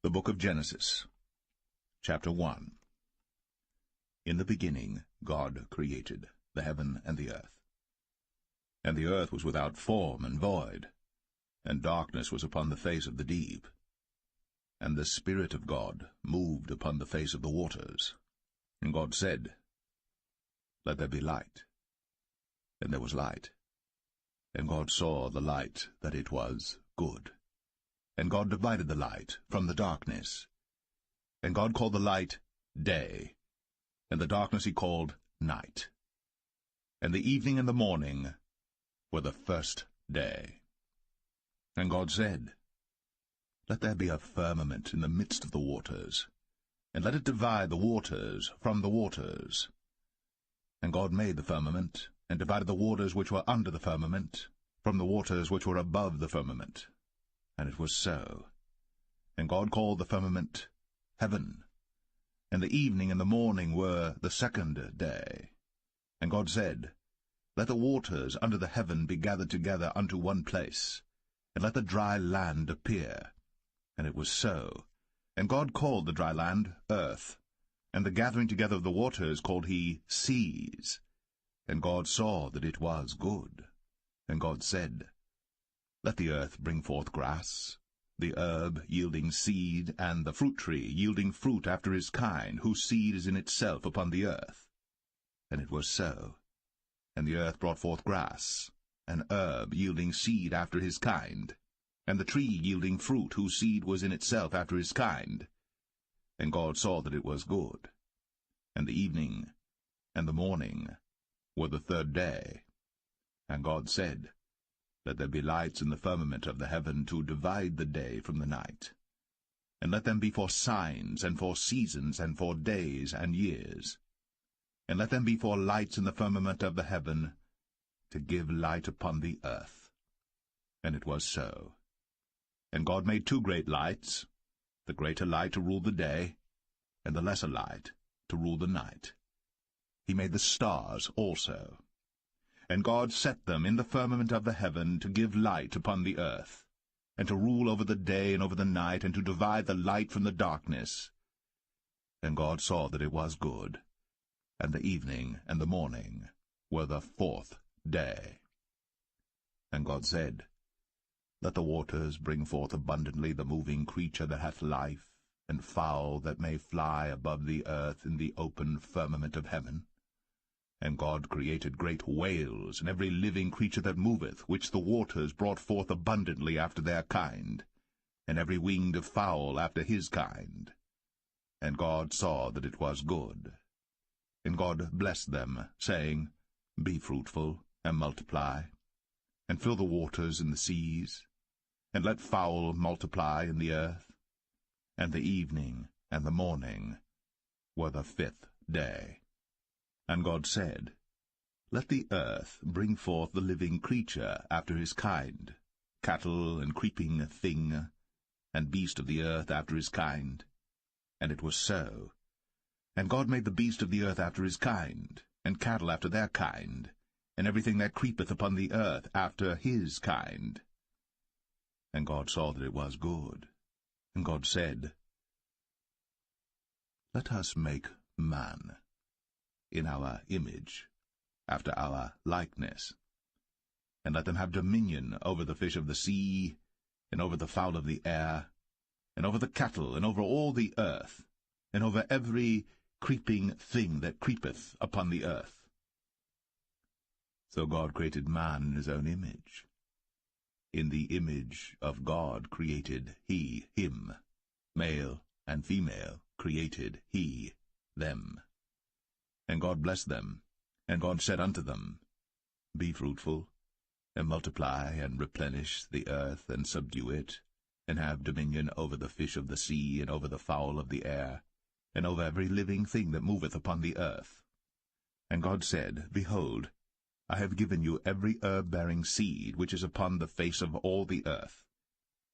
The Book of Genesis, Chapter 1. In the beginning God created the heaven and the earth. And the earth was without form and void, and darkness was upon the face of the deep. And the Spirit of God moved upon the face of the waters. And God said, Let there be light. And there was light. And God saw the light that it was good. And God divided the light from the darkness. And God called the light day, and the darkness he called night. And the evening and the morning were the first day. And God said, Let there be a firmament in the midst of the waters, and let it divide the waters from the waters. And God made the firmament, and divided the waters which were under the firmament from the waters which were above the firmament. And it was so. And God called the firmament heaven. And the evening and the morning were the second day. And God said, Let the waters under the heaven be gathered together unto one place, and let the dry land appear. And it was so. And God called the dry land earth, and the gathering together of the waters called he seas. And God saw that it was good. And God said, Let the earth bring forth grass, the herb yielding seed, and the fruit tree yielding fruit after his kind, whose seed is in itself upon the earth. And it was so. And the earth brought forth grass, an herb yielding seed after his kind, and the tree yielding fruit, whose seed was in itself after his kind. And God saw that it was good. And the evening and the morning were the third day. And God said, Let there be lights in the firmament of the heaven to divide the day from the night. And let them be for signs, and for seasons, and for days and years. And let them be for lights in the firmament of the heaven, to give light upon the earth. And it was so. And God made two great lights, the greater light to rule the day, and the lesser light to rule the night. He made the stars also. And God set them in the firmament of the heaven to give light upon the earth, and to rule over the day and over the night, and to divide the light from the darkness. And God saw that it was good. And the evening and the morning were the fourth day. And God said, Let the waters bring forth abundantly the moving creature that hath life, and fowl that may fly above the earth in the open firmament of heaven. And God created great whales, and every living creature that moveth, which the waters brought forth abundantly after their kind, and every winged fowl after his kind. And God saw that it was good. And God blessed them, saying, Be fruitful, and multiply, and fill the waters in the seas, and let fowl multiply in the earth. And the evening and the morning were the fifth day. And God said, Let the earth bring forth the living creature after his kind, cattle and creeping thing, and beast of the earth after his kind. And it was so. And God made the beast of the earth after his kind, and cattle after their kind, and everything that creepeth upon the earth after his kind. And God saw that it was good. And God said, Let us make man in our image, after our likeness, and let them have dominion over the fish of the sea, and over the fowl of the air, and over the cattle, and over all the earth, and over every creeping thing that creepeth upon the earth. So God created man in his own image. In the image of God created he him, male and female created he them. And God blessed them, and God said unto them, Be fruitful, and multiply, and replenish the earth, and subdue it, and have dominion over the fish of the sea, and over the fowl of the air, and over every living thing that moveth upon the earth. And God said, Behold, I have given you every herb-bearing seed which is upon the face of all the earth,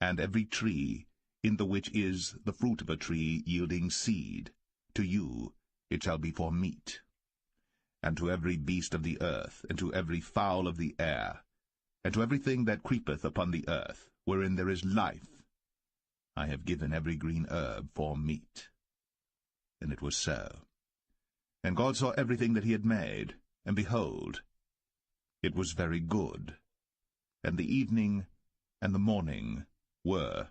and every tree in the which is the fruit of a tree yielding seed. To you it shall be for meat. And to every beast of the earth, and to every fowl of the air, and to everything that creepeth upon the earth, wherein there is life, I have given every green herb for meat. And it was so. And God saw everything that he had made, and behold, it was very good. And the evening and the morning were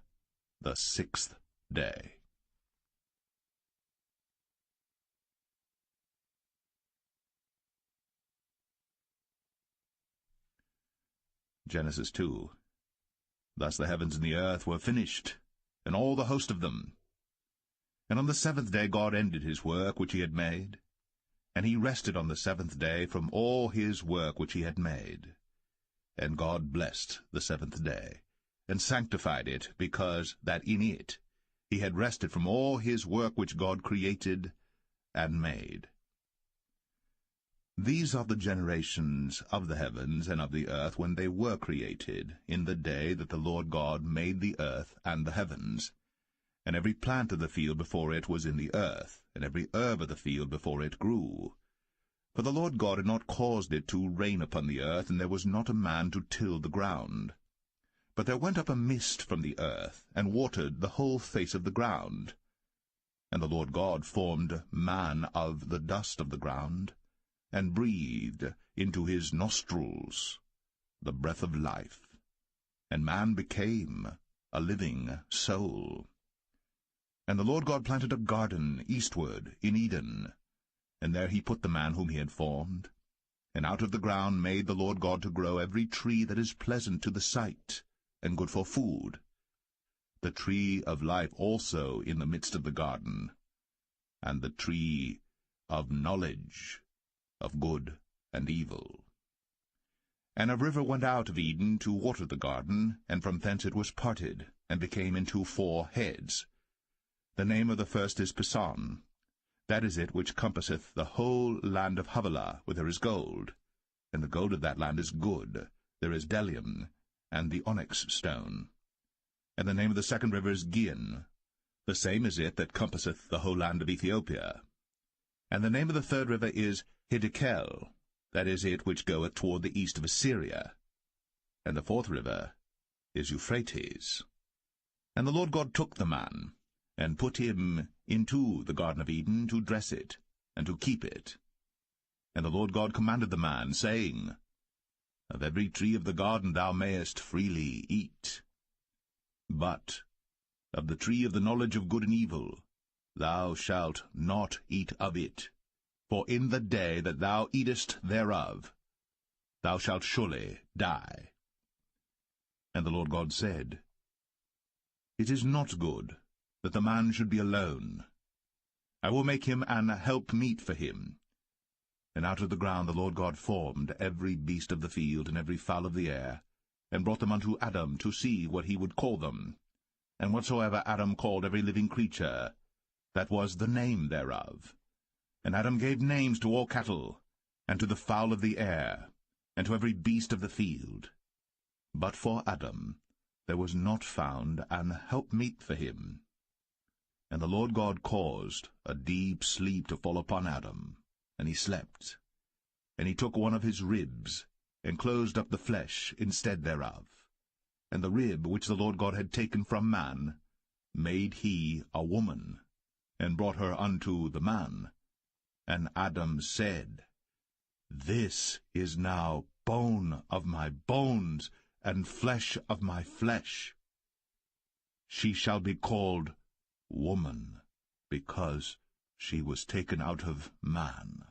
the 6th day. Genesis 2. Thus the heavens and the earth were finished, and all the host of them. And on the 7th day God ended his work which he had made, and he rested on the 7th day from all his work which he had made. And God blessed the 7th day, and sanctified it, because that in it he had rested from all his work which God created and made. These are the generations of the heavens and of the earth when they were created, in the day that the Lord God made the earth and the heavens. And every plant of the field before it was in the earth, and every herb of the field before it grew. For the Lord God had not caused it to rain upon the earth, and there was not a man to till the ground. But there went up a mist from the earth, and watered the whole face of the ground. And the Lord God formed man of the dust of the ground, and breathed into his nostrils the breath of life. And man became a living soul. And the Lord God planted a garden eastward in Eden, and there he put the man whom he had formed. And out of the ground made the Lord God to grow every tree that is pleasant to the sight, and good for food, the tree of life also in the midst of the garden, and the tree of knowledge of good and evil. And a river went out of Eden to water the garden, and from thence it was parted, and became into 4 heads. The name of the first is Pison. That is it which compasseth the whole land of Havilah, where there is gold. And the gold of that land is good. There is bdellium, and the onyx stone. And the name of the second river is Gihon. The same is it that compasseth the whole land of Ethiopia. And the name of the third river is Hiddekel. That is it which goeth toward the east of Assyria. And the 4th river is Euphrates. And the Lord God took the man, and put him into the Garden of Eden to dress it, and to keep it. And the Lord God commanded the man, saying, Of every tree of the garden thou mayest freely eat, but of the tree of the knowledge of good and evil thou shalt not eat of it. For in the day that thou eatest thereof, thou shalt surely die. And the Lord God said, It is not good that the man should be alone. I will make him an helpmeet for him. And out of the ground the Lord God formed every beast of the field and every fowl of the air, and brought them unto Adam to see what he would call them. And whatsoever Adam called every living creature, that was the name thereof. And Adam gave names to all cattle, and to the fowl of the air, and to every beast of the field. But for Adam there was not found an helpmeet for him. And the Lord God caused a deep sleep to fall upon Adam, and he slept. And he took one of his ribs, and closed up the flesh instead thereof. And the rib which the Lord God had taken from man made he a woman, and brought her unto the man. And Adam said, This is now bone of my bones, and flesh of my flesh. She shall be called woman, because she was taken out of man.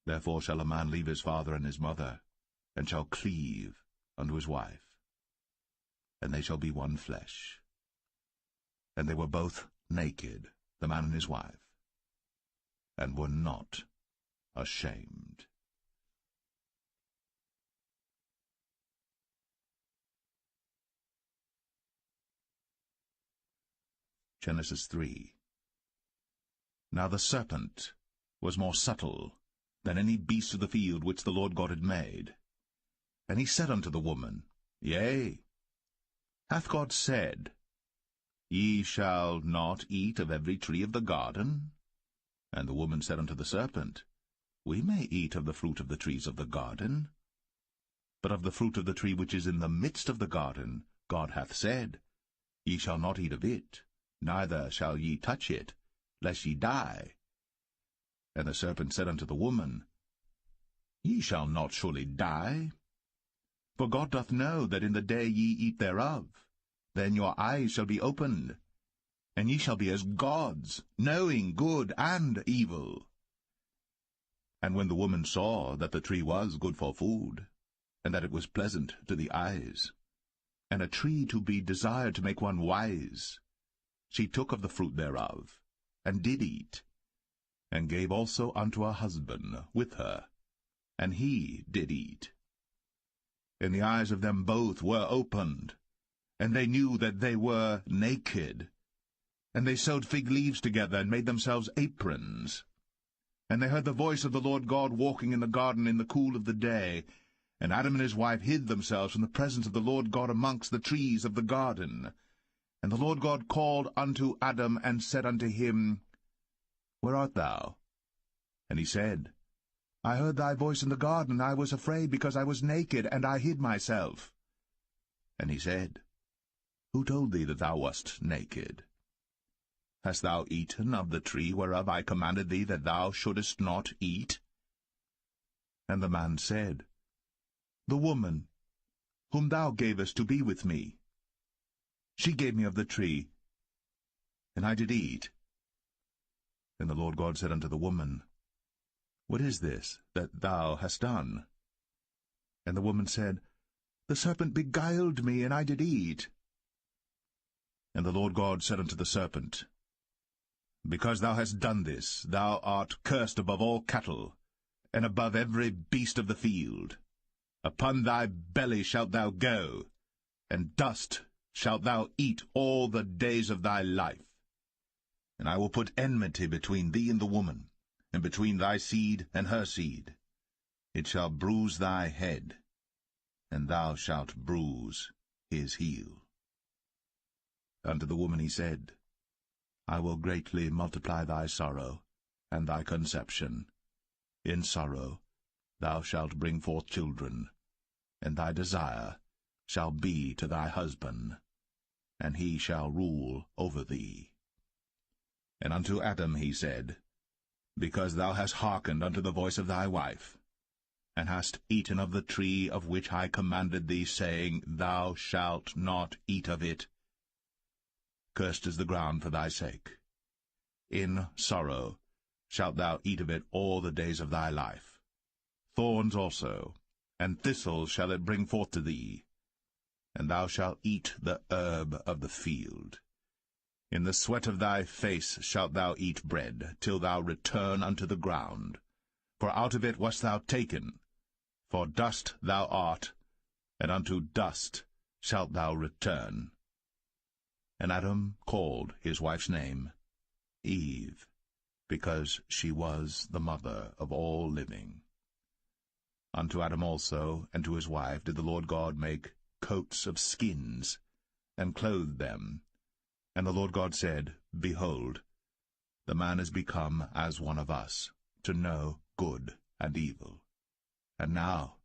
Therefore shall a man leave his father and his mother, and shall cleave unto his wife, and they shall be one flesh. And they were both naked, the man and his wife, and were not ashamed. Genesis 3. Now the serpent was more subtle than any beast of the field which the Lord God had made. And he said unto the woman, Yea, hath God said, Ye shall not eat of every tree of the garden? And the woman said unto the serpent, We may eat of the fruit of the trees of the garden. But of the fruit of the tree which is in the midst of the garden, God hath said, Ye shall not eat of it, neither shall ye touch it, lest ye die. And the serpent said unto the woman, Ye shall not surely die. For God doth know that in the day ye eat thereof, then your eyes shall be opened, and ye shall be as gods, knowing good and evil. And when the woman saw that the tree was good for food, and that it was pleasant to the eyes, and a tree to be desired to make one wise, she took of the fruit thereof, and did eat, and gave also unto her husband with her, and he did eat. And the eyes of them both were opened, and they knew that they were naked. And they sewed fig leaves together, and made themselves aprons. And they heard the voice of the Lord God walking in the garden in the cool of the day. And Adam and his wife hid themselves from the presence of the Lord God amongst the trees of the garden. And the Lord God called unto Adam, and said unto him, Where art thou? And he said, I heard thy voice in the garden, and I was afraid, because I was naked, and I hid myself. And he said, Who told thee that thou wast naked? Hast thou eaten of the tree whereof I commanded thee that thou shouldest not eat? And the man said, The woman, whom thou gavest to be with me, she gave me of the tree, and I did eat. And the Lord God said unto the woman, What is this that thou hast done? And the woman said, The serpent beguiled me, and I did eat. And the Lord God said unto the serpent, Because thou hast done this, thou art cursed above all cattle, and above every beast of the field. Upon thy belly shalt thou go, and dust shalt thou eat all the days of thy life. And I will put enmity between thee and the woman, and between thy seed and her seed. It shall bruise thy head, and thou shalt bruise his heel. Unto the woman he said, I will greatly multiply thy sorrow, and thy conception. In sorrow thou shalt bring forth children, and thy desire shall be to thy husband, and he shall rule over thee. And unto Adam he said, Because thou hast hearkened unto the voice of thy wife, and hast eaten of the tree of which I commanded thee, saying, Thou shalt not eat of it, cursed is the ground for thy sake. In sorrow shalt thou eat of it all the days of thy life. Thorns also, and thistles shall it bring forth to thee, and thou shalt eat the herb of the field. In the sweat of thy face shalt thou eat bread, till thou return unto the ground. For out of it wast thou taken, for dust thou art, and unto dust shalt thou return. And Adam called his wife's name Eve, because she was the mother of all living. Unto Adam also and to his wife did the Lord God make coats of skins, and clothed them. And the Lord God said, Behold, the man is become as one of us, to know good and evil. And now,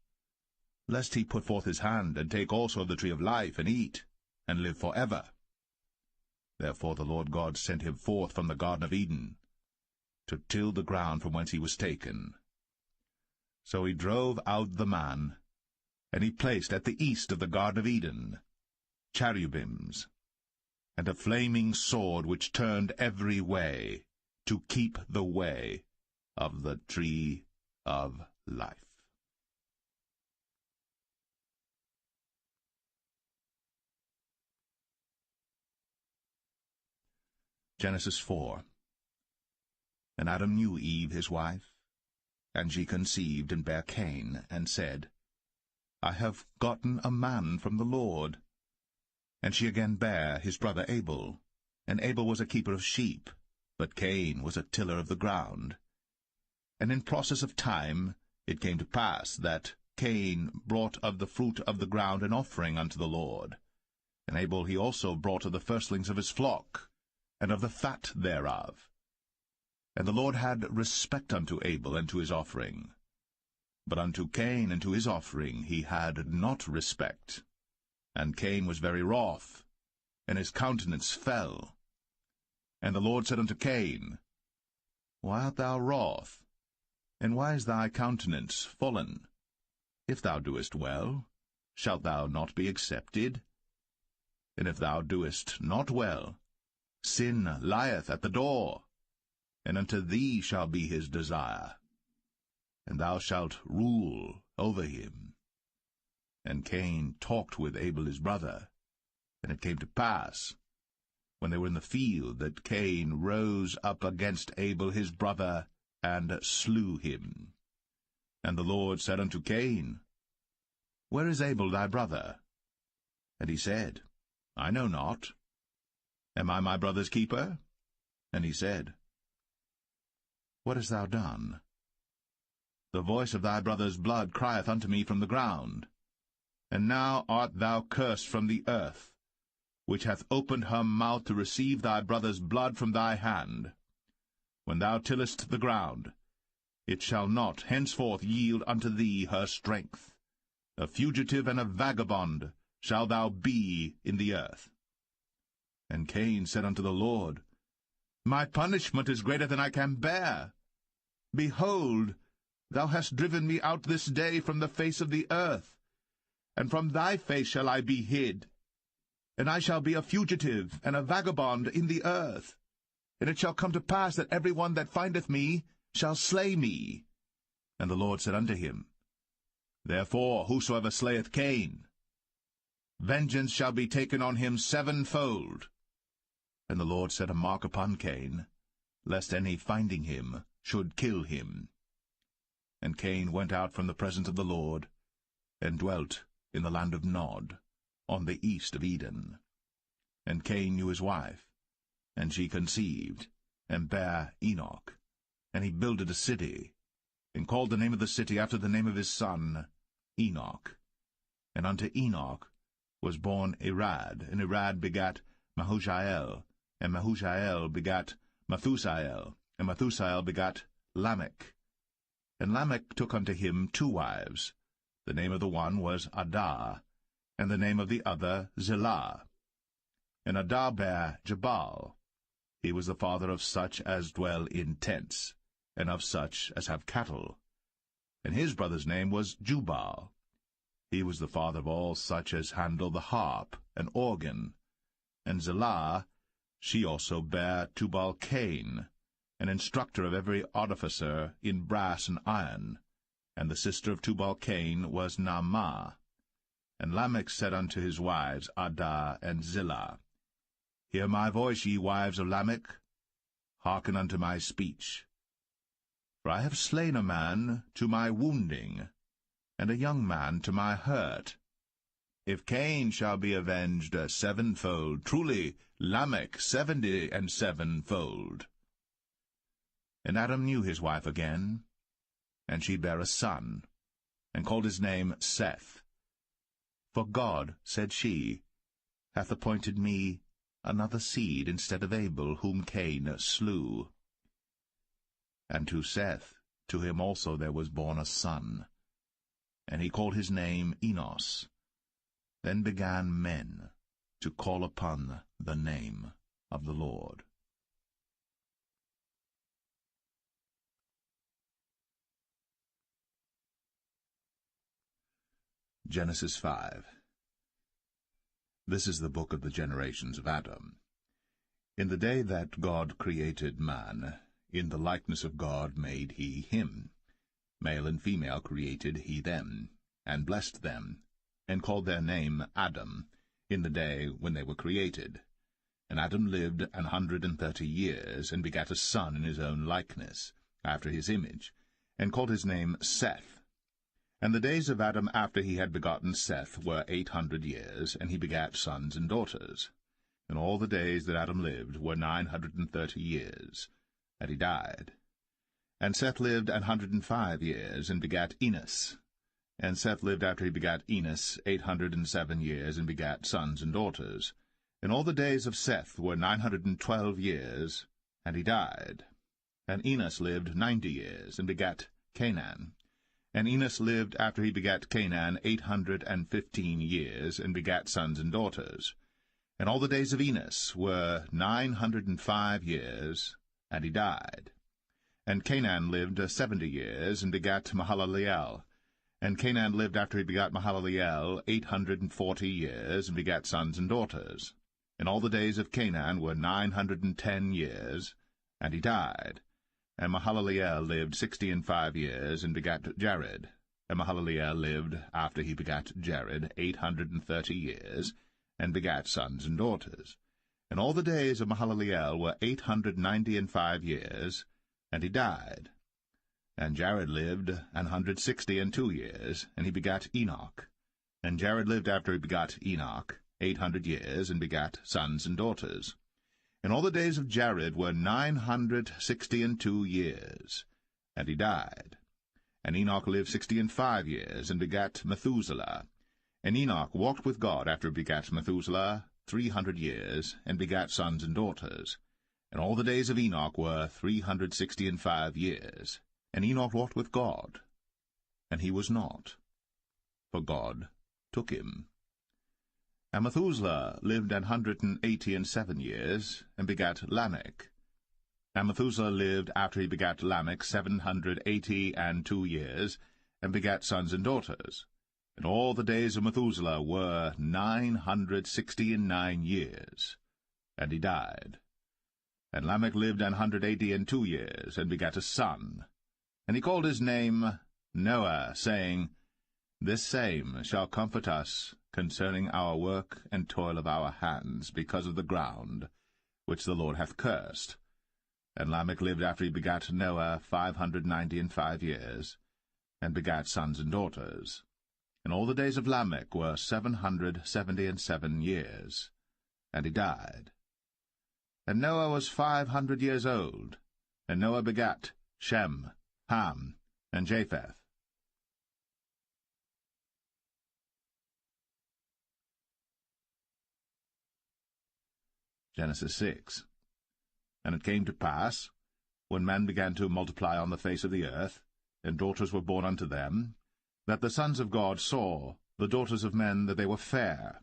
lest he put forth his hand, and take also of the tree of life, and eat, and live forever. Therefore the Lord God sent him forth from the Garden of Eden, to till the ground from whence he was taken. So he drove out the man, and he placed at the east of the Garden of Eden cherubims, and a flaming sword which turned every way, to keep the way of the tree of life. Genesis 4. And Adam knew Eve his wife, and she conceived and bare Cain, and said, I have gotten a man from the Lord. And she again bare his brother Abel. And Abel was a keeper of sheep, but Cain was a tiller of the ground. And in process of time it came to pass that Cain brought of the fruit of the ground an offering unto the Lord. And Abel he also brought of the firstlings of his flock, and of the fat thereof. And the Lord had respect unto Abel and to his offering. But unto Cain and to his offering he had not respect. And Cain was very wroth, and his countenance fell. And the Lord said unto Cain, Why art thou wroth? And why is thy countenance fallen? If thou doest well, shalt thou not be accepted? And if thou doest not well, sin lieth at the door, and unto thee shall be his desire, and thou shalt rule over him. And Cain talked with Abel his brother. And it came to pass, when they were in the field, that Cain rose up against Abel his brother, and slew him. And the Lord said unto Cain, Where is Abel thy brother? And he said, I know not. Am I my brother's keeper? And he said, What hast thou done? The voice of thy brother's blood crieth unto me from the ground. And now art thou cursed from the earth, which hath opened her mouth to receive thy brother's blood from thy hand. When thou tillest the ground, it shall not henceforth yield unto thee her strength. A fugitive and a vagabond shalt thou be in the earth. And Cain said unto the Lord, My punishment is greater than I can bear. Behold, thou hast driven me out this day from the face of the earth, and from thy face shall I be hid. And I shall be a fugitive and a vagabond in the earth. And it shall come to pass that every one that findeth me shall slay me. And the Lord said unto him, Therefore whosoever slayeth Cain, vengeance shall be taken on him sevenfold. And the Lord set a mark upon Cain, lest any finding him should kill him. And Cain went out from the presence of the Lord, and dwelt in the land of Nod, on the east of Eden. And Cain knew his wife, and she conceived, and bare Enoch. And he builded a city, and called the name of the city after the name of his son, Enoch. And unto Enoch was born Irad, and Irad begat Mahushael, and Mahushael begat Methusael, and Methusael begat Lamech. And Lamech took unto him 2 wives. The name of the one was Adah, and the name of the other Zillah. And Adah bare Jabal. He was the father of such as dwell in tents, and of such as have cattle. And his brother's name was Jubal. He was the father of all such as handle the harp and organ. And Zillah, she also bare Tubal-Cain, an instructor of every artificer in brass and iron. And the sister of Tubal-Cain was Naamah. And Lamech said unto his wives, Adah and Zillah, Hear my voice, ye wives of Lamech. Hearken unto my speech. For I have slain a man to my wounding, and a young man to my hurt. If Cain shall be avenged 7-fold, truly Lamech 77-fold. And Adam knew his wife again, and she bare a son, and called his name Seth. For God, said she, hath appointed me another seed instead of Abel, whom Cain slew. And to Seth, to him also there was born a son, and he called his name Enos. Then began men to call upon the name of the Lord. Genesis 5. This is the book of the generations of Adam. In the day that God created man, in the likeness of God made he him. Male and female created he them, and blessed them, and called their name Adam, in the day when they were created. And Adam lived 130 years, and begat a son in his own likeness, after his image, and called his name Seth. And the days of Adam after he had begotten Seth were 800 years, and he begat sons and daughters. And all the days that Adam lived were 930 years, and he died. And Seth lived 105 years, and begat Enos. And Seth lived after he begat Enos 807 years, and begat sons and daughters. And all the days of Seth were 912 years, and he died. And Enos lived 90 years, and begat Canaan. And Enos lived after he begat Canaan 815 years, and begat sons and daughters. And all the days of Enos were 905 years, and he died. And Canaan lived 70 years, and begat Mahalaleel. And Canaan lived after he begat Mahalaleel 840 years, and begat sons and daughters. And all the days of Canaan were 910 years, and he died. And Mahalaleel lived 65 years, and begat Jared. And Mahalaleel lived, after he begat Jared, 830 years, and begat sons and daughters. And all the days of Mahalaleel were 895 years, and he died. And Jared lived 162 years, and he begat Enoch. And Jared lived after he begat Enoch 800 years, and begat sons and daughters. And all the days of Jared were 962 years, and he died. And Enoch lived 65 years, and begat Methuselah. And Enoch walked with God after he begat Methuselah 300 years, and begat sons and daughters. And all the days of Enoch were 365 years. And Enoch walked with God, and he was not, for God took him. And Methuselah lived 187 years, and begat Lamech. And Methuselah lived after he begat Lamech 782 years, and begat sons and daughters. And all the days of Methuselah were 969 years, and he died. And Lamech lived 182 years, and begat a son. And he called his name Noah, saying, This same shall comfort us concerning our work and toil of our hands, because of the ground which the Lord hath cursed. And Lamech lived after he begat Noah 595 years, and begat sons and daughters. And all the days of Lamech were 777 years, and he died. And Noah was 500 years old, and Noah begat Shem, Ham, and Japheth. Genesis 6. And it came to pass, when men began to multiply on the face of the earth, and daughters were born unto them, that the sons of God saw the daughters of men that they were fair,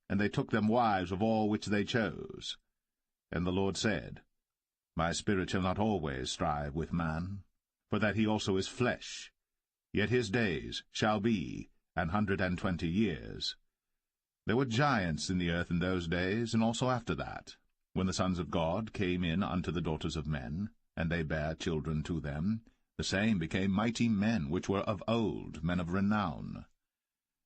and they took them wives of all which they chose. And the Lord said, My spirit shall not always strive with man, for that he also is flesh, yet his days shall be 120 years. There were giants in the earth in those days, and also after that, when the sons of God came in unto the daughters of men, and they bare children to them, the same became mighty men which were of old, men of renown.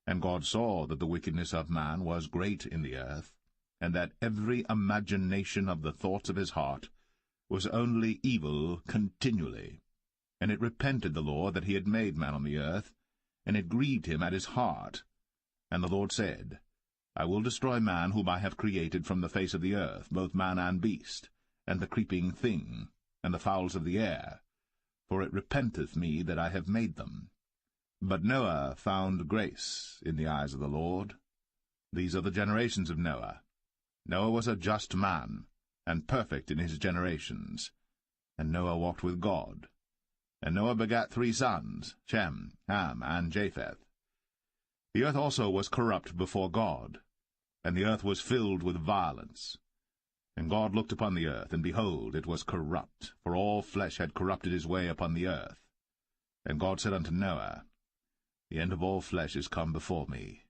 And God saw that the wickedness of man was great in the earth, and that every imagination of the thoughts of his heart was only evil continually. And it repented the Lord that he had made man on the earth, and it grieved him at his heart. And the Lord said, I will destroy man whom I have created from the face of the earth, both man and beast, and the creeping thing, and the fowls of the air, for it repenteth me that I have made them. But Noah found grace in the eyes of the Lord. These are the generations of Noah. Noah was a just man, and perfect in his generations. And Noah walked with God. And Noah begat 3 sons, Shem, Ham, and Japheth. The earth also was corrupt before God, and the earth was filled with violence. And God looked upon the earth, and behold, it was corrupt, for all flesh had corrupted his way upon the earth. And God said unto Noah, The end of all flesh is come before me,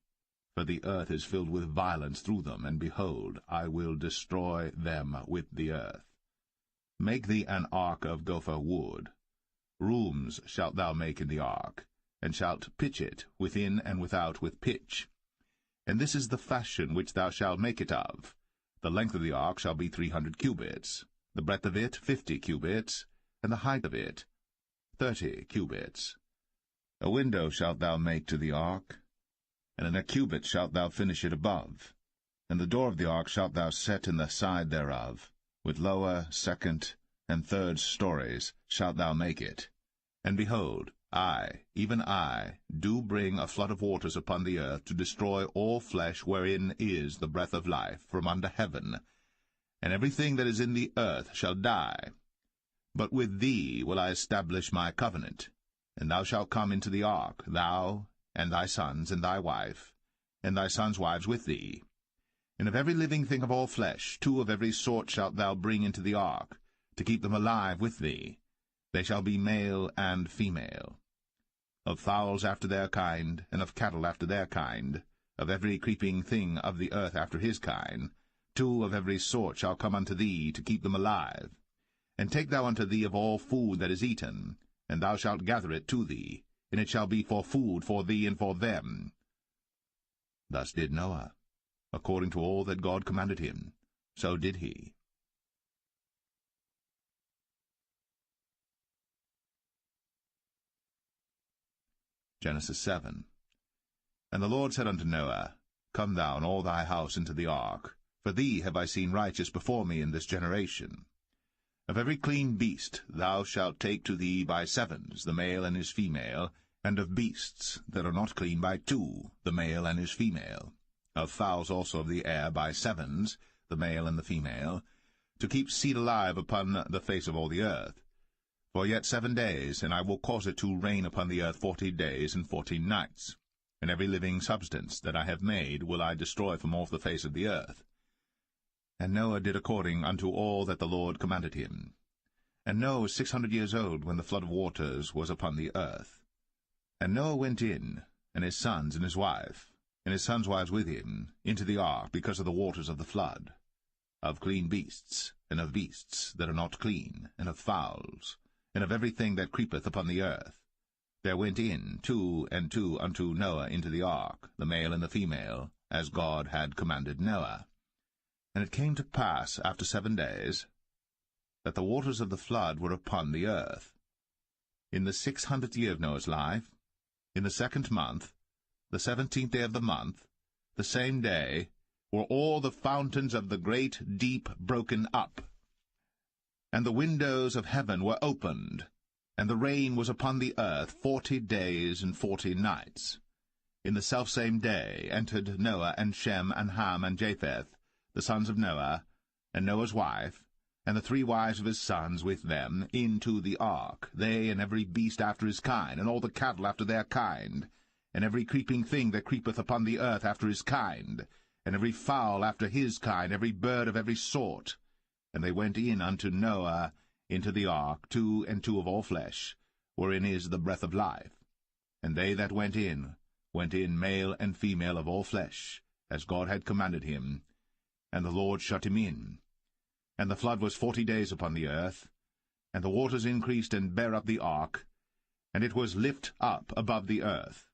for the earth is filled with violence through them, and behold, I will destroy them with the earth. Make thee an ark of gopher wood. Rooms shalt thou make in the ark, and shalt pitch it within and without with pitch. And this is the fashion which thou shalt make it of. The length of the ark shall be 300 cubits, the breadth of it 50 cubits, and the height of it 30 cubits. A window shalt thou make to the ark, and in a cubit shalt thou finish it above. And the door of the ark shalt thou set in the side thereof, with lower, second, and third stories shalt thou make it. And behold, I, even I, do bring a flood of waters upon the earth to destroy all flesh wherein is the breath of life from under heaven, and everything that is in the earth shall die. But with thee will I establish my covenant, and thou shalt come into the ark, thou, and thy sons, and thy wife, and thy sons' wives with thee. And of every living thing of all flesh, 2 of every sort shalt thou bring into the ark, to keep them alive with thee. They shall be male and female. Of fowls after their kind, and of cattle after their kind, of every creeping thing of the earth after his kind, 2 of every sort shall come unto thee, to keep them alive. And take thou unto thee of all food that is eaten, and thou shalt gather it to thee, and it shall be for food for thee and for them. Thus did Noah. According to all that God commanded him, so did he. Genesis 7. And the Lord said unto Noah, Come thou and all thy house into the ark, for thee have I seen righteous before me in this generation. Of every clean beast thou shalt take to thee by 7s, the male and his female, and of beasts that are not clean by 2, the male and his female. Of fowls also of the air by 7s, the male and the female, to keep seed alive upon the face of all the earth. For yet 7 days, and I will cause it to rain upon the earth 40 days and 40 nights. And every living substance that I have made will I destroy from off the face of the earth. And Noah did according unto all that the Lord commanded him. And Noah was 600 years old when the flood of waters was upon the earth. And Noah went in, and his sons and his wife, and his sons' wives with him, into the ark because of the waters of the flood, of clean beasts, and of beasts that are not clean, and of fowls, and of everything that creepeth upon the earth. There went in 2 and 2 unto Noah into the ark, the male and the female, as God had commanded Noah. And it came to pass after 7 days, that the waters of the flood were upon the earth. In the 600th year of Noah's life, in the 2nd month, the 17th day of the month, the same day, were all the fountains of the great deep broken up, and the windows of heaven were opened, and the rain was upon the earth 40 days and 40 nights. In the selfsame day entered Noah and Shem and Ham and Japheth, the sons of Noah, and Noah's wife, and the 3 wives of his sons with them, into the ark, they and every beast after his kind, and all the cattle after their kind, and every creeping thing that creepeth upon the earth after his kind, and every fowl after his kind, every bird of every sort. And they went in unto Noah into the ark, 2 and 2 of all flesh, wherein is the breath of life. And they that went in male and female of all flesh, as God had commanded him, and the Lord shut him in. And the flood was 40 days upon the earth, and the waters increased and bare up the ark, and it was lift up above the earth.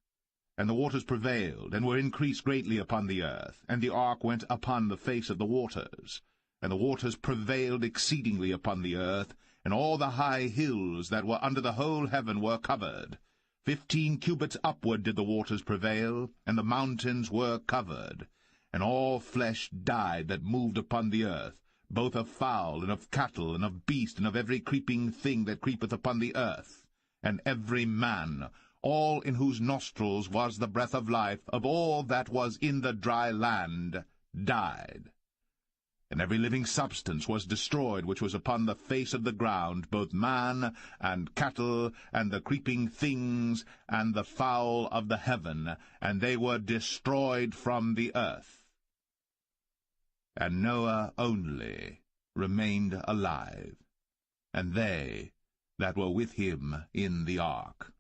And the waters prevailed, and were increased greatly upon the earth, and the ark went upon the face of the waters. And the waters prevailed exceedingly upon the earth, and all the high hills that were under the whole heaven were covered. 15 cubits upward did the waters prevail, and the mountains were covered. And all flesh died that moved upon the earth, both of fowl, and of cattle, and of beast, and of every creeping thing that creepeth upon the earth. And every man, all in whose nostrils was the breath of life, of all that was in the dry land, died. And every living substance was destroyed which was upon the face of the ground, both man, and cattle, and the creeping things, and the fowl of the heaven, and they were destroyed from the earth. And Noah only remained alive, and they that were with him in the ark.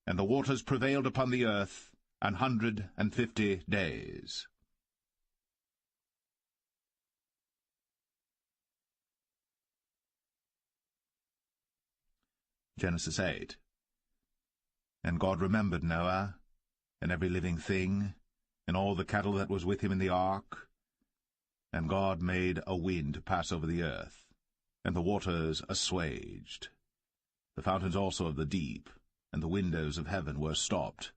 And the waters prevailed upon the earth 150 days. Genesis 8. And God remembered Noah, and every living thing, and all the cattle that was with him in the ark. And God made a wind to pass over the earth, and the waters assuaged. The fountains also of the deep, and the windows of heaven were stopped,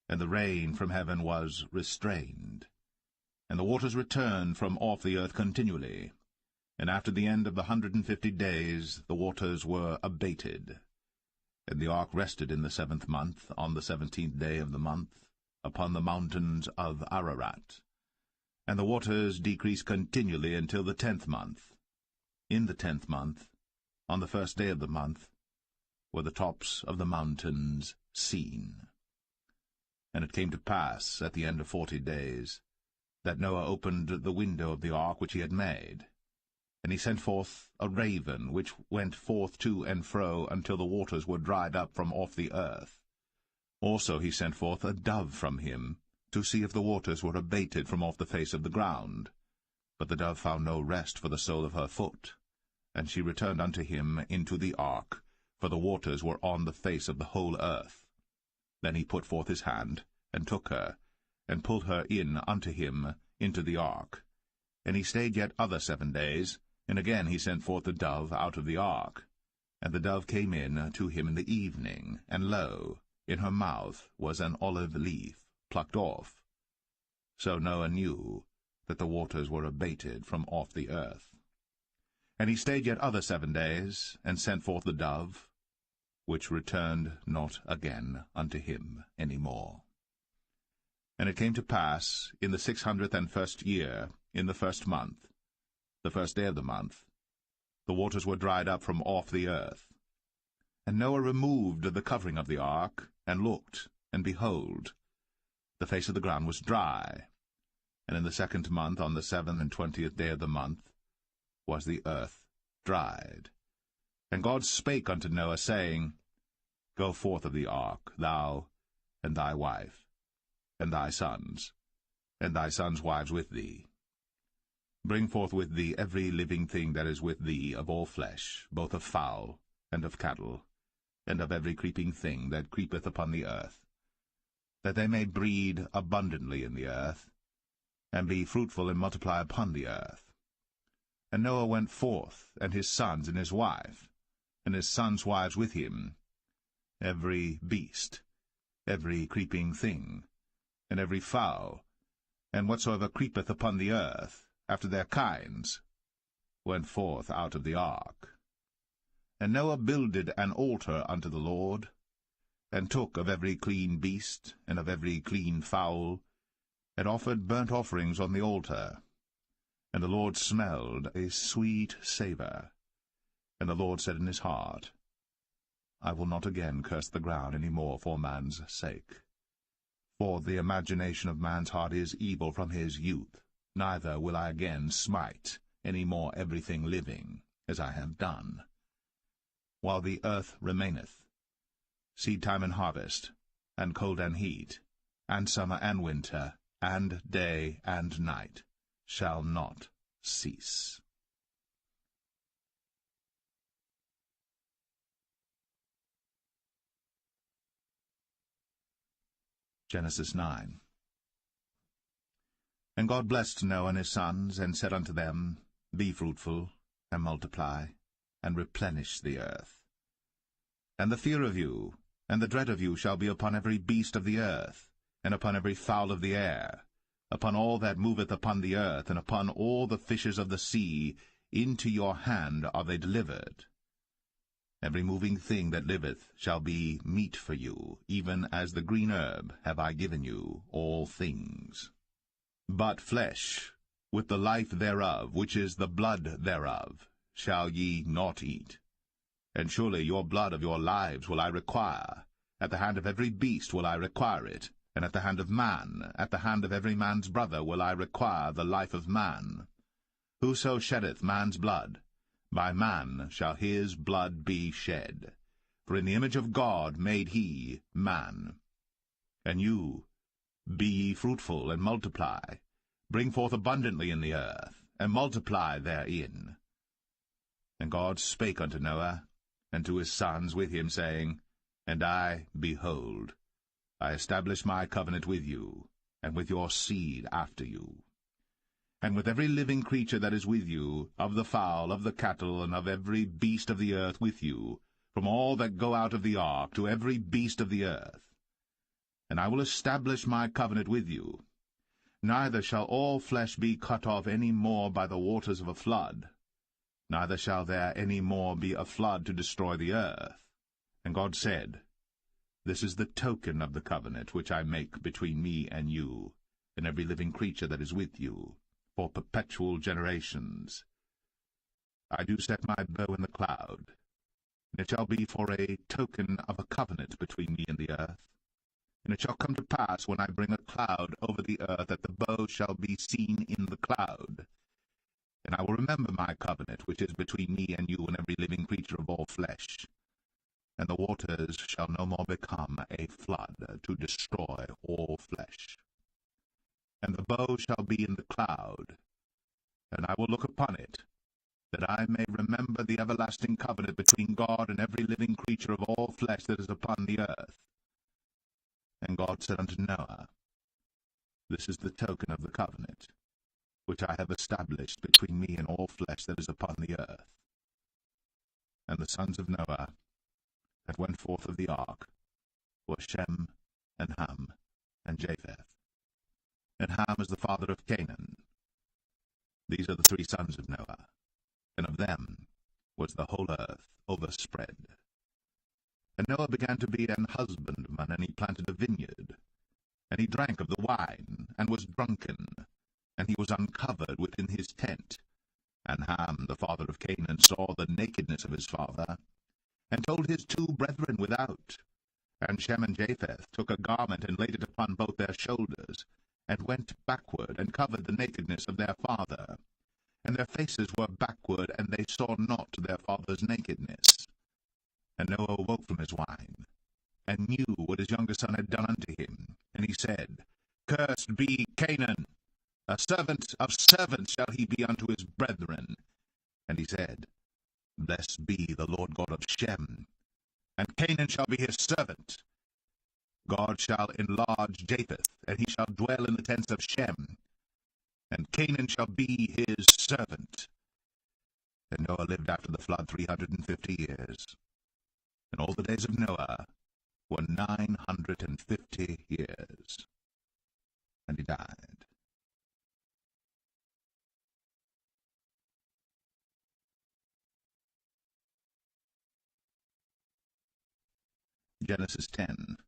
and the rain from heaven was restrained. And the waters returned from off the earth continually. And after the end of the 150 days the waters were abated. And the ark rested in the 7th month, on the 17th day of the month, upon the mountains of Ararat. And the waters decreased continually until the 10th month. In the 10th month, on the 1st day of the month, were the tops of the mountains seen. And it came to pass, at the end of 40 days, that Noah opened the window of the ark which he had made. And he sent forth a raven, which went forth to and fro until the waters were dried up from off the earth. Also he sent forth a dove from him, to see if the waters were abated from off the face of the ground. But the dove found no rest for the sole of her foot. And she returned unto him into the ark, for the waters were on the face of the whole earth. Then he put forth his hand, and took her, and pulled her in unto him into the ark. And he stayed yet other 7 days, and again he sent forth the dove out of the ark. And the dove came in to him in the evening, and lo, in her mouth was an olive leaf, plucked off. So Noah knew that the waters were abated from off the earth. And he stayed yet other 7 days, and sent forth the dove, which returned not again unto him any more. And it came to pass, in the 601st year, in the 1st month, the 1st day of the month, the waters were dried up from off the earth. And Noah removed the covering of the ark, and looked, and behold, the face of the ground was dry. And in the 2nd month, on the 27th day of the month, was the earth dried. And God spake unto Noah, saying, Go forth of the ark, thou, and thy wife, and thy sons wives with thee. Bring forth with thee every living thing that is with thee of all flesh, both of fowl, and of cattle, and of every creeping thing that creepeth upon the earth, that they may breed abundantly in the earth, and be fruitful and multiply upon the earth. And Noah went forth, and his sons and his wife, and his sons' wives with him, every beast, every creeping thing, and every fowl, and whatsoever creepeth upon the earth, after their kinds, went forth out of the ark. And Noah builded an altar unto the Lord, and took of every clean beast, and of every clean fowl, and offered burnt offerings on the altar. And the Lord smelled a sweet savour. And the Lord said in his heart, I will not again curse the ground any more for man's sake. For the imagination of man's heart is evil from his youth, neither will I again smite any more everything living, as I have done. While the earth remaineth, seed-time and harvest, and cold and heat, and summer and winter, and day and night, shall not cease. Genesis 9. And God blessed Noah and his sons, and said unto them, Be fruitful, and multiply, and replenish the earth. And the fear of you, and the dread of you shall be upon every beast of the earth, and upon every fowl of the air, upon all that moveth upon the earth, and upon all the fishes of the sea. Into your hand are they delivered. Every moving thing that liveth shall be meat for you, even as the green herb have I given you all things. But flesh, with the life thereof, which is the blood thereof, shall ye not eat. And surely your blood of your lives will I require. At the hand of every beast will I require it, and at the hand of man, at the hand of every man's brother will I require the life of man. Whoso sheddeth man's blood, by man shall his blood be shed. For in the image of God made he man. And you, be ye fruitful, and multiply, bring forth abundantly in the earth, and multiply therein. And God spake unto Noah, and to his sons with him, saying, And I, behold, I establish my covenant with you, and with your seed after you, and with every living creature that is with you, of the fowl, of the cattle, and of every beast of the earth with you, from all that go out of the ark to every beast of the earth. And I will establish my covenant with you. Neither shall all flesh be cut off any more by the waters of a flood, neither shall there any more be a flood to destroy the earth. And God said, This is the token of the covenant which I make between me and you, and every living creature that is with you, for perpetual generations. I do set my bow in the cloud, and it shall be for a token of a covenant between me and the earth. And it shall come to pass, when I bring a cloud over the earth, that the bow shall be seen in the cloud. And I will remember my covenant, which is between me and you and every living creature of all flesh. And the waters shall no more become a flood to destroy all flesh. And the bow shall be in the cloud, and I will look upon it, that I may remember the everlasting covenant between God and every living creature of all flesh that is upon the earth. And God said unto Noah, This is the token of the covenant, which I have established between me and all flesh that is upon the earth. And the sons of Noah that went forth of the ark were Shem, and Ham, and Japheth. And Ham is the father of Canaan. These are the three sons of Noah, and of them was the whole earth overspread. And Noah began to be an husbandman, and he planted a vineyard. And he drank of the wine, and was drunken, and he was uncovered within his tent. And Ham, the father of Canaan, saw the nakedness of his father, and told his two brethren without. And Shem and Japheth took a garment, and laid it upon both their shoulders, and went backward, and covered the nakedness of their father. And their faces were backward, and they saw not their father's nakedness. And Noah awoke from his wine, and knew what his younger son had done unto him. And he said, Cursed be Canaan, a servant of servants shall he be unto his brethren. And he said, Blessed be the Lord God of Shem, and Canaan shall be his servant. God shall enlarge Japheth, and he shall dwell in the tents of Shem, and Canaan shall be his servant. And Noah lived after the flood 350 years. And all the days of Noah were 950 years. And he died. Genesis 10.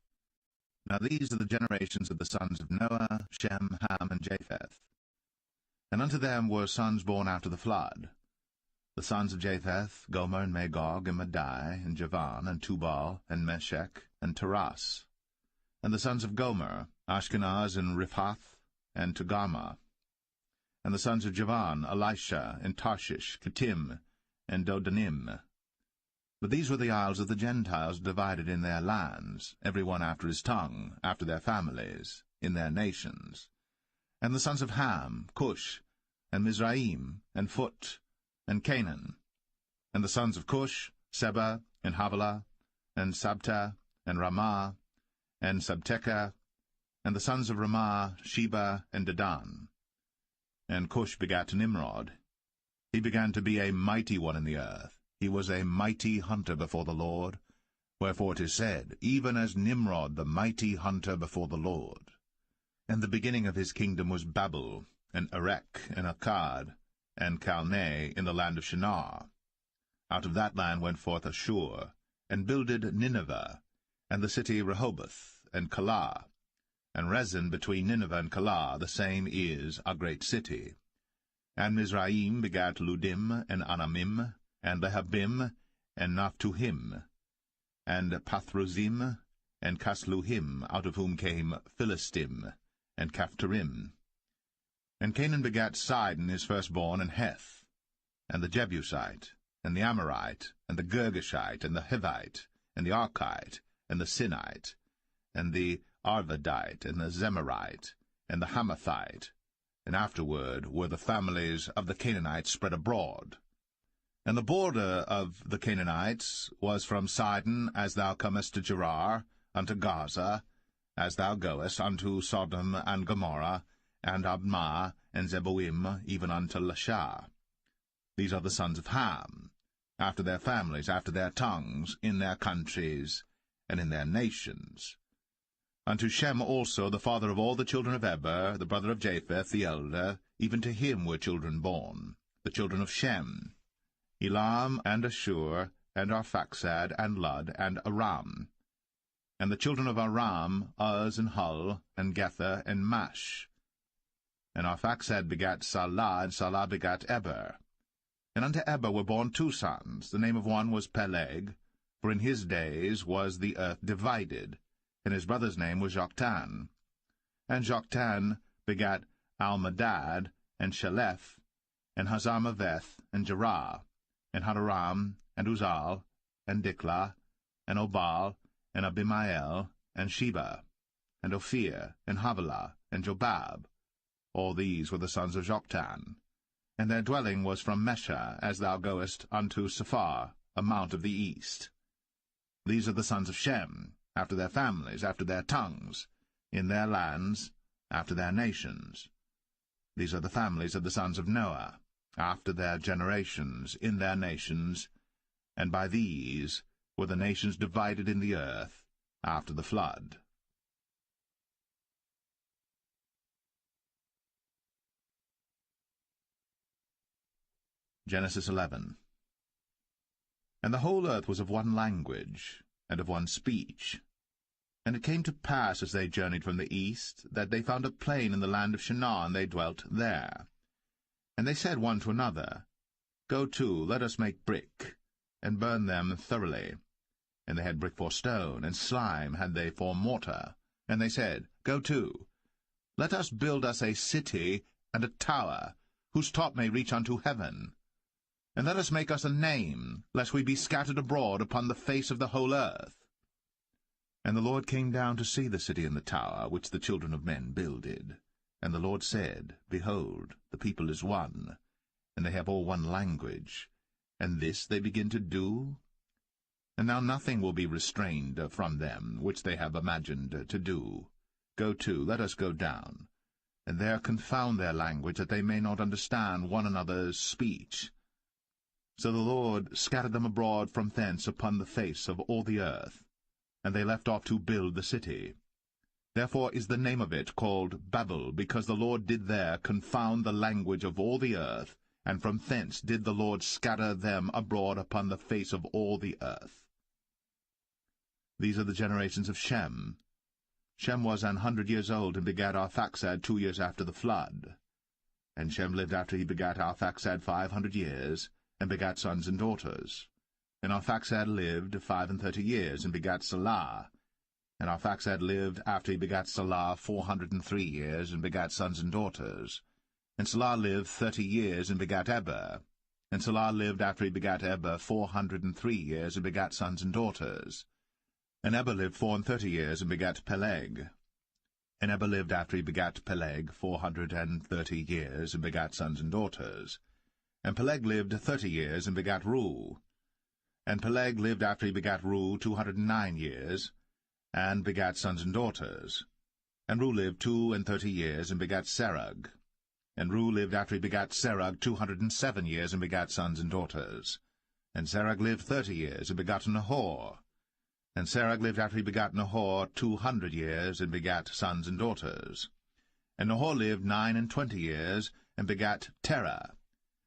Now these are the generations of the sons of Noah, Shem, Ham, and Japheth. And unto them were sons born after the flood. The sons of Japheth, Gomer, and Magog, and Madai, and Javan, and Tubal, and Meshech, and Taras. And the sons of Gomer, Ashkenaz, and Riphath, and Togarmah. And the sons of Javan, Elisha, and Tarshish, Kittim, and Dodanim. But these were the isles of the Gentiles, divided in their lands, every one after his tongue, after their families, in their nations. And the sons of Ham, Cush, and Mizraim, and Phut, and Canaan. And the sons of Cush, Seba, and Havilah, and Sabta, and Ramah, and Sabteca. And the sons of Ramah, Sheba, and Dedan. And Cush begat Nimrod. He began to be a mighty one in the earth. He was a mighty hunter before the Lord. Wherefore it is said, Even as Nimrod the mighty hunter before the Lord. And the beginning of his kingdom was Babel, and Erech, and Akkad, and Calneh in the land of Shinar. Out of that land went forth Ashur, and builded Nineveh, and the city Rehoboth, and Calah. And Rezin between Nineveh and Calah, the same is a great city. And Mizraim begat Ludim, and Anamim, and Lehabim, and Naphtuhim, and Pathruzim, and Casluhim, out of whom came Philistim, and Caphtorim. And Canaan begat Sidon his firstborn, and Heth, and the Jebusite, and the Amorite, and the Girgashite, and the Hivite, and the Archite, and the Sinite, and the Arvadite, and the Zemarite, and the Hamathite. And afterward were the families of the Canaanites spread abroad. And the border of the Canaanites was from Sidon, as thou comest to Gerar, unto Gaza, as thou goest unto Sodom and Gomorrah, and Admah, and Zeboim, even unto Lasha. These are the sons of Ham, after their families, after their tongues, in their countries, and in their nations. Unto Shem also, the father of all the children of Eber, the brother of Japheth, the elder, even to him were children born, the children of Shem, Elam, and Ashur, and Arphaxad, and Lud, and Aram. And the children of Aram, Uz, and Hul, and Gether, and Mash. And Arphaxad begat Salah, and Salah begat Eber. And unto Eber were born two sons. The name of one was Peleg, for in his days was the earth divided, and his brother's name was Joktan. And Joktan begat Almadad, and Sheleph, and Hazarmaveth, and Jerah, and Hadoram, and Uzal, and Diklah, and Obal, and Abimael, and Sheba, and Ophir, and Havilah, and Jobab. All these were the sons of Joktan. And their dwelling was from Mesha, as thou goest unto Sephar, a mount of the east. These are the sons of Shem, after their families, after their tongues, in their lands, after their nations. These are the families of the sons of Noah, after their generations, in their nations, and by these were the nations divided in the earth after the flood. Genesis 11. And the whole earth was of one language, and of one speech. And it came to pass, as they journeyed from the east, that they found a plain in the land of Shinar, and they dwelt there. And they said one to another, Go to, let us make brick, and burn them thoroughly. And they had brick for stone, and slime had they for mortar. And they said, Go to, let us build us a city and a tower, whose top may reach unto heaven. And let us make us a name, lest we be scattered abroad upon the face of the whole earth. And the Lord came down to see the city and the tower, which the children of men builded. And the Lord said, Behold, the people is one, and they have all one language, and this they begin to do? And now nothing will be restrained from them, which they have imagined to do. Go to, let us go down, and there confound their language, that they may not understand one another's speech. So the Lord scattered them abroad from thence upon the face of all the earth, and they left off to build the city. Therefore is the name of it called Babel, because the Lord did there confound the language of all the earth, and from thence did the Lord scatter them abroad upon the face of all the earth. These are the generations of Shem. Shem was 100 years old, and begat Arphaxad 2 years after the flood. And Shem lived after he begat Arphaxad 500 years, and begat sons and daughters. And Arphaxad lived 35 years, and begat Salah. And Arphaxad lived after he begat Salah 403 years, and begat sons and daughters. And Salah lived 30 years, and begat Eber. And Salah lived after he begat Eber 403 years, and begat sons and daughters. And Eber lived 34 years, and begat Peleg. And Eber lived after he begat Peleg 430 years, and begat sons and daughters. And Peleg lived 30 years, and begat Reu. And Peleg lived after he begat Reu 209 years, and begat sons and daughters. And Reu lived 32 years, and begat Serug. And Reu lived after he begat Serug 207 years, and begat sons and daughters. And Serug lived 30 years, and begat Nahor. And Serug lived after he begat Nahor 200 years, and begat sons and daughters. And Nahor lived 29 years, and begat Terah.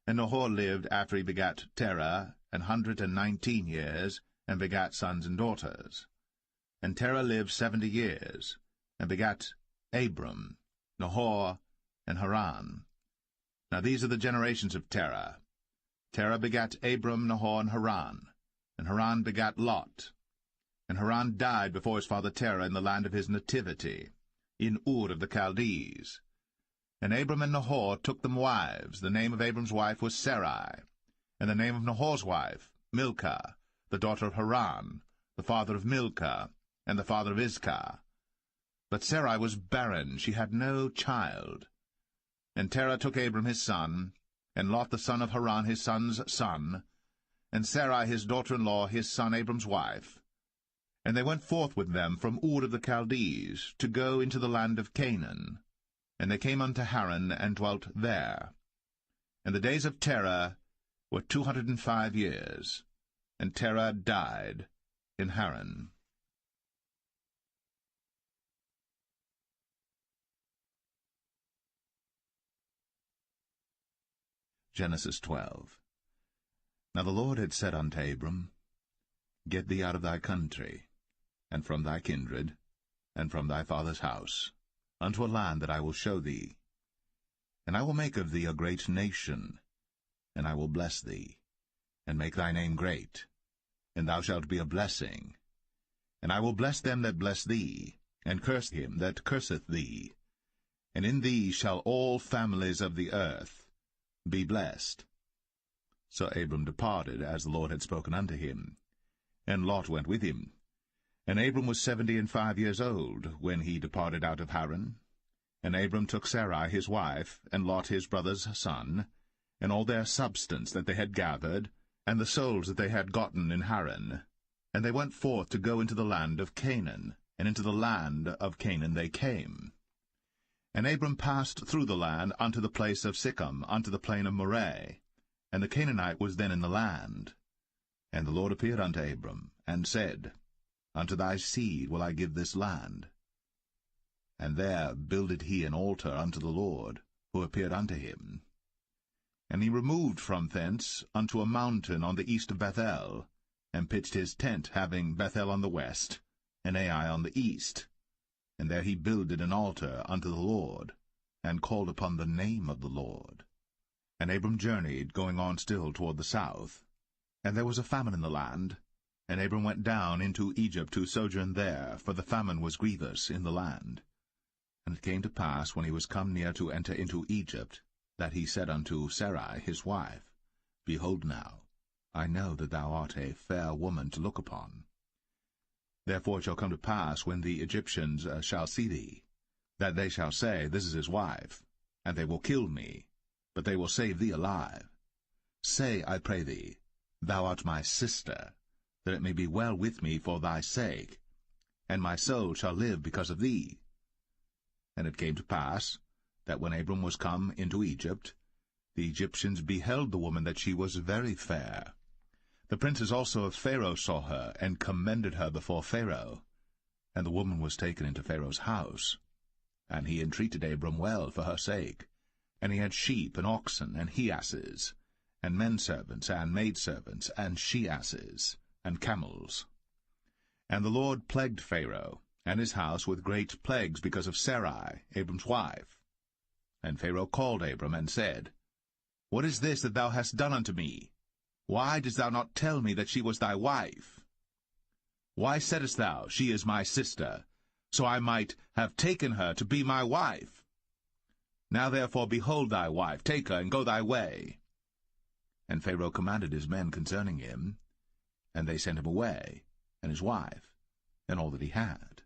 And Nahor lived after he begat Terah 119 years, and begat sons and daughters. And Terah lived 70 years, and begat Abram, Nahor, and Haran. Now these are the generations of Terah. Terah begat Abram, Nahor, and Haran begat Lot. And Haran died before his father Terah in the land of his nativity, in Ur of the Chaldees. And Abram and Nahor took them wives. The name of Abram's wife was Sarai, and the name of Nahor's wife, Milcah, the daughter of Haran, the father of Milcah, and the father of Iscah. But Sarai was barren, she had no child. And Terah took Abram his son, and Lot the son of Haran his son's son, and Sarai his daughter-in-law his son Abram's wife. And they went forth with them from Ur of the Chaldees, to go into the land of Canaan. And they came unto Haran, and dwelt there. And the days of Terah were 205 years, and Terah died in Haran. Genesis 12. Now the Lord had said unto Abram, Get thee out of thy country, and from thy kindred, and from thy father's house, unto a land that I will show thee. And I will make of thee a great nation, and I will bless thee, and make thy name great, and thou shalt be a blessing. And I will bless them that bless thee, and curse him that curseth thee. And in thee shall all families of the earth be blessed. So Abram departed, as the Lord had spoken unto him. And Lot went with him. And Abram was 75 years old, when he departed out of Haran. And Abram took Sarai his wife, and Lot his brother's son, and all their substance that they had gathered, and the souls that they had gotten in Haran. And they went forth to go into the land of Canaan, and into the land of Canaan they came. And Abram passed through the land unto the place of Sichem, unto the plain of Moreh, and the Canaanite was then in the land. And the Lord appeared unto Abram, and said, Unto thy seed will I give this land. And there builded he an altar unto the Lord, who appeared unto him. And he removed from thence unto a mountain on the east of Bethel, and pitched his tent, having Bethel on the west, and Ai on the east. And there he builded an altar unto the Lord, and called upon the name of the Lord. And Abram journeyed, going on still toward the south. And there was a famine in the land, and Abram went down into Egypt to sojourn there, for the famine was grievous in the land. And it came to pass, when he was come near to enter into Egypt, that he said unto Sarai his wife, Behold now, I know that thou art a fair woman to look upon. Therefore it shall come to pass, when the Egyptians shall see thee, that they shall say, This is his wife, and they will kill me, but they will save thee alive. Say, I pray thee, Thou art my sister, that it may be well with me for thy sake, and my soul shall live because of thee. And it came to pass, that when Abram was come into Egypt, the Egyptians beheld the woman that she was very fair. The princes also of Pharaoh saw her, and commended her before Pharaoh. And the woman was taken into Pharaoh's house. And he entreated Abram well for her sake. And he had sheep, and oxen, and he-asses, and men-servants, and maidservants, and she-asses, and camels. And the Lord plagued Pharaoh and his house with great plagues because of Sarai, Abram's wife. And Pharaoh called Abram, and said, What is this that thou hast done unto me? Why didst thou not tell me that she was thy wife? Why saidst thou, She is my sister, so I might have taken her to be my wife? Now therefore behold thy wife, take her, and go thy way. And Pharaoh commanded his men concerning him, and they sent him away, and his wife, and all that he had.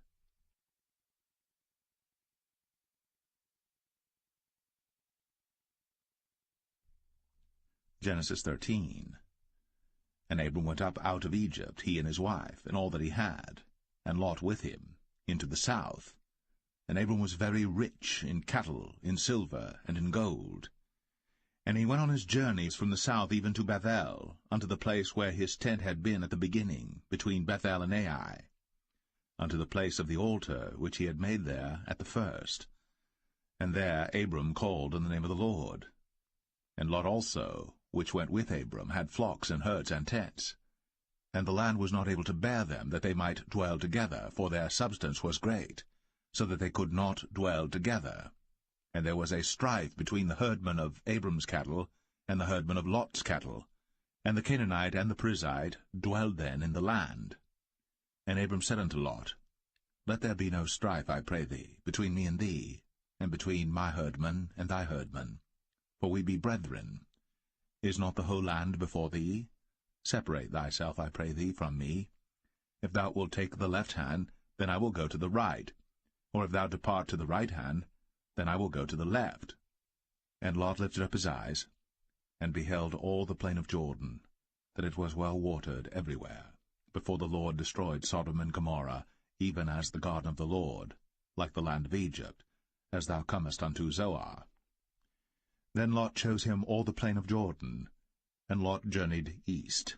Genesis 13. And Abram went up out of Egypt, he and his wife, and all that he had, and Lot with him, into the south. And Abram was very rich in cattle, in silver, and in gold. And he went on his journeys from the south even to Bethel, unto the place where his tent had been at the beginning, between Bethel and Ai, unto the place of the altar which he had made there at the first. And there Abram called on the name of the Lord. And Lot also, which went with Abram, had flocks and herds and tents. And the land was not able to bear them, that they might dwell together, for their substance was great, so that they could not dwell together. And there was a strife between the herdmen of Abram's cattle and the herdmen of Lot's cattle. And the Canaanite and the Perizzite dwelled then in the land. And Abram said unto Lot, Let there be no strife, I pray thee, between me and thee, and between my herdmen and thy herdmen, for we be brethren. Is not the whole land before thee? Separate thyself, I pray thee, from me. If thou wilt take the left hand, then I will go to the right. Or if thou depart to the right hand, then I will go to the left. And Lot lifted up his eyes, and beheld all the plain of Jordan, that it was well watered everywhere, before the Lord destroyed Sodom and Gomorrah, even as the garden of the Lord, like the land of Egypt, as thou comest unto Zoar. Then Lot chose him all the plain of Jordan, and Lot journeyed east.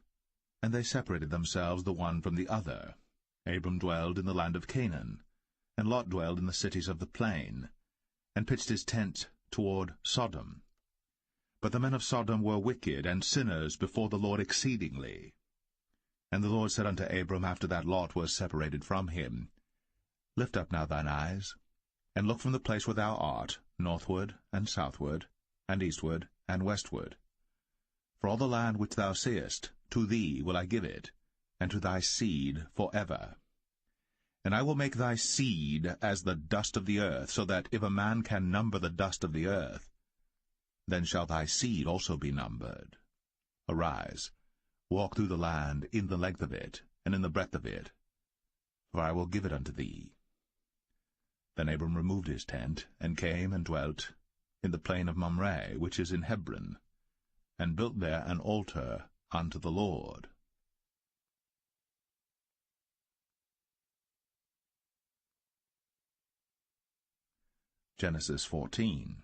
And they separated themselves the one from the other. Abram dwelled in the land of Canaan, and Lot dwelled in the cities of the plain, and pitched his tent toward Sodom. But the men of Sodom were wicked and sinners before the Lord exceedingly. And the Lord said unto Abram, after that Lot was separated from him, Lift up now thine eyes, and look from the place where thou art, northward and southward, and eastward and westward. For all the land which thou seest, to thee will I give it, and to thy seed for ever. And I will make thy seed as the dust of the earth, so that if a man can number the dust of the earth, then shall thy seed also be numbered. Arise, walk through the land in the length of it, and in the breadth of it, for I will give it unto thee. Then Abram removed his tent, and came and dwelt in the plain of Mamre, which is in Hebron, and built there an altar unto the Lord. Genesis 14.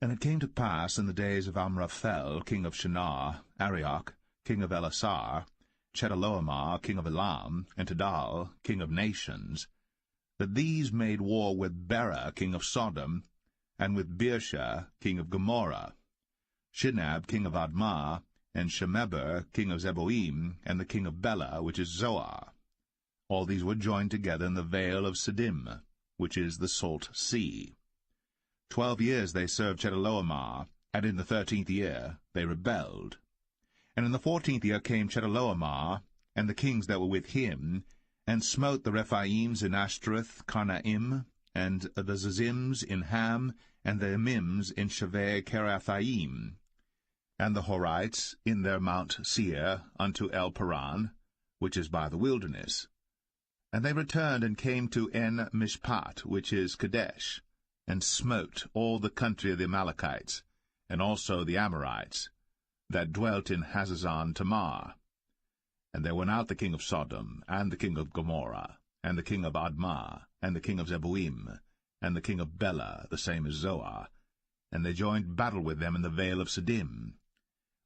And it came to pass in the days of Amraphel, king of Shinar, Arioch, king of Elasar, Chedorlaomer, king of Elam, and Tidal, king of nations, that these made war with Bera, king of Sodom, and with Birsha, king of Gomorrah, Shinab, king of Admah, and Shemeber, king of Zeboim, and the king of Bela, which is Zoar. All these were joined together in the vale of Siddim, which is the salt sea. 12 years they served Chedorlaomer, and in the 13th year they rebelled. And in the 14th year came Chedorlaomer, and the kings that were with him, and smote the Rephaims in Ashtaroth Karnaim, and the Zazims in Ham, and the Emims in Shaveh Kiriathaim, and the Horites in their Mount Seir unto El Paran, which is by the wilderness. And they returned and came to En Mishpat, which is Kadesh, and smote all the country of the Amalekites, and also the Amorites, that dwelt in Hazazon Tamar. And there went out the king of Sodom, and the king of Gomorrah, and the king of Admah, and the king of Zeboim, and the king of Bela, the same as Zoar, and they joined battle with them in the vale of Siddim,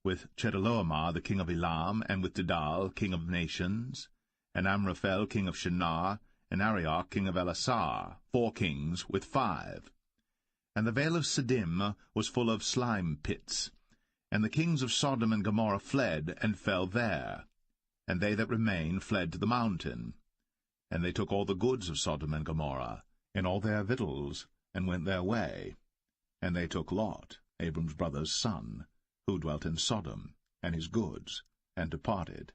with Chedorlaomer the king of Elam, and with Tidal king of nations, and Amraphel king of Shinar, and Arioch king of Elasar, 4 kings with 5. And the vale of Siddim was full of slime pits, and the kings of Sodom and Gomorrah fled, and fell there. And they that remained fled to the mountain. And they took all the goods of Sodom and Gomorrah, and all their victuals, and went their way. And they took Lot, Abram's brother's son, who dwelt in Sodom, and his goods, and departed.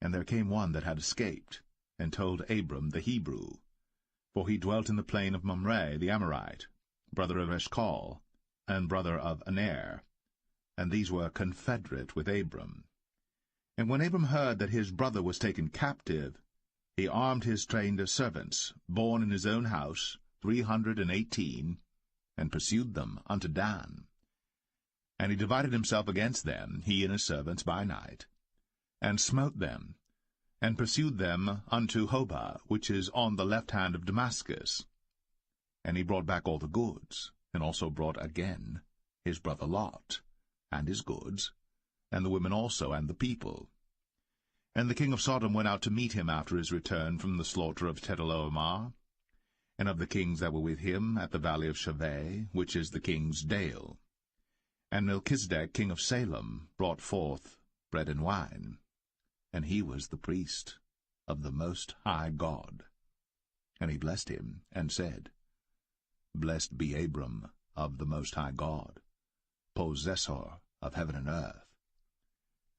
And there came one that had escaped, and told Abram the Hebrew, for he dwelt in the plain of Mamre the Amorite, brother of Eshcol, and brother of Aner, and these were confederate with Abram. And when Abram heard that his brother was taken captive, he armed his trained servants, born in his own house, 318, and pursued them unto Dan. And he divided himself against them, he and his servants, by night, and smote them, and pursued them unto Hobah, which is on the left hand of Damascus. And he brought back all the goods, and also brought again his brother Lot, and his goods, and the women also, and the people. And the king of Sodom went out to meet him after his return from the slaughter of Chedorlaomer, and of the kings that were with him at the valley of Shaveh, which is the king's dale. And Melchizedek king of Salem brought forth bread and wine, and he was the priest of the Most High God. And he blessed him, and said, Blessed be Abram of the Most High God, possessor of heaven and earth.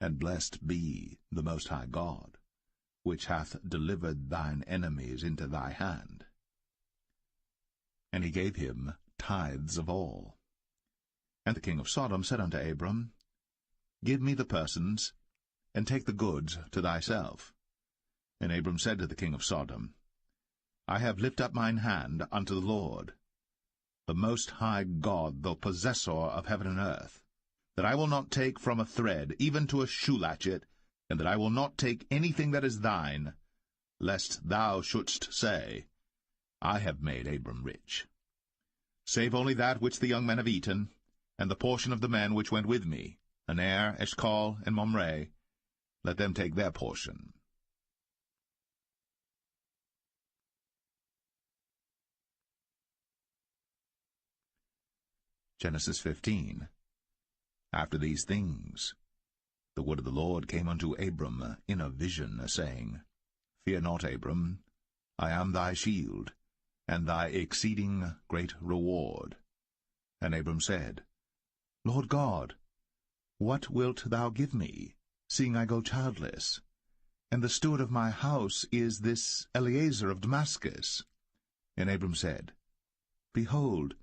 And blessed be the Most High God, which hath delivered thine enemies into thy hand. And he gave him tithes of all. And the king of Sodom said unto Abram, Give me the persons, and take the goods to thyself. And Abram said to the king of Sodom, I have lifted up mine hand unto the Lord, the Most High God, the possessor of heaven and earth, that I will not take from a thread, even to a shoe latchet, and that I will not take anything that is thine, lest thou shouldst say, I have made Abram rich. Save only that which the young men have eaten, and the portion of the men which went with me, Aner, Eshcol, and Mamre, let them take their portion. Genesis 15. After these things, the word of the Lord came unto Abram in a vision, saying, Fear not, Abram, I am thy shield, and thy exceeding great reward. And Abram said, Lord God, what wilt thou give me, seeing I go childless? and the steward of my house is this Eliezer of Damascus. And Abram said, Behold,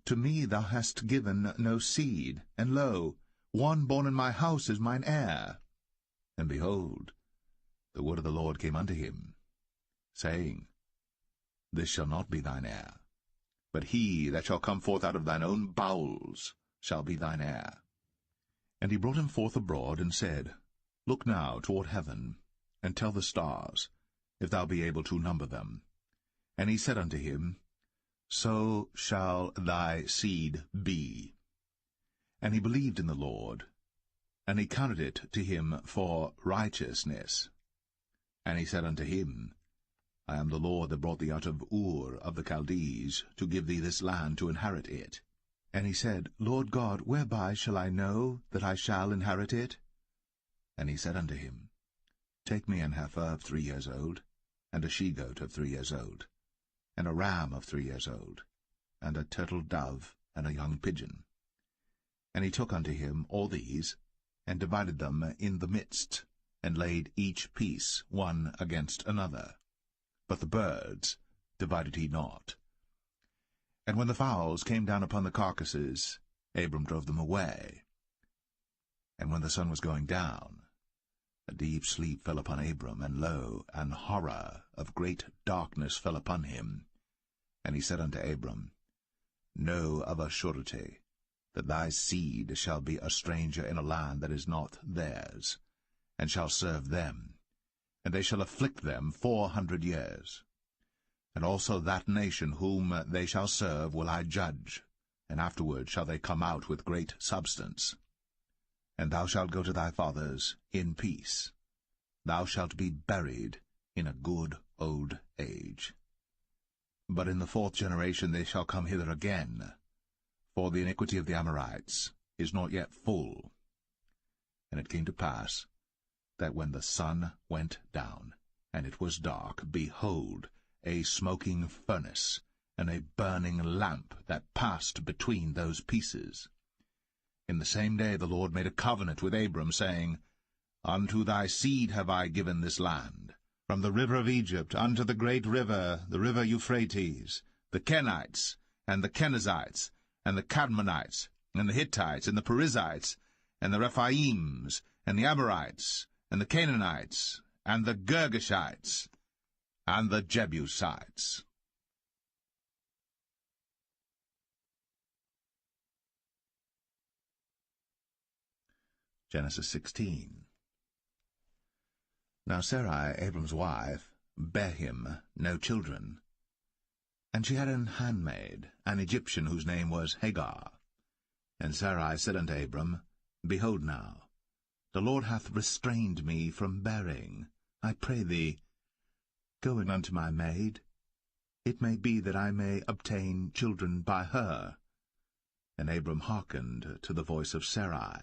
to me thou hast given no seed, and lo, one born in my house is mine heir. And behold, the word of the Lord came unto him, saying, This shall not be thine heir, but he that shall come forth out of thine own bowels shall be thine heir. And he brought him forth abroad, and said, Look now toward heaven, and tell the stars, if thou be able to number them. And he said unto him, So shall thy seed be. And he believed in the Lord, and he counted it to him for righteousness. And he said unto him, I am the Lord that brought thee out of Ur of the Chaldees, to give thee this land to inherit it. And he said, Lord God, whereby shall I know that I shall inherit it? And he said unto him, Take me an heifer of 3 years old, and a she-goat of 3 years old, and a ram of 3 years old, and a turtle dove, and a young pigeon. And he took unto him all these, and divided them in the midst, and laid each piece one against another. But the birds divided he not. And when the fowls came down upon the carcasses, Abram drove them away. And when the sun was going down, a deep sleep fell upon Abram, and lo, an horror of great darkness fell upon him. And he said unto Abram, Know of a surety that thy seed shall be a stranger in a land that is not theirs, and shall serve them, and they shall afflict them 400 years. And also that nation whom they shall serve will I judge, and afterward shall they come out with great substance. And thou shalt go to thy fathers in peace. Thou shalt be buried in a good old age. But in the 4th generation they shall come hither again, for the iniquity of the Amorites is not yet full. And it came to pass, that when the sun went down, and it was dark, behold, a smoking furnace, and a burning lamp that passed between those pieces. In the same day the Lord made a covenant with Abram, saying, Unto thy seed have I given this land, from the river of Egypt unto the great river, the river Euphrates, the Kenites, and the Kenizzites, and the Cadmonites, and the Hittites, and the Perizzites, and the Rephaims, and the Amorites, and the Canaanites, and the Girgashites, and the Jebusites. Genesis 16. Now Sarai, Abram's wife, bare him no children. And she had an handmaid, an Egyptian, whose name was Hagar. And Sarai said unto Abram, Behold now, the Lord hath restrained me from bearing. I pray thee, go in unto my maid. It may be that I may obtain children by her. And Abram hearkened to the voice of Sarai.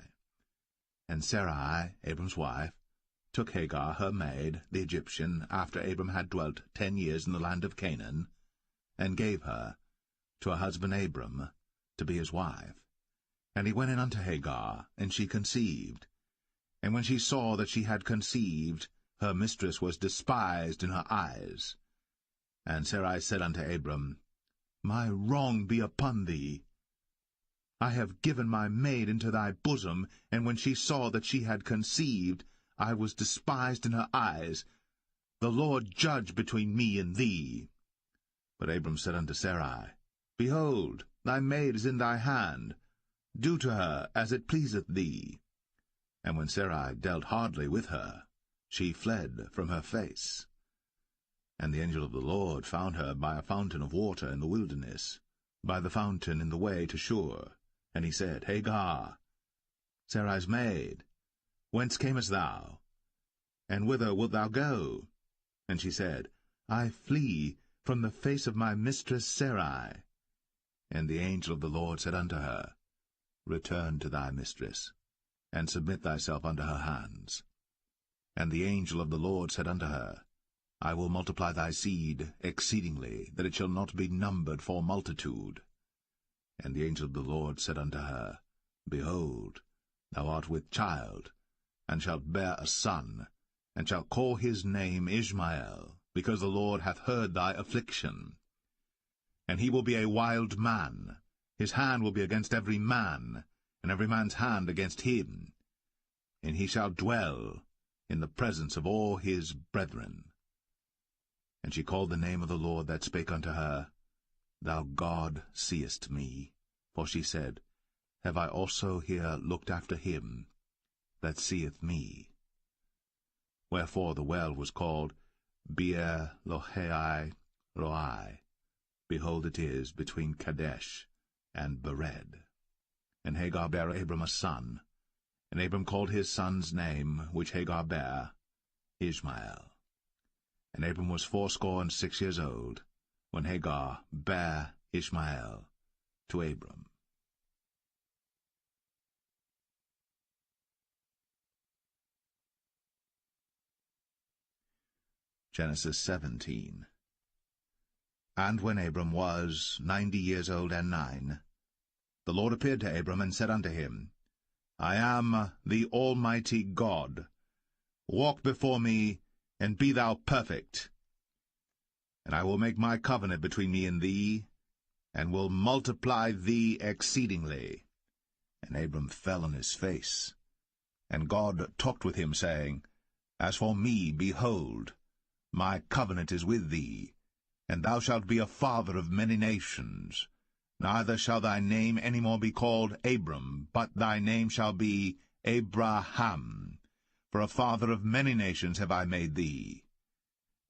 And Sarai, Abram's wife, took Hagar her maid, the Egyptian, after Abram had dwelt 10 years in the land of Canaan, and gave her to her husband Abram to be his wife. And he went in unto Hagar, and she conceived. And when she saw that she had conceived, her mistress was despised in her eyes. And Sarai said unto Abram, My wrong be upon thee. I have given my maid into thy bosom, and when she saw that she had conceived, I was despised in her eyes. The Lord judge between me and thee. But Abram said unto Sarai, Behold, thy maid is in thy hand. Do to her as it pleaseth thee. And when Sarai dealt hardly with her, she fled from her face. And the angel of the Lord found her by a fountain of water in the wilderness, by the fountain in the way to Shur. And he said, Hagar, Sarai's maid, whence camest thou? And whither wilt thou go? And she said, I flee from the face of my mistress Sarai. And the angel of the Lord said unto her, Return to thy mistress, and submit thyself unto her hands. And the angel of the Lord said unto her, I will multiply thy seed exceedingly, that it shall not be numbered for multitude. And the angel of the Lord said unto her, Behold, thou art with child, and shalt bear a son, and shalt call his name Ishmael, because the Lord hath heard thy affliction. And he will be a wild man, his hand will be against every man, and every man's hand against him. And he shall dwell in the presence of all his brethren. And she called the name of the Lord that spake unto her, Thou God seest me. For she said, Have I also here looked after him that seeth me? Wherefore the well was called Beer Lohai Roi. Behold, it is between Kadesh and Bered. And Hagar bare Abram a son, and Abram called his son's name, which Hagar bare, Ishmael. And Abram was 86 years old, when Hagar bare Ishmael to Abram. Genesis 17. And when Abram was 90 years old and 9, the Lord appeared to Abram and said unto him, I am the Almighty God. Walk before me, and be thou perfect. And I will make my covenant between me and thee, and will multiply thee exceedingly. And Abram fell on his face. And God talked with him, saying, As for me, behold, my covenant is with thee, and thou shalt be a father of many nations. Neither shall thy name any more be called Abram, but thy name shall be Abraham. For a father of many nations have I made thee.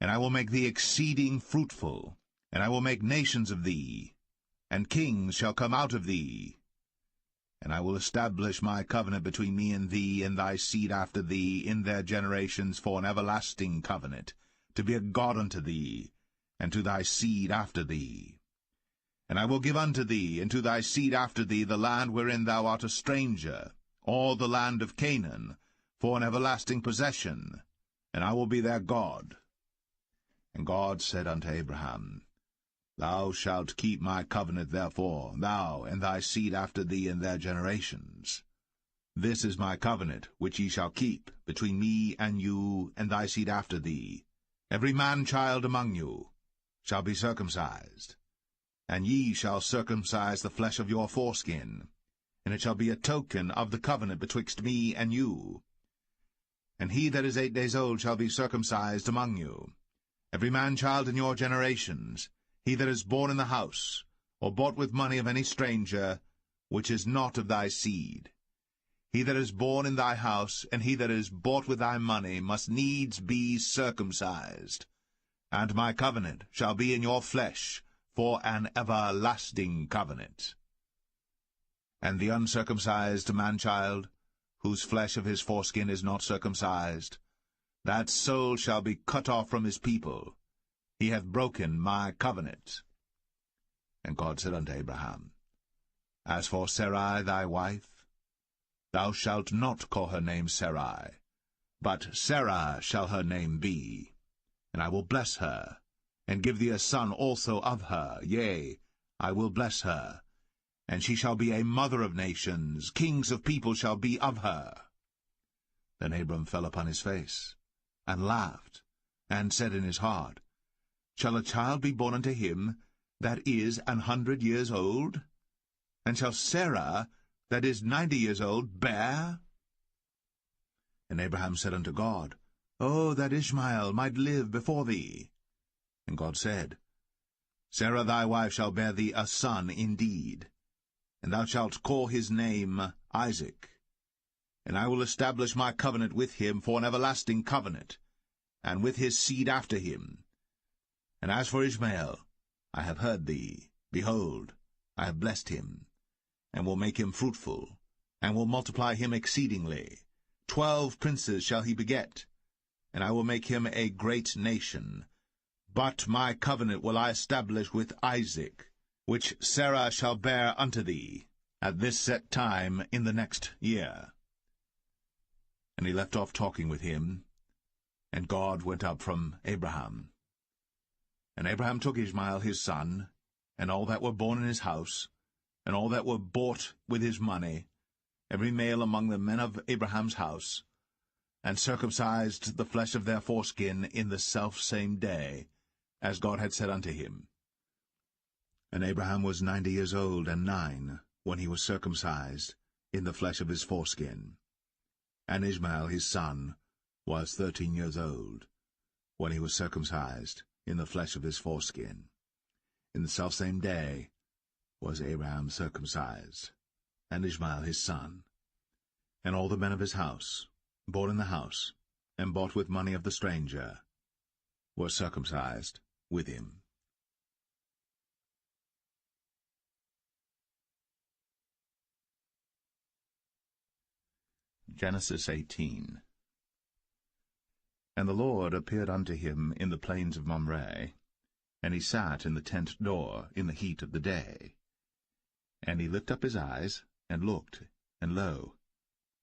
And I will make thee exceeding fruitful, and I will make nations of thee, and kings shall come out of thee. And I will establish my covenant between me and thee and thy seed after thee in their generations for an everlasting covenant, to be a God unto thee, and to thy seed after thee. And I will give unto thee, and to thy seed after thee, the land wherein thou art a stranger, all the land of Canaan, for an everlasting possession, and I will be their God. And God said unto Abraham, Thou shalt keep my covenant therefore, thou and thy seed after thee in their generations. This is my covenant, which ye shall keep, between me and you and thy seed after thee. Every man-child among you shall be circumcised, and ye shall circumcise the flesh of your foreskin, and it shall be a token of the covenant betwixt me and you. And he that is 8 days old shall be circumcised among you, every man-child in your generations, he that is born in the house, or bought with money of any stranger, which is not of thy seed. He that is born in thy house, and he that is bought with thy money, must needs be circumcised. And my covenant shall be in your flesh, for an everlasting covenant. And the uncircumcised man-child, whose flesh of his foreskin is not circumcised, that soul shall be cut off from his people. He hath broken my covenant. And God said unto Abraham, As for Sarai thy wife, thou shalt not call her name Sarai, but Sarah shall her name be. And I will bless her, and give thee a son also of her. Yea, I will bless her, and she shall be a mother of nations. Kings of people shall be of her. Then Abram fell upon his face, and laughed, and said in his heart, Shall a child be born unto him that is 100 years old? And shall Sarah, that is 90 years old, bear? And Abraham said unto God, Oh, that Ishmael might live before thee. And God said, Sarah thy wife shall bear thee a son indeed, and thou shalt call his name Isaac. And I will establish my covenant with him for an everlasting covenant, and with his seed after him. And as for Ishmael, I have heard thee. Behold, I have blessed him, and will make him fruitful, and will multiply him exceedingly. 12 princes shall he beget, and I will make him a great nation. But my covenant will I establish with Isaac, which Sarah shall bear unto thee, at this set time in the next year. And he left off talking with him, and God went up from Abraham. And Abraham took Ishmael his son, and all that were born in his house, and all that were bought with his money, every male among the men of Abraham's house, and circumcised the flesh of their foreskin in the selfsame day, as God had said unto him. And Abraham was 90 years old and 9, when he was circumcised in the flesh of his foreskin. And Ishmael his son was 13 years old, when he was circumcised in the flesh of his foreskin. In the selfsame day was Abraham circumcised, and Ishmael his son. And all the men of his house, born in the house, and bought with money of the stranger, were circumcised with him. Genesis 18. And the Lord appeared unto him in the plains of Mamre, and he sat in the tent door in the heat of the day. And he lifted up his eyes, and looked, and lo,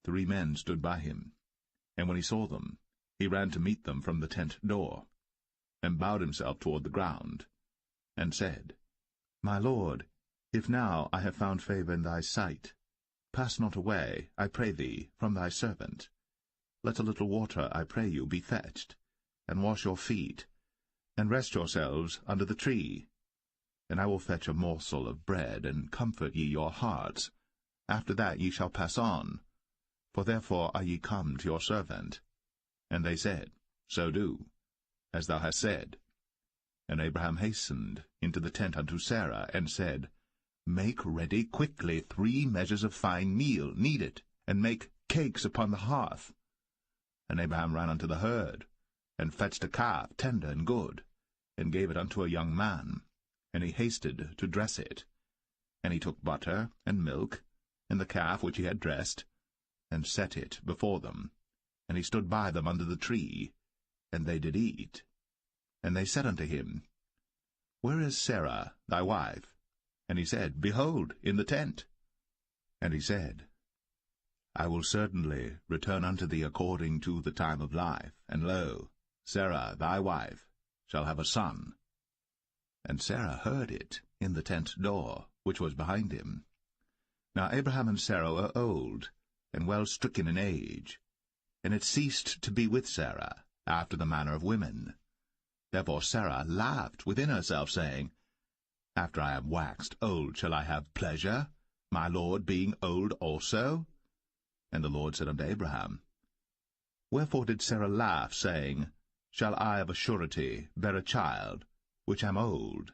3 men stood by him. And when he saw them, he ran to meet them from the tent door, and bowed himself toward the ground, and said, My Lord, if now I have found favor in thy sight, pass not away, I pray thee, from thy servant. Let a little water, I pray you, be fetched, and wash your feet, and rest yourselves under the tree. And I will fetch a morsel of bread, and comfort ye your hearts. After that ye shall pass on, for therefore are ye come to your servant. And they said, So do, as thou hast said. And Abraham hastened into the tent unto Sarah, and said, Make ready quickly 3 measures of fine meal, knead it, and make cakes upon the hearth. And Abraham ran unto the herd, and fetched a calf, tender and good, and gave it unto a young man, and he hasted to dress it. And he took butter and milk, and the calf which he had dressed, and set it before them. And he stood by them under the tree, and they did eat. And they said unto him, Where is Sarah thy wife? And he said, Behold, in the tent. And he said, I will certainly return unto thee according to the time of life, and lo, Sarah thy wife shall have a son. And Sarah heard it in the tent door, which was behind him. Now Abraham and Sarah were old, and well stricken in age, and it ceased to be with Sarah, after the manner of women. Therefore Sarah laughed within herself, saying, After I am waxed old shall I have pleasure, my Lord being old also? And the Lord said unto Abraham, Wherefore did Sarah laugh, saying, Shall I of a surety bear a child, which am old?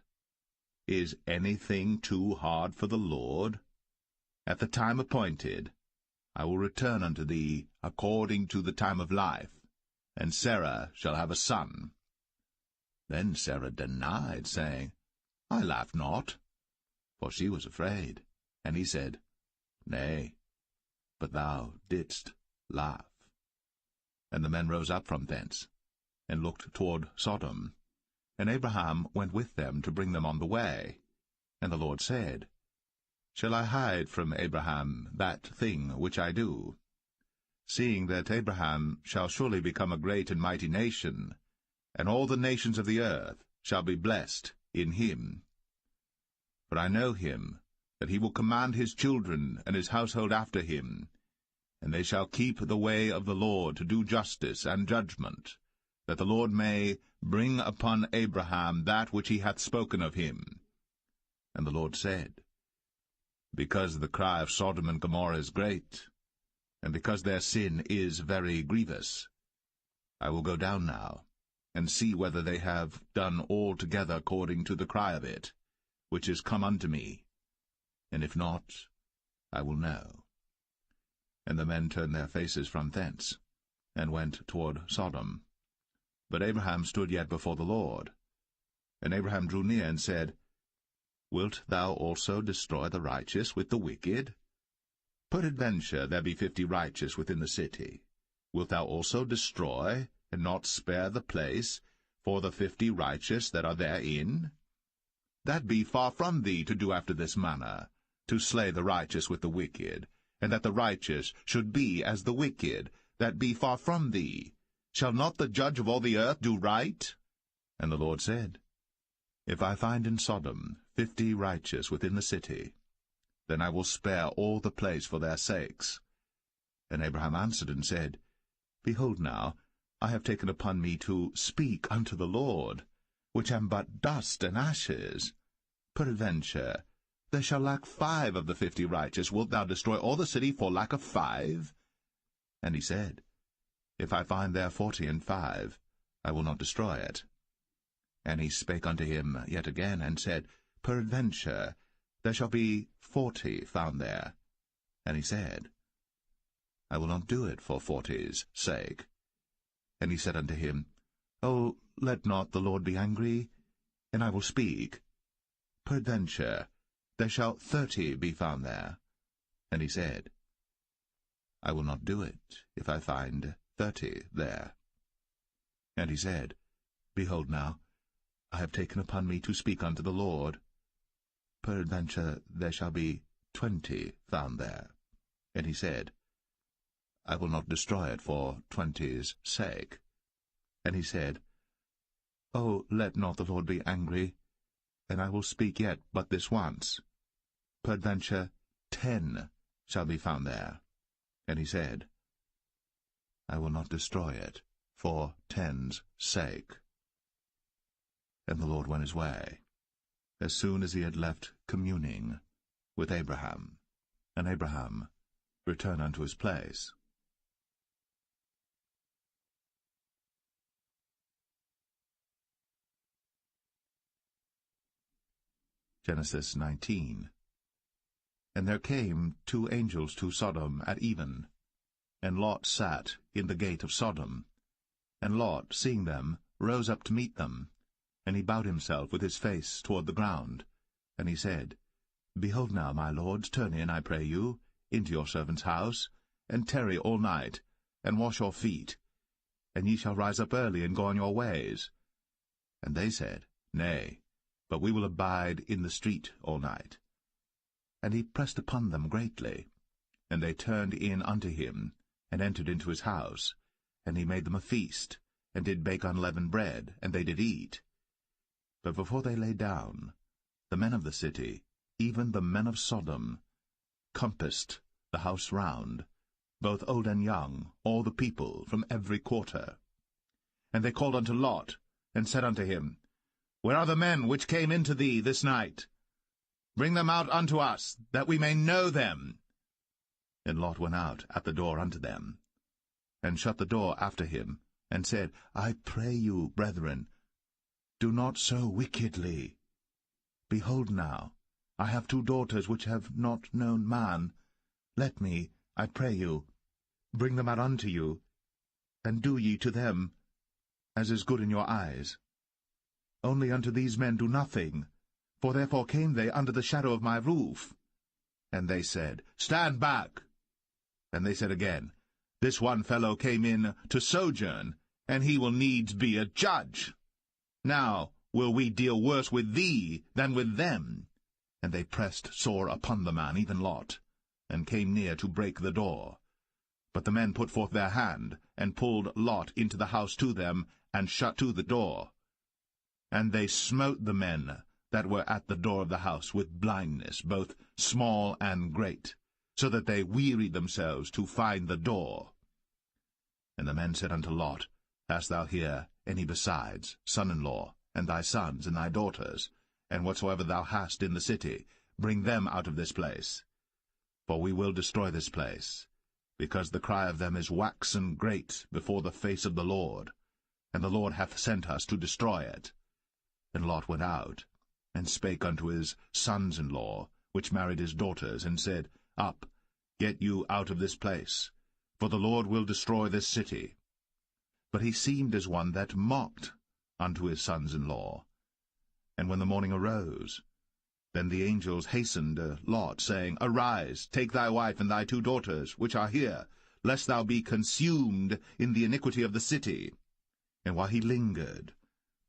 Is anything too hard for the Lord? At the time appointed I will return unto thee according to the time of life, and Sarah shall have a son. Then Sarah denied, saying, I laughed not, for she was afraid. And he said, Nay, but thou didst laugh. And the men rose up from thence, and looked toward Sodom. And Abraham went with them to bring them on the way. And the Lord said, Shall I hide from Abraham that thing which I do? Seeing that Abraham shall surely become a great and mighty nation, and all the nations of the earth shall be blessed in him. For I know him, that he will command his children and his household after him, and they shall keep the way of the Lord to do justice and judgment, that the Lord may bring upon Abraham that which he hath spoken of him. And the Lord said, Because the cry of Sodom and Gomorrah is great, and because their sin is very grievous, I will go down now, and see whether they have done altogether according to the cry of it, which is come unto me. And if not, I will know. And the men turned their faces from thence, and went toward Sodom. But Abraham stood yet before the Lord. And Abraham drew near, and said, Wilt thou also destroy the righteous with the wicked? Peradventure there be 50 righteous within the city. Wilt thou also destroy, and not spare the place, for the 50 righteous that are therein? That be far from thee to do after this manner, to slay the righteous with the wicked, and that the righteous should be as the wicked, that be far from thee. Shall not the judge of all the earth do right? And the Lord said, If I find in Sodom 50 righteous within the city, then I will spare all the place for their sakes. And Abraham answered and said, Behold now, I have taken upon me to speak unto the Lord, which am but dust and ashes. Peradventure, there shall lack 5 of the 50 righteous. Wilt thou destroy all the city for lack of 5? And he said, If I find there 40 and 5, I will not destroy it. And he spake unto him yet again, and said, Peradventure, there shall be 40 found there. And he said, I will not do it for 40's sake. And he said unto him, O, let not the Lord be angry, and I will speak. Peradventure, there shall 30 be found there. And he said, I will not do it, if I find 30 there. And he said, Behold now, I have taken upon me to speak unto the Lord. Peradventure there shall be 20 found there. And he said, I will not destroy it for 20's sake. And he said, O, let not the Lord be angry, and I will speak yet but this once. Peradventure 10 shall be found there. And he said, I will not destroy it for 10's sake. And the Lord went his way, as soon as he had left communing with Abraham. And Abraham returned unto his place. Genesis 19. And there came 2 angels to Sodom at even, and Lot sat in the gate of Sodom. And Lot, seeing them, rose up to meet them, and he bowed himself with his face toward the ground. And he said, Behold now, my lords, turn in, I pray you, into your servant's house, and tarry all night, and wash your feet, and ye shall rise up early and go on your ways. And they said, Nay, but we will abide in the street all night. And he pressed upon them greatly. And they turned in unto him, and entered into his house. And he made them a feast, and did bake unleavened bread, and they did eat. But before they lay down, the men of the city, even the men of Sodom, compassed the house round, both old and young, all the people from every quarter. And they called unto Lot, and said unto him, Where are the men which came into thee this night? Bring them out unto us, that we may know them. And Lot went out at the door unto them, and shut the door after him, and said, I pray you, brethren, do not so wickedly. Behold now, I have 2 daughters which have not known man. Let me, I pray you, bring them out unto you, and do ye to them as is good in your eyes. Only unto these men do nothing, for therefore came they under the shadow of my roof. And they said, Stand back. And they said again, This one fellow came in to sojourn, and he will needs be a judge. Now will we deal worse with thee than with them. And they pressed sore upon the man, even Lot, and came near to break the door. But the men put forth their hand, and pulled Lot into the house to them, and shut to the door. And they smote the men that were at the door of the house with blindness, both small and great, so that they wearied themselves to find the door. And the men said unto Lot, Hast thou here any besides, son-in-law, and thy sons, and thy daughters, and whatsoever thou hast in the city, bring them out of this place? For we will destroy this place, because the cry of them is waxen great before the face of the Lord, and the Lord hath sent us to destroy it. And Lot went out, and spake unto his sons-in-law, which married his daughters, and said, Up, get you out of this place, for the Lord will destroy this city. But he seemed as one that mocked unto his sons-in-law. And when the morning arose, then the angels hastened Lot, saying, Arise, take thy wife and thy 2 daughters, which are here, lest thou be consumed in the iniquity of the city. And while he lingered,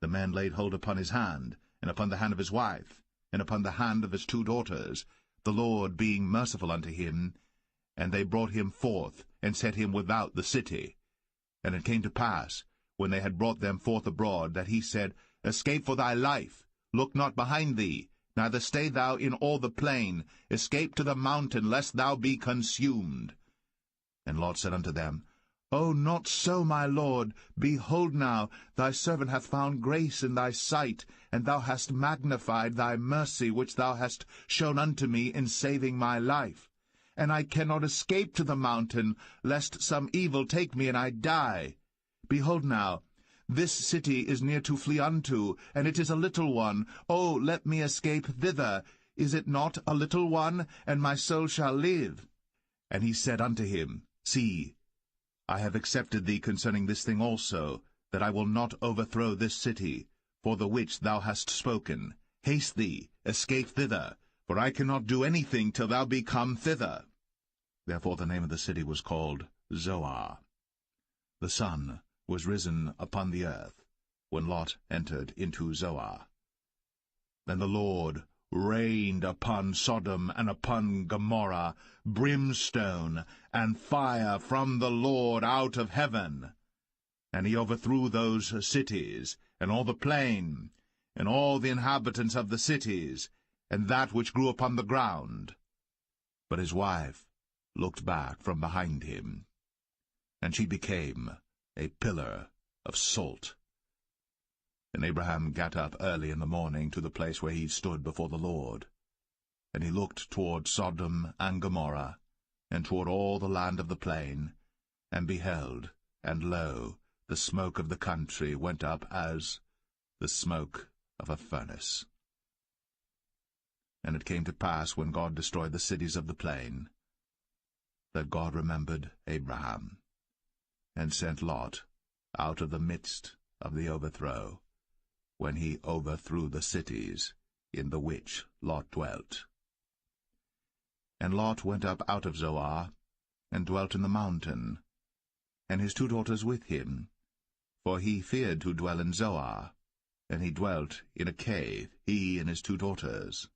the man laid hold upon his hand, and upon the hand of his wife, and upon the hand of his 2 daughters, the Lord being merciful unto him. And they brought him forth, and set him without the city. And it came to pass, when they had brought them forth abroad, that he said, Escape for thy life, look not behind thee, neither stay thou in all the plain, escape to the mountain, lest thou be consumed. And Lot said unto them, "O not so, my lord. Behold now, thy servant hath found grace in thy sight, and thou hast magnified thy mercy which thou hast shown unto me in saving my life. And I cannot escape to the mountain, lest some evil take me and I die. Behold now, this city is near to flee unto, and it is a little one. O let me escape thither. Is it not a little one, and my soul shall live?" And he said unto him, See, I have accepted thee concerning this thing also, that I will not overthrow this city, for the which thou hast spoken. Haste thee, escape thither, for I cannot do anything till thou be come thither. Therefore the name of the city was called Zoar. The sun was risen upon the earth, when Lot entered into Zoar. Then the Lord rained upon Sodom and upon Gomorrah brimstone and fire from the Lord out of heaven. And he overthrew those cities, and all the plain, and all the inhabitants of the cities, and that which grew upon the ground. But his wife looked back from behind him, and she became a pillar of salt. And Abraham got up early in the morning to the place where he stood before the Lord. And he looked toward Sodom and Gomorrah, and toward all the land of the plain, and beheld, and lo, the smoke of the country went up as the smoke of a furnace. And it came to pass, when God destroyed the cities of the plain, that God remembered Abraham, and sent Lot out of the midst of the overthrow, when he overthrew the cities in the which Lot dwelt. And Lot went up out of Zoar, and dwelt in the mountain, and his 2 daughters with him, for he feared to dwell in Zoar, and he dwelt in a cave, he and his 2 daughters.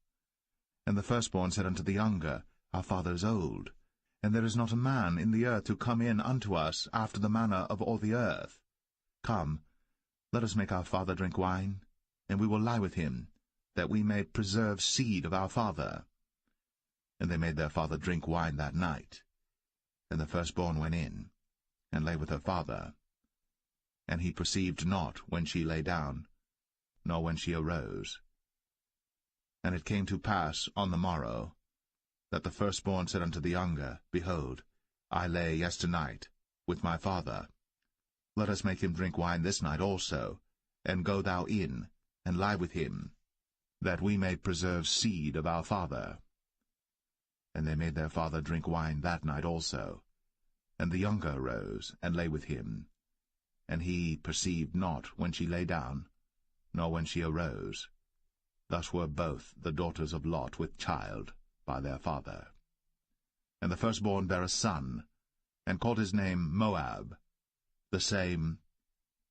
And the firstborn said unto the younger, Our father is old, and there is not a man in the earth to come in unto us after the manner of all the earth. Come, let us make our father drink wine, and we will lie with him, that we may preserve seed of our father. And they made their father drink wine that night. And the firstborn went in, and lay with her father. And he perceived not when she lay down, nor when she arose. And it came to pass on the morrow, that the firstborn said unto the younger, Behold, I lay yesternight with my father. Let us make him drink wine this night also, and go thou in, and lie with him, that we may preserve seed of our father. And they made their father drink wine that night also. And the younger arose, and lay with him. And he perceived not when she lay down, nor when she arose. Thus were both the daughters of Lot with child by their father. And the firstborn bare a son, and called his name Moab. The same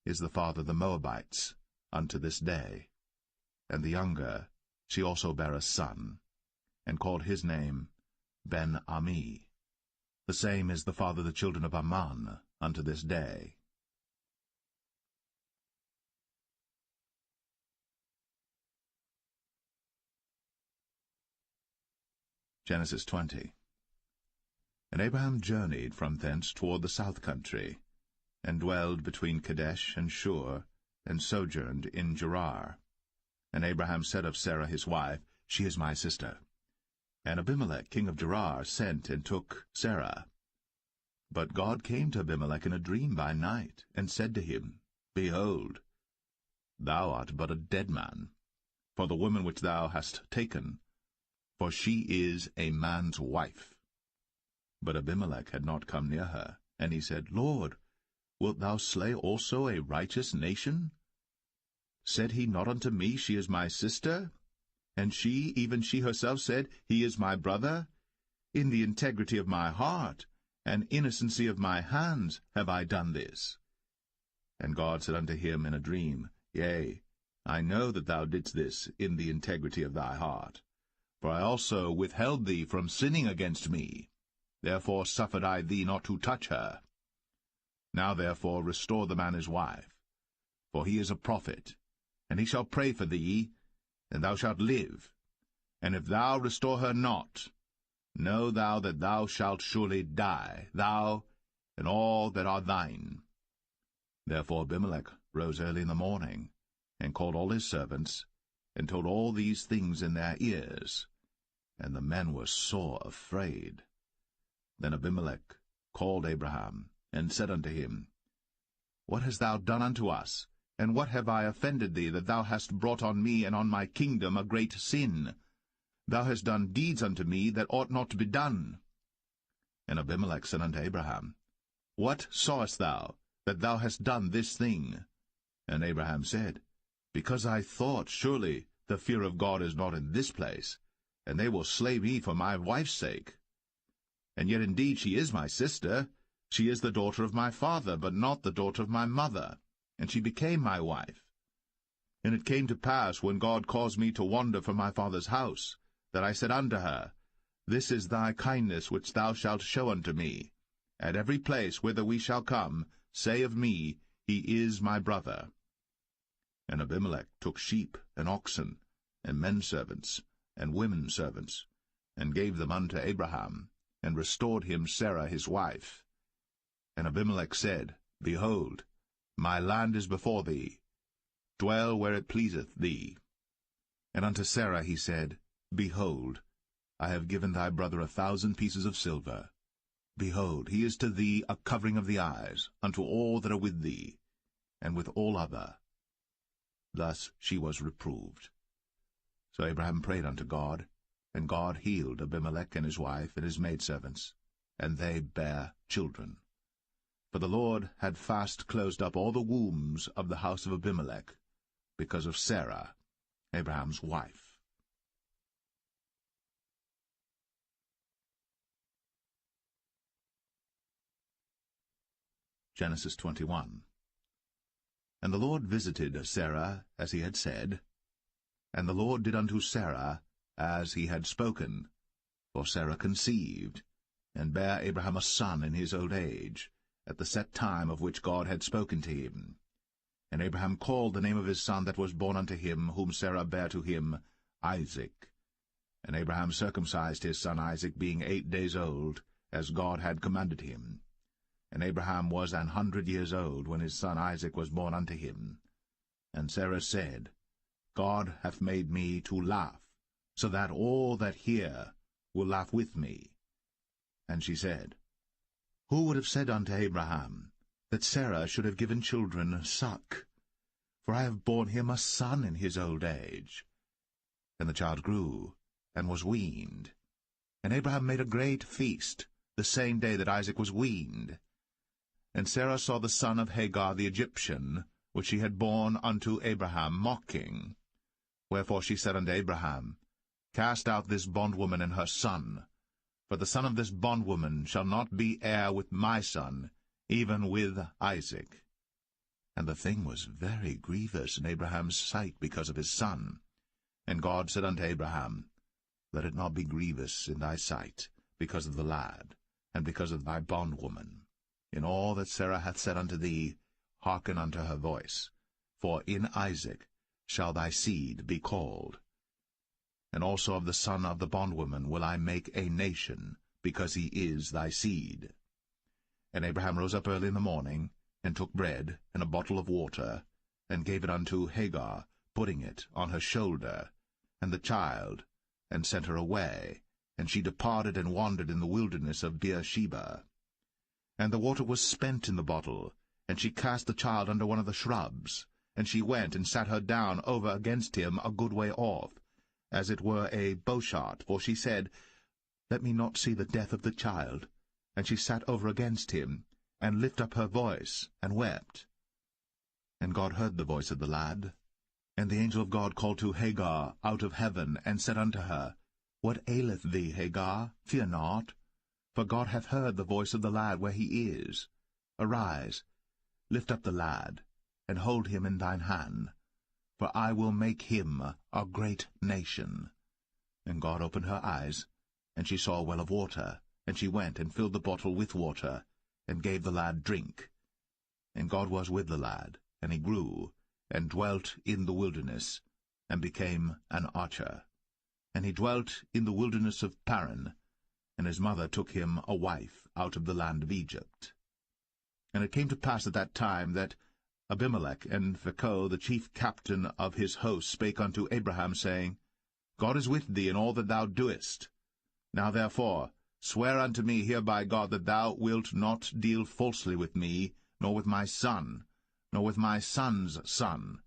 is the father of the Moabites unto this day. And the younger, she also bare a son, and called his name Ben-Ami. The same is the father of the children of Ammon unto this day. Genesis 20. And Abraham journeyed from thence toward the south country, and dwelled between Kadesh and Shur, and sojourned in Gerar. And Abraham said of Sarah his wife, She is my sister. And Abimelech king of Gerar sent and took Sarah. But God came to Abimelech in a dream by night, and said to him, Behold, thou art but a dead man, for the woman which thou hast taken, for she is a man's wife. But Abimelech had not come near her, and he said, Lord, wilt thou slay also a righteous nation? Said he not unto me, She is my sister? And she, even she herself, said, He is my brother? In the integrity of my heart, and innocency of my hands, have I done this. And God said unto him in a dream, Yea, I know that thou didst this in the integrity of thy heart. For I also withheld thee from sinning against me. Therefore suffered I thee not to touch her. Now therefore restore the man his wife, for he is a prophet, and he shall pray for thee, and thou shalt live. And if thou restore her not, know thou that thou shalt surely die, thou and all that are thine. Therefore Abimelech rose early in the morning, and called all his servants, and told all these things in their ears. And the men were sore afraid. Then Abimelech called Abraham, and said unto him, What hast thou done unto us? And what have I offended thee, that thou hast brought on me and on my kingdom a great sin? Thou hast done deeds unto me that ought not to be done. And Abimelech said unto Abraham, What sawest thou, that thou hast done this thing? And Abraham said, Because I thought, surely the fear of God is not in this place, and they will slay me for my wife's sake. And yet indeed she is my sister. She is the daughter of my father, but not the daughter of my mother, and she became my wife. And it came to pass, when God caused me to wander from my father's house, that I said unto her, This is thy kindness which thou shalt show unto me. At every place whither we shall come, say of me, He is my brother. And Abimelech took sheep and oxen, and men servants, and women servants, and gave them unto Abraham, and restored him Sarah his wife. And Abimelech said, Behold, my land is before thee. Dwell where it pleaseth thee. And unto Sarah he said, Behold, I have given thy brother 1,000 pieces of silver. Behold, he is to thee a covering of the eyes, unto all that are with thee, and with all other. Thus she was reproved. So Abraham prayed unto God, and God healed Abimelech and his wife and his maidservants, and they bare children. For the Lord had fast closed up all the wombs of the house of Abimelech, because of Sarah, Abraham's wife. Genesis 21. And the Lord visited Sarah as he had said, and the Lord did unto Sarah as he had spoken. For Sarah conceived, and bare Abraham a son in his old age, at the set time of which God had spoken to him. And Abraham called the name of his son that was born unto him, whom Sarah bare to him, Isaac. And Abraham circumcised his son Isaac, being 8 days old, as God had commanded him. And Abraham was 100 years old when his son Isaac was born unto him. And Sarah said, God hath made me to laugh, so that all that hear will laugh with me. And she said, Who would have said unto Abraham, that Sarah should have given children suck? For I have borne him a son in his old age. And the child grew, and was weaned. And Abraham made a great feast, the same day that Isaac was weaned. And Sarah saw the son of Hagar the Egyptian, which she had borne unto Abraham, mocking. Wherefore she said unto Abraham, Cast out this bondwoman and her son, for the son of this bondwoman shall not be heir with my son, even with Isaac. And the thing was very grievous in Abraham's sight because of his son. And God said unto Abraham, Let it not be grievous in thy sight, because of the lad, and because of thy bondwoman. In all that Sarah hath said unto thee, hearken unto her voice. For in Isaac shall thy seed be called. And also of the son of the bondwoman will I make a nation, because he is thy seed. And Abraham rose up early in the morning, and took bread and a bottle of water, and gave it unto Hagar, putting it on her shoulder, and the child, and sent her away. And she departed and wandered in the wilderness of Beersheba. And the water was spent in the bottle, and she cast the child under one of the shrubs. And she went and sat her down over against him a good way off, as it were a bowshot, for she said, Let me not see the death of the child. And she sat over against him, and lifted up her voice, and wept. And God heard the voice of the lad. And the angel of God called to Hagar out of heaven, and said unto her, What aileth thee, Hagar? Fear not. For God hath heard the voice of the lad where he is. Arise, lift up the lad, and hold him in thine hand, for I will make him a great nation. And God opened her eyes, and she saw a well of water, and she went and filled the bottle with water, and gave the lad drink. And God was with the lad, and he grew, and dwelt in the wilderness, and became an archer. And he dwelt in the wilderness of Paran, and his mother took him a wife out of the land of Egypt. And it came to pass at that time that Abimelech and Phicol, the chief captain of his host, spake unto Abraham, saying, God is with thee in all that thou doest. Now therefore swear unto me here by God that thou wilt not deal falsely with me, nor with my son, nor with my son's son,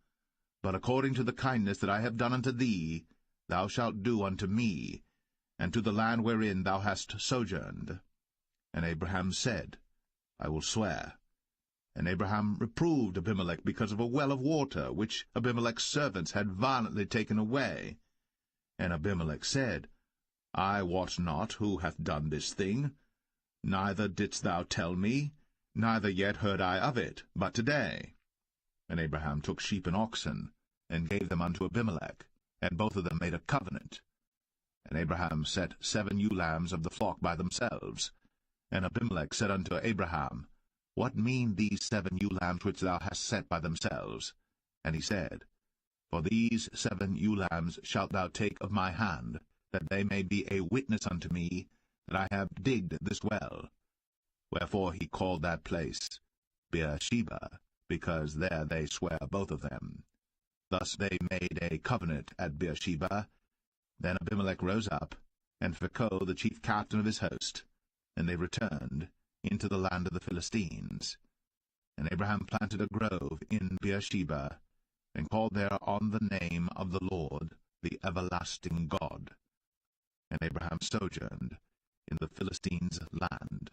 but according to the kindness that I have done unto thee, thou shalt do unto me, and to the land wherein thou hast sojourned. And Abraham said, I will swear. And Abraham reproved Abimelech because of a well of water, which Abimelech's servants had violently taken away. And Abimelech said, I wot not who hath done this thing, neither didst thou tell me, neither yet heard I of it, but today. And Abraham took sheep and oxen, and gave them unto Abimelech, and both of them made a covenant. And Abraham set 7 ewe lambs of the flock by themselves. And Abimelech said unto Abraham, What mean these 7 ewe lambs which thou hast set by themselves? And he said, For these 7 ewe lambs shalt thou take of my hand, that they may be a witness unto me that I have digged this well. Wherefore he called that place Beersheba, because there they sware both of them. Thus they made a covenant at Beersheba. Then Abimelech rose up, and Phicol the chief captain of his host, and they returned into the land of the Philistines. And Abraham planted a grove in Beersheba, and called thereon the name of the Lord, the everlasting God. And Abraham sojourned in the Philistines' land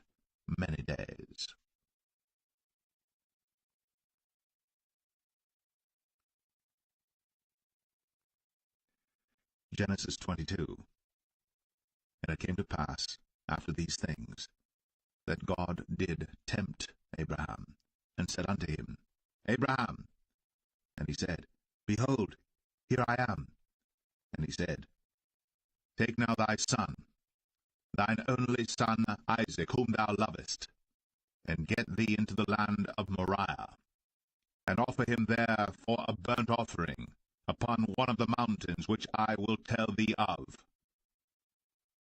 many days. Genesis 22. And it came to pass, after these things, that God did tempt Abraham, and said unto him, Abraham. And he said, Behold, here I am. And he said, Take now thy son, thine only son Isaac, whom thou lovest, and get thee into the land of Moriah, and offer him there for a burnt offering upon one of the mountains which I will tell thee of.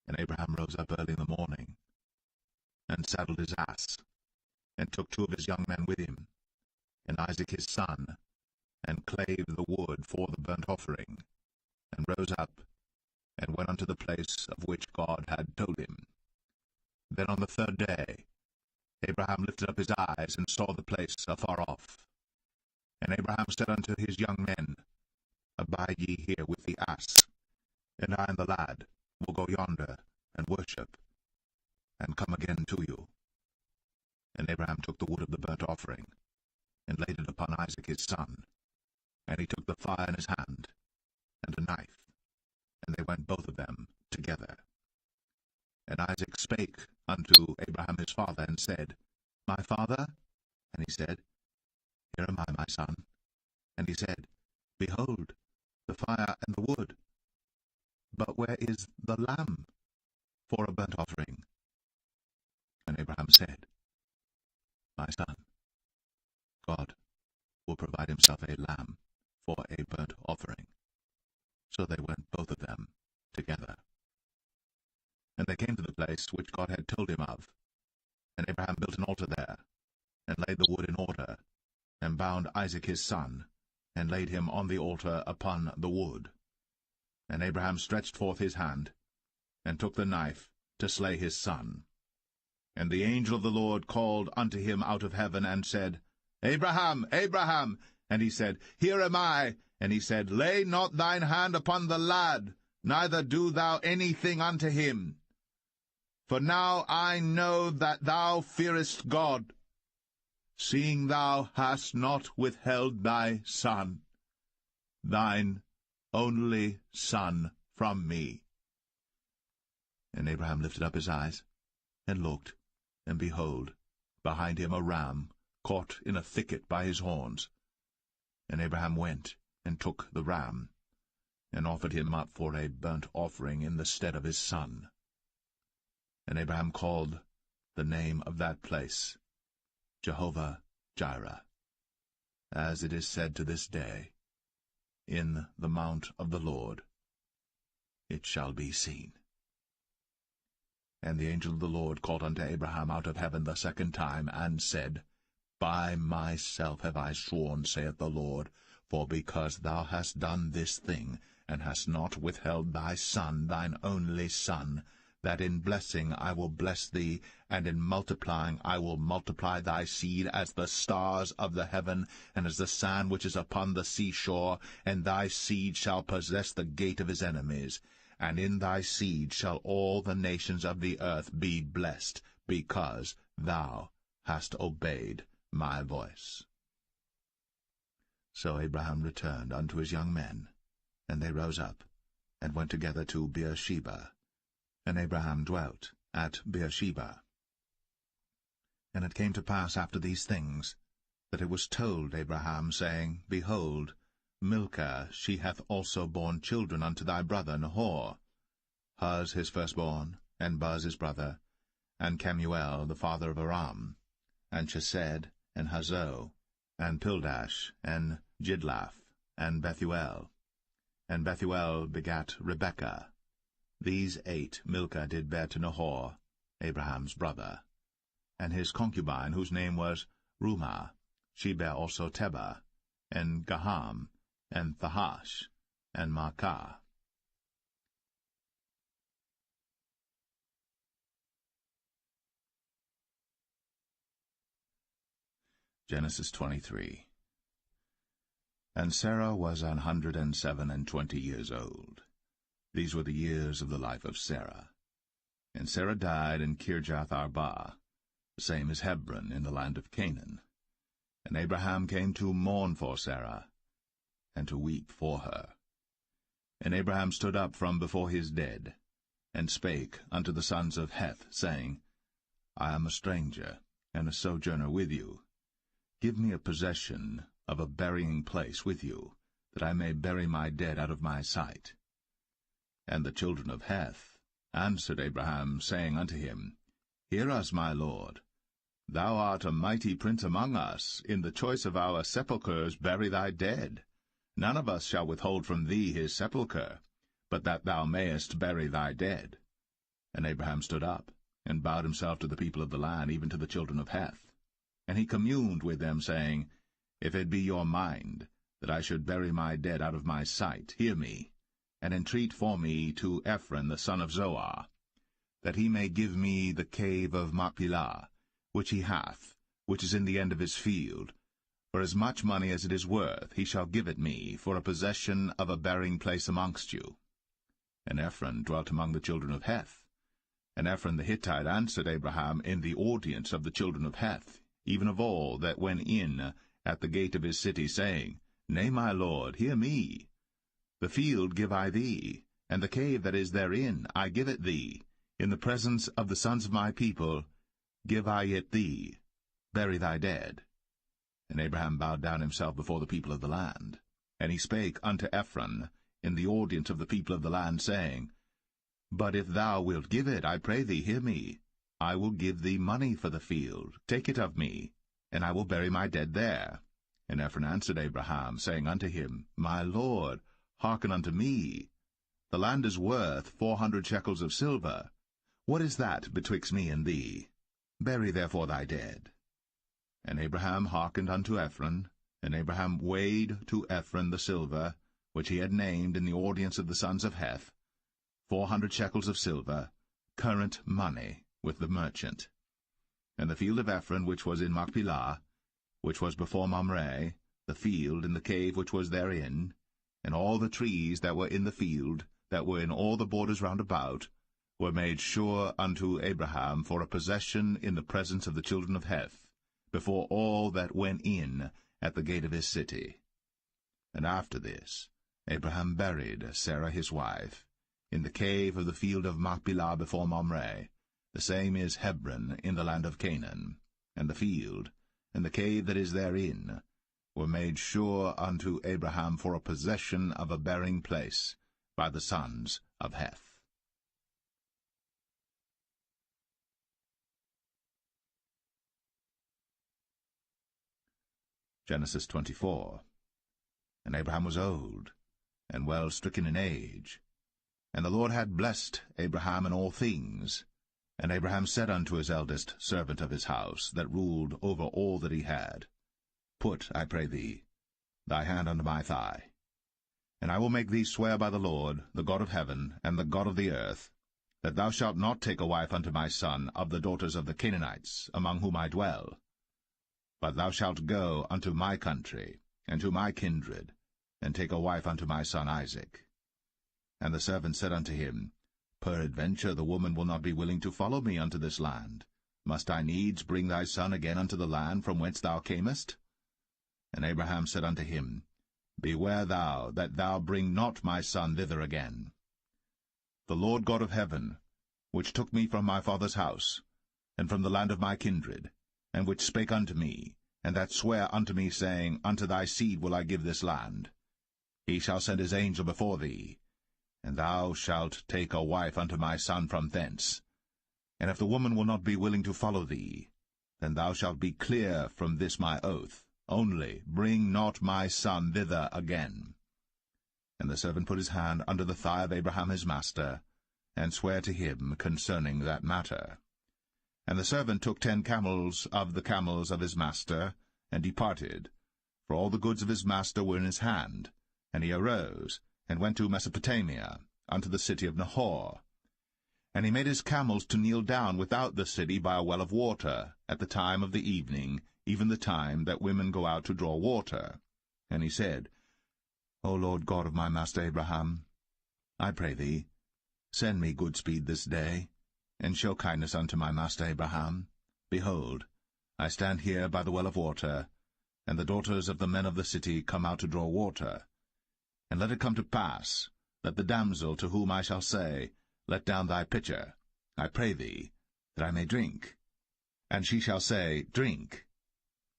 And Abraham rose up early in the morning, and saddled his ass, and took 2 of his young men with him, and Isaac his son, and clave the wood for the burnt offering, and rose up, and went unto the place of which God had told him. Then on the 3rd day Abraham lifted up his eyes, and saw the place afar off. And Abraham said unto his young men, Abide ye here with the ass, and I and the lad will go yonder, and worship, and come again to you. And Abraham took the wood of the burnt offering, and laid it upon Isaac his son. And he took the fire in his hand, and a knife, and they went both of them together. And Isaac spake unto Abraham his father, and said, My father? And he said, Here am I, my son. And he said, Behold, the fire and the wood, but where is the lamb for a burnt offering? And Abraham said, My son, God will provide himself a lamb for a burnt offering. So they went both of them together. And they came to the place which God had told him of. And Abraham built an altar there, and laid the wood in order, and bound Isaac his son, and laid him on the altar upon the wood. And Abraham stretched forth his hand, and took the knife to slay his son. And the angel of the Lord called unto him out of heaven, and said, Abraham, Abraham! And he said, Here am I. And he said, Lay not thine hand upon the lad, neither do thou anything unto him. For now I know that thou fearest God, seeing thou hast not withheld thy son, thine only son, from me. And Abraham lifted up his eyes, and looked, and behold, behind him a ram caught in a thicket by his horns. And Abraham went, and took the ram, and offered him up for a burnt offering in the stead of his son. And Abraham called the name of that place Jehovah-Jireh, as it is said to this day, In the mount of the Lord it shall be seen. And the angel of the Lord called unto Abraham out of heaven the 2nd time, and said, By myself have I sworn, saith the Lord, for because thou hast done this thing, and hast not withheld thy son, thine only son, that in blessing I will bless thee, and in multiplying I will multiply thy seed as the stars of the heaven, and as the sand which is upon the seashore, and thy seed shall possess the gate of his enemies. And in thy seed shall all the nations of the earth be blessed, because thou hast obeyed my voice. So Abraham returned unto his young men, and they rose up, and went together to Beersheba. And Abraham dwelt at Beersheba. And it came to pass after these things, that it was told Abraham, saying, Behold, Milcah, she hath also borne children unto thy brother Nahor, Huz his firstborn, and Buz his brother, and Kemuel the father of Aram, and Chesed, and Hazo, and Pildash, and Jidlaph, and Bethuel. And Bethuel begat Rebekah. These 8 Milcah did bear to Nahor, Abraham's brother. And his concubine, whose name was Rumah, she bare also Tebah, and Gaham, and Thahash, and Maacah. Genesis 23. And Sarah was 127 years old. These were the years of the life of Sarah. And Sarah died in Kirjath-Arba, the same as Hebron in the land of Canaan. And Abraham came to mourn for Sarah, and to weep for her. And Abraham stood up from before his dead, and spake unto the sons of Heth, saying, I am a stranger, and a sojourner with you. Give me a possession of a burying place with you, that I may bury my dead out of my sight. And the children of Heth answered Abraham, saying unto him, Hear us, my lord. Thou art a mighty prince among us. In the choice of our sepulchres bury thy dead. None of us shall withhold from thee his sepulchre, but that thou mayest bury thy dead. And Abraham stood up, and bowed himself to the people of the land, even to the children of Heth. And he communed with them, saying, If it be your mind that I should bury my dead out of my sight, hear me, and entreat for me to Ephron the son of Zoar, that he may give me the cave of Machpelah, which he hath, which is in the end of his field. For as much money as it is worth, he shall give it me, for a possession of a burying place amongst you. And Ephron dwelt among the children of Heth. And Ephron the Hittite answered Abraham in the audience of the children of Heth, even of all that went in at the gate of his city, saying, Nay, my lord, hear me. The field give I thee, and the cave that is therein I give it thee. In the presence of the sons of my people give I it thee. Bury thy dead. And Abraham bowed down himself before the people of the land. And he spake unto Ephron in the audience of the people of the land, saying, But if thou wilt give it, I pray thee, hear me. I will give thee money for the field. Take it of me, and I will bury my dead there. And Ephron answered Abraham, saying unto him, My lord, hearken unto me. The land is worth 400 shekels of silver. What is that betwixt me and thee? Bury therefore thy dead. And Abraham hearkened unto Ephron, and Abraham weighed to Ephron the silver, which he had named in the audience of the sons of Heth, 400 shekels of silver, current money, with the merchant. And the field of Ephron, which was in Machpelah, which was before Mamre, the field and the cave which was therein, and all the trees that were in the field, that were in all the borders round about, were made sure unto Abraham for a possession in the presence of the children of Heth, before all that went in at the gate of his city. And after this Abraham buried Sarah his wife, in the cave of the field of Machpelah before Mamre, the same is Hebron in the land of Canaan, and the field, and the cave that is therein, were made sure unto Abraham for a possession of a burying place by the sons of Heth. Genesis 24. And Abraham was old, and well stricken in age. And the Lord had blessed Abraham in all things. And Abraham said unto his eldest servant of his house, that ruled over all that he had, Put, I pray thee, thy hand under my thigh, and I will make thee swear by the Lord, the God of heaven, and the God of the earth, that thou shalt not take a wife unto my son of the daughters of the Canaanites, among whom I dwell, but thou shalt go unto my country, and to my kindred, and take a wife unto my son Isaac. And the servant said unto him, Peradventure the woman will not be willing to follow me unto this land. Must I needs bring thy son again unto the land from whence thou camest? And Abraham said unto him, Beware thou that thou bring not my son thither again. The Lord God of heaven, which took me from my father's house, and from the land of my kindred, and which spake unto me, and that sware unto me, saying, Unto thy seed will I give this land, he shall send his angel before thee, and thou shalt take a wife unto my son from thence. And if the woman will not be willing to follow thee, then thou shalt be clear from this my oath. Only bring not my son thither again. And the servant put his hand under the thigh of Abraham his master, and sware to him concerning that matter. And the servant took 10 camels of the camels of his master, and departed, for all the goods of his master were in his hand. And he arose, and went to Mesopotamia, unto the city of Nahor. And he made his camels to kneel down without the city by a well of water, at the time of the evening, even the time that women go out to draw water. And he said, O Lord God of my master Abraham, I pray thee, send me good speed this day, and show kindness unto my master Abraham. Behold, I stand here by the well of water, and the daughters of the men of the city come out to draw water. And let it come to pass, that the damsel to whom I shall say, Let down thy pitcher, I pray thee, that I may drink. And she shall say, Drink,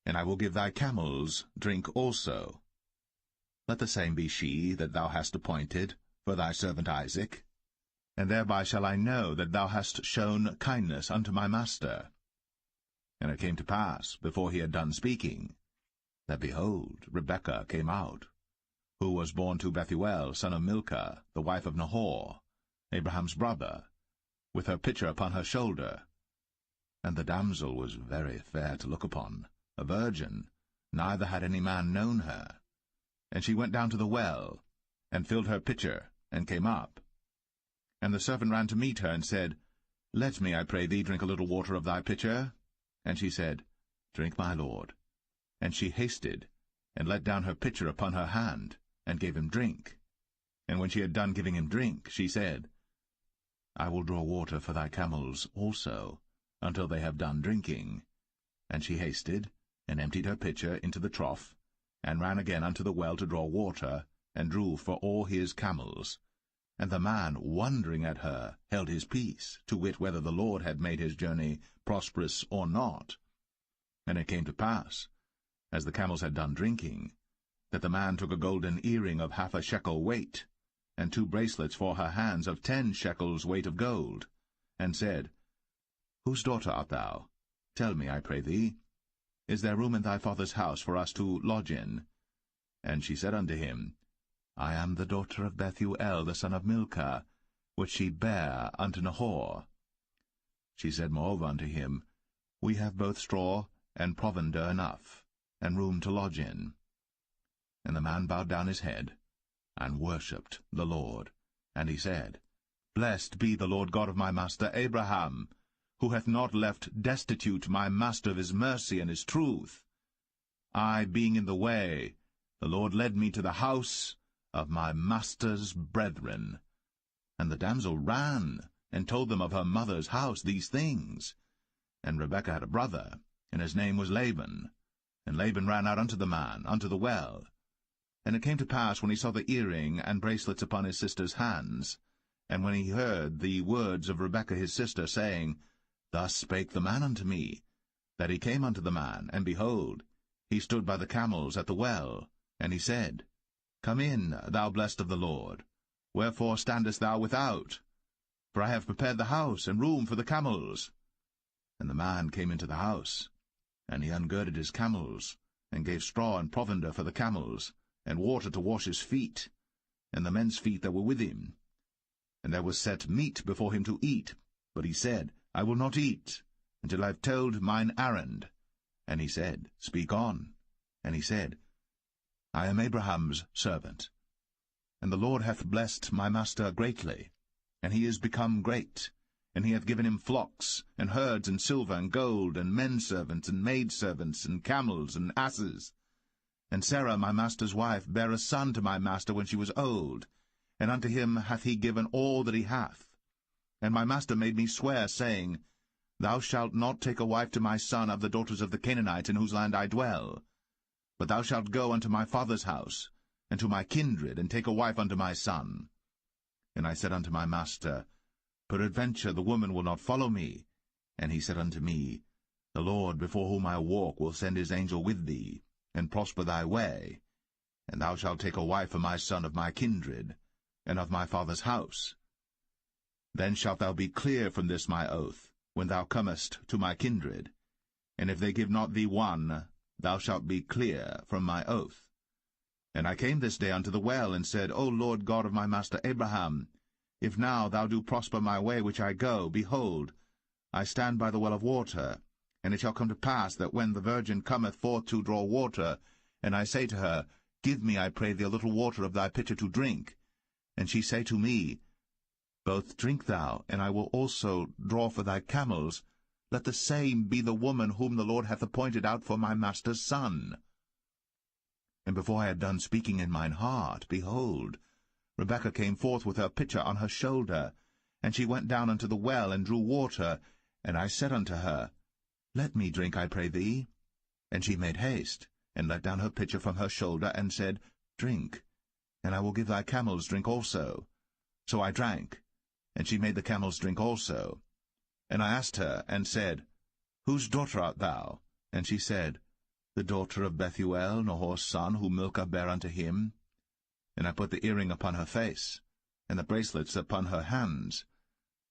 and I will give thy camels drink also. Let the same be she that thou hast appointed for thy servant Isaac, and thereby shall I know that thou hast shown kindness unto my master. And it came to pass, before he had done speaking, that, behold, Rebekah came out, who was born to Bethuel, son of Milcah, the wife of Nahor, Abraham's brother, with her pitcher upon her shoulder. And the damsel was very fair to look upon, a virgin, neither had any man known her. And she went down to the well, and filled her pitcher, and came up. And the servant ran to meet her, and said, Let me, I pray thee, drink a little water of thy pitcher. And she said, Drink, my lord. And she hasted, and let down her pitcher upon her hand, and gave him drink. And when she had done giving him drink, she said, I will draw water for thy camels also, until they have done drinking. And she hasted, and emptied her pitcher into the trough, and ran again unto the well to draw water, and drew for all his camels. And the man, wondering at her, held his peace, to wit whether the Lord had made his journey prosperous or not. And it came to pass, as the camels had done drinking, that the man took a golden earring of 1/2 shekel weight, and 2 bracelets for her hands of 10 shekels weight of gold, and said, Whose daughter art thou? Tell me, I pray thee. Is there room in thy father's house for us to lodge in? And she said unto him, I am the daughter of Bethuel, the son of Milcah, which she bare unto Nahor. She said moreover unto him, We have both straw and provender enough, and room to lodge in. And the man bowed down his head, and worshipped the Lord. And he said, Blessed be the Lord God of my master Abraham, who hath not left destitute my master of his mercy and his truth. I being in the way, the Lord led me to the house of my master's brethren. And the damsel ran, and told them of her mother's house these things. And Rebekah had a brother, and his name was Laban. And Laban ran out unto the man, unto the well. And it came to pass, when he saw the earring and bracelets upon his sister's hands, and when he heard the words of Rebekah his sister, saying, Thus spake the man unto me, that he came unto the man, and behold, he stood by the camels at the well. And he said, Come in, thou blessed of the Lord. Wherefore standest thou without? For I have prepared the house and room for the camels. And the man came into the house, and he ungirded his camels, and gave straw and provender for the camels, and water to wash his feet, and the men's feet that were with him. And there was set meat before him to eat, but he said, I will not eat until I have told mine errand. And he said, Speak on. And he said, I am Abraham's servant. And the Lord hath blessed my master greatly, and he is become great. And he hath given him flocks, and herds, and silver, and gold, and menservants, and maidservants, and camels, and asses. And Sarah my master's wife bare a son to my master when she was old, and unto him hath he given all that he hath. And my master made me swear, saying, Thou shalt not take a wife to my son of the daughters of the Canaanites in whose land I dwell, but thou shalt go unto my father's house, and to my kindred, and take a wife unto my son. And I said unto my master, Peradventure the woman will not follow me. And he said unto me, The Lord before whom I walk will send his angel with thee, and prosper thy way. And thou shalt take a wife for my son of my kindred, and of my father's house. Then shalt thou be clear from this my oath, when thou comest to my kindred. And if they give not thee one, thou shalt be clear from my oath. And I came this day unto the well, and said, O Lord God of my master Abraham, if now thou do prosper my way which I go, behold, I stand by the well of water. And it shall come to pass that when the virgin cometh forth to draw water, and I say to her, Give me, I pray thee, a little water of thy pitcher to drink, and she say to me, Both drink thou, and I will also draw for thy camels, let the same be the woman whom the Lord hath appointed out for my master's son. And before I had done speaking in mine heart, behold, Rebekah came forth with her pitcher on her shoulder, and she went down unto the well, and drew water. And I said unto her, Let me drink, I pray thee. And she made haste, and let down her pitcher from her shoulder, and said, Drink, and I will give thy camels drink also. So I drank, and she made the camels drink also. And I asked her, and said, Whose daughter art thou? And she said, The daughter of Bethuel, Nahor's son, whom Milcah bare unto him. And I put the earring upon her face, and the bracelets upon her hands.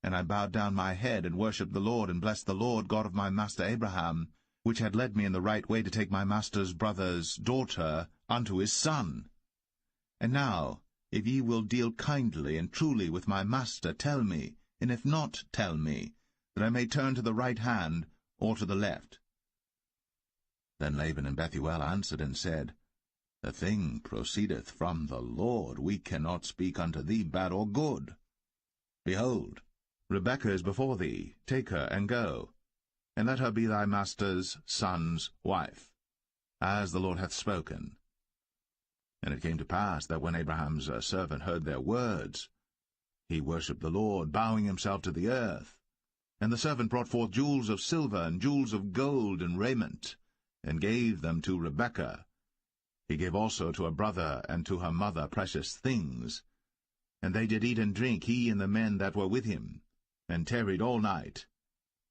And I bowed down my head, and worshipped the Lord, and blessed the Lord God of my master Abraham, which had led me in the right way to take my master's brother's daughter unto his son. And now, if ye will deal kindly and truly with my master, tell me, and if not, tell me, that I may turn to the right hand or to the left. Then Laban and Bethuel answered and said, The thing proceedeth from the Lord. We cannot speak unto thee bad or good. Behold, Rebekah is before thee. Take her, and go, and let her be thy master's son's wife, as the Lord hath spoken. And it came to pass that when Abraham's servant heard their words, he worshipped the Lord, bowing himself to the earth. And the servant brought forth jewels of silver, and jewels of gold, and raiment, and gave them to Rebekah. He gave also to her brother and to her mother precious things. And they did eat and drink, he and the men that were with him, and tarried all night.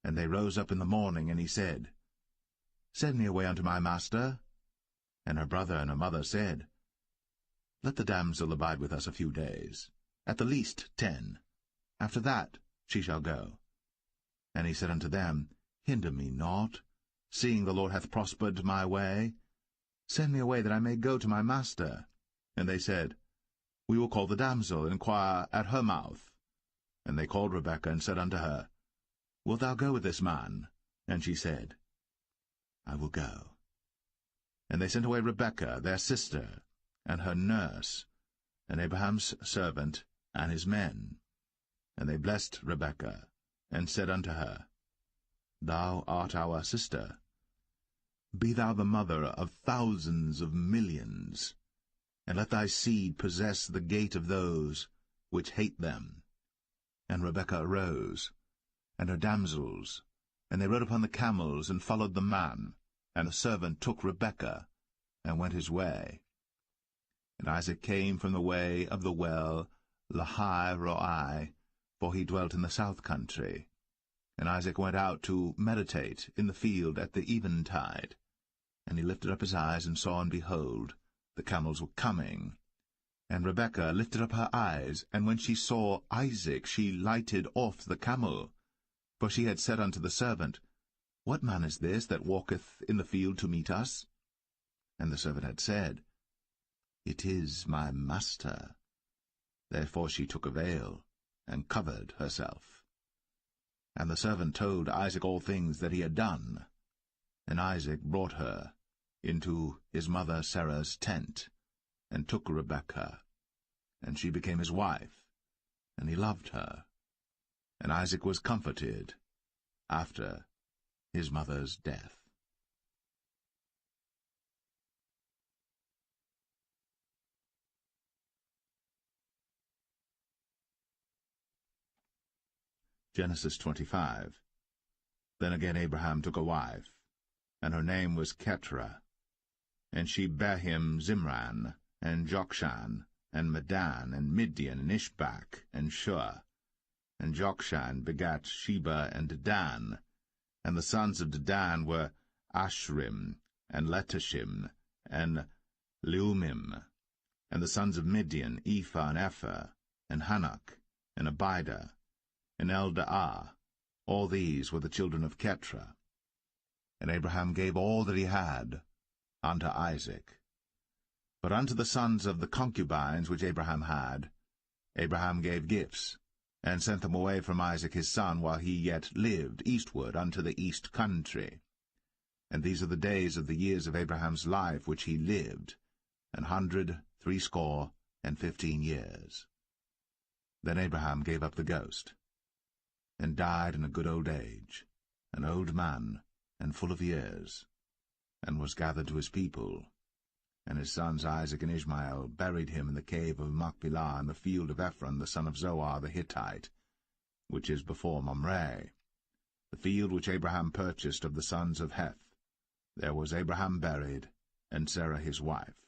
And they rose up in the morning, and he said, Send me away unto my master. And her brother and her mother said, Let the damsel abide with us a few days, at the least 10. After that she shall go. And he said unto them, Hinder me not, seeing the Lord hath prospered my way. Send me away, that I may go to my master. And they said, We will call the damsel, and inquire at her mouth. And they called Rebekah, and said unto her, Wilt thou go with this man? And she said, I will go. And they sent away Rebekah, their sister, and her nurse, and Abraham's servant, and his men. And they blessed Rebekah, and said unto her, Thou art our sister. Be thou the mother of thousands of millions, and let thy seed possess the gate of those which hate them. And Rebekah arose, and her damsels, and they rode upon the camels, and followed the man. And the servant took Rebekah, and went his way. And Isaac came from the way of the well Lahai-Roi, for he dwelt in the south country. And Isaac went out to meditate in the field at the eventide. And he lifted up his eyes, and saw, and behold, the camels were coming. And Rebekah lifted up her eyes, and when she saw Isaac, she lighted off the camel. For she had said unto the servant, What man is this that walketh in the field to meet us? And the servant had said, It is my master. Therefore she took a veil, and covered herself. And the servant told Isaac all things that he had done. And Isaac brought her into his mother Sarah's tent, and took Rebekah, and she became his wife, and he loved her. And Isaac was comforted after his mother's death. Genesis 25. Then again Abraham took a wife, and her name was Keturah. And she bare him Zimran, and Jokshan, and Medan, and Midian, and Ishbak, and Shua. And Jokshan begat Sheba and Dedan. And the sons of Dedan were Ashrim, and Letashim, and Leumim. And the sons of Midian, Ephah, and Epher, and Hanok, and Abidah, and Eldaah. All these were the children of Keturah. And Abraham gave all that he had unto Isaac. But unto the sons of the concubines which Abraham had, Abraham gave gifts, and sent them away from Isaac his son while he yet lived eastward unto the east country. And these are the days of the years of Abraham's life which he lived, 160 years. Then Abraham gave up the ghost, and died in a good old age, an old man, and full of years, and was gathered to his people. And his sons Isaac and Ishmael buried him in the cave of Machpelah in the field of Ephron the son of Zohar the Hittite, which is before Mamre, the field which Abraham purchased of the sons of Heth. There was Abraham buried, and Sarah his wife.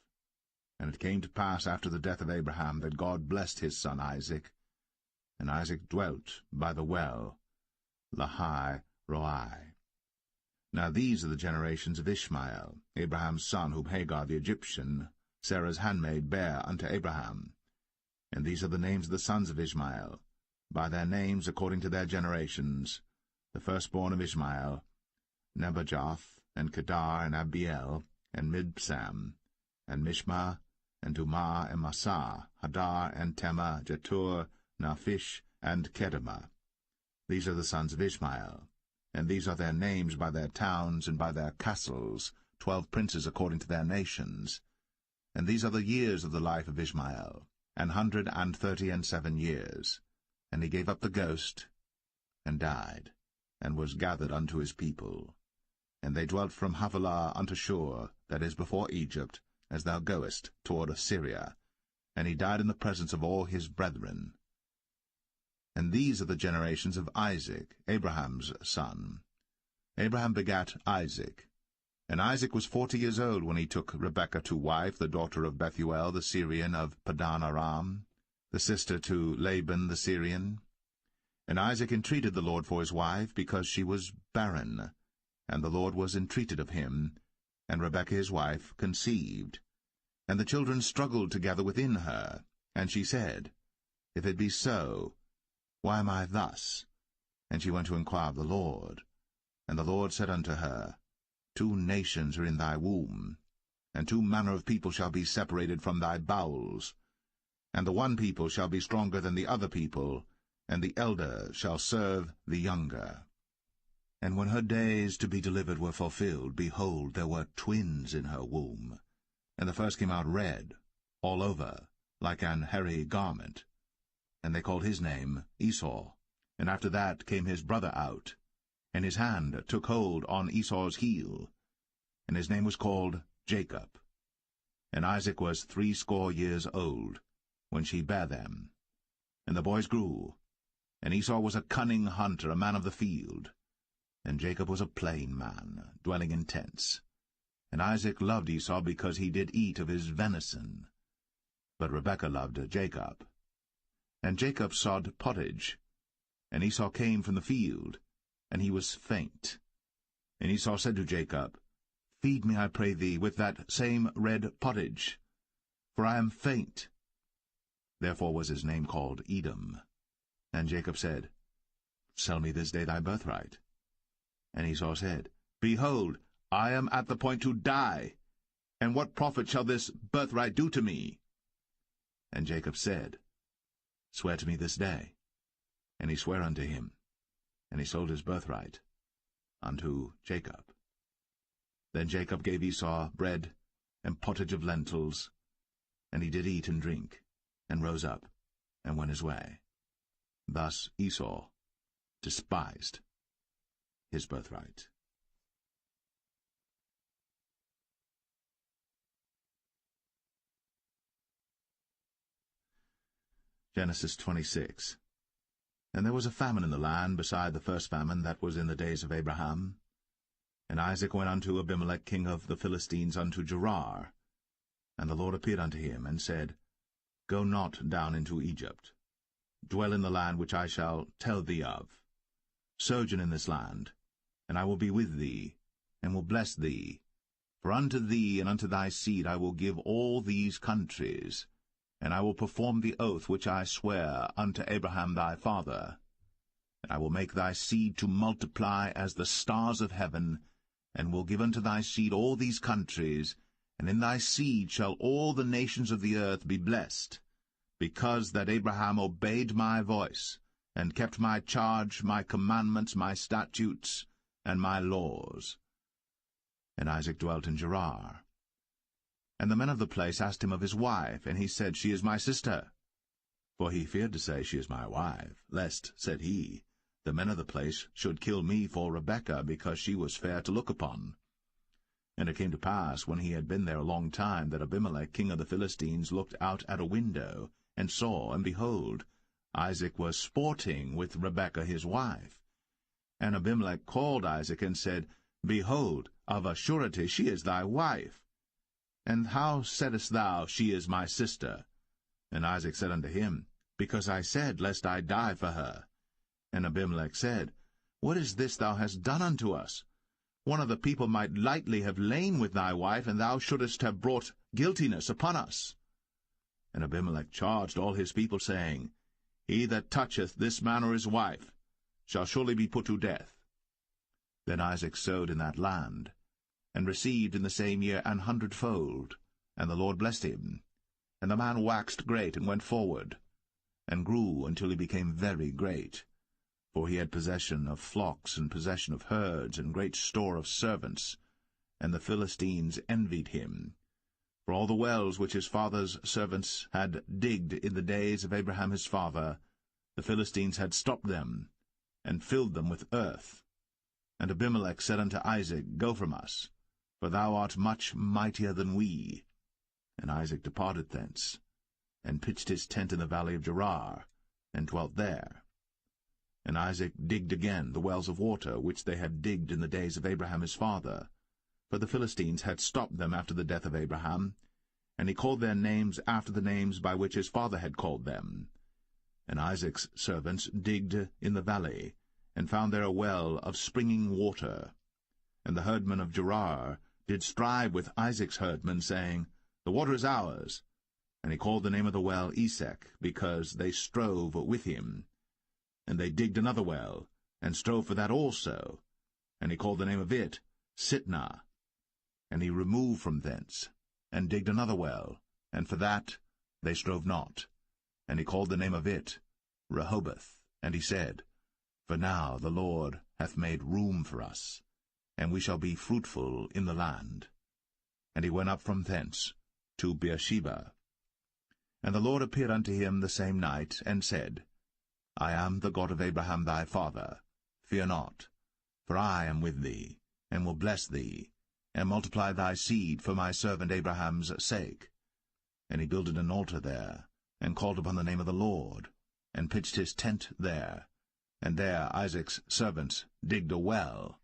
And it came to pass after the death of Abraham that God blessed his son Isaac, and Isaac dwelt by the well, Lahai Roi. Now these are the generations of Ishmael, Abraham's son, whom Hagar the Egyptian, Sarah's handmaid, bare unto Abraham. And these are the names of the sons of Ishmael, by their names according to their generations: the firstborn of Ishmael, Nebajoth, and Kedar, and Abiel, and Mibsam, and Mishma, and Dumah, and Massa, Hadar, and Tema, Jetur, Naphish, and Kedemah. These are the sons of Ishmael, and these are their names by their towns and by their castles, 12 princes according to their nations. And these are the years of the life of Ishmael, 137 years. And he gave up the ghost, and died, and was gathered unto his people. And they dwelt from Havilah unto Shur, that is before Egypt, as thou goest toward Assyria. And he died in the presence of all his brethren. And these are the generations of Isaac, Abraham's son. Abraham begat Isaac. And Isaac was 40 years old when he took Rebekah to wife, the daughter of Bethuel the Syrian of Padan Aram, the sister to Laban the Syrian. And Isaac entreated the Lord for his wife, because she was barren. And the Lord was entreated of him, and Rebekah his wife conceived. And the children struggled together within her. And she said, If it be so, why am I thus? And she went to inquire of the Lord. And the Lord said unto her, 2 nations are in thy womb, and 2 manner of people shall be separated from thy bowels. And the one people shall be stronger than the other people, and the elder shall serve the younger. And when her days to be delivered were fulfilled, behold, there were twins in her womb. And the first came out red, all over, like an hairy garment. And they called his name Esau. And after that came his brother out, and his hand took hold on Esau's heel, and his name was called Jacob. And Isaac was 80 years old when she bare them. And the boys grew, and Esau was a cunning hunter, a man of the field, and Jacob was a plain man, dwelling in tents. And Isaac loved Esau because he did eat of his venison, but Rebekah loved Jacob. And Jacob sawed pottage, and Esau came from the field, and he was faint. And Esau said to Jacob, Feed me, I pray thee, with that same red pottage, for I am faint. Therefore was his name called Edom. And Jacob said, Sell me this day thy birthright. And Esau said, Behold, I am at the point to die, and what profit shall this birthright do to me? And Jacob said, Swear to me this day. And he sware unto him. and he sold his birthright unto Jacob. Then Jacob gave Esau bread and pottage of lentils, and he did eat and drink, and rose up, and went his way. Thus Esau despised his birthright. Genesis 26. And there was a famine in the land beside the first famine that was in the days of Abraham. And Isaac went unto Abimelech king of the Philistines unto Gerar. And the Lord appeared unto him, and said, Go not down into Egypt. Dwell in the land which I shall tell thee of. Sojourn in this land, and I will be with thee, and will bless thee. For unto thee and unto thy seed I will give all these countries, and I will perform the oath which I sware unto Abraham thy father. And I will make thy seed to multiply as the stars of heaven, and will give unto thy seed all these countries, and in thy seed shall all the nations of the earth be blessed, because that Abraham obeyed my voice, and kept my charge, my commandments, my statutes, and my laws. And Isaac dwelt in Gerar. And the men of the place asked him of his wife, and he said, She is my sister. For he feared to say, She is my wife, lest, said he, the men of the place should kill me for Rebekah, because she was fair to look upon. And it came to pass, when he had been there a long time, that Abimelech king of the Philistines looked out at a window, and saw, and behold, Isaac was sporting with Rebekah his wife. And Abimelech called Isaac, and said, Behold, of a surety she is thy wife. And how saidst thou, She is my sister? And Isaac said unto him, Because I said, Lest I die for her. And Abimelech said, What is this thou hast done unto us? One of the people might lightly have lain with thy wife, and thou shouldest have brought guiltiness upon us. And Abimelech charged all his people, saying, He that toucheth this man or his wife shall surely be put to death. Then Isaac sowed in that land, and received in the same year 100-fold, and the Lord blessed him. And the man waxed great, and went forward, and grew until he became very great. For he had possession of flocks, and possession of herds, and great store of servants. And the Philistines envied him. For all the wells which his father's servants had digged in the days of Abraham his father, the Philistines had stopped them, and filled them with earth. And Abimelech said unto Isaac, Go from us, for thou art much mightier than we. And Isaac departed thence, and pitched his tent in the valley of Gerar, and dwelt there. And Isaac digged again the wells of water, which they had digged in the days of Abraham his father, for the Philistines had stopped them after the death of Abraham, and he called their names after the names by which his father had called them. And Isaac's servants digged in the valley, and found there a well of springing water. And the herdmen of Gerar did strive with Isaac's herdmen, saying, The water is ours. And he called the name of the well Esek, because they strove with him. And they digged another well, and strove for that also. And he called the name of it Sitnah. And he removed from thence, and digged another well, and for that they strove not. And he called the name of it Rehoboth. And he said, For now the Lord hath made room for us, and we shall be fruitful in the land. And he went up from thence to Beersheba. And the Lord appeared unto him the same night, and said, I am the God of Abraham thy father. Fear not, for I am with thee, and will bless thee, and multiply thy seed for my servant Abraham's sake. And he builded an altar there, and called upon the name of the Lord, and pitched his tent there. And there Isaac's servants digged a well.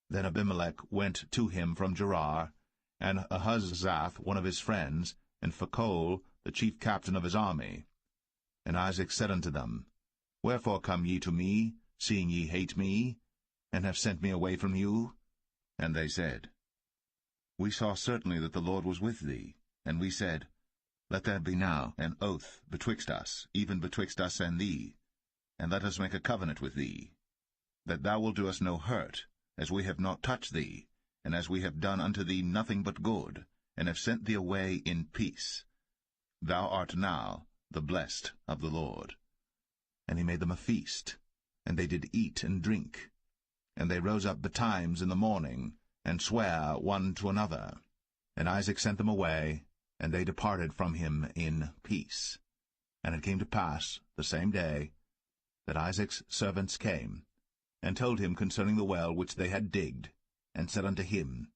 Then Abimelech went to him from Gerar, and Ahuzzath one of his friends, and Phicol the chief captain of his army. And Isaac said unto them, Wherefore come ye to me, seeing ye hate me, and have sent me away from you? And they said, We saw certainly that the Lord was with thee. And we said, Let there be now an oath betwixt us, even betwixt us and thee, and let us make a covenant with thee, that thou wilt do us no hurt, as we have not touched thee, and as we have done unto thee nothing but good, and have sent thee away in peace. Thou art now the blessed of the Lord. And he made them a feast, and they did eat and drink. And they rose up betimes in the morning, and sware one to another. And Isaac sent them away, and they departed from him in peace. And it came to pass the same day that Isaac's servants came, and told him concerning the well which they had digged, and said unto him,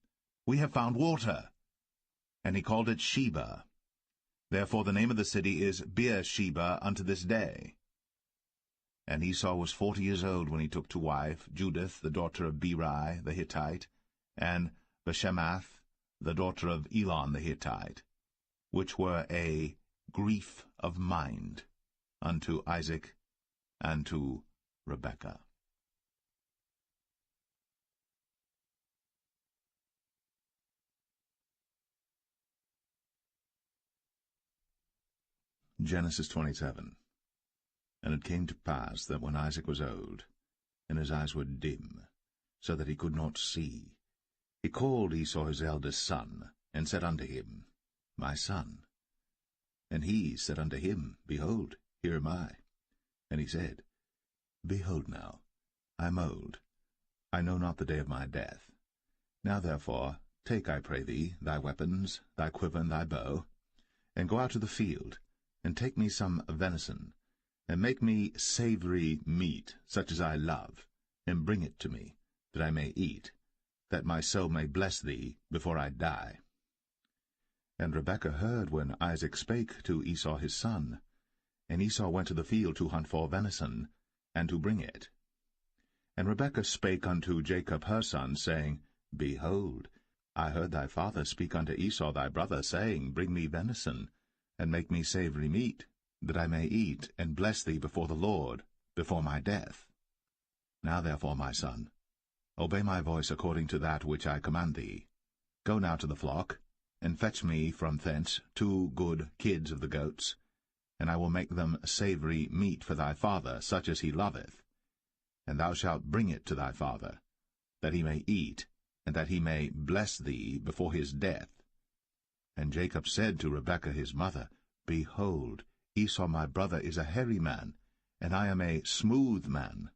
We have found water. And he called it Sheba. Therefore the name of the city is Beersheba unto this day. And Esau was 40 years old when he took to wife Judith the daughter of Beri the Hittite, and Bashemath the daughter of Elon the Hittite, which were a grief of mind unto Isaac and to Rebekah. Genesis 27. And it came to pass that when Isaac was old, and his eyes were dim, so that he could not see, he called Esau his eldest son, and said unto him, My son. And he said unto him, Behold, here am I. And he said, Behold now, I am old, I know not the day of my death. Now therefore take, I pray thee, thy weapons, thy quiver, and thy bow, and go out to the field, and take me some venison, and make me savory meat, such as I love, and bring it to me, that I may eat, that my soul may bless thee before I die. And Rebekah heard when Isaac spake to Esau his son. And Esau went to the field to hunt for venison, and to bring it. And Rebekah spake unto Jacob her son, saying, Behold, I heard thy father speak unto Esau thy brother, saying, Bring me venison, and make me savory meat, that I may eat, and bless thee before the Lord, before my death. Now therefore, my son, obey my voice according to that which I command thee. Go now to the flock, and fetch me from thence 2 good kids of the goats, and I will make them savory meat for thy father, such as he loveth. And thou shalt bring it to thy father, that he may eat, and that he may bless thee before his death. And Jacob said to Rebekah his mother, Behold, Esau my brother is a hairy man, and I am a smooth man.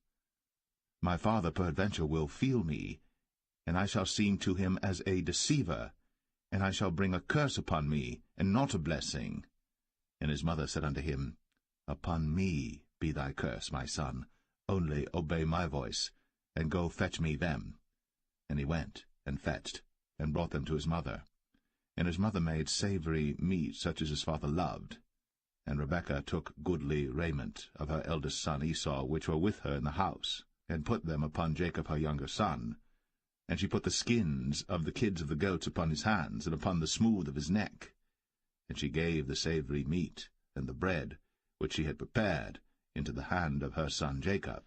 My father peradventure will feel me, and I shall seem to him as a deceiver, and I shall bring a curse upon me, and not a blessing. And his mother said unto him, Upon me be thy curse, my son, only obey my voice, and go fetch me them. And he went, and fetched, and brought them to his mother. And his mother made savory meat, such as his father loved. And Rebekah took goodly raiment of her eldest son Esau, which were with her in the house, and put them upon Jacob her younger son. And she put the skins of the kids of the goats upon his hands, and upon the smooth of his neck. And she gave the savory meat, and the bread, which she had prepared, into the hand of her son Jacob.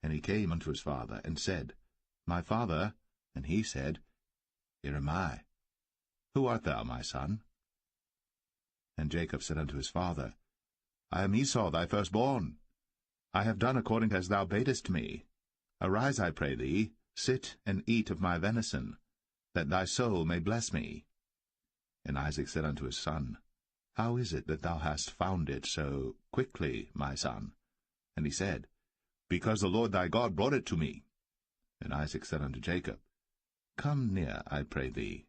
And he came unto his father, and said, My father. And he said, Here am I. Who art thou, my son? And Jacob said unto his father, I am Esau thy firstborn. I have done according as thou badest me. Arise, I pray thee, sit and eat of my venison, that thy soul may bless me. And Isaac said unto his son, How is it that thou hast found it so quickly, my son? And he said, Because the Lord thy God brought it to me. And Isaac said unto Jacob, Come near, I pray thee,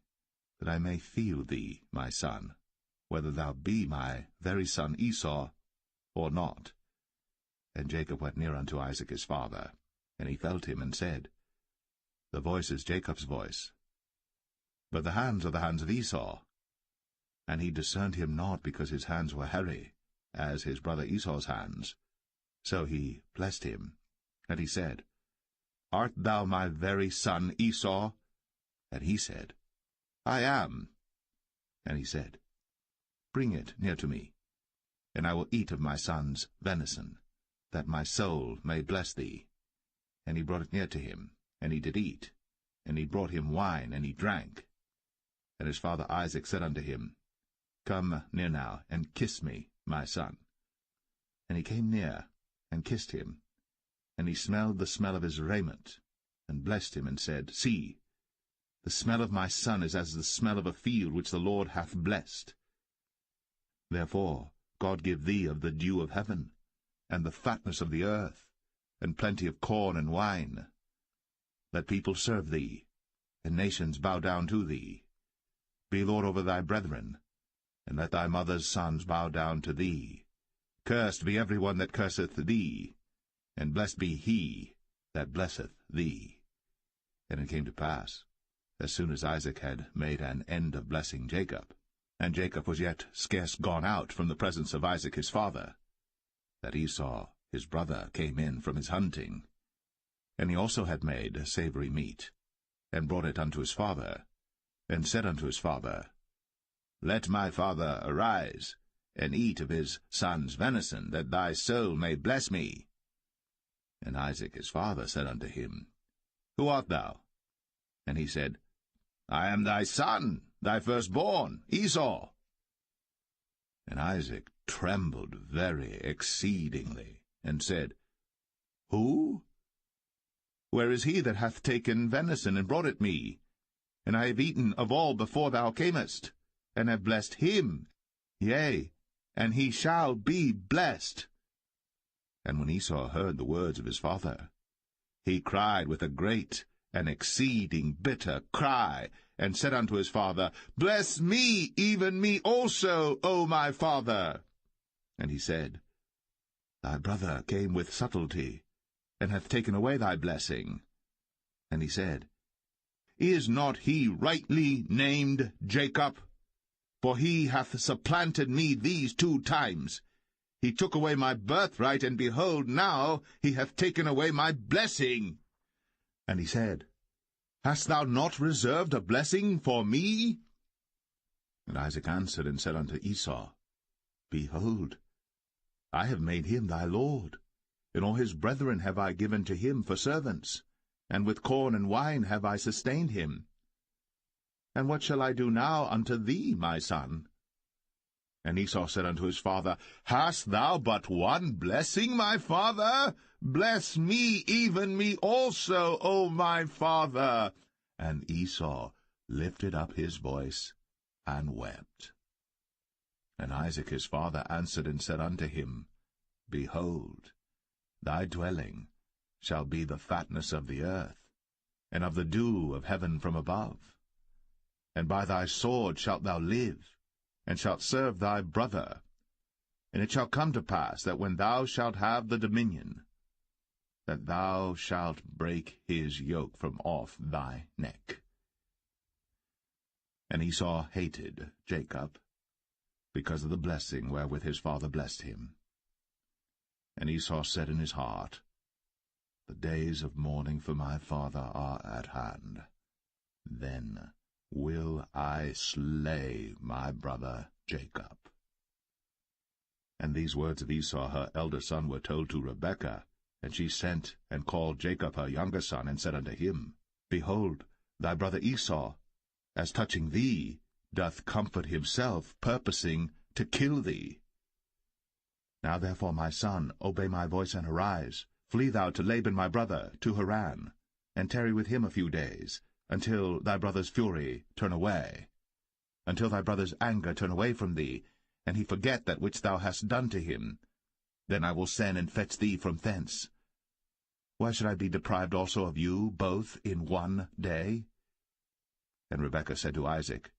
that I may feel thee, my son, whether thou be my very son Esau, or not. And Jacob went near unto Isaac his father, and he felt him, and said, The voice is Jacob's voice, but the hands are the hands of Esau. And he discerned him not, because his hands were hairy, as his brother Esau's hands. So he blessed him. And he said, Art thou my very son Esau? And he said, I am. And he said, Bring it near to me, and I will eat of my son's venison, that my soul may bless thee. And he brought it near to him, and he did eat. And he brought him wine, and he drank. And his father Isaac said unto him, Come near now, and kiss me, my son. And he came near, and kissed him. And he smelled the smell of his raiment, and blessed him, and said, See, the smell of my son is as the smell of a field which the Lord hath blessed. Therefore God give thee of the dew of heaven, and the fatness of the earth, and plenty of corn and wine. Let people serve thee, and nations bow down to thee. Be Lord over thy brethren, and let thy mother's sons bow down to thee. Cursed be every one that curseth thee, and blessed be he that blesseth thee. And it came to pass, as soon as Isaac had made an end of blessing Jacob, and Jacob was yet scarce gone out from the presence of Isaac his father, that Esau his brother came in from his hunting. And he also had made savory meat, and brought it unto his father, and said unto his father, Let my father arise, and eat of his son's venison, that thy soul may bless me. And Isaac his father said unto him, Who art thou? And he said, I am thy son, thy firstborn, Esau. And Isaac trembled very exceedingly, and said, Who? Where is he that hath taken venison and brought it me? And I have eaten of all before thou camest, and have blessed him, yea, and he shall be blessed. And when Esau heard the words of his father, he cried with a great and exceeding bitter cry, and said unto his father, Bless me, even me also, O my father. And he said, Thy brother came with subtlety, and hath taken away thy blessing. And he said, Is not he rightly named Jacob? For he hath supplanted me these 2 times. He took away my birthright, and behold, now he hath taken away my blessing. And he said, Hast thou not reserved a blessing for me? And Isaac answered and said unto Esau, Behold, I have made him thy lord, and all his brethren have I given to him for servants, and with corn and wine have I sustained him. And what shall I do now unto thee, my son? And Esau said unto his father, Hast thou but one blessing, my father? Bless me, even me also, O my father. And Esau lifted up his voice and wept. And Isaac his father answered and said unto him, Behold, thy dwelling shall be the fatness of the earth, and of the dew of heaven from above. And by thy sword shalt thou live, and shalt serve thy brother. And it shall come to pass that when thou shalt have the dominion, that thou shalt break his yoke from off thy neck. And Esau hated Jacob, because of the blessing wherewith his father blessed him. And Esau said in his heart, The days of mourning for my father are at hand. Then will I slay my brother Jacob. And these words of Esau her elder son were told to Rebekah, and she sent and called Jacob her younger son, and said unto him, Behold, thy brother Esau, as touching thee, doth comfort himself, purposing to kill thee. Now therefore, my son, obey my voice, and arise. Flee thou to Laban my brother, to Haran, and tarry with him a few days, until thy brother's fury turn away, until thy brother's anger turn away from thee, and he forget that which thou hast done to him. Then I will send and fetch thee from thence. Why should I be deprived also of you both in one day? And Rebekah said to Isaac,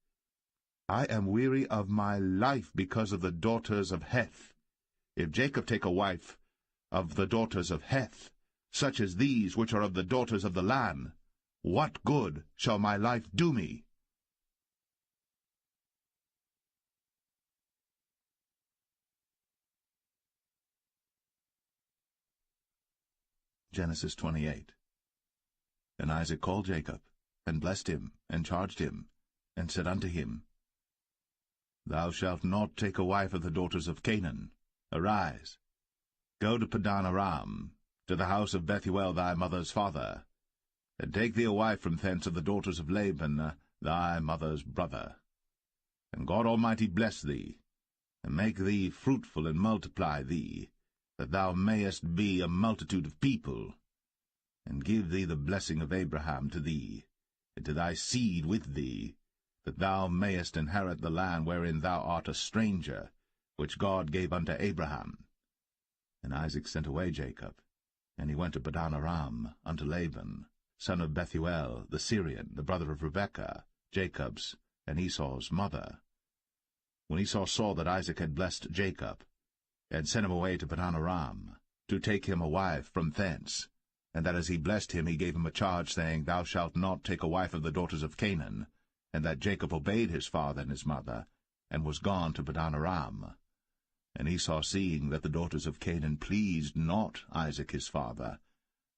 I am weary of my life because of the daughters of Heth. If Jacob take a wife of the daughters of Heth, such as these which are of the daughters of the land, what good shall my life do me? Genesis 28. And Isaac called Jacob, and blessed him, and charged him, and said unto him, Thou shalt not take a wife of the daughters of Canaan. Arise, go to Padan Aram, to the house of Bethuel thy mother's father, and take thee a wife from thence of the daughters of Laban thy mother's brother. And God Almighty bless thee, and make thee fruitful, and multiply thee, that thou mayest be a multitude of people, and give thee the blessing of Abraham to thee, and to thy seed with thee, that thou mayest inherit the land wherein thou art a stranger, which God gave unto Abraham. And Isaac sent away Jacob, And he went to Padan Aram unto Laban, son of Bethuel the Syrian, the brother of Rebekah, Jacob's and Esau's mother. When Esau saw that Isaac had blessed Jacob, and sent him away to Padan Aram, to take him a wife from thence, and that as he blessed him he gave him a charge, saying, Thou shalt not take a wife of the daughters of Canaan, and that Jacob obeyed his father and his mother, and was gone to Padan Aram. And Esau, seeing that the daughters of Canaan pleased not Isaac his father,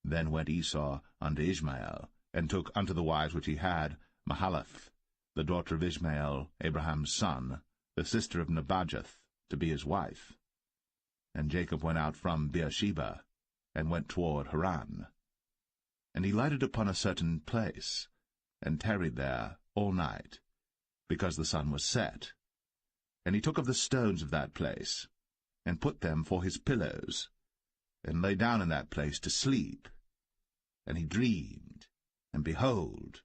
then went Esau unto Ishmael, and took unto the wives which he had Mahalath, the daughter of Ishmael, Abraham's son, the sister of Nebajoth, to be his wife. And Jacob went out from Beersheba, and went toward Haran. And he lighted upon a certain place, and tarried there all night, because the sun was set. And he took of the stones of that place, and put them for his pillows, and lay down in that place to sleep. And he dreamed, and behold,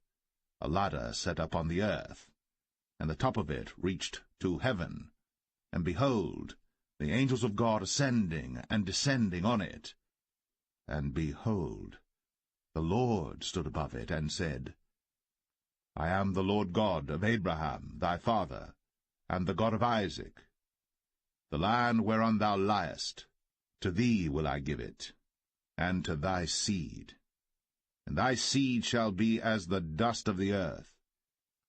a ladder set up on the earth, and the top of it reached to heaven, and behold, the angels of God ascending and descending on it. And behold, the Lord stood above it, and said, I am the Lord God of Abraham thy father, and the God of Isaac. The land whereon thou liest, to thee will I give it, and to thy seed. And thy seed shall be as the dust of the earth,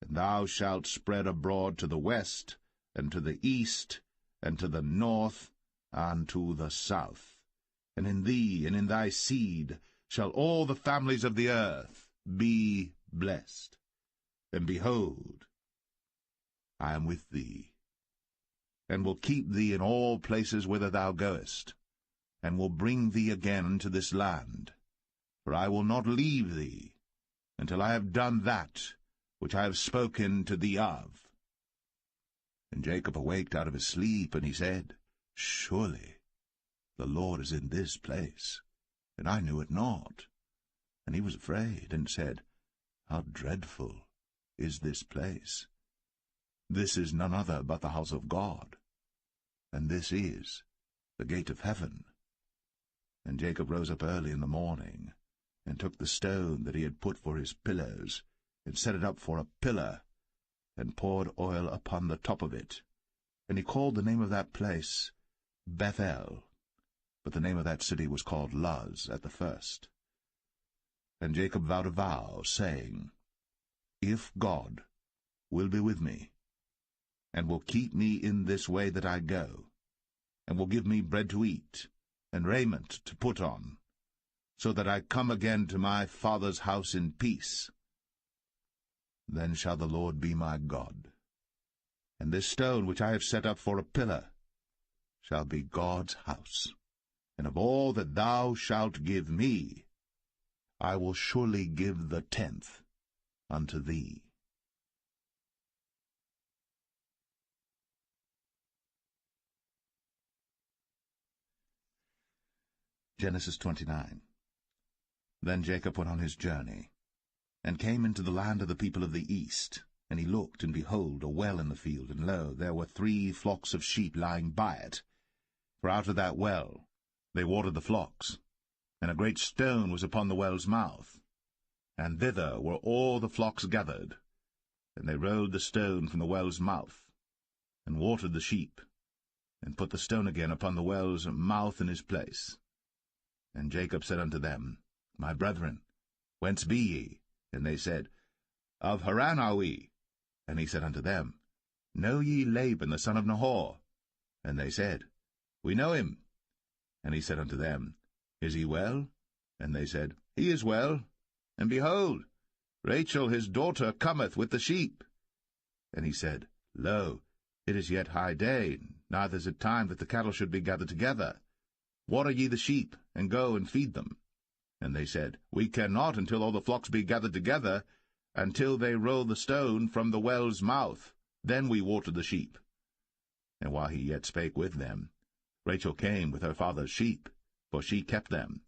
and thou shalt spread abroad to the west, and to the east, and to the north, and to the south. And in thee and in thy seed shall all the families of the earth be blessed. And behold, I am with thee, and will keep thee in all places whither thou goest, and will bring thee again into this land. For I will not leave thee, until I have done that which I have spoken to thee of. And Jacob awaked out of his sleep, and he said, Surely the Lord is in this place, and I knew it not. And he was afraid, and said, How dreadful is this place! This is none other but the house of God, and this is the gate of heaven. And Jacob rose up early in the morning, and took the stone that he had put for his pillows, and set it up for a pillar, and poured oil upon the top of it. And he called the name of that place Bethel, but the name of that city was called Luz at the first. And Jacob vowed a vow, saying, If God will be with me, and will keep me in this way that I go, and will give me bread to eat, and raiment to put on, so that I come again to my father's house in peace, then shall the Lord be my God. And this stone which I have set up for a pillar shall be God's house. And of all that thou shalt give me, I will surely give the 10th unto thee. Genesis 29. Then Jacob went on his journey, and came into the land of the people of the east. And he looked, and behold, a well in the field, and lo, there were 3 flocks of sheep lying by it. For out of that well they watered the flocks, and a great stone was upon the well's mouth. And thither were all the flocks gathered. And they rolled the stone from the well's mouth, and watered the sheep, and put the stone again upon the well's mouth in his place. And Jacob said unto them, My brethren, whence be ye? And they said, Of Haran are we. And he said unto them, Know ye Laban the son of Nahor? And they said, We know him. And he said unto them, Is he well? And they said, He is well. And behold, Rachel his daughter cometh with the sheep. And he said, Lo, it is yet high day, neither is it time that the cattle should be gathered together. Water ye the sheep, and go and feed them. And they said, We cannot until all the flocks be gathered together, until they roll the stone from the well's mouth. Then we water the sheep. And while he yet spake with them, Rachel came with her father's sheep, for she kept them.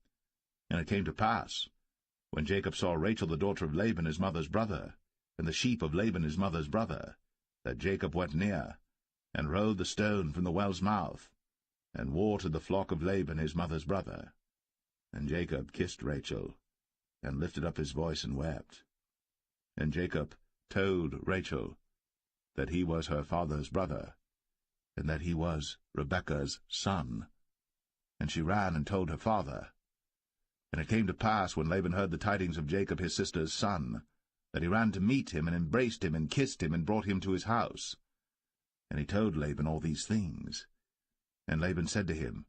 And it came to pass, when Jacob saw Rachel the daughter of Laban his mother's brother, and the sheep of Laban his mother's brother, that Jacob went near, and rolled the stone from the well's mouth, and watered the flock of Laban his mother's brother. And Jacob kissed Rachel, and lifted up his voice and wept. And Jacob told Rachel that he was her father's brother, and that he was Rebekah's son. And she ran and told her father. And it came to pass, when Laban heard the tidings of Jacob his sister's son, that he ran to meet him, and embraced him, and kissed him, and brought him to his house. And he told Laban all these things. And Laban said to him,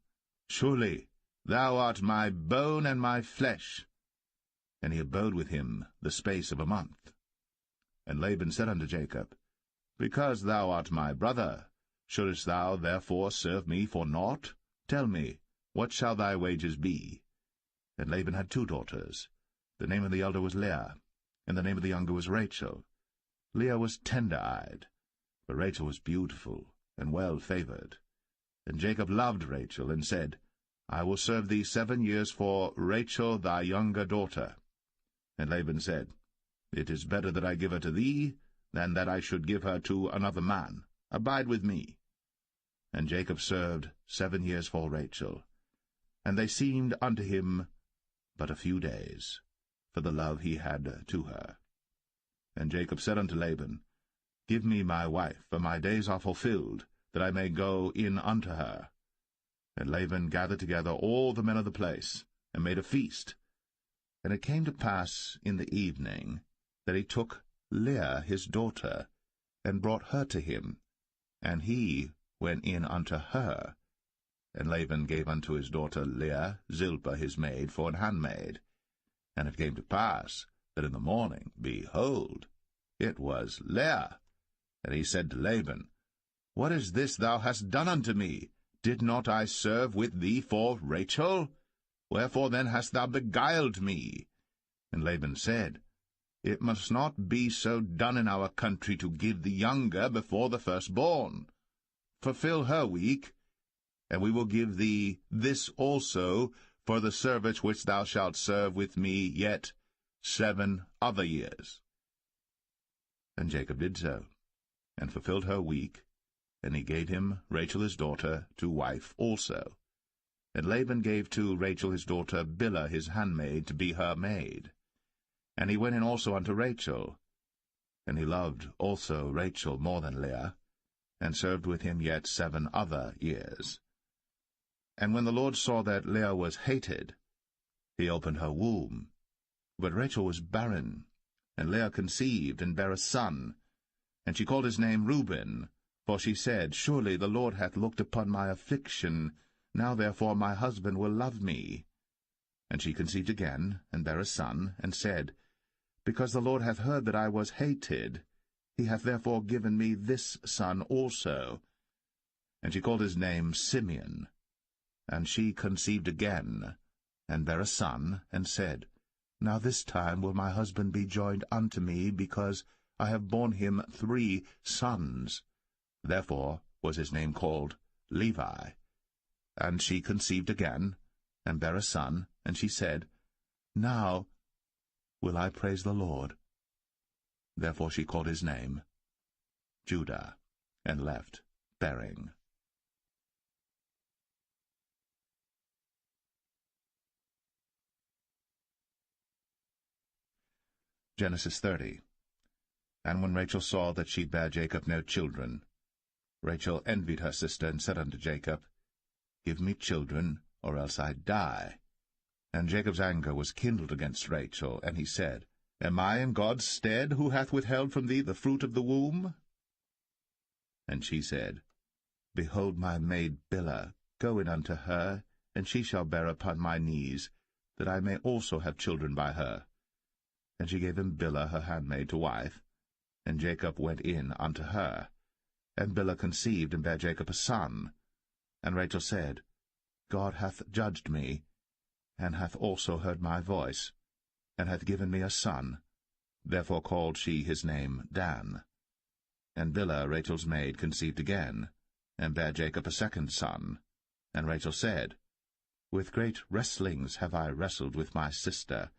Surely thou art my bone and my flesh. And he abode with him the space of a month. And Laban said unto Jacob, Because thou art my brother, shouldest thou therefore serve me for naught? Tell me, what shall thy wages be? And Laban had 2 daughters. The name of the elder was Leah, and the name of the younger was Rachel. Leah was tender-eyed, but Rachel was beautiful and well-favored. And Jacob loved Rachel, and said, I will serve thee 7 years for Rachel thy younger daughter. And Laban said, It is better that I give her to thee, than that I should give her to another man. Abide with me. And Jacob served 7 years for Rachel. And they seemed unto him but a few days, for the love he had to her. And Jacob said unto Laban, Give me my wife, for my days are fulfilled, that I may go in unto her. And Laban gathered together all the men of the place, and made a feast. And it came to pass in the evening that he took Leah his daughter, and brought her to him, and he went in unto her. And Laban gave unto his daughter Leah Zilpah his maid for an handmaid. And it came to pass that in the morning, behold, it was Leah. And he said to Laban, What is this thou hast done unto me? Did not I serve with thee for Rachel? Wherefore then hast thou beguiled me? And Laban said, It must not be so done in our country to give the younger before the firstborn. Fulfill her week, and we will give thee this also for the service which thou shalt serve with me yet 7 other years. And Jacob did so, and fulfilled her week, and he gave him Rachel his daughter to wife also. And Laban gave to Rachel his daughter Bilhah his handmaid to be her maid. And he went in also unto Rachel. And he loved also Rachel more than Leah, and served with him yet 7 other years. And when the Lord saw that Leah was hated, he opened her womb. But Rachel was barren, and Leah conceived, and bare a son. And she called his name Reuben, for she said, Surely the Lord hath looked upon my affliction, now therefore my husband will love me. And she conceived again, and bare a son, and said, Because the Lord hath heard that I was hated, he hath therefore given me this son also. And she called his name Simeon. And she conceived again, and bare a son, and said, Now this time will my husband be joined unto me, because I have borne him 3 sons. Therefore was his name called Levi. And she conceived again, and bare a son, and she said, Now will I praise the Lord. Therefore she called his name Judah, and left bearing. Genesis 30. And when Rachel saw that she bare Jacob no children, Rachel envied her sister, and said unto Jacob, Give me children, or else I die. And Jacob's anger was kindled against Rachel, and he said, Am I in God's stead, who hath withheld from thee the fruit of the womb? And she said, Behold my maid Bilhah, go in unto her, and she shall bear upon my knees, that I may also have children by her. And she gave him Bilhah her handmaid to wife, and Jacob went in unto her. And Bilhah conceived, and bare Jacob a son. And Rachel said, God hath judged me, and hath also heard my voice, and hath given me a son. Therefore called she his name Dan. And Bilhah Rachel's maid conceived again, and bare Jacob a second son. And Rachel said, With great wrestlings have I wrestled with my sister,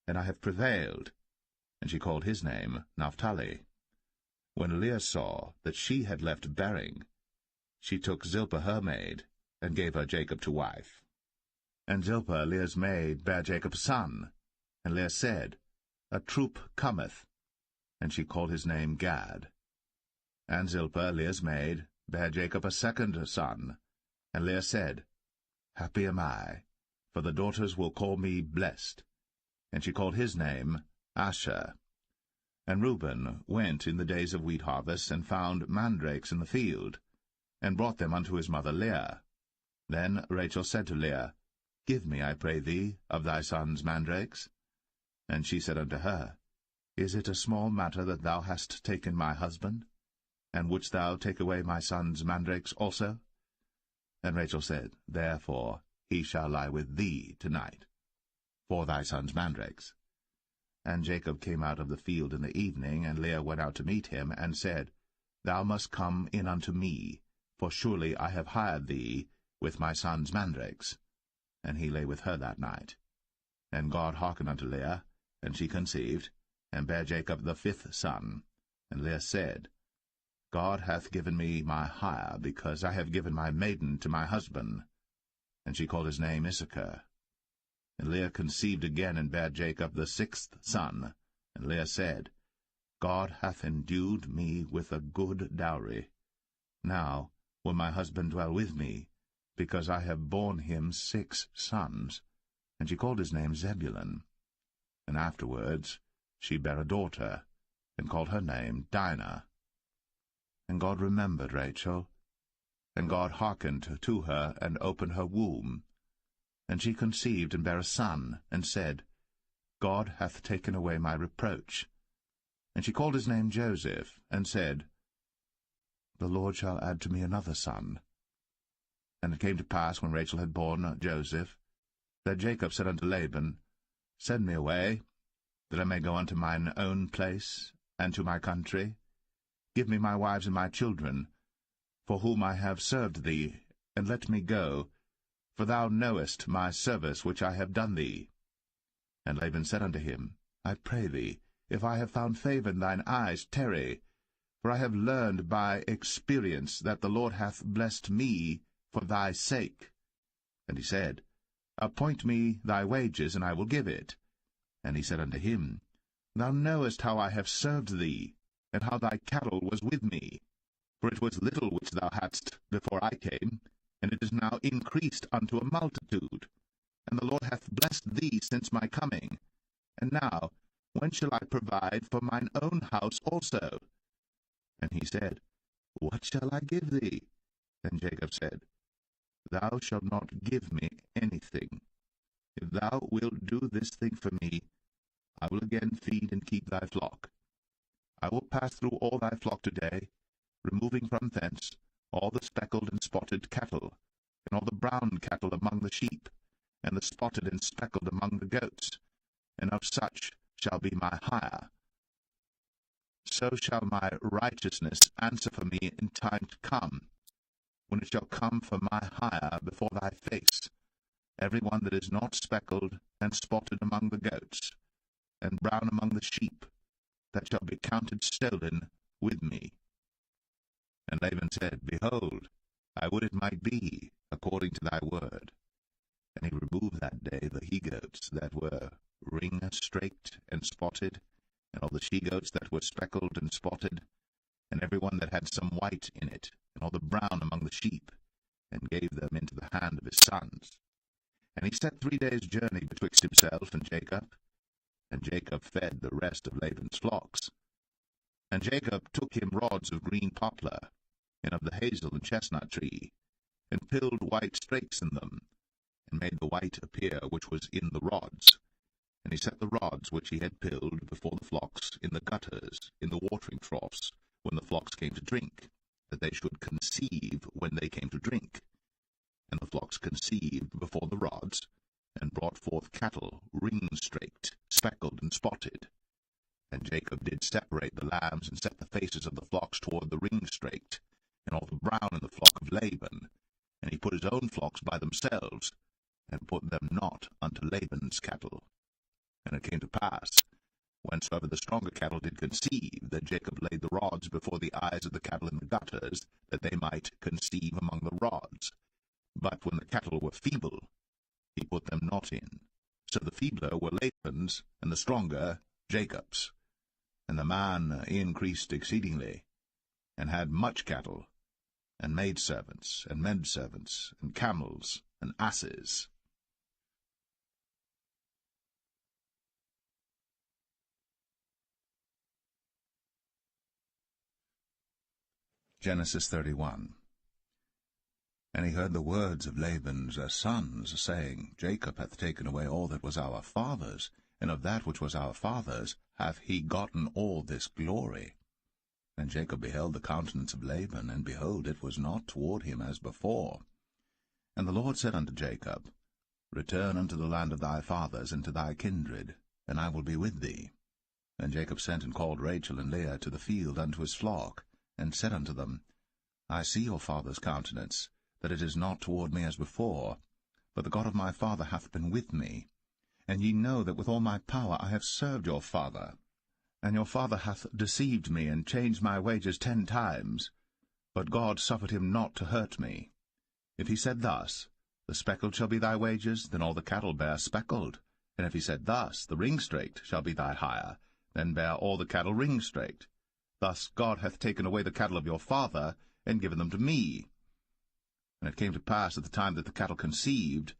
and I have prevailed. And she called his name Naphtali. When Leah saw that she had left bearing, she took Zilpah her maid, and gave her Jacob to wife. And Zilpah, Leah's maid, bare Jacob a son. And Leah said, A troop cometh. And she called his name Gad. And Zilpah, Leah's maid, bare Jacob a second son. And Leah said, Happy am I, for the daughters will call me blessed. And she called his name Asher. And Reuben went in the days of wheat harvest, and found mandrakes in the field, and brought them unto his mother Leah. Then Rachel said to Leah, Give me, I pray thee, of thy son's mandrakes. And she said unto her, Is it a small matter that thou hast taken my husband? And wouldst thou take away my son's mandrakes also? And Rachel said, Therefore he shall lie with thee tonight, for thy son's mandrakes. And Jacob came out of the field in the evening, and Leah went out to meet him, and said, Thou must come in unto me, for surely I have hired thee with my son's mandrakes. And he lay with her that night. And God hearkened unto Leah, and she conceived, and bare Jacob the fifth son. And Leah said, God hath given me my hire, because I have given my maiden to my husband. And she called his name Issachar. And Leah conceived again, and bare Jacob the sixth son. And Leah said, God hath endued me with a good dowry. Now will my husband dwell with me, because I have borne him 6 sons. And she called his name Zebulun. And afterwards she bare a daughter, and called her name Dinah. And God remembered Rachel, and God hearkened to her, and opened her womb. And she conceived, and bare a son, and said, God hath taken away my reproach. And she called his name Joseph, and said, The Lord shall add to me another son. And it came to pass, when Rachel had borne Joseph, that Jacob said unto Laban, Send me away, that I may go unto mine own place, and to my country. Give me my wives and my children, for whom I have served thee, and let me go, for thou knowest my service which I have done thee. And Laban said unto him, I pray thee, if I have found favour in thine eyes, tarry, for I have learned by experience that the Lord hath blessed me for thy sake. And he said, Appoint me thy wages, and I will give it. And he said unto him, Thou knowest how I have served thee, and how thy cattle was with me. For it was little which thou hadst before I came, and it is now increased unto a multitude. And the Lord hath blessed thee since my coming. And now, when shall I provide for mine own house also? And he said, What shall I give thee? And Jacob said, Thou shalt not give me anything. If thou wilt do this thing for me, I will again feed and keep thy flock. I will pass through all thy flock today, removing from thence all the speckled and spotted cattle, and all the brown cattle among the sheep, and the spotted and speckled among the goats, and of such shall be my hire. So shall my righteousness answer for me in time to come, when it shall come for my hire before thy face, every one that is not speckled and spotted among the goats, and brown among the sheep, that shall be counted stolen with me. And Laban said, Behold, I would it might be according to thy word. And he removed that day the he-goats that were ring-straked and spotted, and all the she-goats that were speckled and spotted, and every one that had some white in it, and all the brown among the sheep, and gave them into the hand of his sons. And he set 3 days' journey betwixt himself and Jacob, and Jacob fed the rest of Laban's flocks. And Jacob took him rods of green poplar, and of the hazel and chestnut tree, and pilled white strakes in them, and made the white appear which was in the rods. And he set the rods which he had pilled before the flocks in the gutters, in the watering troughs, when the flocks came to drink, that they should conceive when they came to drink. And the flocks conceived before the rods, and brought forth cattle ring-straked, speckled, and spotted. And Jacob did separate the lambs, and set the faces of the flocks toward the ring-straked, and all the brown in the flock of Laban. And he put his own flocks by themselves, and put them not unto Laban's cattle. And it came to pass, whensoever the stronger cattle did conceive, that Jacob laid the rods before the eyes of the cattle in the gutters, that they might conceive among the rods. But when the cattle were feeble, he put them not in. So the feebler were Laban's, and the stronger Jacob's. And the man increased exceedingly, and had much cattle, and maidservants, and menservants, and camels, and asses. Genesis 31. And he heard the words of Laban's sons, saying, Jacob hath taken away all that was our father's, and of that which was our father's hath he gotten all this glory. And Jacob beheld the countenance of Laban, and behold, it was not toward him as before. And the Lord said unto Jacob, Return unto the land of thy fathers, and to thy kindred, and I will be with thee. And Jacob sent and called Rachel and Leah to the field unto his flock, and said unto them, I see your father's countenance, that it is not toward me as before, but the God of my father hath been with me. And ye know that with all my power I have served your father. And your father hath deceived me, and changed my wages 10 times. But God suffered him not to hurt me. If he said thus, The speckled shall be thy wages, then all the cattle bear speckled. And if he said thus, The ring-straked shall be thy hire, then bear all the cattle ring-straked. Thus God hath taken away the cattle of your father, and given them to me. And it came to pass at the time that the cattle conceived,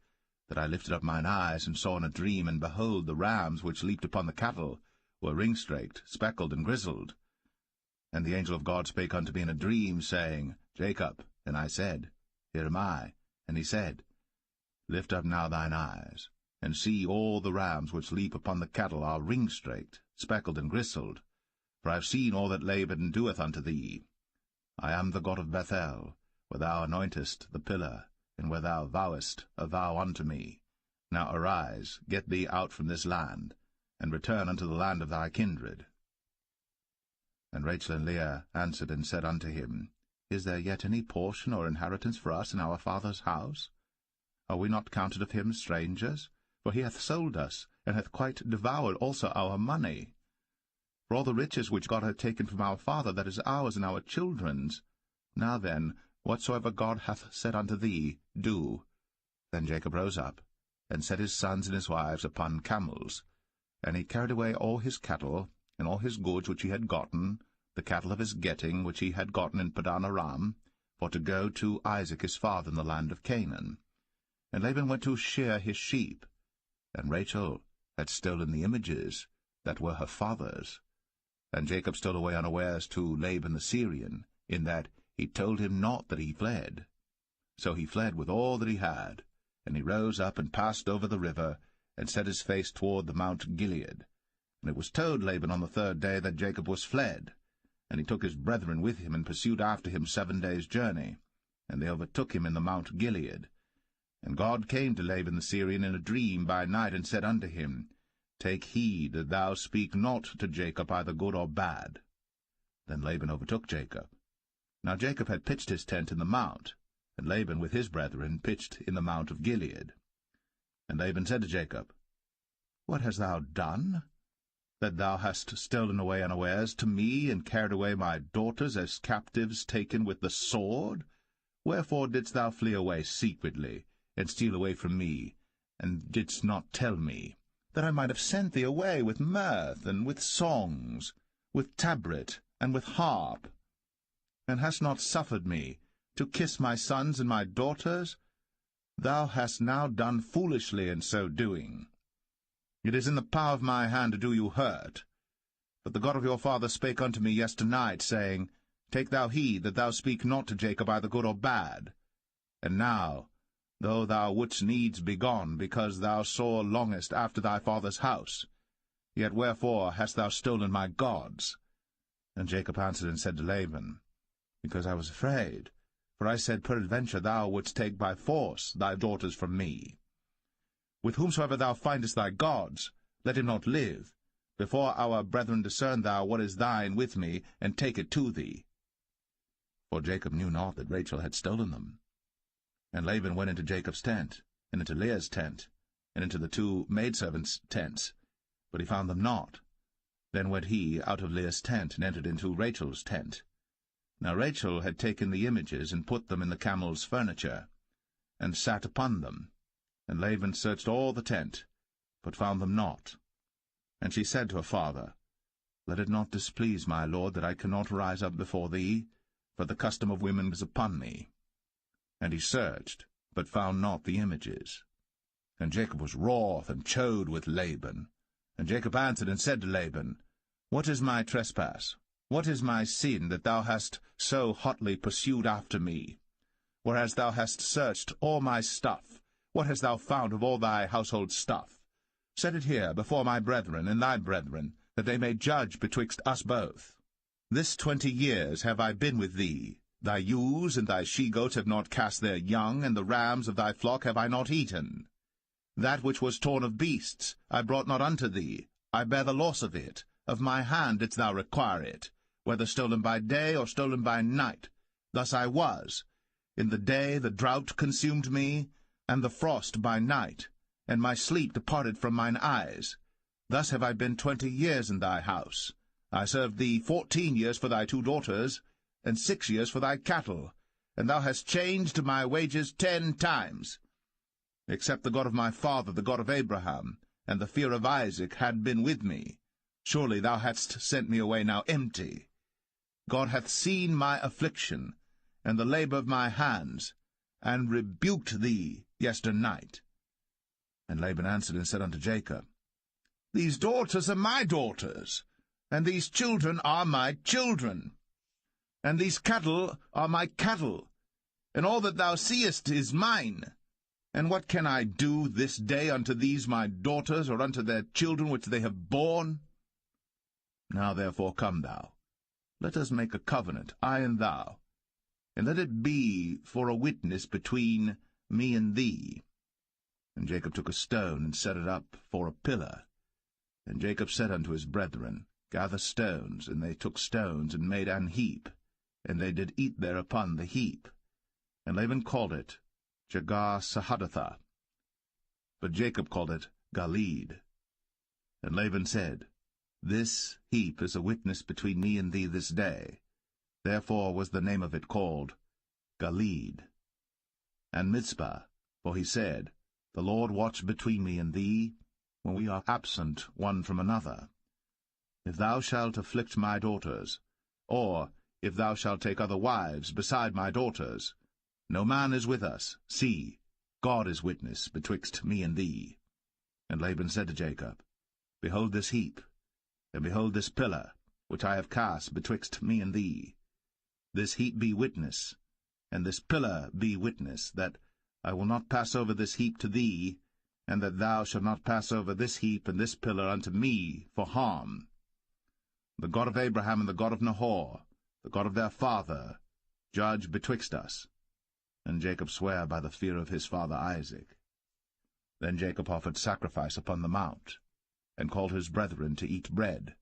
that I lifted up mine eyes, and saw in a dream, and behold, the rams which leaped upon the cattle were ring-straked, speckled, and grizzled. And the angel of God spake unto me in a dream, saying, Jacob. And I said, Here am I. And he said, Lift up now thine eyes, and see all the rams which leap upon the cattle are ring-straked, speckled, and grizzled. For I have seen all that Laban doeth unto thee. I am the God of Bethel, where thou anointest the pillar, and where thou vowest a vow unto me. Now arise, get thee out from this land, and return unto the land of thy kindred. And Rachel and Leah answered and said unto him, Is there yet any portion or inheritance for us in our father's house? Are we not counted of him strangers? For he hath sold us, and hath quite devoured also our money. For all the riches which God hath taken from our father, that is ours and our children's. Now then, whatsoever God hath said unto thee, do. Then Jacob rose up, and set his sons and his wives upon camels. And he carried away all his cattle, and all his goods which he had gotten, the cattle of his getting which he had gotten in Padan Aram, for to go to Isaac his father in the land of Canaan. And Laban went to shear his sheep. And Rachel had stolen the images that were her father's. And Jacob stole away unawares to Laban the Syrian, in that he told him not that he fled. So he fled with all that he had, and he rose up and passed over the river, and set his face toward the Mount Gilead. And it was told Laban on the 3rd day that Jacob was fled. And he took his brethren with him, and pursued after him 7 days' journey. And they overtook him in the Mount Gilead. And God came to Laban the Syrian in a dream by night, and said unto him, Take heed that thou speak not to Jacob either good or bad. Then Laban overtook Jacob. Now Jacob had pitched his tent in the mount, and Laban with his brethren pitched in the Mount of Gilead. And Laban said to Jacob, What hast thou done, that thou hast stolen away unawares to me, and carried away my daughters as captives taken with the sword? Wherefore didst thou flee away secretly, and steal away from me, and didst not tell me, that I might have sent thee away with mirth, and with songs, with tabret, and with harp, and hast not suffered me to kiss my sons and my daughters? Thou hast now done foolishly in so doing. It is in the power of my hand to do you hurt. But the God of your father spake unto me yesternight, saying, Take thou heed that thou speak not to Jacob either good or bad. And now, though thou wouldst needs be gone, because thou sore longest after thy father's house, yet wherefore hast thou stolen my gods? And Jacob answered and said to Laban, Because I was afraid, for I said, Peradventure thou wouldst take by force thy daughters from me. With whomsoever thou findest thy gods, let him not live. Before our brethren discern thou what is thine with me, and take it to thee. For Jacob knew not that Rachel had stolen them. And Laban went into Jacob's tent, and into Leah's tent, and into the 2 maidservants' tents, but he found them not. Then went he out of Leah's tent, and entered into Rachel's tent. Now Rachel had taken the images, and put them in the camel's furniture, and sat upon them. And Laban searched all the tent, but found them not. And she said to her father, Let it not displease my lord that I cannot rise up before thee, for the custom of women is upon me. And he searched, but found not the images. And Jacob was wroth and chode with Laban. And Jacob answered and said to Laban, What is my trespass? What is my sin, that thou hast so hotly pursued after me? Whereas thou hast searched all my stuff, what hast thou found of all thy household stuff? Set it here before my brethren and thy brethren, that they may judge betwixt us both. This 20 years have I been with thee. Thy ewes and thy she-goats have not cast their young, and the rams of thy flock have I not eaten. That which was torn of beasts I brought not unto thee. I bear the loss of it. Of my hand didst thou require it, whether stolen by day or stolen by night. Thus I was. In the day the drought consumed me, and the frost by night, and my sleep departed from mine eyes. Thus have I been 20 years in thy house. I served thee 14 years for thy 2 daughters, and 6 years for thy cattle, and thou hast changed my wages 10 times. Except the God of my father, the God of Abraham, and the fear of Isaac had been with me, surely thou hadst sent me away now empty. God hath seen my affliction, and the labor of my hands, and rebuked thee yesternight. And Laban answered and said unto Jacob, These daughters are my daughters, and these children are my children, and these cattle are my cattle, and all that thou seest is mine. And what can I do this day unto these my daughters, or unto their children which they have borne? Now therefore come thou, let us make a covenant, I and thou, and let it be for a witness between me and thee. And Jacob took a stone, and set it up for a pillar. And Jacob said unto his brethren, Gather stones. And they took stones, and made an heap, and they did eat thereupon the heap. And Laban called it Jegar-sahadathah, but Jacob called it Galeed. And Laban said, This heap is a witness between me and thee this day. Therefore was the name of it called Galeed. And Mizpah, for he said, The Lord watch between me and thee, when we are absent one from another. If thou shalt afflict my daughters, or if thou shalt take other wives beside my daughters, no man is with us. See, God is witness betwixt me and thee. And Laban said to Jacob, Behold this heap, and behold this pillar, which I have cast betwixt me and thee. This heap be witness, and this pillar be witness, that I will not pass over this heap to thee, and that thou shalt not pass over this heap and this pillar unto me for harm. The God of Abraham and the God of Nahor, the God of their father, judge betwixt us. And Jacob sware by the fear of his father Isaac. Then Jacob offered sacrifice upon the mount, and called his brethren to eat bread.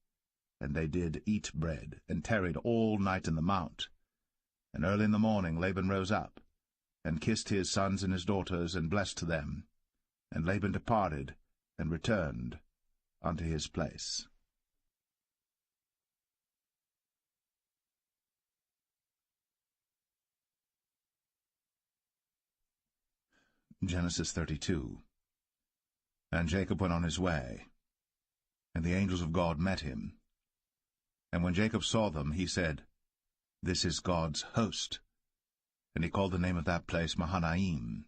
And they did eat bread, and tarried all night in the mount. And early in the morning Laban rose up, and kissed his sons and his daughters, and blessed them. And Laban departed, and returned unto his place. Genesis 32. And Jacob went on his way, and the angels of God met him. And when Jacob saw them, he said, This is God's host. And he called the name of that place Mahanaim.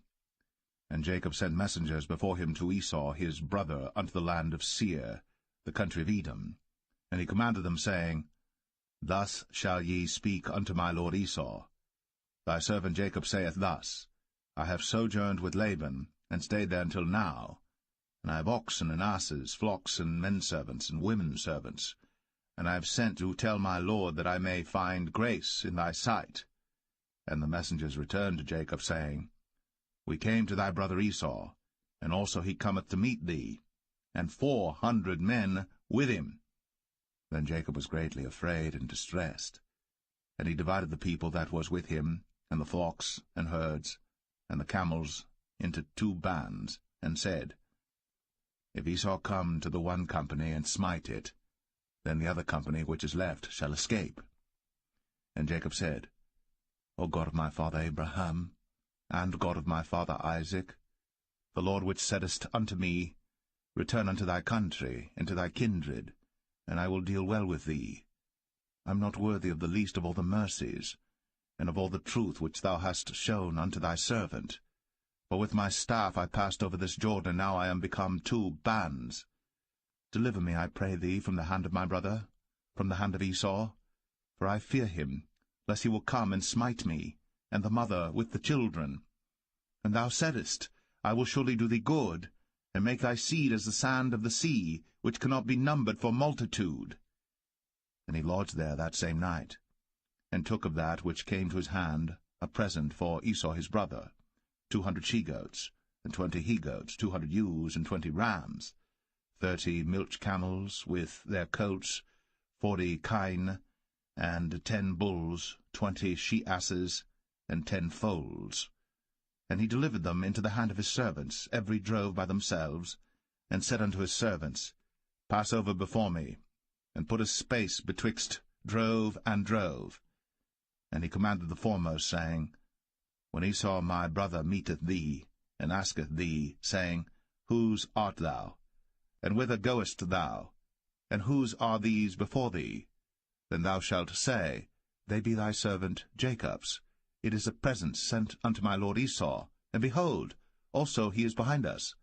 And Jacob sent messengers before him to Esau his brother unto the land of Seir, the country of Edom. And he commanded them, saying, Thus shall ye speak unto my lord Esau. Thy servant Jacob saith thus, I have sojourned with Laban, and stayed there until now. And I have oxen and asses, flocks and men-servants and women-servants. And I have sent to tell my lord that I may find grace in thy sight. And the messengers returned to Jacob, saying, We came to thy brother Esau, and also he cometh to meet thee, and 400 men with him. Then Jacob was greatly afraid and distressed. And he divided the people that was with him, and the flocks and herds, and the camels, into 2 bands, and said, If Esau come to the one company and smite it, then the other company which is left shall escape. And Jacob said, O God of my father Abraham, and God of my father Isaac, the Lord which saidest unto me, Return unto thy country, and to thy kindred, and I will deal well with thee. I am not worthy of the least of all the mercies, and of all the truth which thou hast shown unto thy servant. For with my staff I passed over this Jordan, and now I am become 2 bands. Deliver me, I pray thee, from the hand of my brother, from the hand of Esau, for I fear him, lest he will come and smite me, and the mother with the children. And thou saidest, I will surely do thee good, and make thy seed as the sand of the sea, which cannot be numbered for multitude. And he lodged there that same night, and took of that which came to his hand a present for Esau his brother, 200 she-goats, and 20 he-goats, 200 ewes, and 20 rams, 30 milch camels with their coats, 40 kine, and 10 bulls, 20 she-asses, and 10 foals. And he delivered them into the hand of his servants, every drove by themselves, and said unto his servants, Pass over before me, and put a space betwixt drove and drove. And he commanded the foremost, saying, When Esau my brother meeteth thee, and asketh thee, saying, Whose art thou? And whither goest thou? And whose are these before thee? Then thou shalt say, They be thy servant Jacob's. It is a present sent unto my lord Esau, and behold, also he is behind us.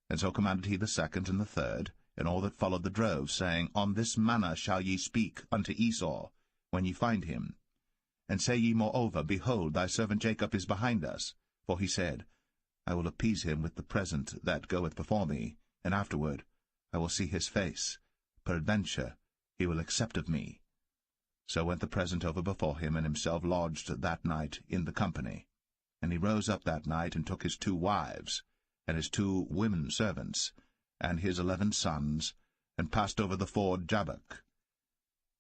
And so commanded he the second and the third, and all that followed the drove, saying, On this manner shall ye speak unto Esau, when ye find him. And say ye moreover, Behold, thy servant Jacob is behind us. For he said, I will appease him with the present that goeth before me, and afterward I will see his face. Peradventure he will accept of me. So went the present over before him, and himself lodged that night in the company. And he rose up that night, and took his 2 wives, and his 2 women servants, and his 11 sons, and passed over the ford Jabbok.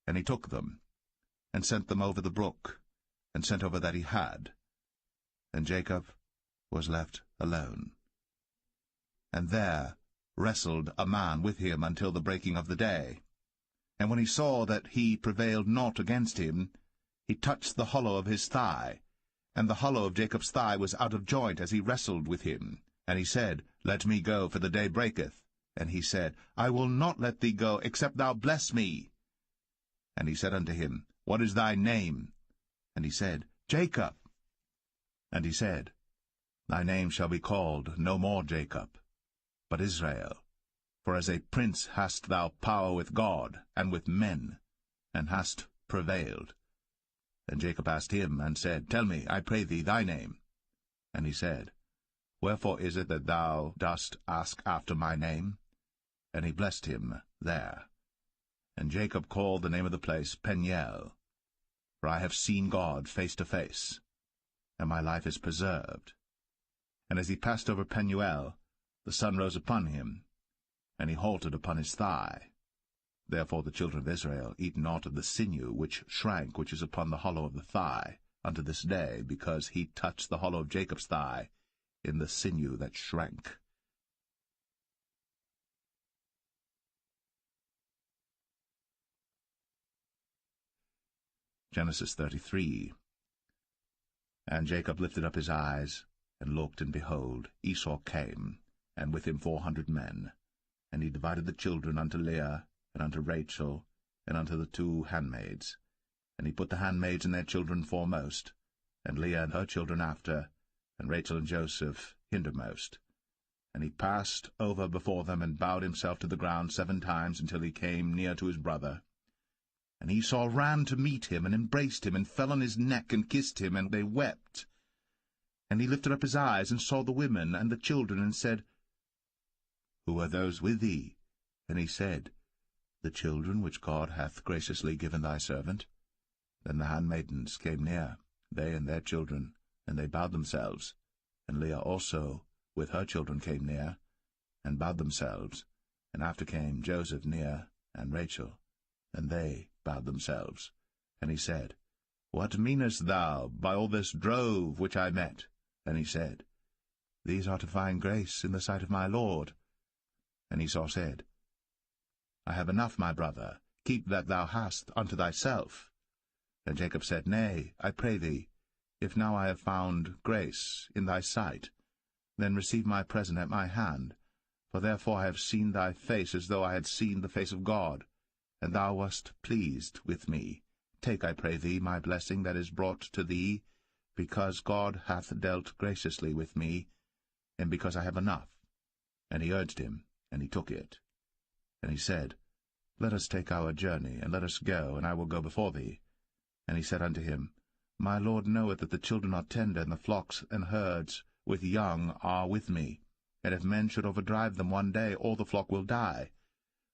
And he took them, and sent them over the brook, and sent over that he had. And Jacob was left alone. And there wrestled a man with him until the breaking of the day. And when he saw that he prevailed not against him, he touched the hollow of his thigh, and the hollow of Jacob's thigh was out of joint as he wrestled with him. And he said, Let me go, for the day breaketh. And he said, I will not let thee go, except thou bless me. And he said unto him, What is thy name? And he said, Jacob. And he said, Thy name shall be called no more Jacob, but Israel. For as a prince hast thou power with God and with men, and hast prevailed. And Jacob asked him, and said, Tell me, I pray thee, thy name. And he said, Wherefore is it that thou dost ask after my name? And he blessed him there. And Jacob called the name of the place Peniel, for I have seen God face to face, and my life is preserved. And as he passed over Penuel, the sun rose upon him, and he halted upon his thigh. Therefore the children of Israel eat not of the sinew which shrank, which is upon the hollow of the thigh, unto this day, because he touched the hollow of Jacob's thigh in the sinew that shrank. Genesis 33. And Jacob lifted up his eyes, and looked, and behold, Esau came, and with him 400 men. And he divided the children unto Leah, and unto Rachel, and unto the 2 handmaids. And he put the handmaids and their children foremost, and Leah and her children after, and Rachel and Joseph hindermost. And he passed over before them, and bowed himself to the ground 7 times, until he came near to his brother. And Esau ran to meet him, and embraced him, and fell on his neck, and kissed him, and they wept. And he lifted up his eyes, and saw the women and the children, and said, Who are those with thee? And he said, The children which God hath graciously given thy servant. Then the handmaidens came near, they and their children, and they bowed themselves. And Leah also with her children came near, and bowed themselves. And after came Joseph near, and Rachel, and they bowed themselves. And he said, What meanest thou by all this drove which I met? And he said, These are to find grace in the sight of my Lord. And Esau said, I have enough, my brother, keep that thou hast unto thyself. And Jacob said, Nay, I pray thee, if now I have found grace in thy sight, Then receive my present at my hand, for therefore I have seen thy face as though I had seen the face of God, and thou wast pleased with me. Take, I pray thee, my blessing that is brought to thee, because God hath dealt graciously with me, and because I have enough. And he urged him, and he took it. And he said, Let us take our journey, and let us go, and I will go before thee. And he said unto him, My Lord knoweth that the children are tender, and the flocks and herds with young are with me. And if men should overdrive them one day, all the flock will die.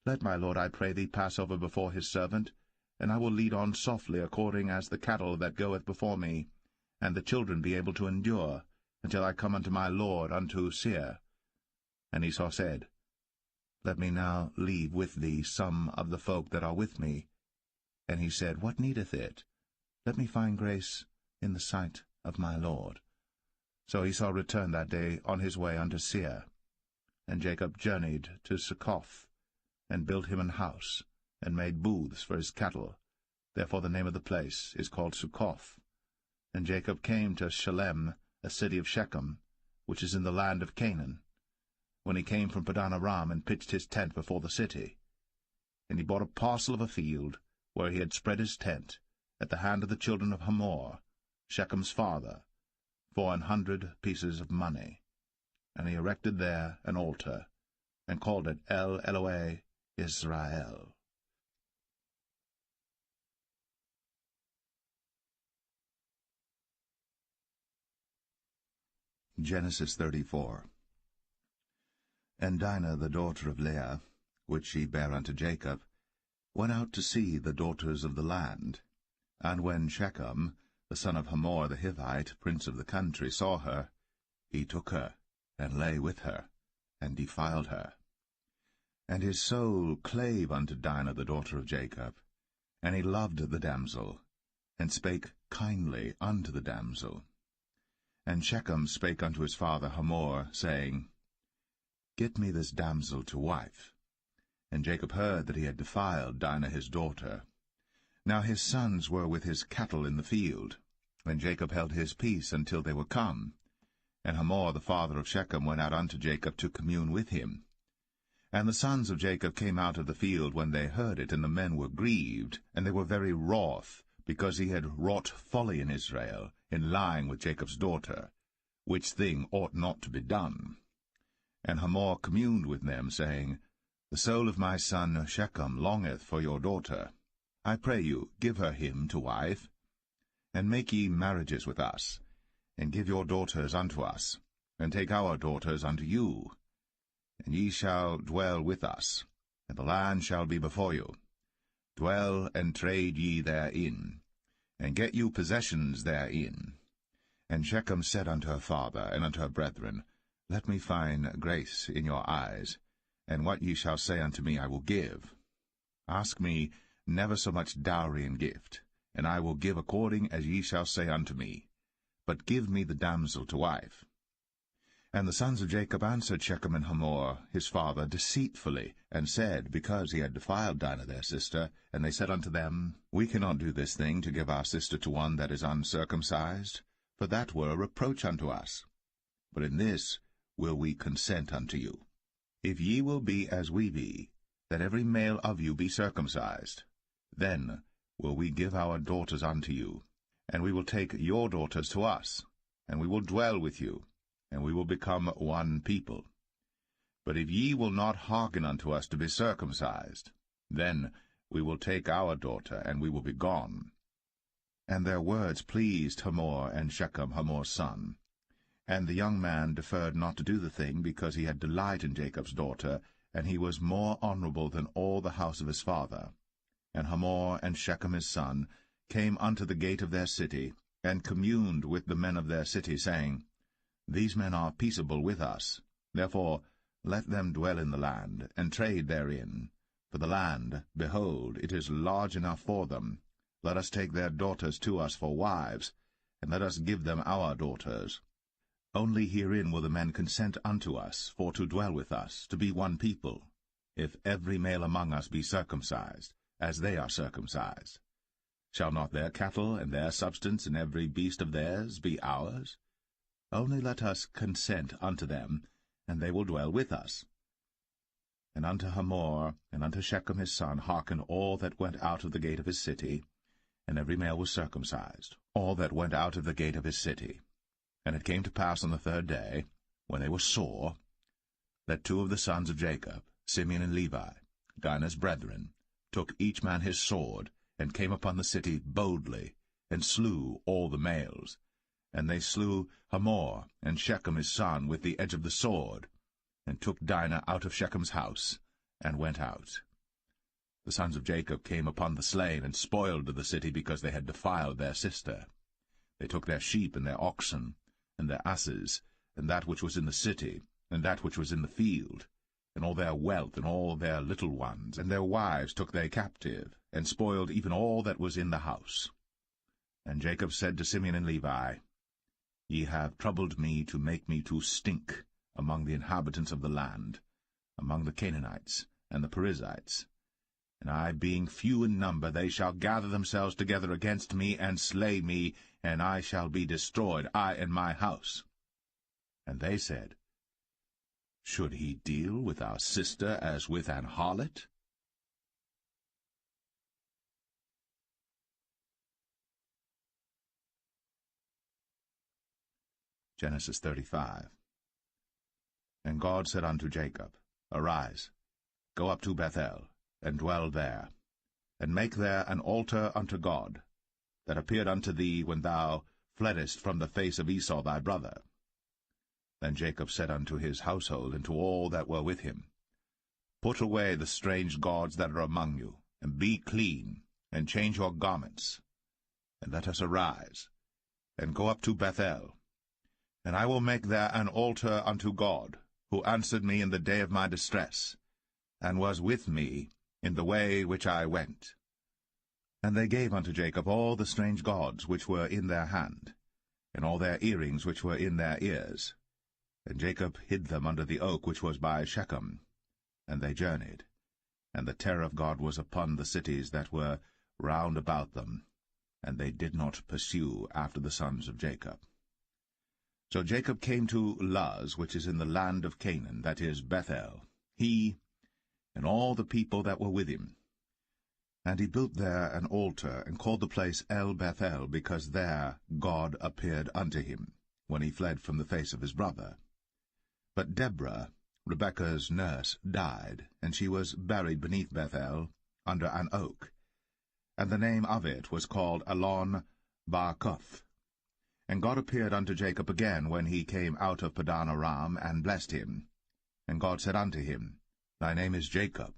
Let my Lord, I pray thee, pass over before his servant, and I will lead on softly, according as the cattle that goeth before me, and the children be able to endure, until I come unto my Lord, unto Seir. And Esau said, Let me now leave with thee some of the folk that are with me. And he said, What needeth it? Let me find grace in the sight of my Lord. So Esau returned that day on his way unto Seir. And Jacob journeyed to Succoth, and built him an house, and made booths for his cattle. Therefore the name of the place is called Succoth. And Jacob came to Shalem, a city of Shechem, which is in the land of Canaan, when he came from Padan Aram, and pitched his tent before the city. And he bought a parcel of a field, where he had spread his tent, at the hand of the children of Hamor, Shechem's father, for 100 pieces of money. And he erected there an altar, and called it El Elohe Israel. Genesis 34. And Dinah, the daughter of Leah, which she bare unto Jacob, went out to see the daughters of the land. And when Shechem, the son of Hamor the Hivite, prince of the country, saw her, he took her, and lay with her, and defiled her. And his soul clave unto Dinah the daughter of Jacob, and he loved the damsel, and spake kindly unto the damsel. And Shechem spake unto his father Hamor, saying, Get me this damsel to wife. And Jacob heard that he had defiled Dinah his daughter. Now his sons were with his cattle in the field, and Jacob held his peace until they were come. And Hamor the father of Shechem went out unto Jacob to commune with him. And the sons of Jacob came out of the field when they heard it, and the men were grieved, and they were very wroth, because he had wrought folly in Israel, in lying with Jacob's daughter, which thing ought not to be done. And Hamor communed with them, saying, The soul of my son Shechem longeth for your daughter. I pray you, give her him to wife. And make ye marriages with us, and give your daughters unto us, and take our daughters unto you. And ye shall dwell with us, and the land shall be before you. Dwell and trade ye therein, and get you possessions therein. And Shechem said unto her father and unto her brethren, Let me find grace in your eyes, and what ye shall say unto me I will give. Ask me never so much dowry and gift, and I will give according as ye shall say unto me. But give me the damsel to wife. And the sons of Jacob answered Shechem and Hamor his father deceitfully, and said, because he had defiled Dinah their sister, and they said unto them, We cannot do this thing to give our sister to one that is uncircumcised, for that were a reproach unto us. But in this will we consent unto you. If ye will be as we be, that every male of you be circumcised, then will we give our daughters unto you, and we will take your daughters to us, and we will dwell with you, and we will become one people. But if ye will not hearken unto us to be circumcised, then we will take our daughter, and we will be gone. And their words pleased Hamor and Shechem, Hamor's son. And the young man deferred not to do the thing, because he had delight in Jacob's daughter, and he was more honorable than all the house of his father. And Hamor and Shechem his son came unto the gate of their city, and communed with the men of their city, saying, These men are peaceable with us. Therefore let them dwell in the land, and trade therein. For the land, behold, it is large enough for them. Let us take their daughters to us for wives, and let us give them our daughters. Only herein will the men consent unto us, for to dwell with us, to be one people, if every male among us be circumcised, as they are circumcised. Shall not their cattle and their substance and every beast of theirs be ours? Only let us consent unto them, and they will dwell with us. And unto Hamor and unto Shechem his son hearken all that went out of the gate of his city, and every male was circumcised, all that went out of the gate of his city. And it came to pass on the 3rd day, when they were sore, that 2 of the sons of Jacob, Simeon and Levi, Dinah's brethren, took each man his sword, and came upon the city boldly, and slew all the males. And they slew Hamor and Shechem his son with the edge of the sword, and took Dinah out of Shechem's house, and went out. The sons of Jacob came upon the slain, and spoiled the city, because they had defiled their sister. They took their sheep and their oxen, and their asses, and that which was in the city, and that which was in the field, and all their wealth, and all their little ones, and their wives took they captive, and spoiled even all that was in the house. And Jacob said to Simeon and Levi, Ye have troubled me to make me to stink among the inhabitants of the land, among the Canaanites and the Perizzites. And I, being few in number, they shall gather themselves together against me, and slay me, and I shall be destroyed, I and my house. And they said, Should he deal with our sister as with an harlot? Genesis 35. And God said unto Jacob, Arise, go up to Bethel, and dwell there, and make there an altar unto God, that appeared unto thee when thou fleddest from the face of Esau thy brother. Then Jacob said unto his household, and to all that were with him, Put away the strange gods that are among you, and be clean, and change your garments, and let us arise, and go up to Bethel. And I will make there an altar unto God, who answered me in the day of my distress, and was with me in the way which I went. And they gave unto Jacob all the strange gods which were in their hand, and all their earrings which were in their ears. And Jacob hid them under the oak which was by Shechem. And they journeyed, and the terror of God was upon the cities that were round about them, and they did not pursue after the sons of Jacob. So Jacob came to Luz, which is in the land of Canaan, that is Bethel, he and all the people that were with him. And he built there an altar, and called the place El-Bethel, because there God appeared unto him, when he fled from the face of his brother. But Deborah, Rebekah's nurse, died, and she was buried beneath Bethel, under an oak. And the name of it was called Allon-Bachuth. And God appeared unto Jacob again when he came out of Padan Aram, and blessed him. And God said unto him, Thy name is Jacob.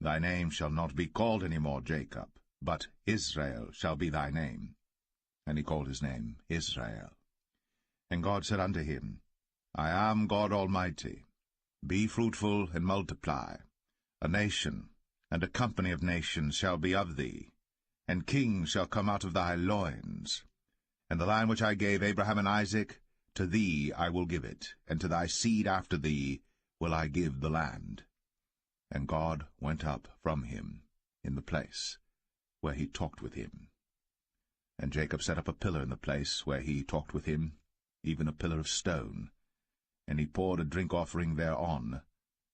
Thy name shall not be called any more Jacob, but Israel shall be thy name. And he called his name Israel. And God said unto him, I am God Almighty. Be fruitful and multiply. A nation and a company of nations shall be of thee, and kings shall come out of thy loins. And the land which I gave Abraham and Isaac, to thee I will give it, and to thy seed after thee will I give the land. And God went up from him in the place where he talked with him. And Jacob set up a pillar in the place where he talked with him, even a pillar of stone. And he poured a drink offering thereon,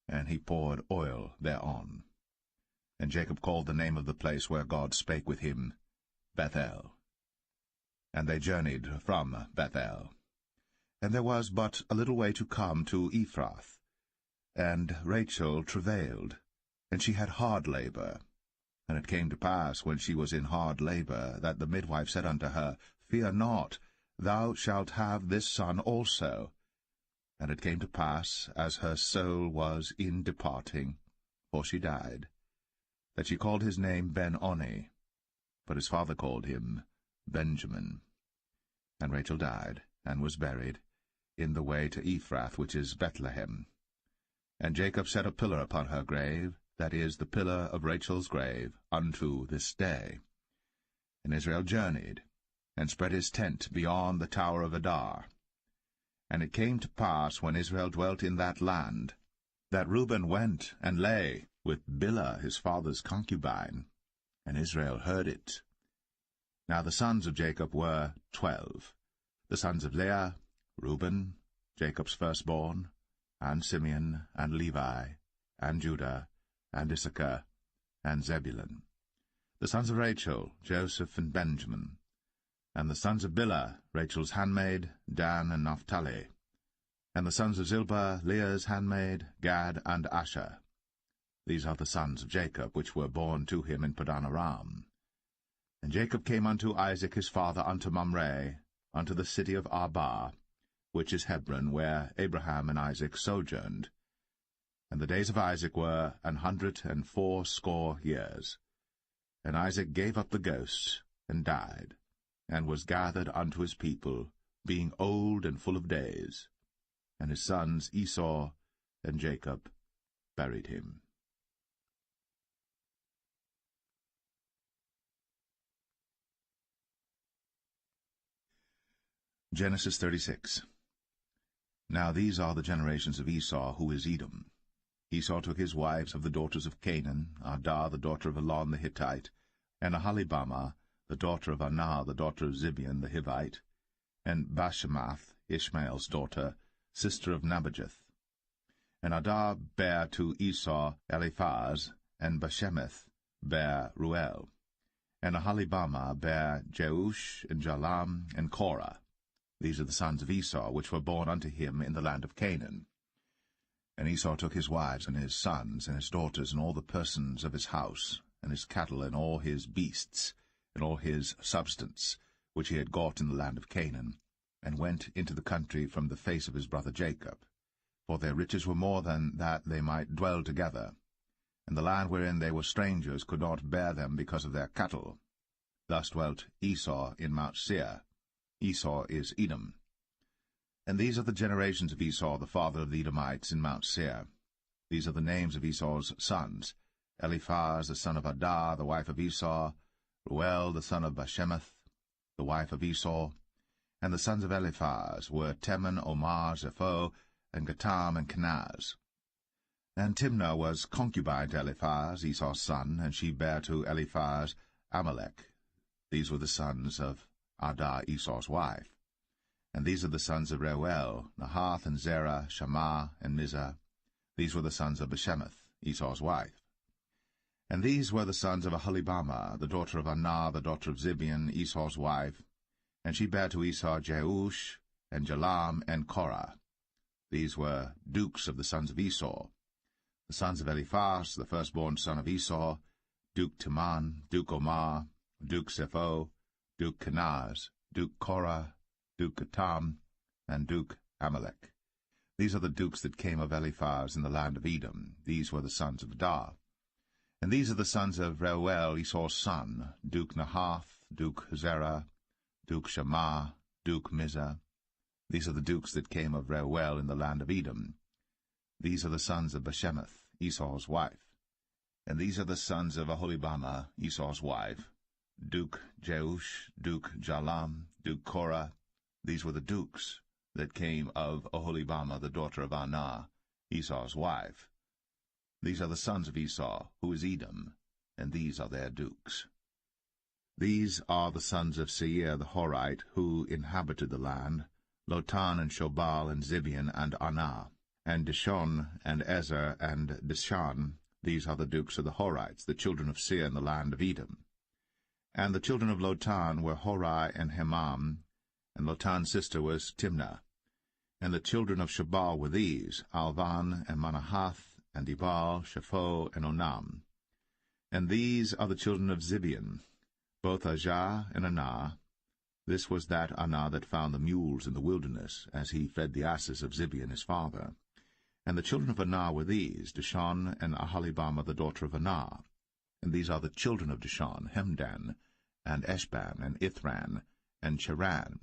and he poured oil thereon. And Jacob called the name of the place where God spake with him, Bethel. And they journeyed from Bethel. And there was but a little way to come to Ephrath. And Rachel travailed, and she had hard labor. And it came to pass, when she was in hard labor, that the midwife said unto her, Fear not, thou shalt have this son also. And it came to pass, as her soul was in departing, for she died, that she called his name Ben-Oni, but his father called him Benjamin. And Rachel died, and was buried, in the way to Ephrath, which is Bethlehem. And Jacob set a pillar upon her grave, that is, the pillar of Rachel's grave, unto this day. And Israel journeyed, and spread his tent beyond the tower of Adar. And it came to pass, when Israel dwelt in that land, that Reuben went and lay with Bilhah his father's concubine, and Israel heard it. Now the sons of Jacob were 12, the sons of Leah, Reuben, Jacob's firstborn, and Simeon, and Levi, and Judah, and Issachar, and Zebulun. The sons of Rachel, Joseph and Benjamin. And the sons of Bilhah, Rachel's handmaid, Dan and Naphtali. And the sons of Zilpah, Leah's handmaid, Gad and Asher. These are the sons of Jacob, which were born to him in Padan Aram. And Jacob came unto Isaac his father unto Mamre, unto the city of Arba, which is Hebron, where Abraham and Isaac sojourned. And the days of Isaac were 180 years. And Isaac gave up the ghost, and died, and was gathered unto his people, being old and full of days. And his sons Esau and Jacob buried him. Genesis 36. Now these are the generations of Esau, who is Edom. Esau took his wives of the daughters of Canaan, Adah the daughter of Elon the Hittite, and Aholibamah the daughter of Anah the daughter of Zibeon the Hivite, and Bashemath, Ishmael's daughter, sister of Nebajoth. And Adah bare to Esau Eliphaz, and Bashemath bare Ruel. And Aholibamah bare Jeush, and Jalam, and Korah. These are the sons of Esau, which were born unto him in the land of Canaan. And Esau took his wives, and his sons, and his daughters, and all the persons of his house, and his cattle, and all his beasts, and all his substance, which he had got in the land of Canaan, and went into the country from the face of his brother Jacob. For their riches were more than that they might dwell together, and the land wherein they were strangers could not bear them because of their cattle. Thus dwelt Esau in Mount Seir. Esau is Edom. And these are the generations of Esau, the father of the Edomites, in Mount Seir. These are the names of Esau's sons: Eliphaz the son of Adah, the wife of Esau; Ruel the son of Bashemath, the wife of Esau. And the sons of Eliphaz were Teman, Omar, Zepho, and Gatam, and Kenaz. And Timnah was concubine to Eliphaz, Esau's son, and she bare to Eliphaz Amalek. These were the sons of Adah, Esau's wife. And these are the sons of Reuel, Nahath, and Zerah, Shammah, and Mizah. These were the sons of Bashemath, Esau's wife. And these were the sons of Aholibamah, the daughter of Anah, the daughter of Zibeon, Esau's wife. And she bare to Esau Jeush, and Jalam, and Korah. These were dukes of the sons of Esau. The sons of Eliphaz, the firstborn son of Esau: Duke Teman, Duke Omar, Duke Zepho, Duke Kenaz, Duke Korah, Duke Gatam, and Duke Amalek. These are the dukes that came of Eliphaz in the land of Edom. These were the sons of Adah. And these are the sons of Reuel, Esau's son: Duke Nahath, Duke Zerah, Duke Shammah, Duke Mizah. These are the dukes that came of Reuel in the land of Edom. These are the sons of Bashemath, Esau's wife. And these are the sons of Aholibamah, Esau's wife: Duke Jeush, Duke Jalam, Duke Korah. These were the dukes that came of Aholibamah, the daughter of Anah, Esau's wife. These are the sons of Esau, who is Edom, and these are their dukes. These are the sons of Seir the Horite, who inhabited the land: Lotan, and Shobal, and Zibeon, and Anah, and Dishon, and Ezer, and Dishan. These are the dukes of the Horites, the children of Seir in the land of Edom. And the children of Lotan were Hori and Hemam, and Lotan's sister was Timnah. And the children of Shobal were these: Alvan, and Manahath, and Ebal, Shapho, and Onam. And these are the children of Zibeon, both Ajah and Anah. This was that Anah that found the mules in the wilderness, as he fed the asses of Zibeon his father. And the children of Anah were these: Dishon, and Aholibamah the daughter of Anah. And these are the children of Dishon: Hemdan, and Eshban, and Ithran, and Cheran.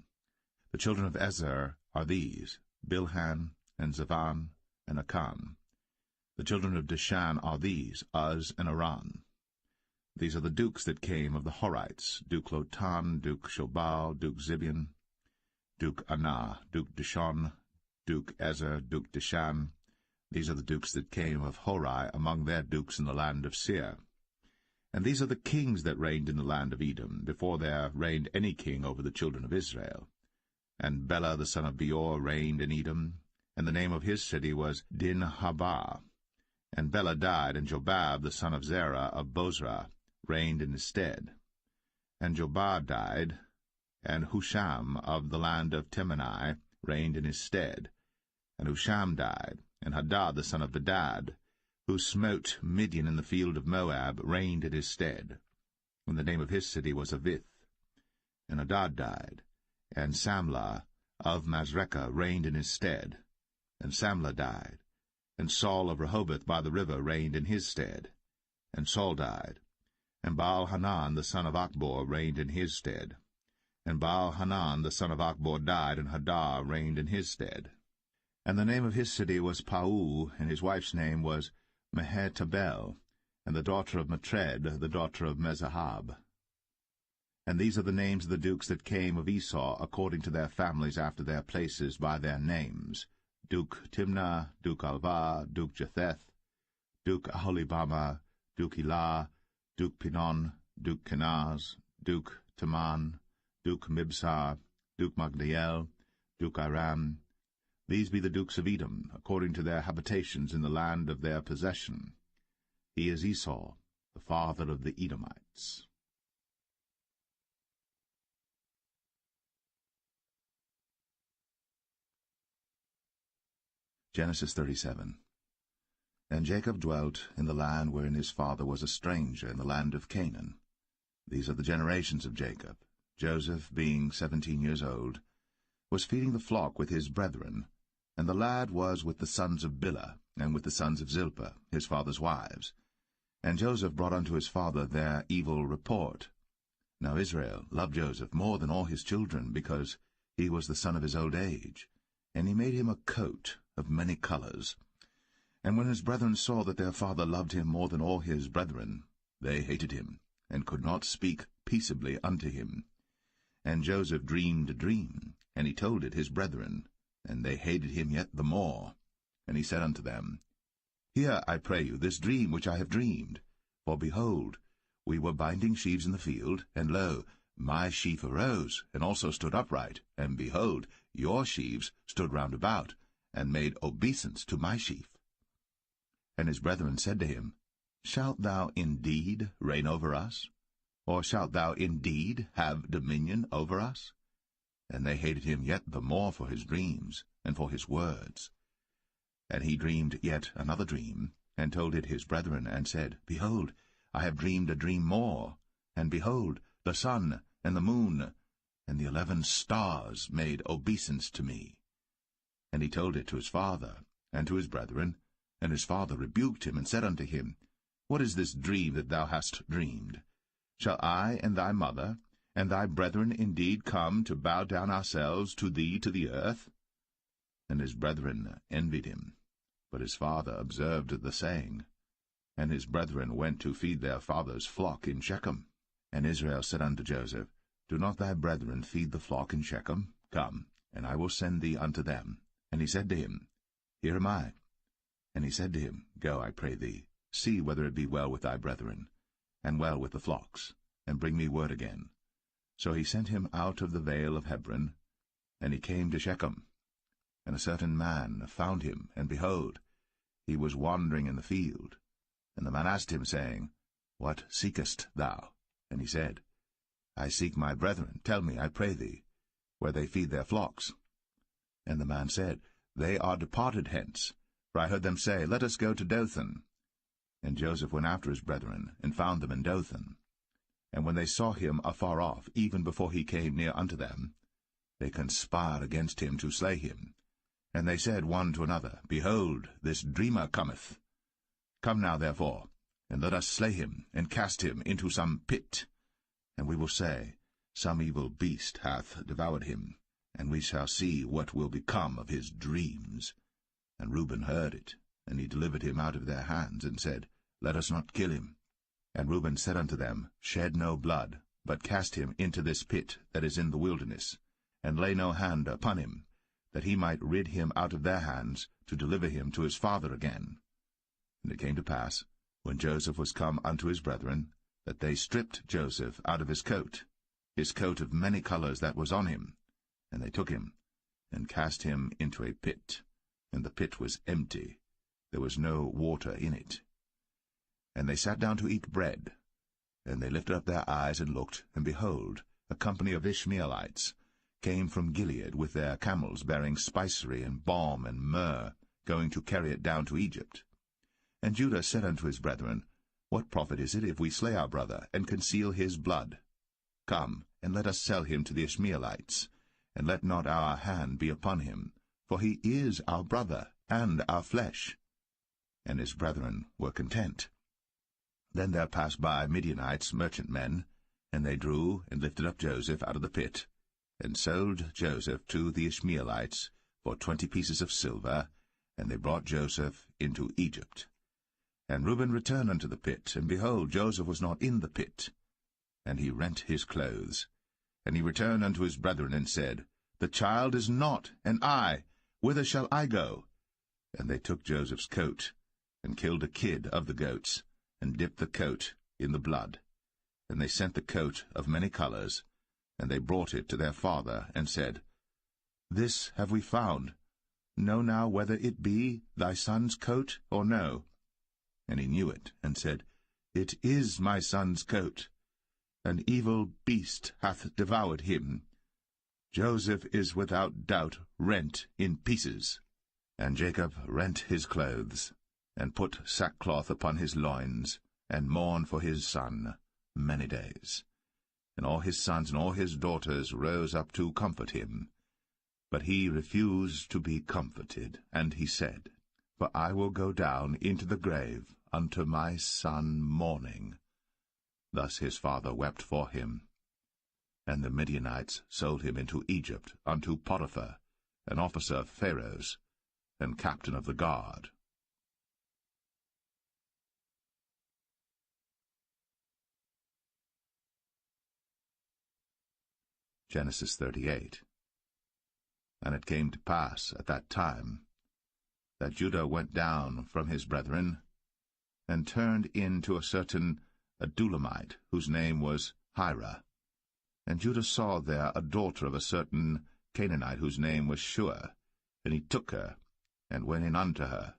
The children of Ezer are these: Bilhan, and Zavan, and Akan. The children of Dishan are these: Uz and Aran. These are the dukes that came of the Horites: Duke Lotan, Duke Shobal, Duke Zibeon, Duke Anah, Duke Dishon, Duke Ezer, Duke Dishan. These are the dukes that came of Hori among their dukes in the land of Seir. And these are the kings that reigned in the land of Edom, before there reigned any king over the children of Israel. And Bela the son of Beor reigned in Edom, and the name of his city was Dinhabah. And Bela died, and Jobab the son of Zerah of Bozrah reigned in his stead. And Jobab died, and Husham of the land of Temani reigned in his stead. And Husham died, and Hadad the son of Bedad, who smote Midian in the field of Moab, reigned in his stead. And the name of his city was Avith. And Hadad died, and Samlah of Masrekah reigned in his stead. And Samlah died, and Saul of Rehoboth by the river reigned in his stead. And Saul died, and Baal-Hanan the son of Achbor reigned in his stead. And Baal-Hanan the son of Achbor died, and Hadar reigned in his stead. And the name of his city was Pau, and his wife's name was Mehetabel, and the daughter of Matred, the daughter of Mezahab. And these are the names of the dukes that came of Esau, according to their families after their places by their names: Duke Timnah, Duke Alvah, Duke Jetheth, Duke Aholibama, Duke Elah, Duke Pinon, Duke Kenaz, Duke Taman, Duke Mibsar, Duke Magdiel, Duke Aram. These be the dukes of Edom, according to their habitations in the land of their possession. He is Esau, the father of the Edomites. Genesis 37. And Jacob dwelt in the land wherein his father was a stranger, in the land of Canaan. These are the generations of Jacob. Joseph, being 17 years old, was feeding the flock with his brethren, and the lad was with the sons of Bilhah, and with the sons of Zilpah, his father's wives. And Joseph brought unto his father their evil report. Now Israel loved Joseph more than all his children, because he was the son of his old age. And he made him a coat of many colors. And when his brethren saw that their father loved him more than all his brethren, they hated him, and could not speak peaceably unto him. And Joseph dreamed a dream, and he told it his brethren, and they hated him yet the more. And he said unto them, Hear, I pray you, this dream which I have dreamed. For behold, we were binding sheaves in the field, and lo, my sheaf arose, and also stood upright, and behold, your sheaves stood round about, and made obeisance to my sheaf. And his brethren said to him, Shalt thou indeed reign over us? Or shalt thou indeed have dominion over us? And they hated him yet the more for his dreams, and for his words. And he dreamed yet another dream, and told it his brethren, and said, Behold, I have dreamed a dream more, and behold, the sun, and the moon, and the 11 stars made obeisance to me. And he told it to his father, and to his brethren, and his father rebuked him, and said unto him, What is this dream that thou hast dreamed? Shall I and thy mother, and thy brethren indeed come to bow down ourselves to thee to the earth? And his brethren envied him. But his father observed the saying. And his brethren went to feed their father's flock in Shechem. And Israel said unto Joseph, Do not thy brethren feed the flock in Shechem? Come, and I will send thee unto them. And he said to him, Here am I. And he said to him, Go, I pray thee, see whether it be well with thy brethren, and well with the flocks, and bring me word again. So he sent him out of the vale of Hebron, and he came to Shechem. And a certain man found him, and behold, he was wandering in the field. And the man asked him, saying, What seekest thou? And he said, I seek my brethren. Tell me, I pray thee, where they feed their flocks. And the man said, They are departed hence, for I heard them say, Let us go to Dothan. And Joseph went after his brethren, and found them in Dothan. And when they saw him afar off, even before he came near unto them, they conspired against him to slay him. And they said one to another, Behold, this dreamer cometh. Come now, therefore, and let us slay him, and cast him into some pit. And we will say, Some evil beast hath devoured him, and we shall see what will become of his dreams. And Reuben heard it, and he delivered him out of their hands, and said, Let us not kill him. And Reuben said unto them, Shed no blood, but cast him into this pit that is in the wilderness, and lay no hand upon him, that he might rid him out of their hands, to deliver him to his father again. And it came to pass, when Joseph was come unto his brethren, that they stripped Joseph out of his coat of many colors that was on him, And they took him, and cast him into a pit, and the pit was empty, there was no water in it. And they sat down to eat bread, and they lifted up their eyes and looked, and behold, a company of Ishmaelites came from Gilead with their camels bearing spicery and balm and myrrh, going to carry it down to Egypt. And Judah said unto his brethren, What profit is it if we slay our brother, and conceal his blood? Come, and let us sell him to the Ishmaelites, and let not our hand be upon him, for he is our brother, and our flesh. And his brethren were content. Then there passed by Midianites, merchantmen, and they drew and lifted up Joseph out of the pit, and sold Joseph to the Ishmaelites for 20 pieces of silver, and they brought Joseph into Egypt. And Reuben returned unto the pit, and behold, Joseph was not in the pit. And he rent his clothes. And he returned unto his brethren, and said, The child is not, and I, whither shall I go? And they took Joseph's coat, and killed a kid of the goats, and dipped the coat in the blood. And they sent the coat of many colors, and they brought it to their father, and said, This have we found. Know now whether it be thy son's coat or no. And he knew it, and said, It is my son's coat. An evil beast hath devoured him. Joseph is without doubt rent in pieces. And Jacob rent his clothes, and put sackcloth upon his loins, and mourned for his son many days. And all his sons and all his daughters rose up to comfort him. But he refused to be comforted, and he said, For I will go down into the grave unto my son mourning. Thus his father wept for him. And the Midianites sold him into Egypt unto Potiphar, an officer of Pharaoh's, and captain of the guard. Genesis 38. And it came to pass at that time that Judah went down from his brethren, and turned in to a certain Adulamite, whose name was Hira. And Judah saw there a daughter of a certain Canaanite, whose name was Shua. And he took her, and went in unto her.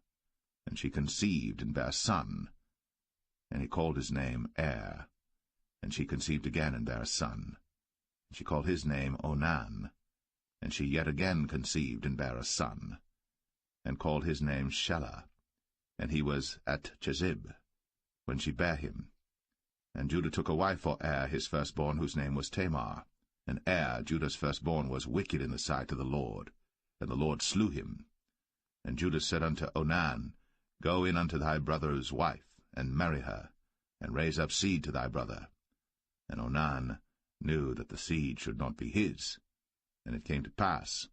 And she conceived, and bare a son. And he called his name Er. And she conceived again, and bare a son. And she called his name Onan. And she yet again conceived, and bare a son. And called his name Shelah. And he was at Chezib, when she bare him. And Judah took a wife for Er his firstborn, whose name was Tamar. And Er, Judah's firstborn, was wicked in the sight of the Lord, and the Lord slew him. And Judah said unto Onan, Go in unto thy brother's wife, and marry her, and raise up seed to thy brother. And Onan knew that the seed should not be his. And it came to pass,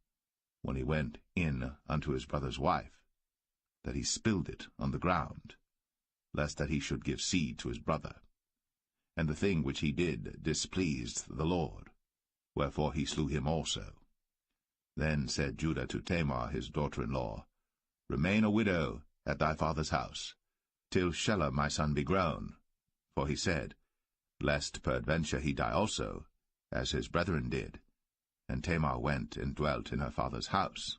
when he went in unto his brother's wife, that he spilled it on the ground, lest that he should give seed to his brother. And the thing which he did displeased the Lord, wherefore he slew him also. Then said Judah to Tamar his daughter-in-law, Remain a widow at thy father's house, till Shelah my son be grown. For he said, Lest peradventure he die also, as his brethren did. And Tamar went and dwelt in her father's house.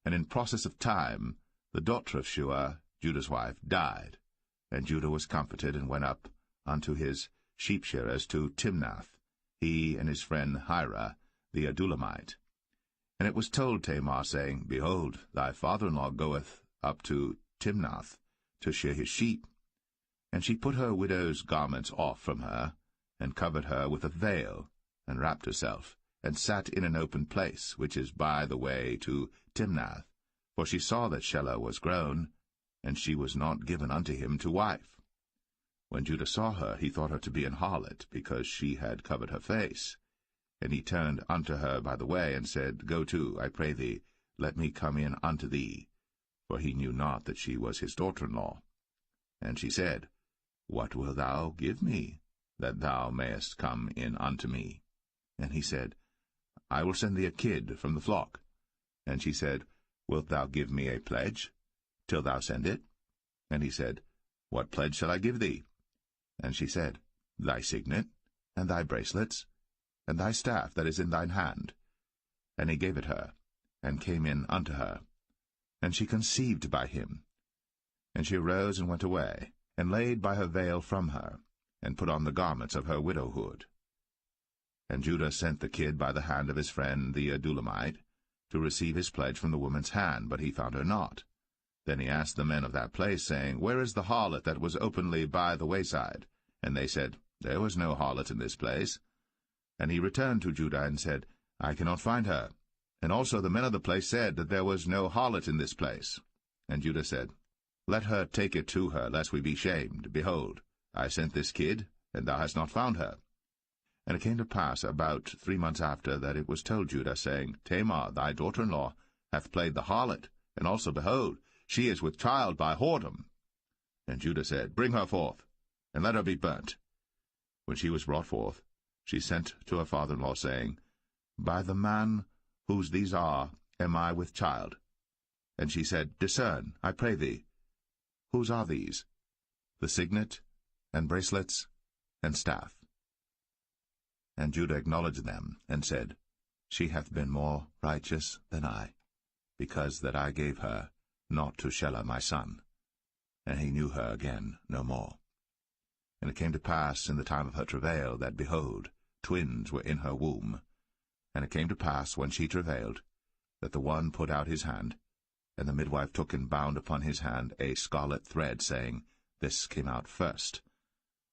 And in process of time the daughter of Shua, Judah's wife, died. And Judah was comforted, and went up unto his sheep-shearers to Timnath, he and his friend Hira, the Adulamite. And it was told Tamar, saying, Behold, thy father-in-law goeth up to Timnath to shear his sheep. And she put her widow's garments off from her, and covered her with a veil, and wrapped herself, and sat in an open place, which is by the way to Timnath. For she saw that Shelah was grown, and she was not given unto him to wife. When Judah saw her, he thought her to be an harlot, because she had covered her face. And he turned unto her by the way, and said, Go to, I pray thee, let me come in unto thee. For he knew not that she was his daughter-in-law. And she said, What wilt thou give me, that thou mayest come in unto me? And he said, I will send thee a kid from the flock. And she said, Wilt thou give me a pledge, till thou send it? And he said, What pledge shall I give thee? And she said, Thy signet, and thy bracelets, and thy staff that is in thine hand. And he gave it her, and came in unto her. And she conceived by him. And she arose and went away, and laid by her veil from her, and put on the garments of her widowhood. And Judah sent the kid by the hand of his friend the Adullamite, to receive his pledge from the woman's hand, but he found her not. Then he asked the men of that place, saying, Where is the harlot that was openly by the wayside? And they said, There was no harlot in this place. And he returned to Judah, and said, I cannot find her. And also the men of the place said that there was no harlot in this place. And Judah said, Let her take it to her, lest we be shamed. Behold, I sent this kid, and thou hast not found her. And it came to pass about 3 months after that it was told Judah, saying, Tamar, thy daughter-in-law, hath played the harlot, and also, behold, she is with child by whoredom. And Judah said, Bring her forth, and let her be burnt. When she was brought forth, she sent to her father-in-law, saying, By the man whose these are am I with child. And she said, Discern, I pray thee. Whose are these? The signet, and bracelets, and staff. And Judah acknowledged them, and said, She hath been more righteous than I, because that I gave her not to Shelah my son. And he knew her again no more. And it came to pass in the time of her travail, that, behold, twins were in her womb. And it came to pass, when she travailed, that the one put out his hand, and the midwife took and bound upon his hand a scarlet thread, saying, This came out first.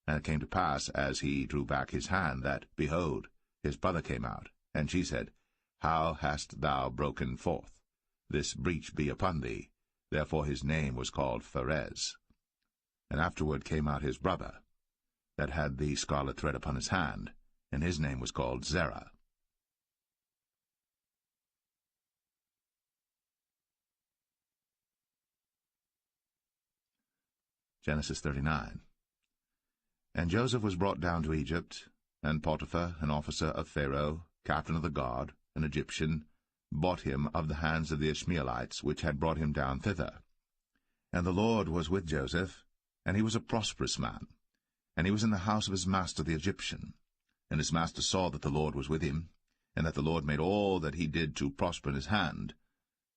And it came to pass, as he drew back his hand, that, behold, his brother came out. And she said, How hast thou broken forth? This breach be upon thee. Therefore his name was called Pharez. And afterward came out his brother, that had the scarlet thread upon his hand, and his name was called Zerah. Genesis 39. And Joseph was brought down to Egypt, and Potiphar, an officer of Pharaoh, captain of the guard, an Egyptian, bought him of the hands of the Ishmaelites, which had brought him down thither. And the Lord was with Joseph, and he was a prosperous man, and he was in the house of his master the Egyptian. And his master saw that the Lord was with him, and that the Lord made all that he did to prosper in his hand.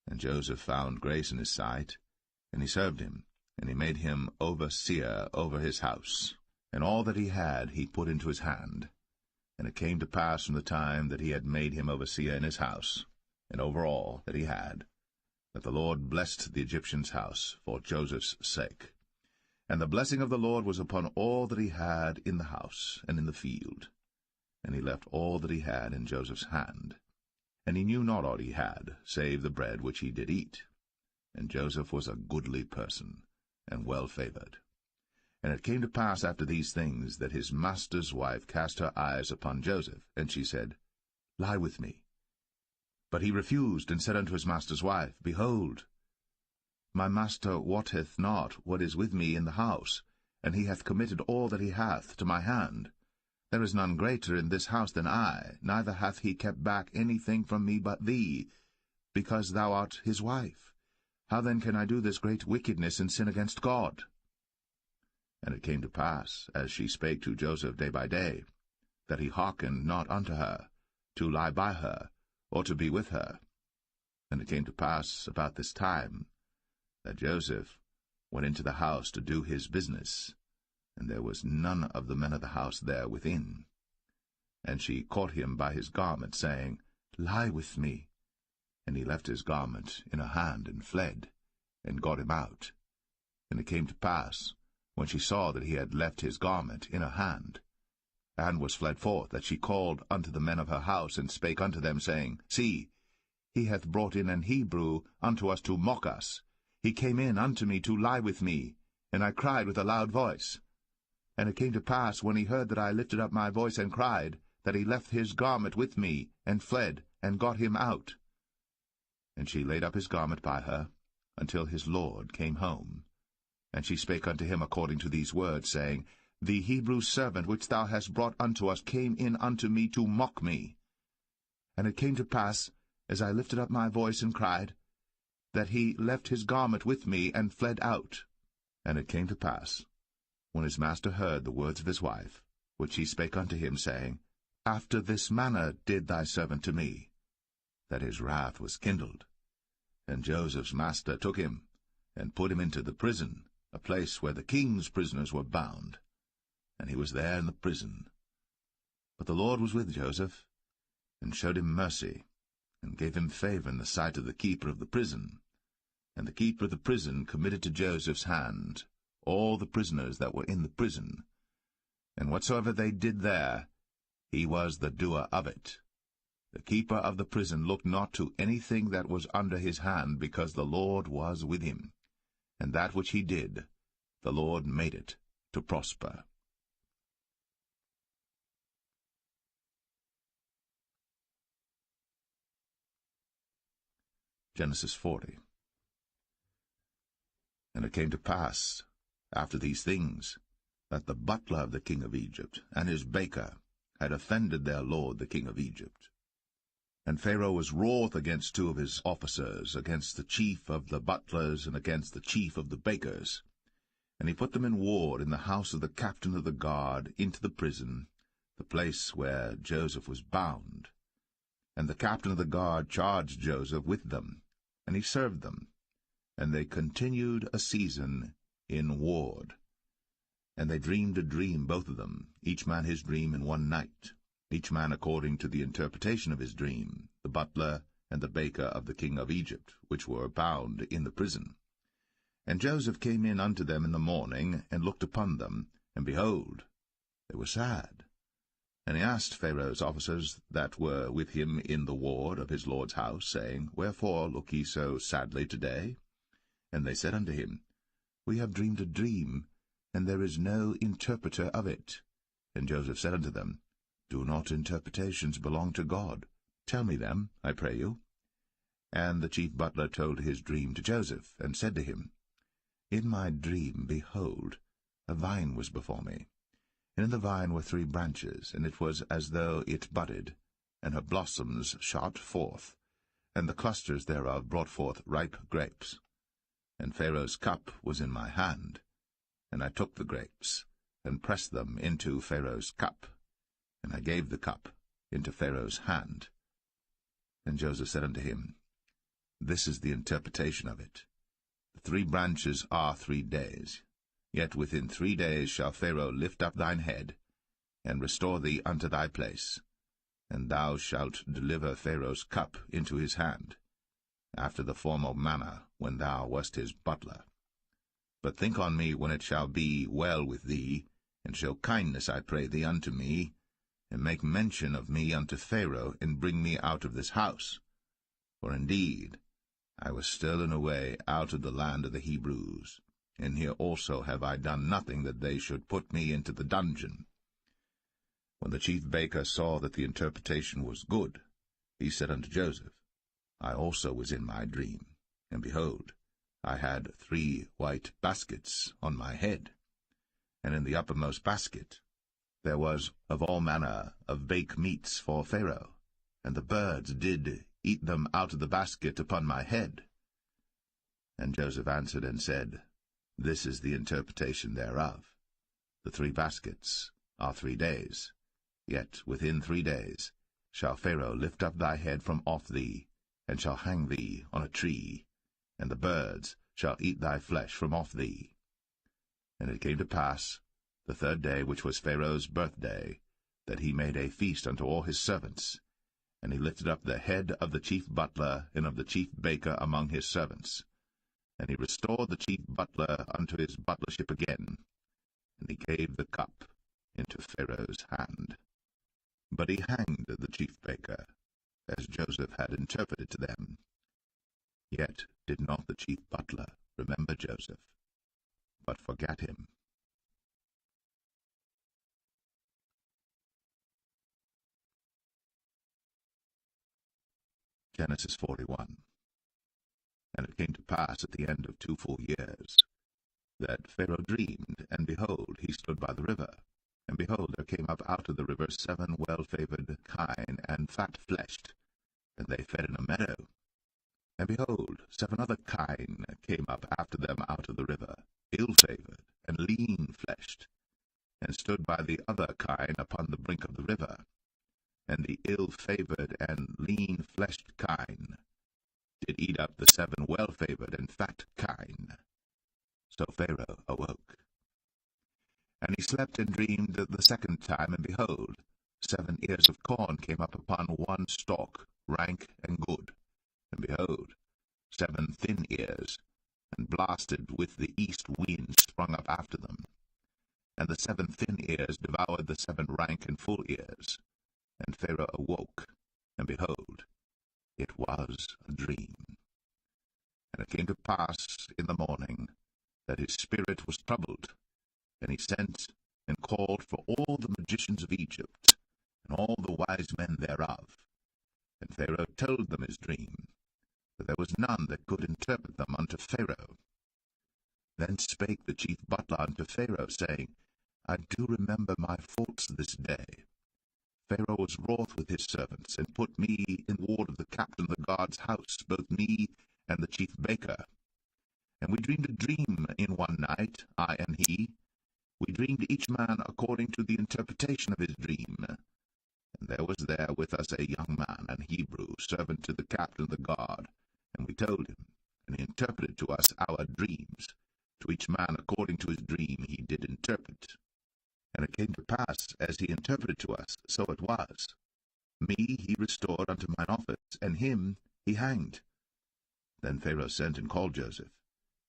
And Joseph found grace in his sight, and he served him, and he made him overseer over his house. And all that he had he put into his hand. And it came to pass from the time that he had made him overseer in his house, and over all that he had, that the Lord blessed the Egyptian's house for Joseph's sake. And the blessing of the Lord was upon all that he had in the house and in the field. And he left all that he had in Joseph's hand. And he knew not aught he had, save the bread which he did eat. And Joseph was a goodly person, and well-favored. And it came to pass after these things, that his master's wife cast her eyes upon Joseph, and she said, Lie with me. But he refused, and said unto his master's wife, Behold, my master wotteth not what is with me in the house, and he hath committed all that he hath to my hand. There is none greater in this house than I, neither hath he kept back anything from me but thee, because thou art his wife. How then can I do this great wickedness and sin against God? And it came to pass, as she spake to Joseph day by day, that he hearkened not unto her, to lie by her, or to be with her. And it came to pass about this time, that Joseph went into the house to do his business, and there was none of the men of the house there within. And she caught him by his garment, saying, Lie with me. And he left his garment in her hand, and fled, and got him out. And it came to pass, when she saw that he had left his garment in her hand, and was fled forth, that she called unto the men of her house, and spake unto them, saying, See, he hath brought in an Hebrew unto us to mock us. He came in unto me to lie with me, and I cried with a loud voice. And it came to pass, when he heard that I lifted up my voice and cried, that he left his garment with me, and fled, and got him out. And she laid up his garment by her, until his lord came home. And she spake unto him according to these words, saying, The Hebrew servant which thou hast brought unto us came in unto me to mock me. And it came to pass, as I lifted up my voice and cried, that he left his garment with me, and fled out. And it came to pass, when his master heard the words of his wife, which she spake unto him, saying, After this manner did thy servant to me, that his wrath was kindled. And Joseph's master took him, and put him into the prison, a place where the king's prisoners were bound. And he was there in the prison. But the Lord was with Joseph, and showed him mercy, and gave him favor in the sight of the keeper of the prison. And the keeper of the prison committed to Joseph's hand all the prisoners that were in the prison. And whatsoever they did there, he was the doer of it. The keeper of the prison looked not to anything that was under his hand, because the Lord was with him. And that which he did, the Lord made it to prosper. Genesis 40. And it came to pass, after these things, that the butler of the king of Egypt and his baker had offended their lord the king of Egypt. And Pharaoh was wroth against two of his officers, against the chief of the butlers and against the chief of the bakers. And he put them in ward in the house of the captain of the guard into the prison, the place where Joseph was bound. And the captain of the guard charged Joseph with them, and he served them. And they continued a season in ward. And they dreamed a dream, both of them, each man his dream in one night, each man according to the interpretation of his dream, the butler and the baker of the king of Egypt, which were bound in the prison. And Joseph came in unto them in the morning, and looked upon them, and behold, they were sad. And he asked Pharaoh's officers that were with him in the ward of his lord's house, saying, Wherefore look ye so sadly today? And they said unto him, We have dreamed a dream, and there is no interpreter of it. And Joseph said unto them, Do not interpretations belong to God? Tell me them, I pray you. And the chief butler told his dream to Joseph, and said to him, In my dream, behold, a vine was before me. And in the vine were 3 branches, and it was as though it budded, and her blossoms shot forth, and the clusters thereof brought forth ripe grapes. And Pharaoh's cup was in my hand, and I took the grapes, and pressed them into Pharaoh's cup, and I gave the cup into Pharaoh's hand. And Joseph said unto him, This is the interpretation of it. The 3 branches are 3 days. Yet within 3 days shall Pharaoh lift up thine head, and restore thee unto thy place, and thou shalt deliver Pharaoh's cup into his hand, after the former manner, when thou wast his butler. But think on me when it shall be well with thee, and show kindness, I pray thee, unto me, and make mention of me unto Pharaoh, and bring me out of this house. For indeed I was stolen away out of the land of the Hebrews, and here also have I done nothing that they should put me into the dungeon. When the chief baker saw that the interpretation was good, he said unto Joseph, I also was in my dream, and behold, I had 3 white baskets on my head, and in the uppermost basket there was of all manner of bake meats for Pharaoh, and the birds did eat them out of the basket upon my head. And Joseph answered and said, This is the interpretation thereof. The 3 baskets are 3 days. Yet within 3 days shall Pharaoh lift up thy head from off thee, and shall hang thee on a tree, and the birds shall eat thy flesh from off thee. And it came to pass, the 3rd day, which was Pharaoh's birthday, that he made a feast unto all his servants. And he lifted up the head of the chief butler and of the chief baker among his servants. And he restored the chief butler unto his butlership again, and he gave the cup into Pharaoh's hand. But he hanged the chief baker, as Joseph had interpreted to them. Yet did not the chief butler remember Joseph, but forgat him. Genesis 41. And it came to pass at the end of 2 full years, that Pharaoh dreamed, and behold, he stood by the river. And behold, there came up out of the river 7 well-favored kine, and fat-fleshed, and they fed in a meadow. And behold, 7 other kine came up after them out of the river, ill-favored, and lean-fleshed, and stood by the other kine upon the brink of the river. and the ill-favored and lean-fleshed kine did eat up the 7 well-favored and fat kine. So Pharaoh awoke. And he slept and dreamed the second time, and behold, 7 ears of corn came up upon one stalk, rank and good. And behold, 7 thin ears, and blasted with the east wind, sprung up after them. And the 7 thin ears devoured the 7 rank and full ears. And Pharaoh awoke, and behold, it was a dream. And it came to pass in the morning that his spirit was troubled, and he sent and called for all the magicians of Egypt, and all the wise men thereof. And Pharaoh told them his dream, but there was none that could interpret them unto Pharaoh. Then spake the chief butler unto Pharaoh, saying, I do remember my faults this day. Pharaoh was wroth with his servants, and put me in ward of the captain of the guard's house, both me and the chief baker. And we dreamed a dream in one night, I and he. We dreamed each man according to the interpretation of his dream. And there was there with us a young man, an Hebrew, servant to the captain of the guard. And we told him, and he interpreted to us our dreams. To each man according to his dream he did interpret. And it came to pass, as he interpreted to us, so it was. Me he restored unto mine office, and him he hanged. Then Pharaoh sent and called Joseph,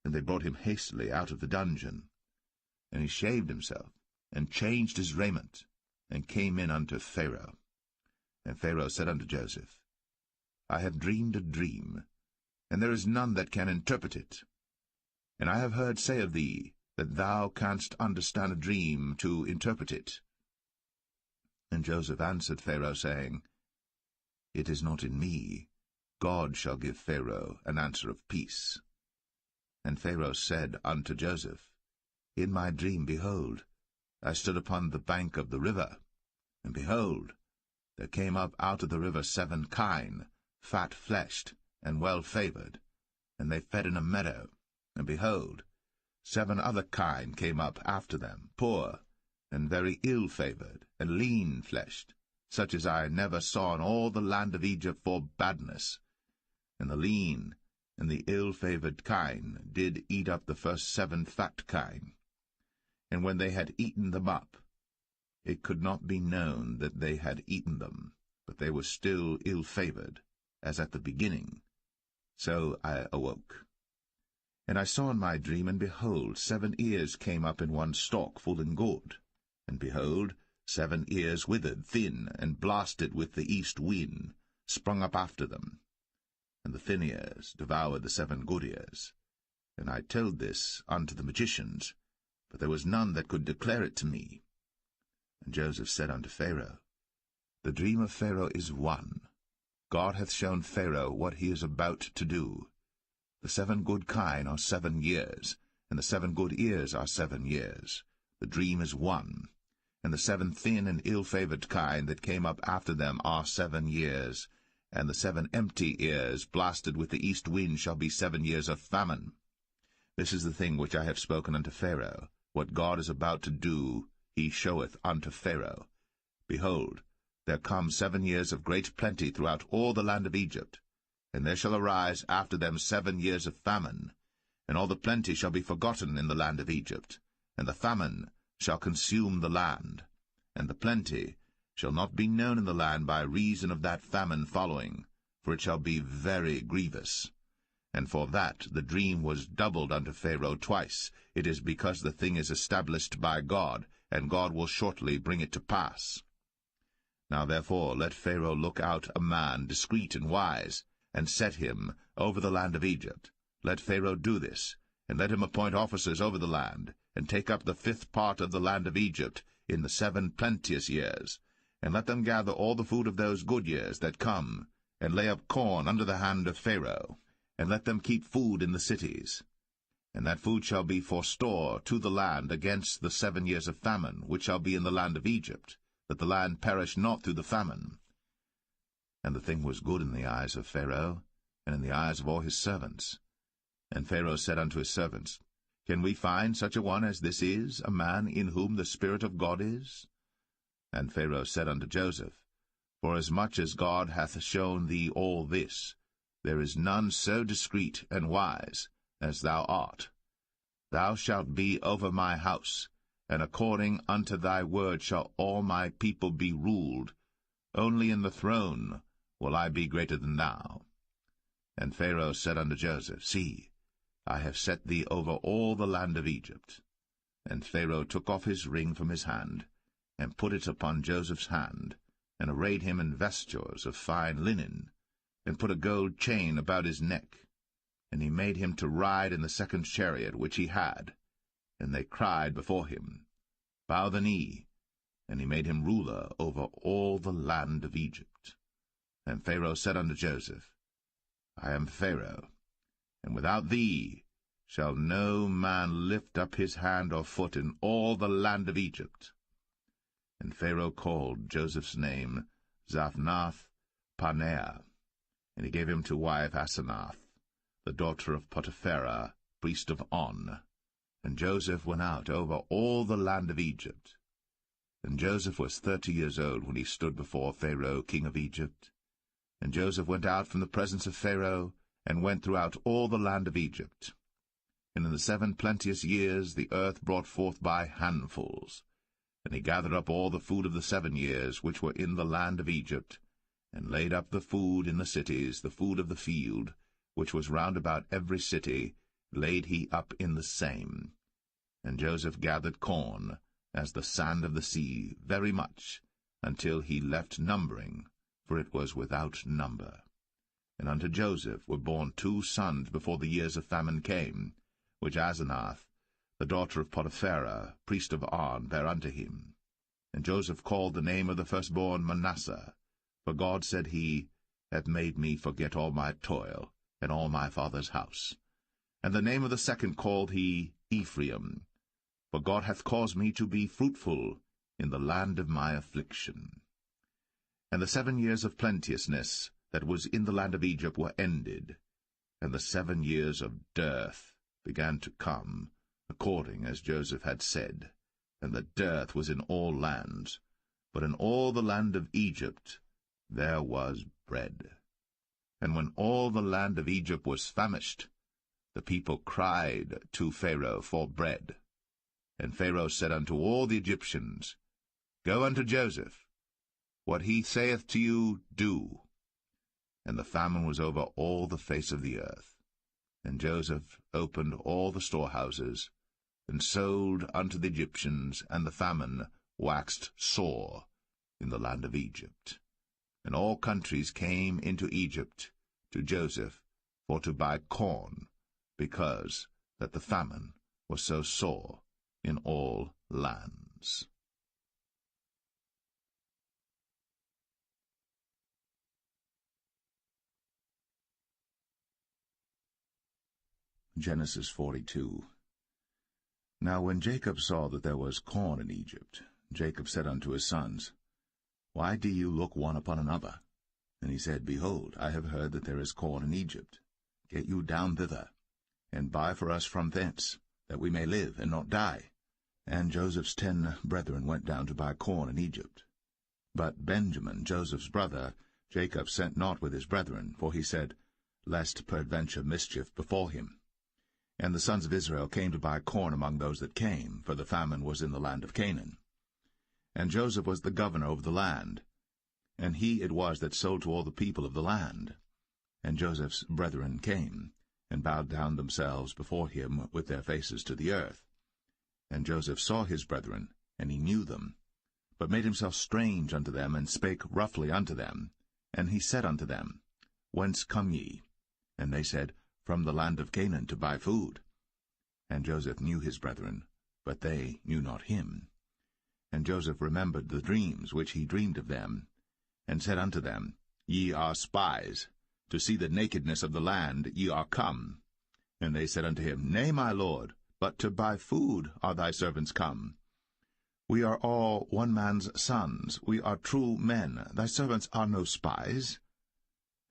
and they brought him hastily out of the dungeon. And he shaved himself, and changed his raiment, and came in unto Pharaoh. And Pharaoh said unto Joseph, I have dreamed a dream, and there is none that can interpret it. And I have heard say of thee, that thou canst understand a dream to interpret it. And Joseph answered Pharaoh, saying, It is not in me. God shall give Pharaoh an answer of peace. And Pharaoh said unto Joseph, In my dream, behold, I stood upon the bank of the river, and behold, there came up out of the river 7 kine, fat-fleshed and well-favoured, and they fed in a meadow. And behold, 7 other kine came up after them, poor, and very ill-favoured, and lean-fleshed, such as I never saw in all the land of Egypt for badness. And the lean and the ill-favoured kine did eat up the first 7 fat kine. And when they had eaten them up, it could not be known that they had eaten them, but they were still ill-favoured, as at the beginning. So I awoke. And I saw in my dream, and behold, 7 ears came up in one stalk, full and good. And behold, 7 ears withered, thin, and blasted with the east wind, sprung up after them. And the thin ears devoured the 7 good ears. And I told this unto the magicians, but there was none that could declare it to me. And Joseph said unto Pharaoh, The dream of Pharaoh is one. God hath shown Pharaoh what he is about to do. The 7 good kine are 7 years, and the 7 good ears are 7 years. The dream is one. And the 7 thin and ill-favoured kine that came up after them are 7 years. And the 7 empty ears, blasted with the east wind, shall be 7 years of famine. This is the thing which I have spoken unto Pharaoh. What God is about to do, he showeth unto Pharaoh. Behold, there come 7 years of great plenty throughout all the land of Egypt. And there shall arise after them 7 years of famine, and all the plenty shall be forgotten in the land of Egypt, and the famine shall consume the land, and the plenty shall not be known in the land by reason of that famine following, for it shall be very grievous. And for that the dream was doubled unto Pharaoh twice. It is because the thing is established by God, and God will shortly bring it to pass. Now therefore let Pharaoh look out a man discreet and wise, and set him over the land of Egypt. Let Pharaoh do this, and let him appoint officers over the land, and take up the 5th part of the land of Egypt in the 7 plenteous years, and let them gather all the food of those good years that come, and lay up corn under the hand of Pharaoh, and let them keep food in the cities. And that food shall be for store to the land against the 7 years of famine, which shall be in the land of Egypt, that the land perish not through the famine. And the thing was good in the eyes of Pharaoh, and in the eyes of all his servants. And Pharaoh said unto his servants, Can we find such a one as this is, a man in whom the Spirit of God is? And Pharaoh said unto Joseph, Forasmuch as God hath shown thee all this, there is none so discreet and wise as thou art. Thou shalt be over my house, and according unto thy word shall all my people be ruled. Only in the throne will I be greater than thou. And Pharaoh said unto Joseph, See, I have set thee over all the land of Egypt. And Pharaoh took off his ring from his hand, and put it upon Joseph's hand, and arrayed him in vestures of fine linen, and put a gold chain about his neck. And he made him to ride in the second chariot which he had. And they cried before him, Bow the knee. And he made him ruler over all the land of Egypt. And Pharaoh said unto Joseph, I am Pharaoh, and without thee shall no man lift up his hand or foot in all the land of Egypt. And Pharaoh called Joseph's name Zaphnath-Paneah, and he gave him to wife Asenath, the daughter of Potipherah, priest of On. And Joseph went out over all the land of Egypt. And Joseph was 30 years old when he stood before Pharaoh king of Egypt. And Joseph went out from the presence of Pharaoh, and went throughout all the land of Egypt. And in the 7 plenteous years the earth brought forth by handfuls. And he gathered up all the food of the 7 years which were in the land of Egypt, and laid up the food in the cities, the food of the field, which was round about every city, laid he up in the same. And Joseph gathered corn, as the sand of the sea, very much, until he left numbering, for it was without number. And unto Joseph were born 2 sons before the years of famine came, which Asenath, the daughter of Potipherah, priest of On, bare unto him. And Joseph called the name of the firstborn Manasseh, for God, said he, hath made me forget all my toil, and all my father's house. And the name of the second called he Ephraim, for God hath caused me to be fruitful in the land of my affliction. And the 7 years of plenteousness that was in the land of Egypt were ended, and the 7 years of dearth began to come, according as Joseph had said. And the dearth was in all lands, but in all the land of Egypt there was bread. And when all the land of Egypt was famished, the people cried to Pharaoh for bread. And Pharaoh said unto all the Egyptians, Go unto Joseph, what he saith to you, do. And the famine was over all the face of the earth. And Joseph opened all the storehouses, and sold unto the Egyptians, and the famine waxed sore in the land of Egypt. And all countries came into Egypt to Joseph for to buy corn, because that the famine was so sore in all lands. Genesis 42. Now when Jacob saw that there was corn in Egypt, Jacob said unto his sons, Why do you look one upon another? And he said, Behold, I have heard that there is corn in Egypt. Get you down thither, and buy for us from thence, that we may live and not die. And Joseph's 10 brethren went down to buy corn in Egypt. But Benjamin, Joseph's brother, Jacob sent not with his brethren, for he said, Lest peradventure mischief befall him. And the sons of Israel came to buy corn among those that came, for the famine was in the land of Canaan. And Joseph was the governor over the land, and he it was that sold to all the people of the land. And Joseph's brethren came, and bowed down themselves before him with their faces to the earth. And Joseph saw his brethren, and he knew them, but made himself strange unto them, and spake roughly unto them. And he said unto them, Whence come ye? And they said, From the land of Canaan, to buy food. And Joseph knew his brethren, but they knew not him. And Joseph remembered the dreams which he dreamed of them, and said unto them, Ye are spies, to see the nakedness of the land ye are come. And they said unto him, Nay, my lord, but to buy food are thy servants come. We are all one man's sons, we are true men, thy servants are no spies.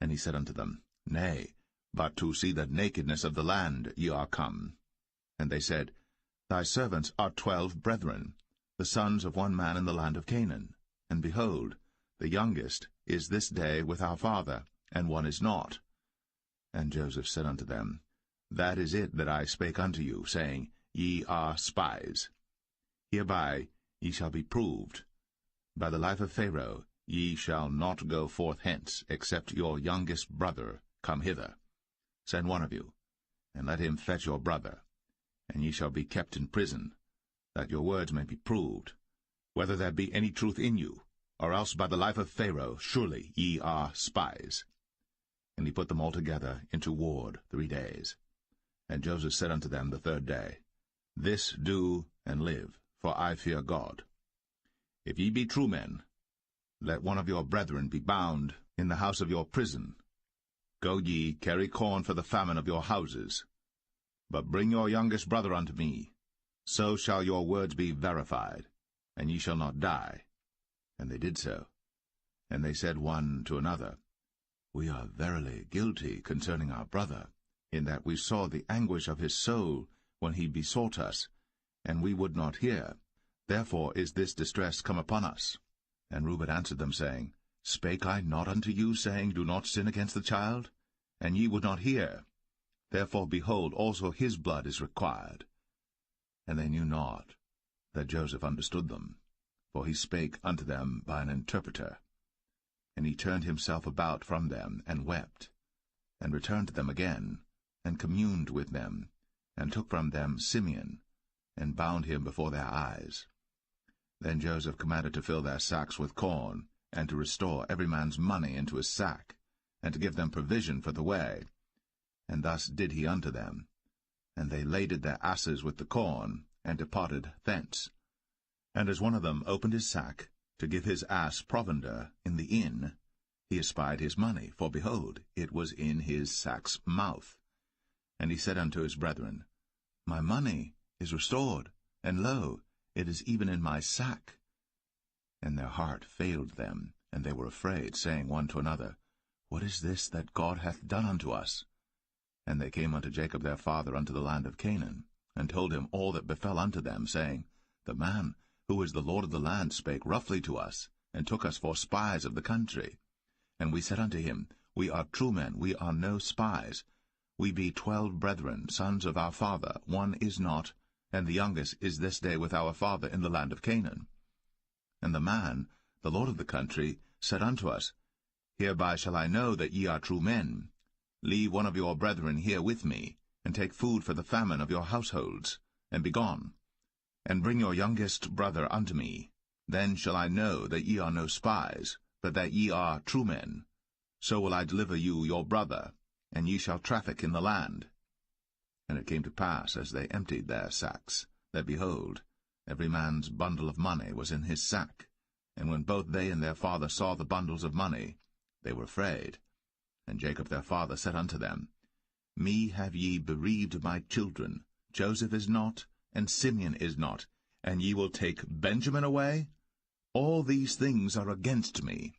And he said unto them, Nay, but to see the nakedness of the land ye are come. And they said, Thy servants are 12 brethren, the sons of one man in the land of Canaan. And behold, The youngest is this day with our father, and one is not. And Joseph said unto them, That is it that I spake unto you, saying, Ye are spies. Hereby ye shall be proved. By the life of Pharaoh ye shall not go forth hence, except your youngest brother come hither. Send one of you, and let him fetch your brother, and ye shall be kept in prison, that your words may be proved, whether there be any truth in you, or else by the life of Pharaoh surely ye are spies. And he put them all together into ward 3 days. And Joseph said unto them the 3rd day, This do and live, for I fear God. If ye be true men, let one of your brethren be bound in the house of your prison. Go ye, carry corn for the famine of your houses. But bring your youngest brother unto me. So shall your words be verified, and ye shall not die. And they did so. And they said one to another, We are verily guilty concerning our brother, in that we saw the anguish of his soul when he besought us, and we would not hear. Therefore is this distress come upon us. And Reuben answered them, saying, Spake I not unto you, saying, Do not sin against the child? And ye would not hear. Therefore, behold, also his blood is required. And they knew not that Joseph understood them, for he spake unto them by an interpreter. And he turned himself about from them, and wept, and returned to them again, and communed with them, and took from them Simeon, and bound him before their eyes. Then Joseph commanded to fill their sacks with corn, and to restore every man's money into his sack, and to give them provision for the way. And thus did he unto them. And they laded their asses with the corn, and departed thence. And as one of them opened his sack, to give his ass provender in the inn, he espied his money, for behold, it was in his sack's mouth. And he said unto his brethren, My money is restored, and lo, it is even in my sack. And their heart failed them, and they were afraid, saying one to another, What is this that God hath done unto us? And they came unto Jacob their father unto the land of Canaan, and told him all that befell unto them, saying, The man who is the Lord of the land spake roughly to us, and took us for spies of the country. And we said unto him, We are true men, we are no spies. We be 12 brethren, sons of our father, one is not, and the youngest is this day with our father in the land of Canaan. And the man, the Lord of the country, said unto us, Hereby shall I know that ye are true men. Leave one of your brethren here with me, and take food for the famine of your households, and be gone. And bring your youngest brother unto me. Then shall I know that ye are no spies, but that ye are true men. So will I deliver you your brother, and ye shall traffic in the land. And it came to pass, as they emptied their sacks, that, behold, every man's bundle of money was in his sack. And when both they and their father saw the bundles of money, they were afraid. And Jacob their father said unto them, Me have ye bereaved my children. Joseph is not, and Simeon is not, and ye will take Benjamin away? All these things are against me.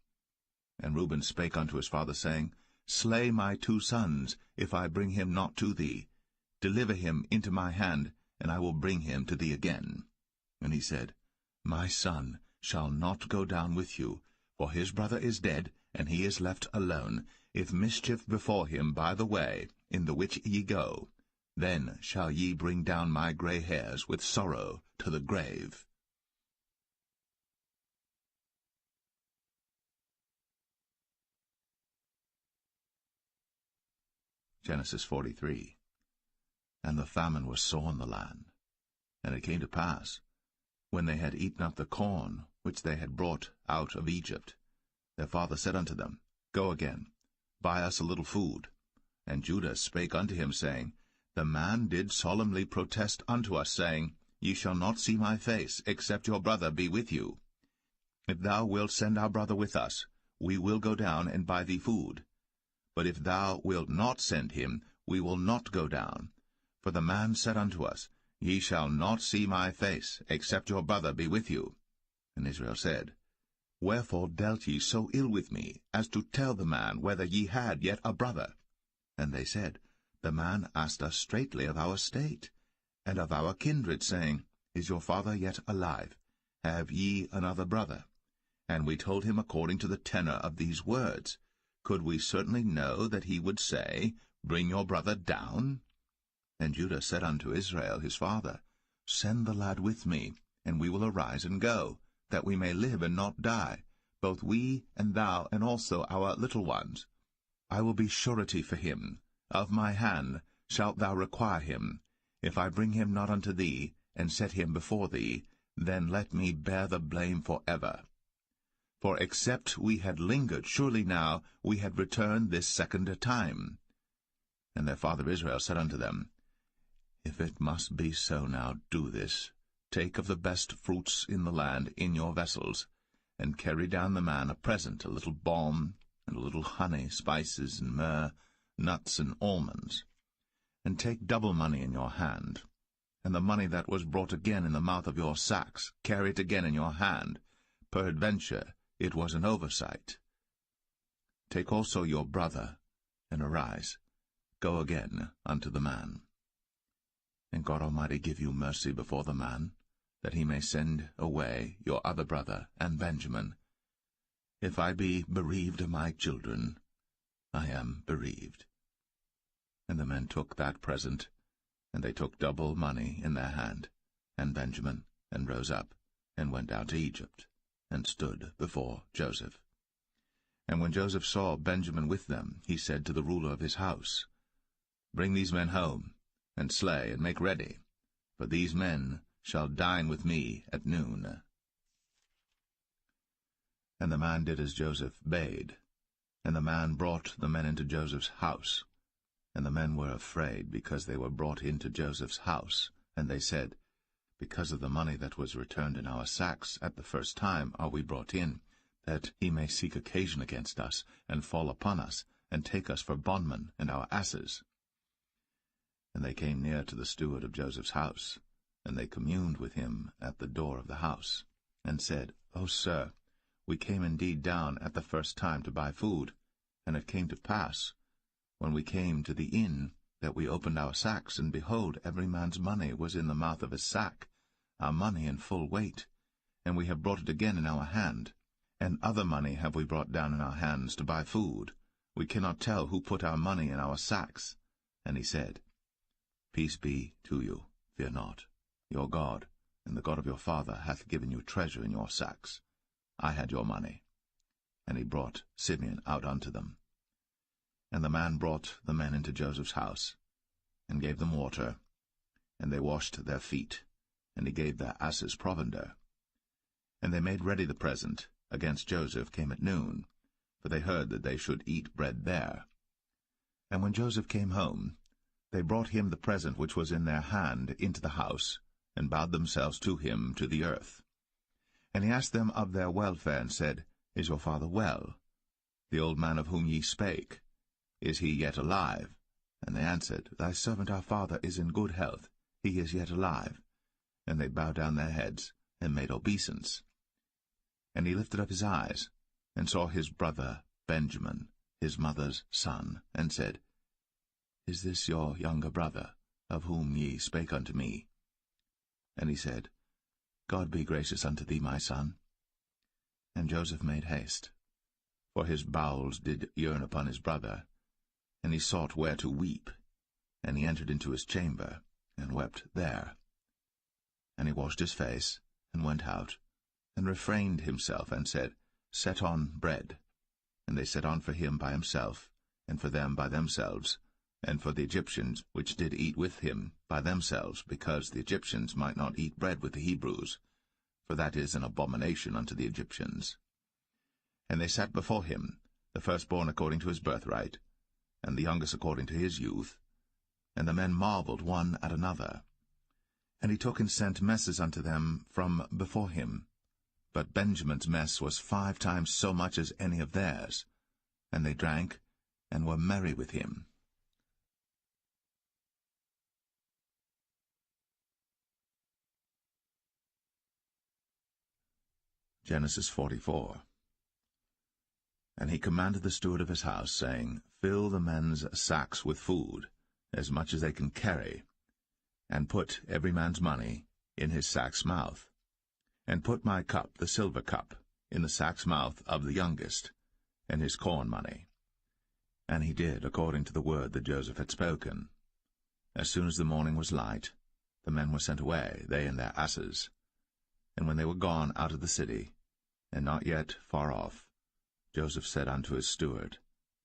And Reuben spake unto his father, saying, Slay my 2 sons, if I bring him not to thee. Deliver him into my hand, and I will bring him to thee again. And he said, My son shall not go down with you, for his brother is dead, and he is left alone. If mischief befall him by the way, in the which ye go, then shall ye bring down my gray hairs with sorrow to the grave. Genesis 43. And the famine was sore in the land. And it came to pass, when they had eaten up the corn which they had brought out of Egypt, their father said unto them, Go again, buy us a little food. And Judah spake unto him, saying, The man did solemnly protest unto us, saying, Ye shall not see my face, except your brother be with you. If thou wilt send our brother with us, we will go down and buy thee food. But if thou wilt not send him, we will not go down. For the man said unto us, Ye shall not see my face, except your brother be with you. And Israel said, Wherefore dealt ye so ill with me, as to tell the man whether ye had yet a brother? And they said, The man asked us straitly of our state, and of our kindred, saying, Is your father yet alive? Have ye another brother? And we told him according to the tenor of these words. Could we certainly know that he would say, Bring your brother down? And Judah said unto Israel his father, Send the lad with me, and we will arise and go, that we may live and not die, both we and thou, and also our little ones. I will be surety for him. Of my hand shalt thou require him. If I bring him not unto thee, and set him before thee, then let me bear the blame forever. For except we had lingered, surely now we had returned this second time. And their father Israel said unto them, If it must be so now, do this. Take of the best fruits in the land in your vessels, and carry down the man a present, a little balm, and a little honey, spices, and myrrh, nuts, and almonds. And take double money in your hand, and the money that was brought again in the mouth of your sacks, carry it again in your hand. Peradventure it was an oversight. Take also your brother, and arise, go again unto the man. And God Almighty give you mercy before the man, that he may send away your other brother and Benjamin. If I be bereaved of my children, I am bereaved. And the men took that present, and they took double money in their hand, and Benjamin, and rose up, and went down to Egypt, and stood before Joseph. And when Joseph saw Benjamin with them, he said to the ruler of his house, Bring these men home, and slay, and make ready, for these men shall dine with me at noon. And the man did as Joseph bade, and the man brought the men into Joseph's house. And the men were afraid, because they were brought into Joseph's house. And they said, Because of the money that was returned in our sacks at the first time are we brought in, that he may seek occasion against us, and fall upon us, and take us for bondmen and our asses. And they came near to the steward of Joseph's house, and they communed with him at the door of the house, and said, O sir, we came indeed down at the first time to buy food, and it came to pass, when we came to the inn, that we opened our sacks, and behold, every man's money was in the mouth of his sack, our money in full weight, and we have brought it again in our hand. And other money have we brought down in our hands to buy food. We cannot tell who put our money in our sacks. And he said, Peace be to you, fear not. Your God, and the God of your father, hath given you treasure in your sacks. I had your money. And he brought Simeon out unto them. And the man brought the men into Joseph's house, and gave them water, and they washed their feet, and he gave their asses provender. And they made ready the present against Joseph came at noon, for they heard that they should eat bread there. And when Joseph came home, they brought him the present which was in their hand into the house, and bowed themselves to him to the earth. And he asked them of their welfare, and said, Is your father well? The old man of whom ye spake, is he yet alive? And they answered, Thy servant our father is in good health, he is yet alive. And they bowed down their heads, and made obeisance. And he lifted up his eyes, and saw his brother Benjamin, his mother's son, and said, Is this your younger brother, of whom ye spake unto me? And he said, God be gracious unto thee, my son. And Joseph made haste, for his bowels did yearn upon his brother, and he sought where to weep. And he entered into his chamber, and wept there. And he washed his face, and went out, and refrained himself, and said, Set on bread. And they set on for him by himself, and for them by themselves, and for the Egyptians which did eat with him by themselves, because the Egyptians might not eat bread with the Hebrews, for that is an abomination unto the Egyptians. And they sat before him, the firstborn according to his birthright, and the youngest according to his youth. And the men marveled one at another. And he took and sent messes unto them from before him. But Benjamin's mess was 5 times so much as any of theirs. And they drank, and were merry with him. Genesis 44. And he commanded the steward of his house, saying, Fill the men's sacks with food, as much as they can carry, and put every man's money in his sack's mouth. And put my cup, the silver cup, in the sack's mouth of the youngest, and his corn money. And he did according to the word that Joseph had spoken. As soon as the morning was light, the men were sent away, they and their asses. And when they were gone out of the city, and not yet far off, Joseph said unto his steward,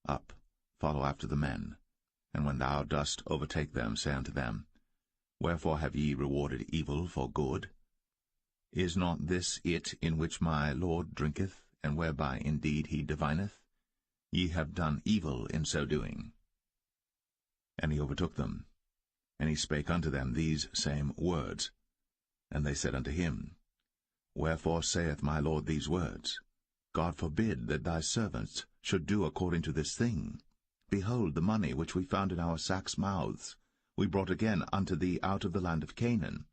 Up, follow after the men, and when thou dost overtake them, say unto them, Wherefore have ye rewarded evil for good? Is not this it in which my Lord drinketh, and whereby indeed he divineth? Ye have done evil in so doing. And he overtook them, and he spake unto them these same words. And they said unto him, Wherefore saith my Lord these words? God forbid that thy servants should do according to this thing. Behold, the money which we found in our sacks' mouths we brought again unto thee out of the land of Canaan.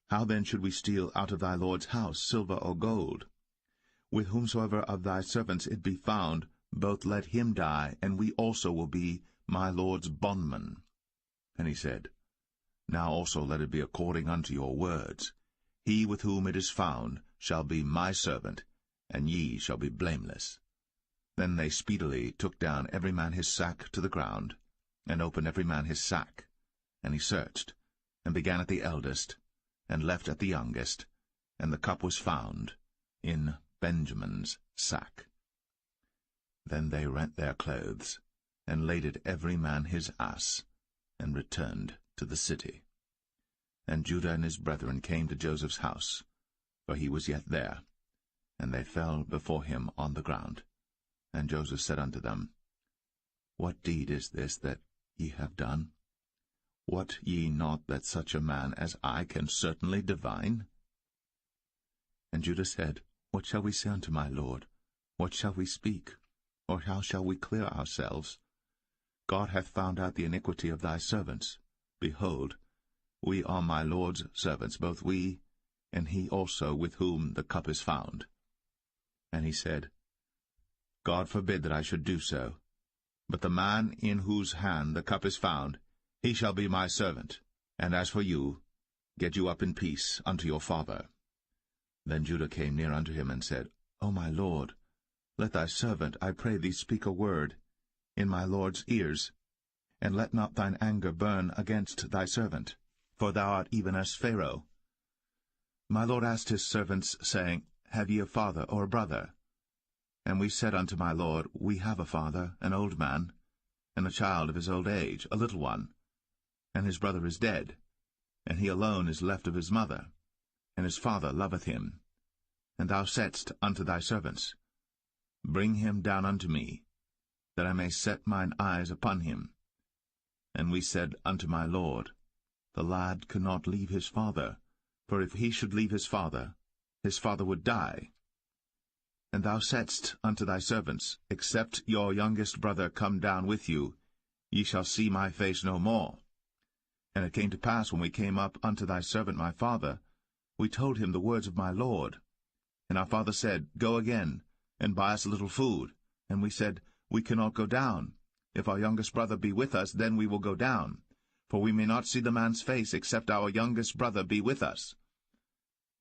How then should we steal out of thy Lord's house silver or gold? With whomsoever of thy servants it be found, both let him die, and we also will be my Lord's bondmen. And he said, Now also let it be according unto your words. He with whom it is found shall be my servant, and ye shall be blameless. Then they speedily took down every man his sack to the ground, and opened every man his sack. And he searched, and began at the eldest, and left at the youngest, and the cup was found in Benjamin's sack. Then they rent their clothes, and laded every man his ass, and returned to the city. And Judah and his brethren came to Joseph's house, for he was yet there, and they fell before him on the ground. And Joseph said unto them, What deed is this that ye have done? Wot ye not that such a man as I can certainly divine? And Judah said, What shall we say unto my lord? What shall we speak? Or how shall we clear ourselves? God hath found out the iniquity of thy servants. Behold, we are my Lord's servants, both we, and he also with whom the cup is found. And he said, God forbid that I should do so. But the man in whose hand the cup is found, he shall be my servant. And as for you, get you up in peace unto your father. Then Judah came near unto him, and said, O my lord, let thy servant, I pray thee, speak a word in my lord's ears, and let not thine anger burn against thy servant, for thou art even as Pharaoh. My lord asked his servants, saying, Have ye a father or a brother? And we said unto my lord, We have a father, an old man, and a child of his old age, a little one. And his brother is dead, and he alone is left of his mother, and his father loveth him. And thou saidst unto thy servants, Bring him down unto me, that I may set mine eyes upon him. And we said unto my lord, The lad cannot leave his father, for if he should leave his father would die. And thou saidst unto thy servants, Except your youngest brother come down with you, ye shall see my face no more. And it came to pass, when we came up unto thy servant my father, we told him the words of my lord. And our father said, Go again, and buy us a little food. And we said, We cannot go down. If our youngest brother be with us, then we will go down. For we may not see the man's face, except our youngest brother be with us.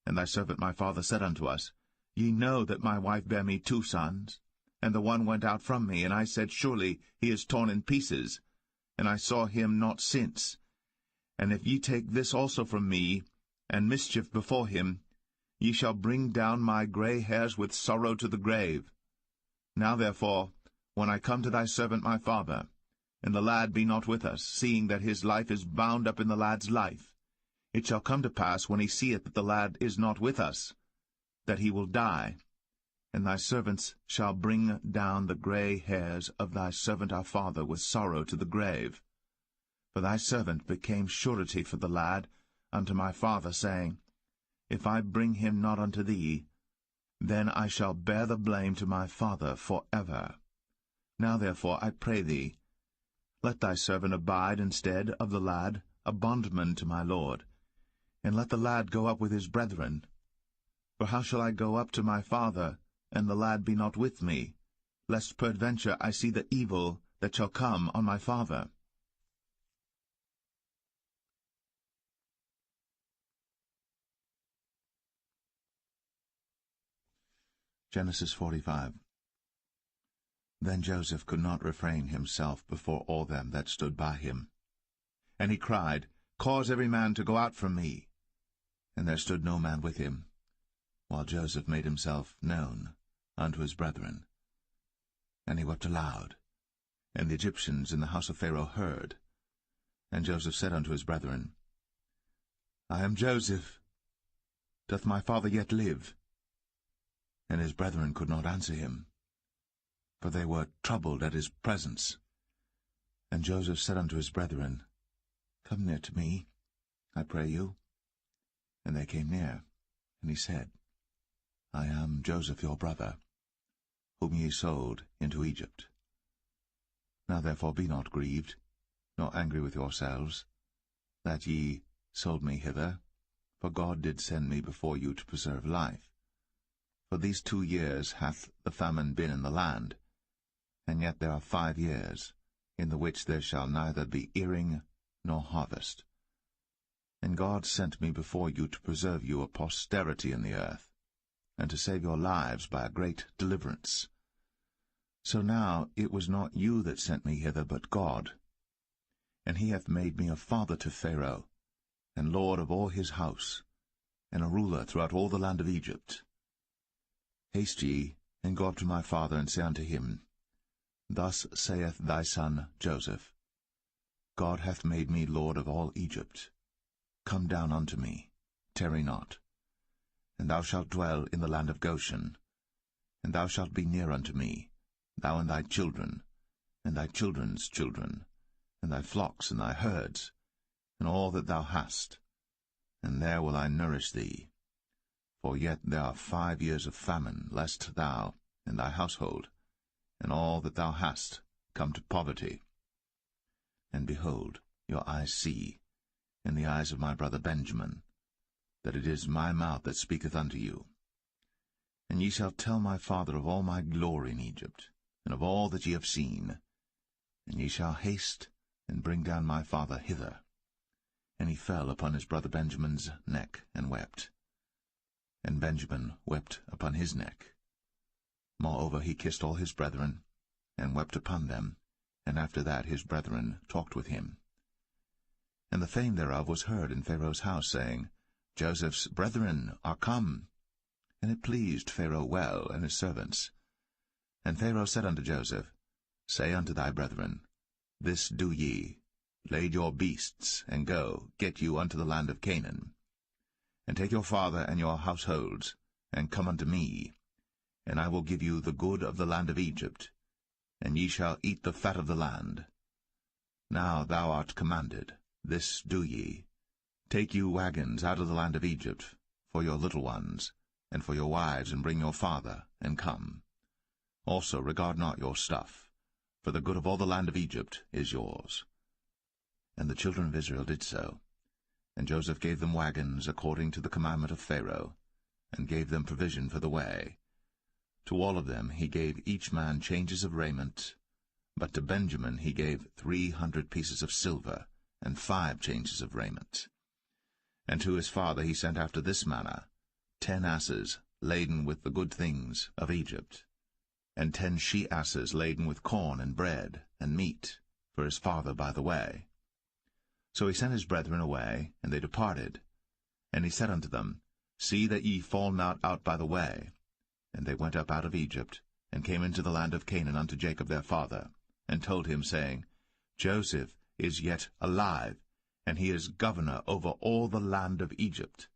And thy servant my father said unto us, Ye know that my wife bare me 2 sons, and the one went out from me, and I said, Surely he is torn in pieces, and I saw him not since. And if ye take this also from me, and mischief before him, ye shall bring down my gray hairs with sorrow to the grave. Now therefore, when I come to thy servant my father, and the lad be not with us, seeing that his life is bound up in the lad's life, it shall come to pass, when he seeth that the lad is not with us, that he will die. And thy servants shall bring down the gray hairs of thy servant our father with sorrow to the grave. For thy servant became surety for the lad unto my father, saying, If I bring him not unto thee, then I shall bear the blame to my father for ever. Now therefore, I pray thee, let thy servant abide instead of the lad, a bondman to my lord, and let the lad go up with his brethren. For how shall I go up to my father, and the lad be not with me, lest peradventure I see the evil that shall come on my father? Genesis 45. Then Joseph could not refrain himself before all them that stood by him. And he cried, Cause every man to go out from me. And there stood no man with him, while Joseph made himself known unto his brethren. And he wept aloud. And the Egyptians in the house of Pharaoh heard. And Joseph said unto his brethren, I am Joseph. Doth my father yet live? And his brethren could not answer him, for they were troubled at his presence. And Joseph said unto his brethren, Come near to me, I pray you. And they came near, and he said, I am Joseph your brother, whom ye sold into Egypt. Now therefore be not grieved, nor angry with yourselves, that ye sold me hither, for God did send me before you to preserve life. For these 2 years hath the famine been in the land, and yet there are 5 years, in the which there shall neither be earing nor harvest. And God sent me before you to preserve you a posterity in the earth, and to save your lives by a great deliverance. So now it was not you that sent me hither, but God. And he hath made me a father to Pharaoh, and lord of all his house, and a ruler throughout all the land of Egypt. Haste ye, and go up to my father, and say unto him, Thus saith thy son Joseph, God hath made me lord of all Egypt. Come down unto me, tarry not. And thou shalt dwell in the land of Goshen, and thou shalt be near unto me, thou and thy children, and thy children's children, and thy flocks and thy herds, and all that thou hast, and there will I nourish thee. For yet there are 5 years of famine, lest thou and thy household, and all that thou hast, come to poverty. And behold, your eyes see, and the eyes of my brother Benjamin, that it is my mouth that speaketh unto you. And ye shall tell my father of all my glory in Egypt, and of all that ye have seen. And ye shall haste and bring down my father hither. And he fell upon his brother Benjamin's neck, and wept. And Benjamin wept upon his neck. Moreover he kissed all his brethren, and wept upon them, and after that his brethren talked with him. And the fame thereof was heard in Pharaoh's house, saying, Joseph's brethren are come. And it pleased Pharaoh well, and his servants. And Pharaoh said unto Joseph, Say unto thy brethren, This do ye, lade your beasts, and go, get you unto the land of Canaan. And take your father and your households, and come unto me, and I will give you the good of the land of Egypt, and ye shall eat the fat of the land. Now thou art commanded, this do ye, take you wagons out of the land of Egypt, for your little ones, and for your wives, and bring your father, and come. Also regard not your stuff, for the good of all the land of Egypt is yours. And the children of Israel did so. And Joseph gave them wagons according to the commandment of Pharaoh, and gave them provision for the way. To all of them he gave each man changes of raiment, but to Benjamin he gave 300 pieces of silver, and 5 changes of raiment. And to his father he sent after this manner, 10 asses laden with the good things of Egypt, and 10 she-asses laden with corn and bread and meat for his father by the way. So he sent his brethren away, and they departed. And he said unto them, See that ye fall not out by the way. And they went up out of Egypt, and came into the land of Canaan unto Jacob their father, and told him, saying, Joseph is yet alive, and he is governor over all the land of Egypt.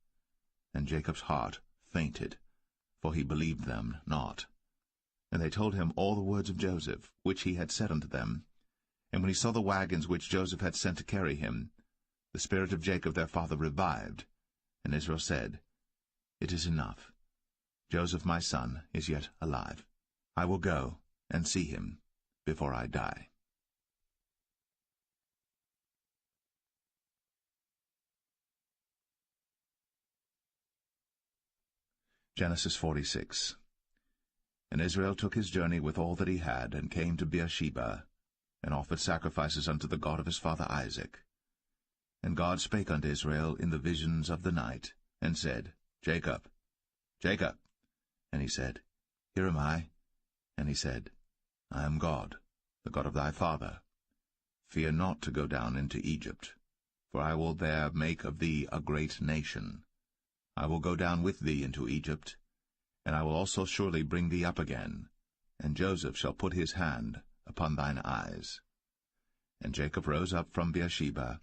And Jacob's heart fainted, for he believed them not. And they told him all the words of Joseph, which he had said unto them. And when he saw the wagons which Joseph had sent to carry him, the spirit of Jacob their father revived. And Israel said, It is enough. Joseph my son is yet alive. I will go and see him before I die. Genesis 46. And Israel took his journey with all that he had, and came to Beersheba, and offered sacrifices unto the God of his father Isaac. And God spake unto Israel in the visions of the night, and said, Jacob, Jacob. And he said, Here am I. And he said, I am God, the God of thy father. Fear not to go down into Egypt, for I will there make of thee a great nation. I will go down with thee into Egypt, and I will also surely bring thee up again, and Joseph shall put his hand upon thine eyes. And Jacob rose up from Beersheba,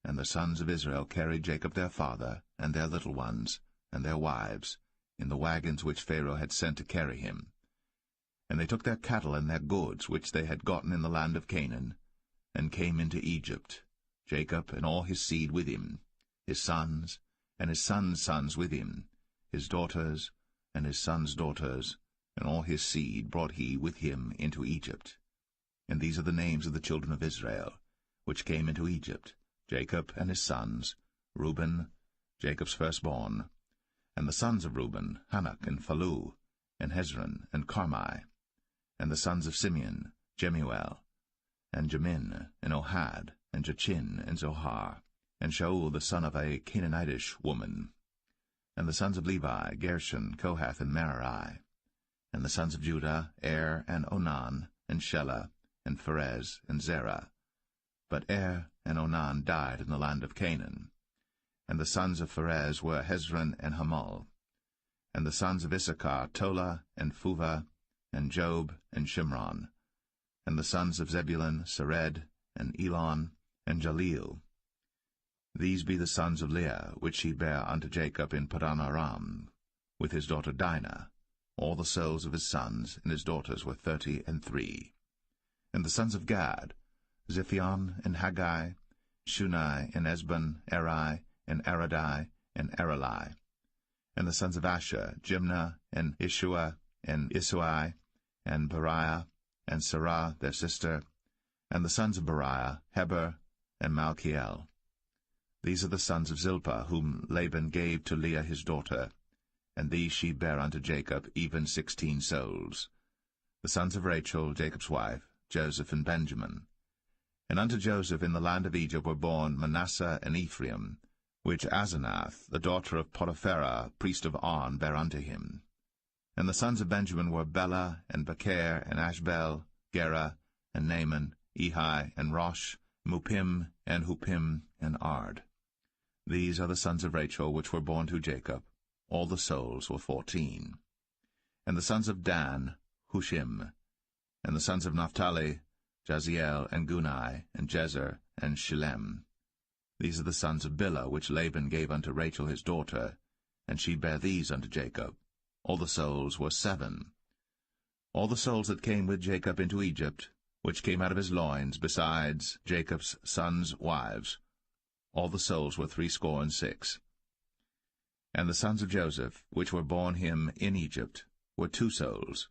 and the sons of Israel carried Jacob their father, and their little ones, and their wives, in the wagons which Pharaoh had sent to carry him. And they took their cattle and their goods which they had gotten in the land of Canaan, and came into Egypt, Jacob and all his seed with him, his sons, and his sons' sons with him, his daughters, and his sons' daughters, and all his seed brought he with him into Egypt. And these are the names of the children of Israel, which came into Egypt, Jacob and his sons, Reuben, Jacob's firstborn, and the sons of Reuben, Hanok and Phalu, and Hezron and Carmi, and the sons of Simeon, Jemuel, and Jamin, and Ohad, and Jachin, and Zohar, and Shaul the son of a Canaanitish woman, and the sons of Levi, Gershon, Kohath, and Merari, and the sons of Judah, Er, and Onan, and Shelah, and Pharez, and Zerah. But Er and Onan died in the land of Canaan. And the sons of Pharez were Hezron and Hamul. And the sons of Issachar, Tola, and Phuvah, and Job, and Shimron. And the sons of Zebulun, Sered, and Elon, and Jaleel. These be the sons of Leah, which she bare unto Jacob in Padan Aram, with his daughter Dinah. All the souls of his sons and his daughters were 33. And the sons of Gad, Ziphion, and Haggai, Shunai, and Esbon, Eri, and Aradai, and Arali. And the sons of Asher, Jimnah, and Ishua, and Isui, and Beriah, and Sarah their sister. And the sons of Beriah, Heber, and Malchiel. These are the sons of Zilpah, whom Laban gave to Leah his daughter, and these she bare unto Jacob, even 16 souls. The sons of Rachel, Jacob's wife, Joseph and Benjamin. And unto Joseph in the land of Egypt were born Manasseh and Ephraim, which Asenath, the daughter of Potipharah, priest of On, bare unto him. And the sons of Benjamin were Bela, and Becher, and Ashbel, Gera, and Naaman, Ehi, and Rosh, Muppim, and Huppim, and Ard. These are the sons of Rachel, which were born to Jacob. All the souls were 14. And the sons of Dan, Hushim. And the sons of Naphtali, Jaziel, and Gunai, and Jezer, and Shillem. These are the sons of Bilhah, which Laban gave unto Rachel his daughter, and she bare these unto Jacob. All the souls were 7. All the souls that came with Jacob into Egypt, which came out of his loins, besides Jacob's sons' wives, all the souls were 66. And the sons of Joseph, which were born him in Egypt, were 2 souls.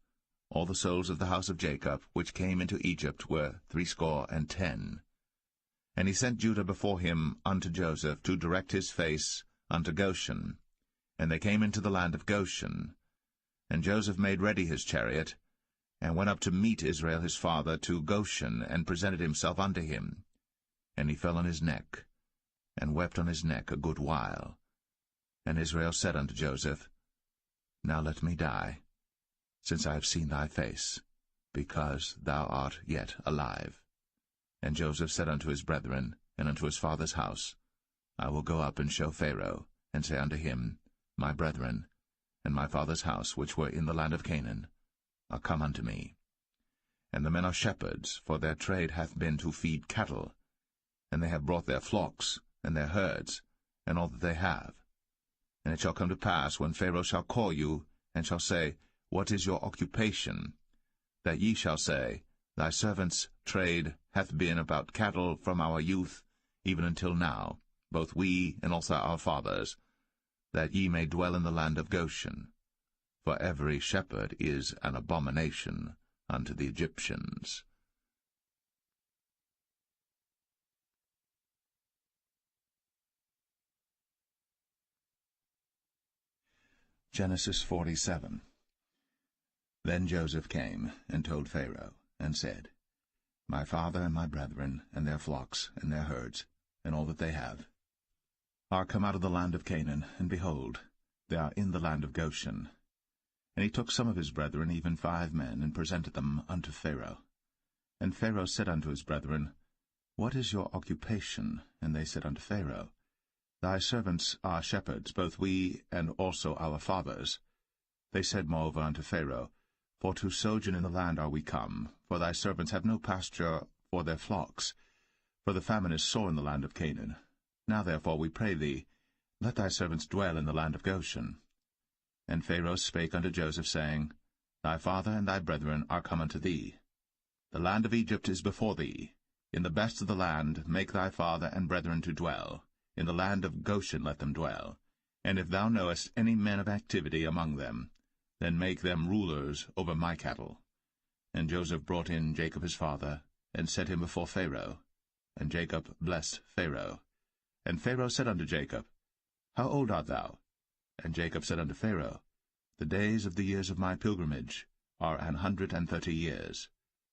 All the souls of the house of Jacob, which came into Egypt, were 10. And he sent Judah before him unto Joseph, to direct his face unto Goshen. And they came into the land of Goshen. And Joseph made ready his chariot, and went up to meet Israel his father to Goshen, and presented himself unto him. And he fell on his neck, and wept on his neck a good while. And Israel said unto Joseph, Now let me die, since I have seen thy face, because thou art yet alive. And Joseph said unto his brethren, and unto his father's house, I will go up and show Pharaoh, and say unto him, My brethren, and my father's house, which were in the land of Canaan, are come unto me. And the men are shepherds, for their trade hath been to feed cattle, and they have brought their flocks, and their herds, and all that they have. And it shall come to pass, when Pharaoh shall call you, and shall say, What is your occupation? That ye shall say, Thy servant's trade hath been about cattle from our youth, even until now, both we and also our fathers, that ye may dwell in the land of Goshen. For every shepherd is an abomination unto the Egyptians. Genesis 47. Then Joseph came and told Pharaoh, and said, My father and my brethren, and their flocks, and their herds, and all that they have, are come out of the land of Canaan, and behold, they are in the land of Goshen. And he took some of his brethren, even 5 men, and presented them unto Pharaoh. And Pharaoh said unto his brethren, What is your occupation? And they said unto Pharaoh, Thy servants are shepherds, both we and also our fathers. They said moreover unto Pharaoh, For to sojourn in the land are we come, for thy servants have no pasture for their flocks, for the famine is sore in the land of Canaan. Now therefore, we pray thee, let thy servants dwell in the land of Goshen. And Pharaoh spake unto Joseph, saying, Thy father and thy brethren are come unto thee. The land of Egypt is before thee. In the best of the land make thy father and brethren to dwell. In the land of Goshen let them dwell. And if thou knowest any men of activity among them, then make them rulers over my cattle. And Joseph brought in Jacob his father, and set him before Pharaoh. And Jacob blessed Pharaoh. And Pharaoh said unto Jacob, How old art thou? And Jacob said unto Pharaoh, The days of the years of my pilgrimage are 130 years.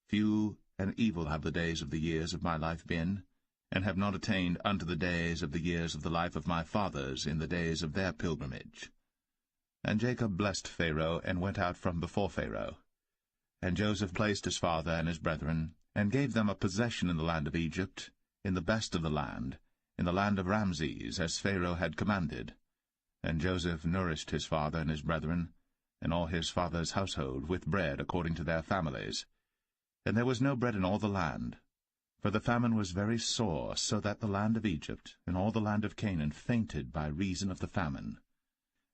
Few and evil have the days of the years of my life been, and have not attained unto the days of the years of the life of my fathers in the days of their pilgrimage. And Jacob blessed Pharaoh, and went out from before Pharaoh. And Joseph placed his father and his brethren, and gave them a possession in the land of Egypt, in the best of the land, in the land of Ramses, as Pharaoh had commanded. And Joseph nourished his father and his brethren, and all his father's household, with bread according to their families. And there was no bread in all the land, for the famine was very sore, so that the land of Egypt and all the land of Canaan fainted by reason of the famine.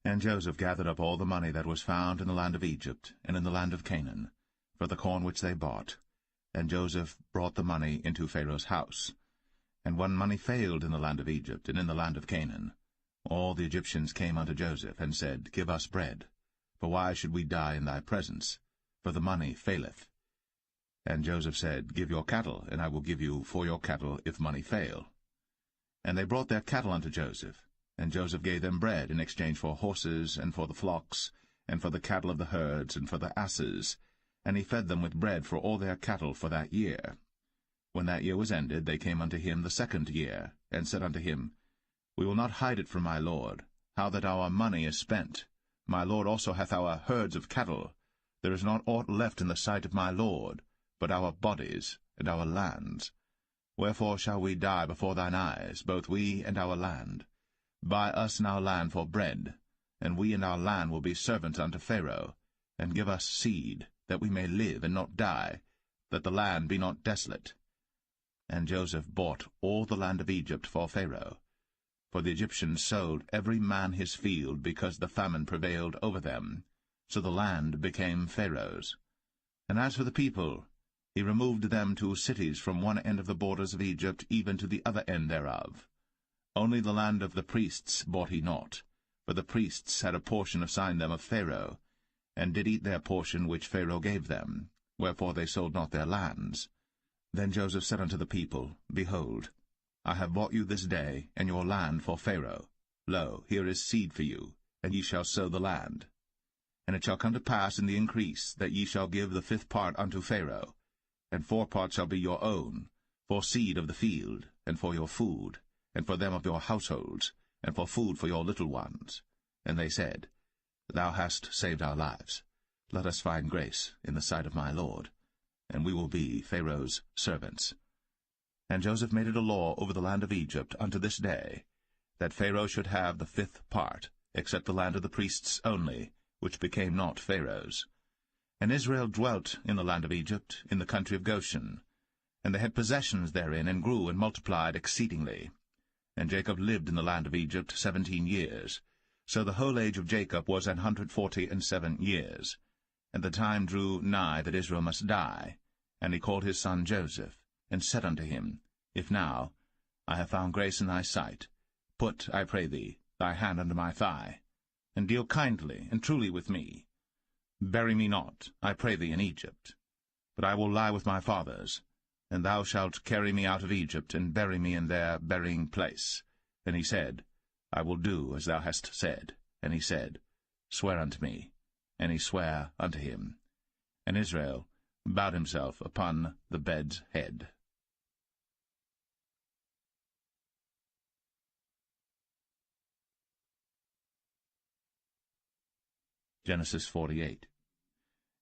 And Joseph gathered up all the money that was found in the land of Egypt and in the land of Canaan, for the corn which they bought. And Joseph brought the money into Pharaoh's house. And when money failed in the land of Egypt and in the land of Canaan, all the Egyptians came unto Joseph, and said, Give us bread, for why should we die in thy presence? For the money faileth. And Joseph said, Give your cattle, and I will give you for your cattle, if money fail. And they brought their cattle unto Joseph, and Joseph gave them bread in exchange for horses, and for the flocks, and for the cattle of the herds, and for the asses, and he fed them with bread for all their cattle for that year. When that year was ended, they came unto him the 2nd year, and said unto him, We will not hide it from my lord, how that our money is spent. My lord also hath our herds of cattle. There is not aught left in the sight of my lord, but our bodies and our lands. Wherefore shall we die before thine eyes, both we and our land? Buy us now land for bread, and we and our land will be servants unto Pharaoh, and give us seed, that we may live and not die, that the land be not desolate. And Joseph bought all the land of Egypt for Pharaoh. For the Egyptians sold every man his field, because the famine prevailed over them. So the land became Pharaoh's. And as for the people, he removed them to cities from one end of the borders of Egypt even to the other end thereof. Only the land of the priests bought he not, for the priests had a portion assigned them of Pharaoh, and did eat their portion which Pharaoh gave them, wherefore they sold not their lands. Then Joseph said unto the people, Behold, I have bought you this day, and your land for Pharaoh. Lo, here is seed for you, and ye shall sow the land. And it shall come to pass in the increase, that ye shall give the 5th part unto Pharaoh, and 4 parts shall be your own, for seed of the field, and for your food, and for them of your households, and for food for your little ones. And they said, Thou hast saved our lives. Let us find grace in the sight of my lord, and we will be Pharaoh's servants. And Joseph made it a law over the land of Egypt unto this day, that Pharaoh should have the 5th part, except the land of the priests only, which became not Pharaoh's. And Israel dwelt in the land of Egypt, in the country of Goshen. And they had possessions therein, and grew and multiplied exceedingly. And Jacob lived in the land of Egypt 17 years. So the whole age of Jacob was 147 years. And the time drew nigh that Israel must die. And he called his son Joseph, and said unto him, If now I have found grace in thy sight, put, I pray thee, thy hand under my thigh, and deal kindly and truly with me. Bury me not, I pray thee, in Egypt, but I will lie with my fathers, and thou shalt carry me out of Egypt, and bury me in their burying place. And he said, I will do as thou hast said. And he said, Swear unto me. And he sware unto him. And Israel bowed himself upon the bed's head. Genesis 48.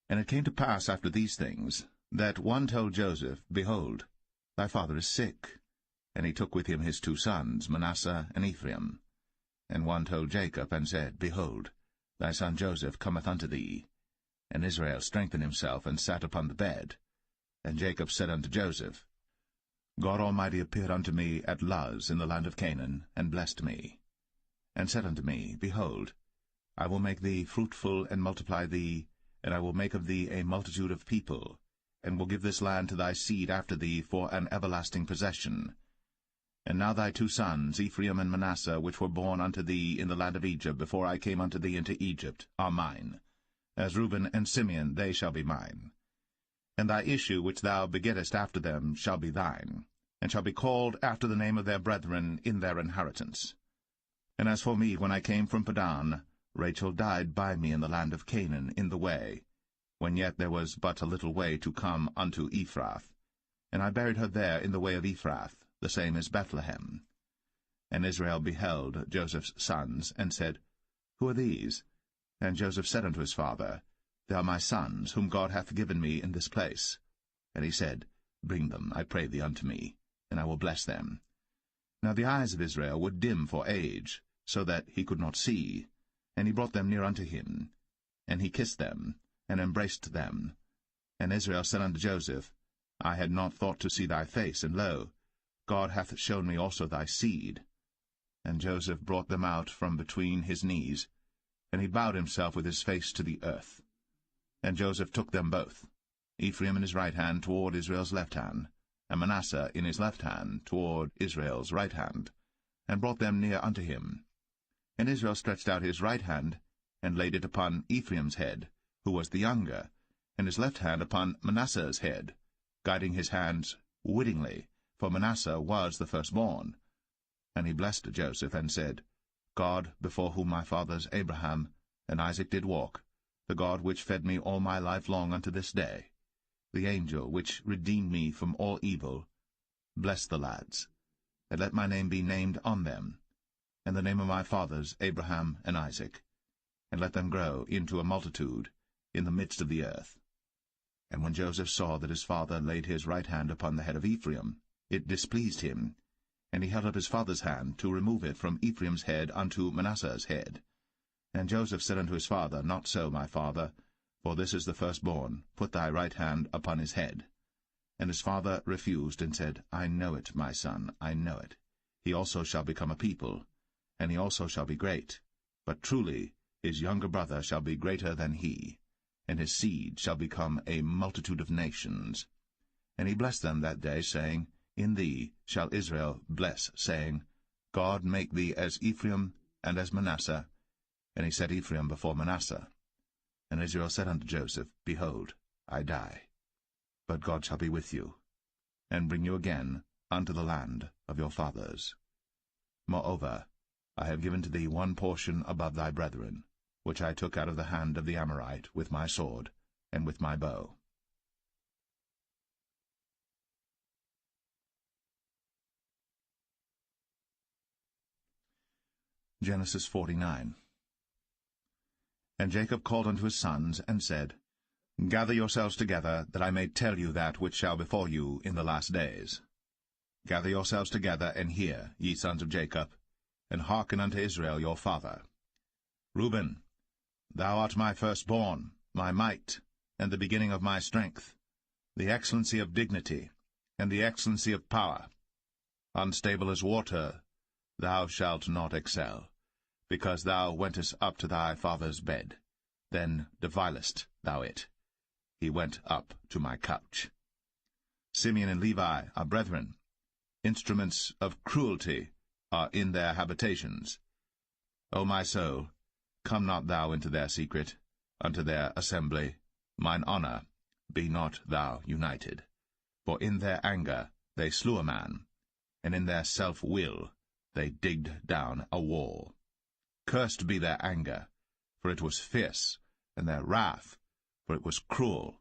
And it came to pass after these things, that one told Joseph, Behold, thy father is sick. And he took with him his 2 sons, Manasseh and Ephraim. And one told Jacob, and said, Behold, thy son Joseph cometh unto thee. And Israel strengthened himself, and sat upon the bed. And Jacob said unto Joseph, God Almighty appeared unto me at Luz in the land of Canaan, and blessed me, and said unto me, Behold, I will make thee fruitful, and multiply thee, and I will make of thee a multitude of people, and will give this land to thy seed after thee for an everlasting possession. And now thy 2 sons, Ephraim and Manasseh, which were born unto thee in the land of Egypt, before I came unto thee into Egypt, are mine. As Reuben and Simeon they shall be mine. And thy issue which thou begettest after them shall be thine, and shall be called after the name of their brethren in their inheritance. And as for me, when I came from Padan, Rachel died by me in the land of Canaan in the way, when yet there was but a little way to come unto Ephrath. And I buried her there in the way of Ephrath, the same as Bethlehem. And Israel beheld Joseph's sons, and said, Who are these? And Joseph said unto his father, They are my sons, whom God hath given me in this place. And he said, Bring them, I pray thee, unto me, and I will bless them. Now the eyes of Israel were dim for age, so that he could not see. And he brought them near unto him. And he kissed them, and embraced them. And Israel said unto Joseph, I had not thought to see thy face, and lo, God hath shown me also thy seed. And Joseph brought them out from between his knees, and he bowed himself with his face to the earth. And Joseph took them both, Ephraim in his right hand toward Israel's left hand, and Manasseh in his left hand toward Israel's right hand, and brought them near unto him. And Israel stretched out his right hand, and laid it upon Ephraim's head, who was the younger, and his left hand upon Manasseh's head, guiding his hands wittingly, for Manasseh was the firstborn. And he blessed Joseph, and said, God, before whom my fathers Abraham and Isaac did walk, the God which fed me all my life long unto this day, the angel which redeemed me from all evil, bless the lads, and let my name be named on them, and the name of my fathers Abraham and Isaac, and let them grow into a multitude in the midst of the earth. And when Joseph saw that his father laid his right hand upon the head of Ephraim, it displeased him, and he held up his father's hand to remove it from Ephraim's head unto Manasseh's head. And Joseph said unto his father, Not so, my father, for this is the firstborn. Put thy right hand upon his head. And his father refused, and said, I know it, my son, I know it. He also shall become a people, and he also shall be great. But truly his younger brother shall be greater than he, and his seed shall become a multitude of nations. And he blessed them that day, saying, In thee shall Israel bless, saying, God make thee as Ephraim and as Manasseh. And he set Ephraim before Manasseh. And Israel said unto Joseph, Behold, I die, but God shall be with you, and bring you again unto the land of your fathers. Moreover, I have given to thee one portion above thy brethren, which I took out of the hand of the Amorite with my sword and with my bow. Genesis 49. And Jacob called unto his sons, and said, Gather yourselves together, that I may tell you that which shall befall you in the last days. Gather yourselves together, and hear, ye sons of Jacob, and hearken unto Israel your father. Reuben, thou art my firstborn, my might, and the beginning of my strength, the excellency of dignity, and the excellency of power. Unstable as water, thou shalt not excel, because thou wentest up to thy father's bed. Then devilest thou it. He went up to my couch. Simeon and Levi are brethren. Instruments of cruelty are in their habitations. O my soul, come not thou into their secret, unto their assembly. Mine honour, be not thou united. For in their anger they slew a man, and in their self-will they digged down a wall. Cursed be their anger, for it was fierce, and their wrath, for it was cruel.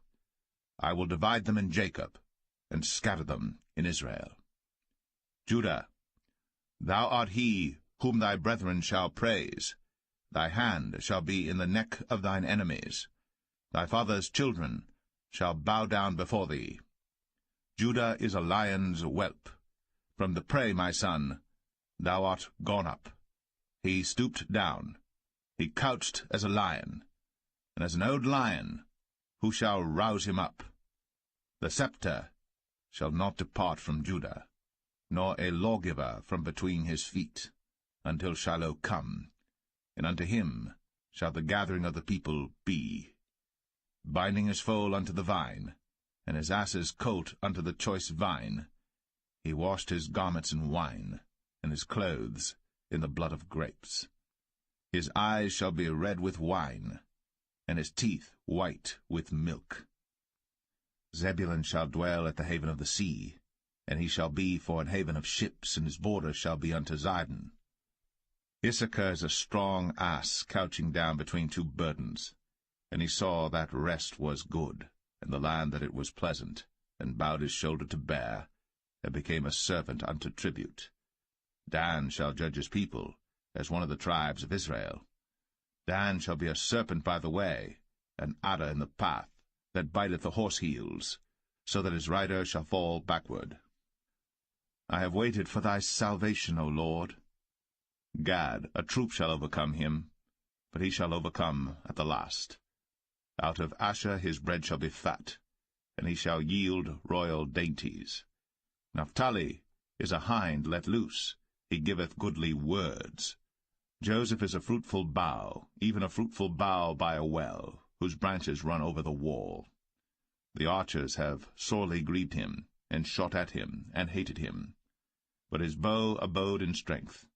I will divide them in Jacob, and scatter them in Israel. Judah, thou art he whom thy brethren shall praise. Thy hand shall be in the neck of thine enemies. Thy father's children shall bow down before thee. Judah is a lion's whelp. From the prey, my son, thou art gone up. He stooped down. He couched as a lion, and as an old lion, who shall rouse him up? The scepter shall not depart from Judah, nor a lawgiver from between his feet, until Shiloh come, and unto him shall the gathering of the people be. Binding his foal unto the vine, and his ass's colt unto the choice vine, he washed his garments in wine, and his clothes in the blood of grapes. His eyes shall be red with wine, and his teeth white with milk. Zebulun shall dwell at the haven of the sea, and he shall be for an haven of ships, and his border shall be unto Zidon. Issachar is a strong ass couching down between two burdens. And he saw that rest was good, and the land that it was pleasant, and bowed his shoulder to bear, and became a servant unto tribute. Dan shall judge his people, as one of the tribes of Israel. Dan shall be a serpent by the way, an adder in the path, that biteth the horse heels, so that his rider shall fall backward. I have waited for thy salvation, O Lord. Gad, a troop shall overcome him, but he shall overcome at the last. Out of Asher his bread shall be fat, and he shall yield royal dainties. Naphtali is a hind let loose, he giveth goodly words. Joseph is a fruitful bough, even a fruitful bough by a well, whose branches run over the wall. The archers have sorely grieved him, and shot at him, and hated him. But his bow abode in strength,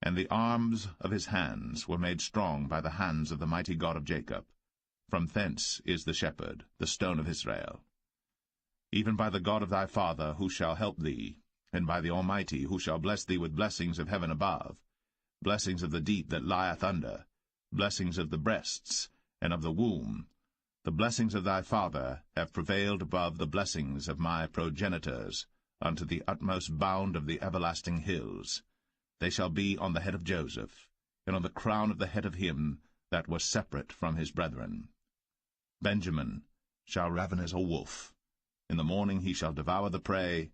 and the arms of his hands were made strong by the hands of the mighty God of Jacob. From thence is the shepherd, the stone of Israel. Even by the God of thy father, who shall help thee, and by the Almighty, who shall bless thee with blessings of heaven above, blessings of the deep that lieth under, blessings of the breasts, and of the womb. The blessings of thy father have prevailed above the blessings of my progenitors, unto the utmost bound of the everlasting hills. They shall be on the head of Joseph, and on the crown of the head of him that was separate from his brethren. Benjamin shall raven as a wolf. In the morning he shall devour the prey,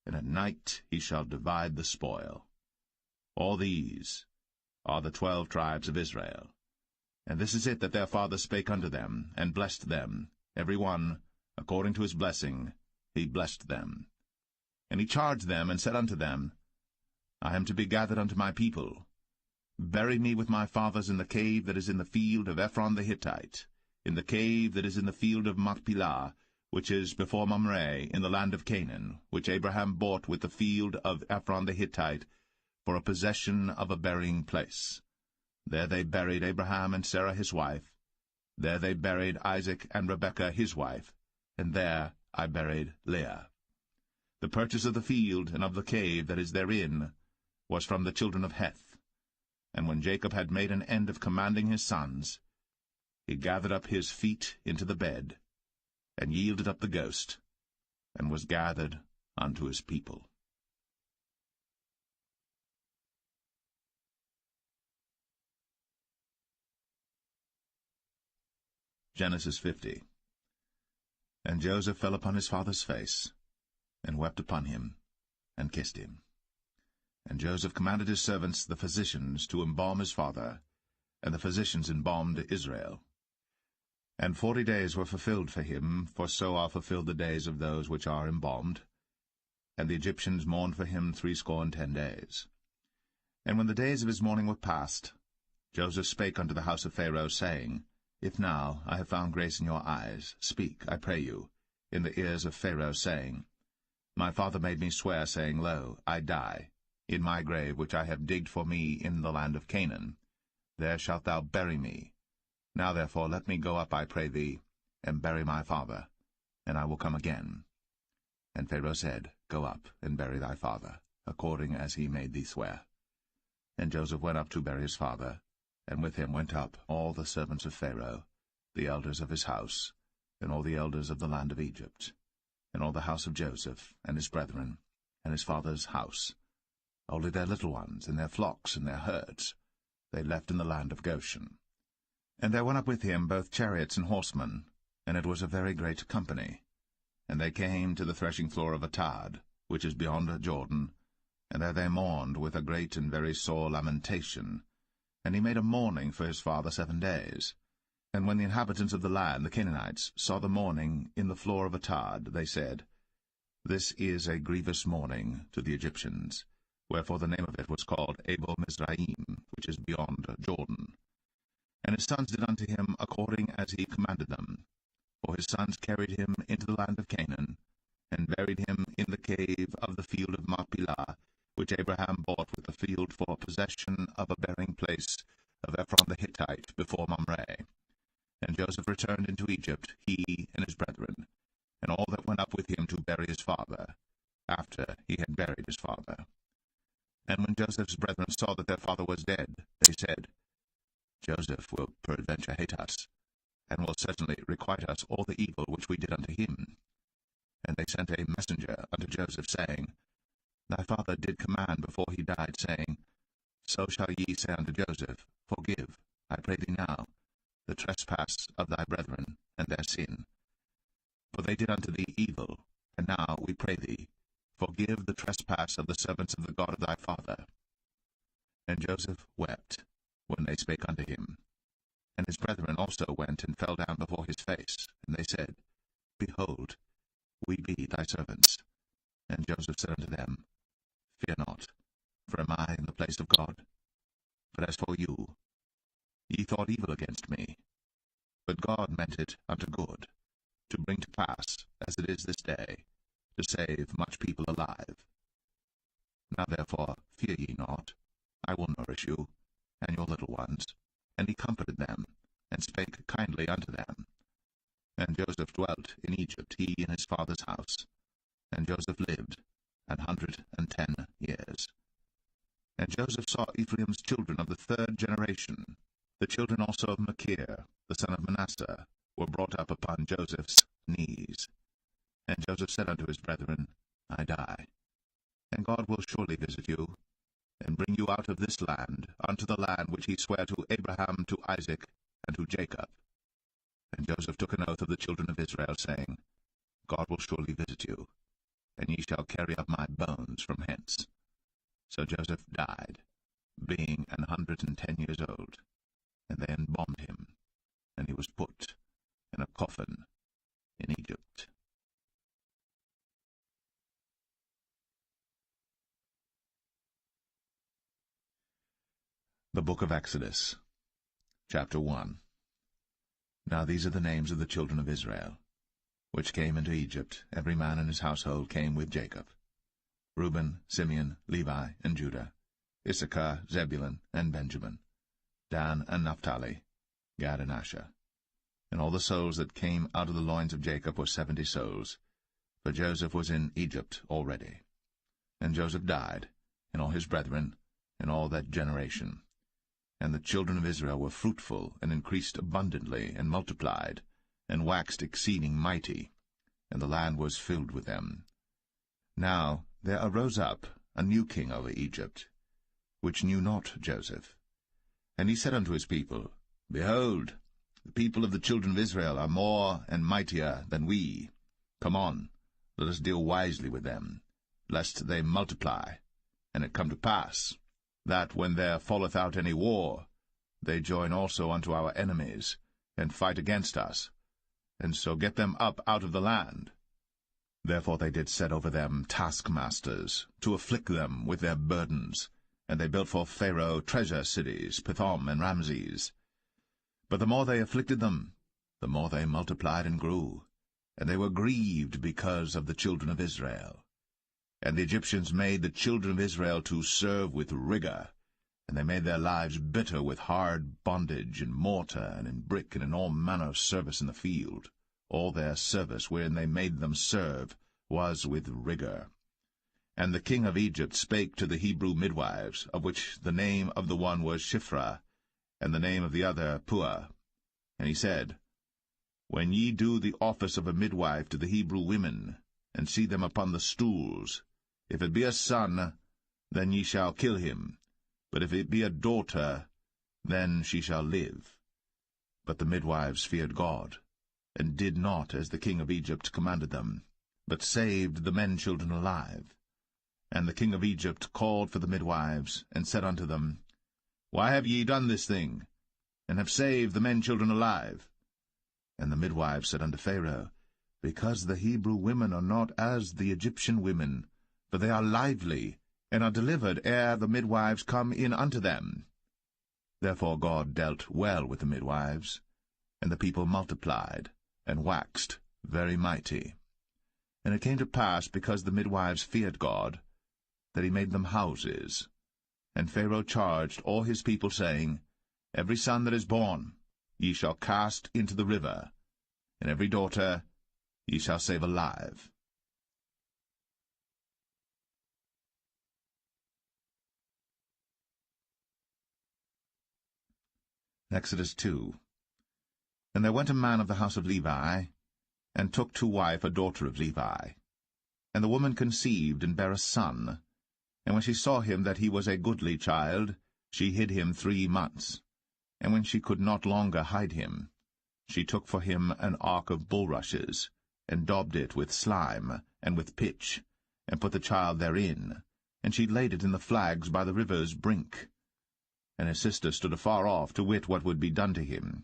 and at night he shall divide the spoil. All these are the 12 tribes of Israel. And this is it that their father spake unto them, and blessed them, every one, according to his blessing, he blessed them. And he charged them, and said unto them, I am to be gathered unto my people. Bury me with my fathers in the cave that is in the field of Ephron the Hittite, in the cave that is in the field of Machpelah, which is before Mamre, in the land of Canaan, which Abraham bought with the field of Ephron the Hittite, for a possession of a burying place. There they buried Abraham and Sarah his wife. There they buried Isaac and Rebekah his wife, and there I buried Leah. The purchase of the field and of the cave that is therein was from the children of Heth. And when Jacob had made an end of commanding his sons, he gathered up his feet into the bed, and yielded up the ghost, and was gathered unto his people. Genesis 50. And Joseph fell upon his father's face, and wept upon him, and kissed him. And Joseph commanded his servants, the physicians, to embalm his father, and the physicians embalmed Israel. And 40 days were fulfilled for him, for so are fulfilled the days of those which are embalmed. And the Egyptians mourned for him 60 days. And when the days of his mourning were past, Joseph spake unto the house of Pharaoh, saying, If now I have found grace in your eyes, speak, I pray you, in the ears of Pharaoh, saying, My father made me swear, saying, Lo, I die, in my grave which I have digged for me in the land of Canaan. There shalt thou bury me. Now therefore let me go up, I pray thee, and bury my father, and I will come again. And Pharaoh said, Go up, and bury thy father, according as he made thee swear. And Joseph went up to bury his father, and with him went up all the servants of Pharaoh, the elders of his house, and all the elders of the land of Egypt, and all the house of Joseph, and his brethren, and his father's house, only their little ones, and their flocks, and their herds. they left in the land of Goshen. And there went up with him both chariots and horsemen, and it was a very great company. And they came to the threshing floor of Atad, which is beyond Jordan, and there they mourned with a great and very sore lamentation. And he made a mourning for his father 7 days. And when the inhabitants of the land, the Canaanites, saw the mourning in the floor of Atad, they said, This is a grievous mourning to the Egyptians. Wherefore the name of it was called Abel Mizraim, which is beyond Jordan. And his sons did unto him according as he commanded them. For his sons carried him into the land of Canaan, and buried him in the cave of the field of Machpelah, which Abraham bought with the field for possession of a burying place of Ephron the Hittite before Mamre. And Joseph returned into Egypt, he and his brethren, and all that went up with him to bury his father, after he had buried his father. And when Joseph's brethren saw that their father was dead, they said, Joseph will peradventure hate us, and will certainly requite us all the evil which we did unto him. And they sent a messenger unto Joseph, saying, Thy father did command before he died, saying, So shall ye say unto Joseph, Forgive, I pray thee now, the trespass of thy brethren, and their sin. For they did unto thee evil, and now we pray thee, forgive the trespass of the servants of the God of thy father. And Joseph wept when they spake unto him. And his brethren also went and fell down before his face, and they said, Behold, we be thy servants. And Joseph said unto them, Fear not, for am I in the place of God? But as for you, ye thought evil against me, but God meant it unto good, to bring to pass, as it is this day, to save much people alive. Now therefore fear ye not, I will nourish you, and your little ones. And he comforted them, and spake kindly unto them. And Joseph dwelt in Egypt, he and his father's house. And Joseph lived 110 years. And Joseph saw Ephraim's children of the 3rd generation. The children also of Machir, the son of Manasseh, were brought up upon Joseph's knees. And Joseph said unto his brethren, I die, and God will surely visit you, and bring you out of this land unto the land which he sware to Abraham, to Isaac, and to Jacob. And Joseph took an oath of the children of Israel, saying, God will surely visit you, and ye shall carry up my bones from hence. So Joseph died, being 110 years old, and they embalmed him, and he was put in a coffin in Egypt. The Book of Exodus, Chapter 1. Now these are the names of the children of Israel, which came into Egypt. Every man in his household came with Jacob: Reuben, Simeon, Levi, and Judah, Issachar, Zebulun, and Benjamin, Dan and Naphtali, Gad and Asher. And all the souls that came out of the loins of Jacob were 70 souls, for Joseph was in Egypt already. And Joseph died, and all his brethren, and all that generation. And the children of Israel were fruitful, and increased abundantly, and multiplied, and waxed exceeding mighty, and the land was filled with them. Now there arose up a new king over Egypt, which knew not Joseph. And he said unto his people, Behold, the people of the children of Israel are more and mightier than we. Come on, let us deal wisely with them, lest they multiply. And it come to pass, that when there falleth out any war, they join also unto our enemies, and fight against us, and so get them up out of the land. Therefore they did set over them taskmasters, to afflict them with their burdens, and they built for Pharaoh treasure cities, Pithom and Ramses. But the more they afflicted them, the more they multiplied and grew, and they were grieved because of the children of Israel. And the Egyptians made the children of Israel to serve with rigor, and they made their lives bitter with hard bondage, in mortar, and in brick, and in all manner of service in the field. All their service wherein they made them serve was with rigor. And the king of Egypt spake to the Hebrew midwives, of which the name of the one was Shiphrah, and the name of the other Puah. And he said, When ye do the office of a midwife to the Hebrew women, and see them upon the stools, if it be a son, then ye shall kill him. But if it be a daughter, then she shall live. But the midwives feared God, and did not as the king of Egypt commanded them, but saved the men-children alive. And the king of Egypt called for the midwives, and said unto them, Why have ye done this thing, and have saved the men-children alive? And the midwives said unto Pharaoh, Because the Hebrew women are not as the Egyptian women, for they are lively, and are delivered ere the midwives come in unto them. Therefore God dealt well with the midwives, and the people multiplied, and waxed very mighty. And it came to pass, because the midwives feared God, that he made them houses. And Pharaoh charged all his people, saying, Every son that is born ye shall cast into the river, and every daughter ye shall save alive. Exodus 2. And there went a man of the house of Levi, and took to wife a daughter of Levi. And the woman conceived, and bare a son. And when she saw him that he was a goodly child, she hid him 3 months. And when she could not longer hide him, she took for him an ark of bulrushes, and daubed it with slime, and with pitch, and put the child therein, and she laid it in the flags by the river's brink. And his sister stood afar off, to wit what would be done to him.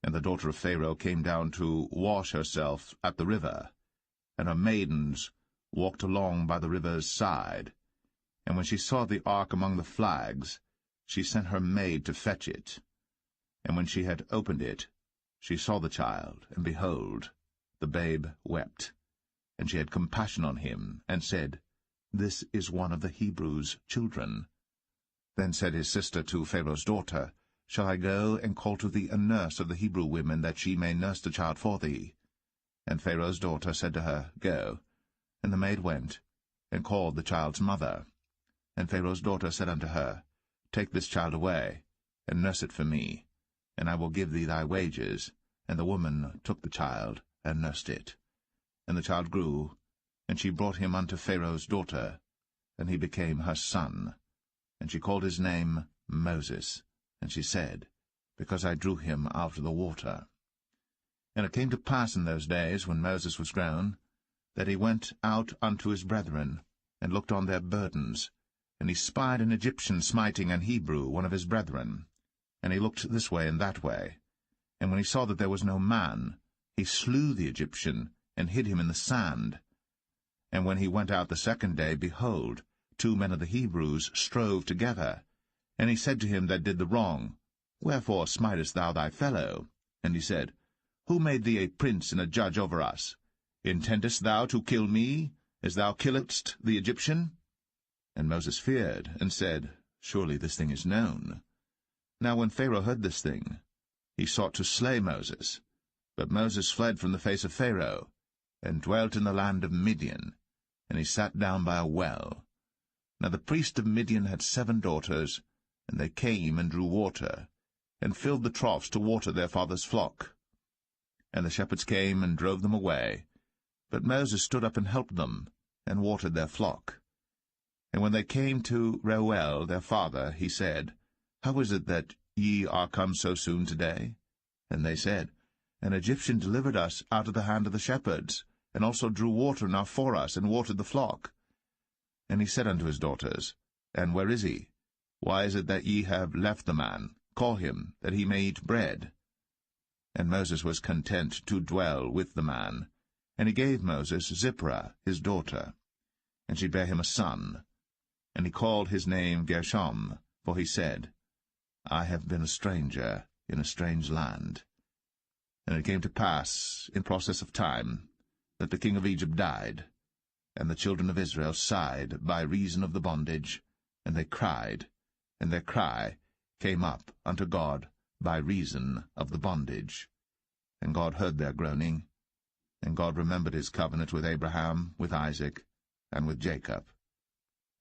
And the daughter of Pharaoh came down to wash herself at the river, and her maidens walked along by the river's side. And when she saw the ark among the flags, she sent her maid to fetch it. And when she had opened it, she saw the child, and behold, the babe wept. And she had compassion on him, and said, This is one of the Hebrews' children. Then said his sister to Pharaoh's daughter, Shall I go and call to thee a nurse of the Hebrew women, that she may nurse the child for thee? And Pharaoh's daughter said to her, Go. And the maid went, and called the child's mother. And Pharaoh's daughter said unto her, Take this child away, and nurse it for me, and I will give thee thy wages. And the woman took the child, and nursed it. And the child grew, and she brought him unto Pharaoh's daughter, and he became her son. And she called his name Moses. And she said, Because I drew him out of the water. And it came to pass in those days, when Moses was grown, that he went out unto his brethren, and looked on their burdens. And he spied an Egyptian smiting an Hebrew, one of his brethren. And he looked this way and that way. And when he saw that there was no man, he slew the Egyptian, and hid him in the sand. And when he went out the second day, behold, 2 men of the Hebrews strove together. And he said to him that did the wrong, Wherefore smitest thou thy fellow? And he said, Who made thee a prince and a judge over us? Intendest thou to kill me, as thou killedst the Egyptian? And Moses feared, and said, Surely this thing is known. Now when Pharaoh heard this thing, he sought to slay Moses. But Moses fled from the face of Pharaoh, and dwelt in the land of Midian, and he sat down by a well. Now the priest of Midian had 7 daughters, and they came and drew water, and filled the troughs to water their father's flock. And the shepherds came and drove them away. But Moses stood up and helped them, and watered their flock. And when they came to Reuel their father, he said, How is it that ye are come so soon today? And they said, An Egyptian delivered us out of the hand of the shepherds, and also drew water enough for us, and watered the flock. And he said unto his daughters, And where is he? Why is it that ye have left the man? Call him, that he may eat bread. And Moses was content to dwell with the man. And he gave Moses Zipporah his daughter. And she bare him a son. And he called his name Gershom, for he said, I have been a stranger in a strange land. And it came to pass, in process of time, that the king of Egypt died. And the children of Israel sighed by reason of the bondage, and they cried, and their cry came up unto God by reason of the bondage. And God heard their groaning, and God remembered his covenant with Abraham, with Isaac, and with Jacob.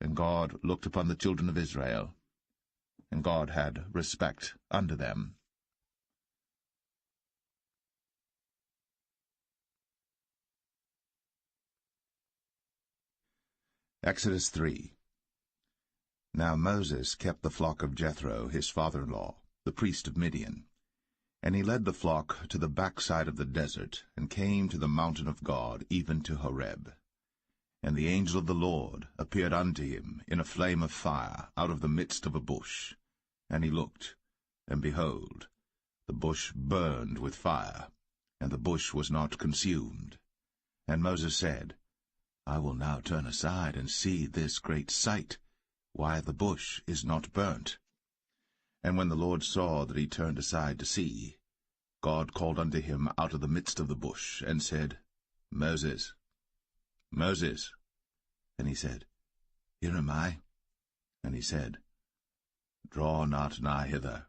And God looked upon the children of Israel, and God had respect unto them. Exodus 3. Now Moses kept the flock of Jethro his father-in-law, the priest of Midian. And he led the flock to the backside of the desert, and came to the mountain of God, even to Horeb. And the angel of the Lord appeared unto him in a flame of fire out of the midst of a bush. And he looked, and behold, the bush burned with fire, and the bush was not consumed. And Moses said, I will now turn aside and see this great sight, why the bush is not burnt. And when the Lord saw that he turned aside to see, God called unto him out of the midst of the bush, and said, Moses, Moses. And he said, Here am I. And he said, Draw not nigh hither.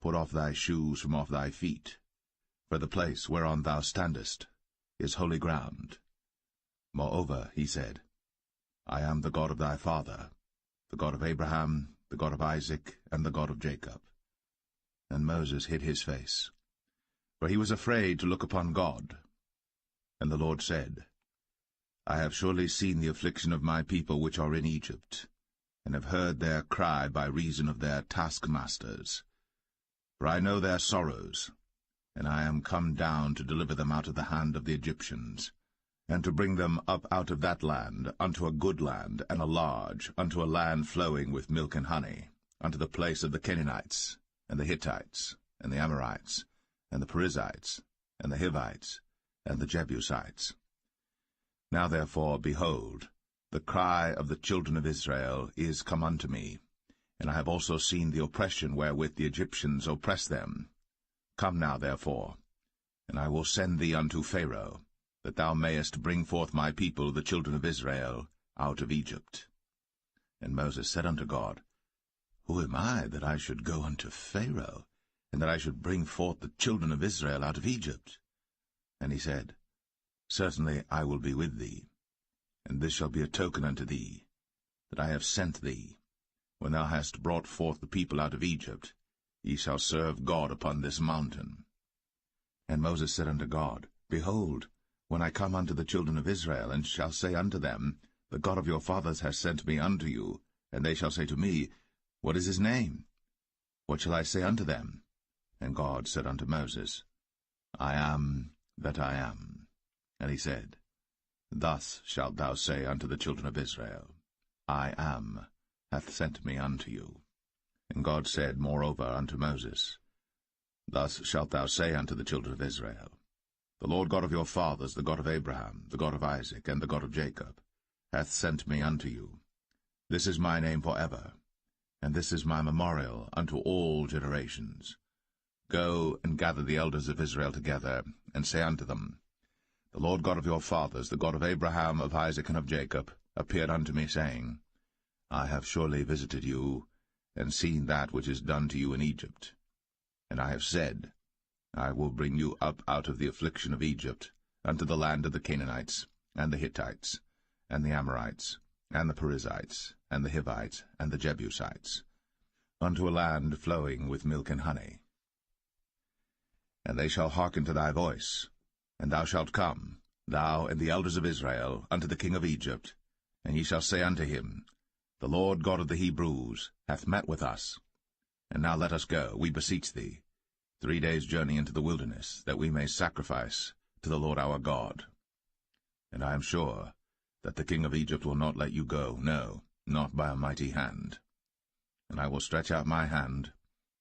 Put off thy shoes from off thy feet, for the place whereon thou standest is holy ground. Moreover, he said, I am the God of thy father, the God of Abraham, the God of Isaac, and the God of Jacob. And Moses hid his face, for he was afraid to look upon God. And the Lord said, I have surely seen the affliction of my people which are in Egypt, and have heard their cry by reason of their taskmasters. For I know their sorrows, and I am come down to deliver them out of the hand of the Egyptians, and to bring them up out of that land unto a good land, and a large, unto a land flowing with milk and honey, unto the place of the Canaanites, and the Hittites, and the Amorites, and the Perizzites, and the Hivites, and the Jebusites. Now therefore, behold, the cry of the children of Israel is come unto me, and I have also seen the oppression wherewith the Egyptians oppress them. Come now therefore, and I will send thee unto Pharaoh, that thou mayest bring forth my people, the children of Israel, out of Egypt. And Moses said unto God, Who am I, that I should go unto Pharaoh, and that I should bring forth the children of Israel out of Egypt? And he said, Certainly I will be with thee, and this shall be a token unto thee, that I have sent thee. When thou hast brought forth the people out of Egypt, ye shall serve God upon this mountain. And Moses said unto God, Behold, when I come unto the children of Israel, and shall say unto them, The God of your fathers has sent me unto you, and they shall say to me, What is his name? What shall I say unto them? And God said unto Moses, I am that I am. And he said, Thus shalt thou say unto the children of Israel, I am hath sent me unto you. And God said moreover unto Moses, Thus shalt thou say unto the children of Israel, The Lord God of your fathers, the God of Abraham, the God of Isaac, and the God of Jacob, hath sent me unto you. This is my name for ever, and this is my memorial unto all generations. Go and gather the elders of Israel together, and say unto them, The Lord God of your fathers, the God of Abraham, of Isaac, and of Jacob, appeared unto me, saying, I have surely visited you, and seen that which is done to you in Egypt. And I have said, I will bring you up out of the affliction of Egypt, unto the land of the Canaanites, and the Hittites, and the Amorites, and the Perizzites, and the Hivites, and the Jebusites, unto a land flowing with milk and honey. And they shall hearken to thy voice, and thou shalt come, thou and the elders of Israel, unto the king of Egypt, and ye shall say unto him, The Lord God of the Hebrews hath met with us. And now let us go, we beseech thee, 3 days' journey into the wilderness, that we may sacrifice to the Lord our God. And I am sure that the king of Egypt will not let you go, no, not by a mighty hand. And I will stretch out my hand,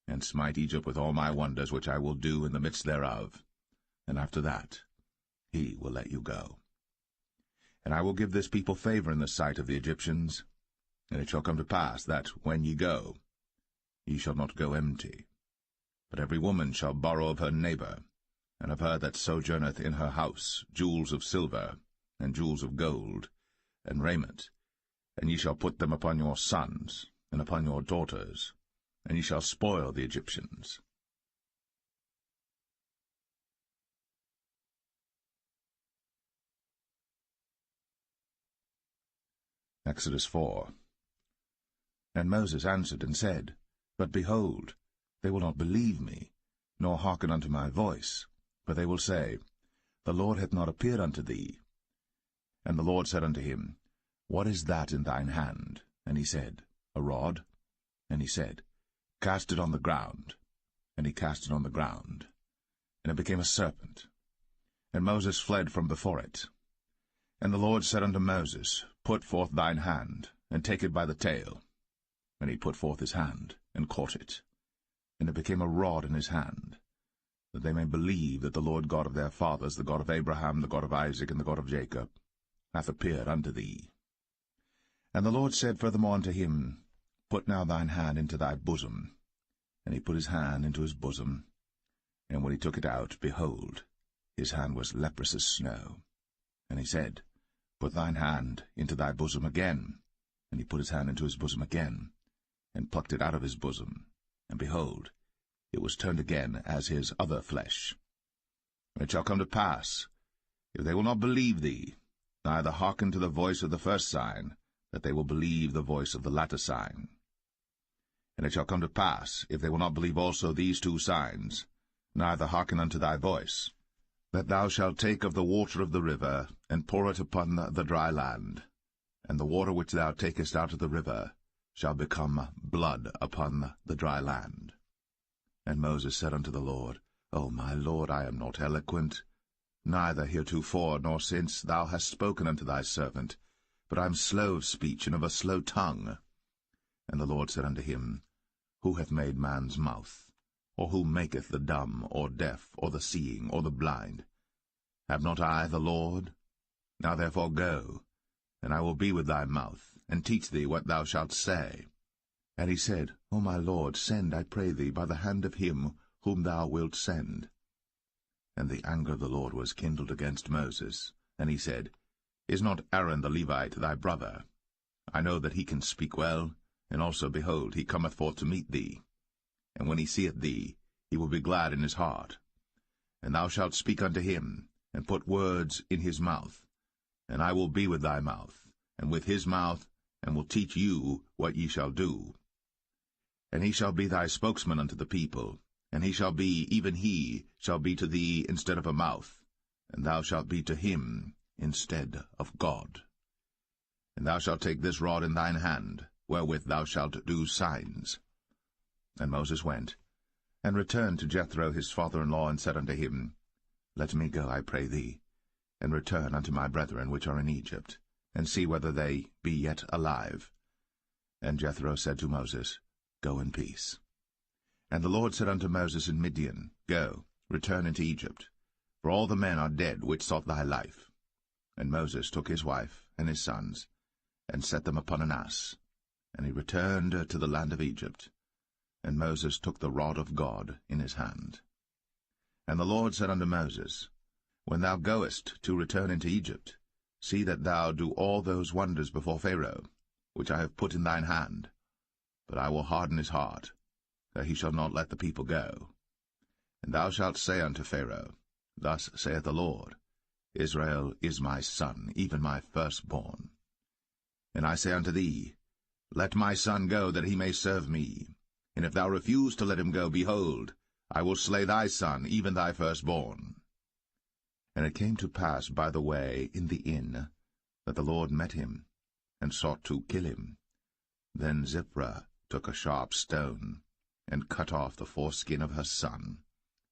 and smite Egypt with all my wonders which I will do in the midst thereof, and after that he will let you go. And I will give this people favor in the sight of the Egyptians, and it shall come to pass that, when ye go, ye shall not go empty. But every woman shall borrow of her neighbor, and of her that sojourneth in her house, jewels of silver, and jewels of gold, and raiment, and ye shall put them upon your sons, and upon your daughters, and ye shall spoil the Egyptians. Exodus 4. And Moses answered and said, But behold, they will not believe me, nor hearken unto my voice, for they will say, The Lord hath not appeared unto thee. And the Lord said unto him, What is that in thine hand? And he said, A rod. And he said, Cast it on the ground. And he cast it on the ground, and it became a serpent. And Moses fled from before it. And the Lord said unto Moses, Put forth thine hand, and take it by the tail. And he put forth his hand, and caught it. And it became a rod in his hand, that they may believe that the Lord God of their fathers, the God of Abraham, the God of Isaac, and the God of Jacob, hath appeared unto thee. And the Lord said furthermore unto him, Put now thine hand into thy bosom. And he put his hand into his bosom, and when he took it out, behold, his hand was leprous as snow. And he said, Put thine hand into thy bosom again. And he put his hand into his bosom again, and plucked it out of his bosom. And behold, it was turned again as his other flesh. And it shall come to pass, if they will not believe thee, neither hearken to the voice of the first sign, that they will believe the voice of the latter sign. And it shall come to pass, if they will not believe also these two signs, neither hearken unto thy voice, that thou shalt take of the water of the river, and pour it upon the dry land, and the water which thou takest out of the river shall become blood upon the dry land. And Moses said unto the Lord, O my Lord, I am not eloquent, neither heretofore nor since thou hast spoken unto thy servant, but I am slow of speech and of a slow tongue. And the Lord said unto him, Who hath made man's mouth? Or who maketh the dumb, or deaf, or the seeing, or the blind? Have not I the Lord? Now therefore go, and I will be with thy mouth, and teach thee what thou shalt say. And he said, O my Lord, send, I pray thee, by the hand of him whom thou wilt send. And the anger of the Lord was kindled against Moses, and he said, Is not Aaron the Levite thy brother? I know that he can speak well, and also, behold, he cometh forth to meet thee. And when he seeth thee, he will be glad in his heart. And thou shalt speak unto him, and put words in his mouth. And I will be with thy mouth, and with his mouth, and will teach you what ye shall do. And he shall be thy spokesman unto the people, and he shall be, even he, shall be to thee instead of a mouth, and thou shalt be to him instead of God. And thou shalt take this rod in thine hand, wherewith thou shalt do signs. And Moses went, and returned to Jethro his father-in-law, and said unto him, Let me go, I pray thee, and return unto my brethren which are in Egypt, and see whether they be yet alive. And Jethro said to Moses, Go in peace. And the Lord said unto Moses in Midian, Go, return into Egypt, for all the men are dead which sought thy life. And Moses took his wife and his sons, and set them upon an ass, and he returned to the land of Egypt. And Moses took the rod of God in his hand. And the Lord said unto Moses, When thou goest to return into Egypt, see that thou do all those wonders before Pharaoh, which I have put in thine hand. But I will harden his heart, that he shall not let the people go. And thou shalt say unto Pharaoh, Thus saith the Lord, Israel is my son, even my firstborn. And I say unto thee, Let my son go, that he may serve me. And if thou refuse to let him go, behold, I will slay thy son, even thy firstborn. And it came to pass by the way in the inn, that the Lord met him, and sought to kill him. Then Zipporah took a sharp stone, and cut off the foreskin of her son,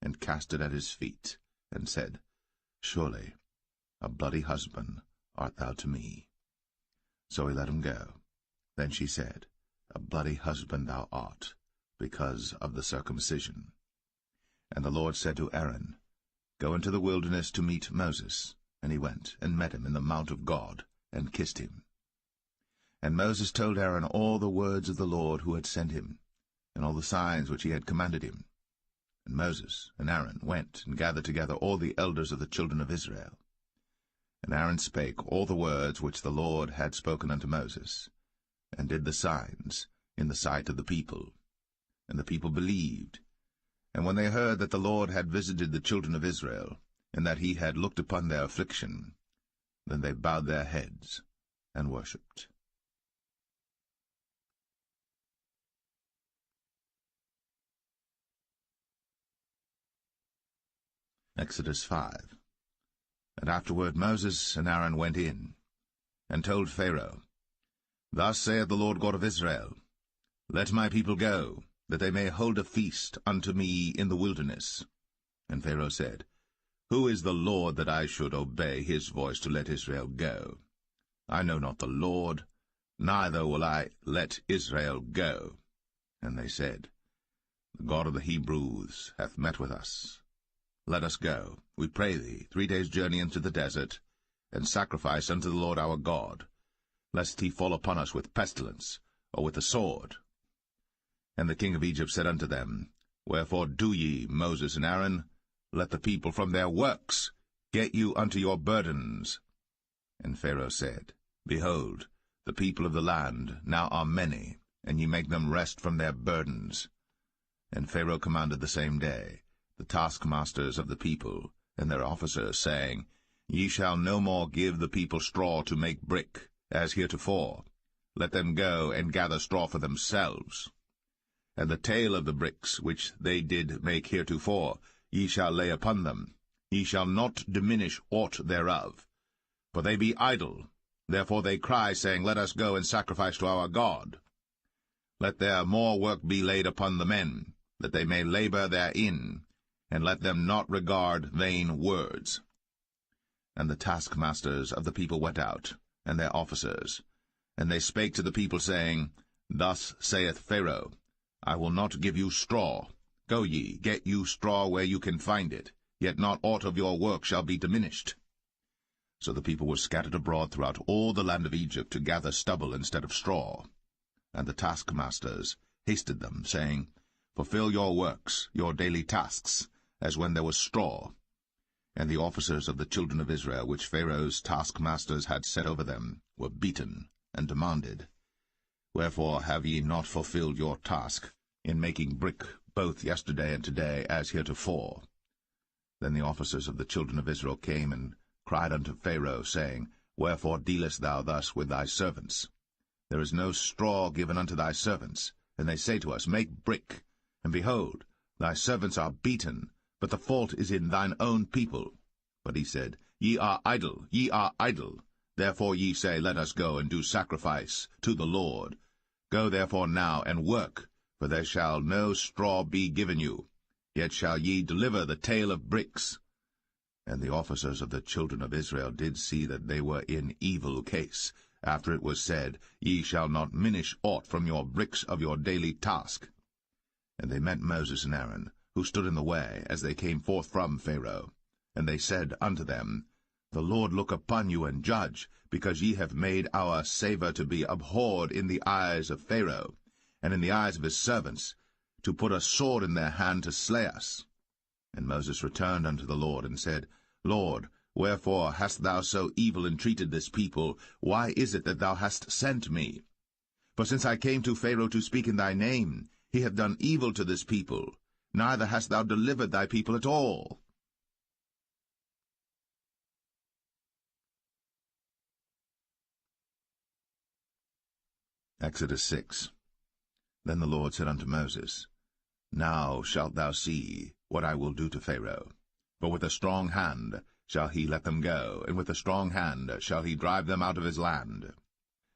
and cast it at his feet, and said, Surely a bloody husband art thou to me. So he let him go. Then she said, A bloody husband thou art, because of the circumcision. And the Lord said to Aaron, Go into the wilderness to meet Moses. And he went, and met him in the mount of God, and kissed him. And Moses told Aaron all the words of the Lord who had sent him, and all the signs which he had commanded him. And Moses and Aaron went and gathered together all the elders of the children of Israel. And Aaron spake all the words which the Lord had spoken unto Moses, and did the signs in the sight of the people. And the people believed. And when they heard that the Lord had visited the children of Israel, and that he had looked upon their affliction, then they bowed their heads and worshipped. Exodus 5. And afterward Moses and Aaron went in, and told Pharaoh, Thus saith the Lord God of Israel, Let my people go, that they may hold a feast unto me in the wilderness. And Pharaoh said, Who is the Lord that I should obey his voice to let Israel go? I know not the Lord, neither will I let Israel go. And they said, The God of the Hebrews hath met with us. Let us go, we pray thee, 3 days' journey into the desert, and sacrifice unto the Lord our God, lest he fall upon us with pestilence, or with the sword. And the king of Egypt said unto them, Wherefore do ye, Moses and Aaron? Let the people from their works get you unto your burdens. And Pharaoh said, Behold, the people of the land now are many, and ye make them rest from their burdens. And Pharaoh commanded the same day the taskmasters of the people and their officers, saying, Ye shall no more give the people straw to make brick, as heretofore. Let them go and gather straw for themselves. And the tale of the bricks which they did make heretofore ye shall lay upon them. Ye shall not diminish aught thereof. For they be idle, therefore they cry, saying, Let us go and sacrifice to our God. Let there more work be laid upon the men, that they may labor therein, and let them not regard vain words. And the taskmasters of the people went out, and their officers. And they spake to the people, saying, Thus saith Pharaoh, I will not give you straw. Go ye, get you straw where you can find it, yet not aught of your work shall be diminished. So the people were scattered abroad throughout all the land of Egypt to gather stubble instead of straw. And the taskmasters hasted them, saying, Fulfill your works, your daily tasks, as when there was straw. And the officers of the children of Israel, which Pharaoh's taskmasters had set over them, were beaten, and demanded, Wherefore have ye not fulfilled your task in making brick both yesterday and today, as heretofore? Then the officers of the children of Israel came and cried unto Pharaoh, saying, Wherefore dealest thou thus with thy servants? There is no straw given unto thy servants. And they say to us, Make brick. And behold, thy servants are beaten, but the fault is in thine own people. But he said, Ye are idle, ye are idle. Therefore ye say, Let us go and do sacrifice to the Lord. Go therefore now and work, for there shall no straw be given you. Yet shall ye deliver the tale of bricks. And the officers of the children of Israel did see that they were in evil case, after it was said, Ye shall not minish aught from your bricks of your daily task. And they met Moses and Aaron, who stood in the way, as they came forth from Pharaoh. And they said unto them, The Lord look upon you and judge, because ye have made our savour to be abhorred in the eyes of Pharaoh, and in the eyes of his servants, to put a sword in their hand to slay us. And Moses returned unto the Lord, and said, Lord, wherefore hast thou so evil entreated this people? Why is it that thou hast sent me? For since I came to Pharaoh to speak in thy name, he hath done evil to this people, neither hast thou delivered thy people at all. Exodus 6. Then the Lord said unto Moses, Now shalt thou see what I will do to Pharaoh. For with a strong hand shall he let them go, and with a strong hand shall he drive them out of his land.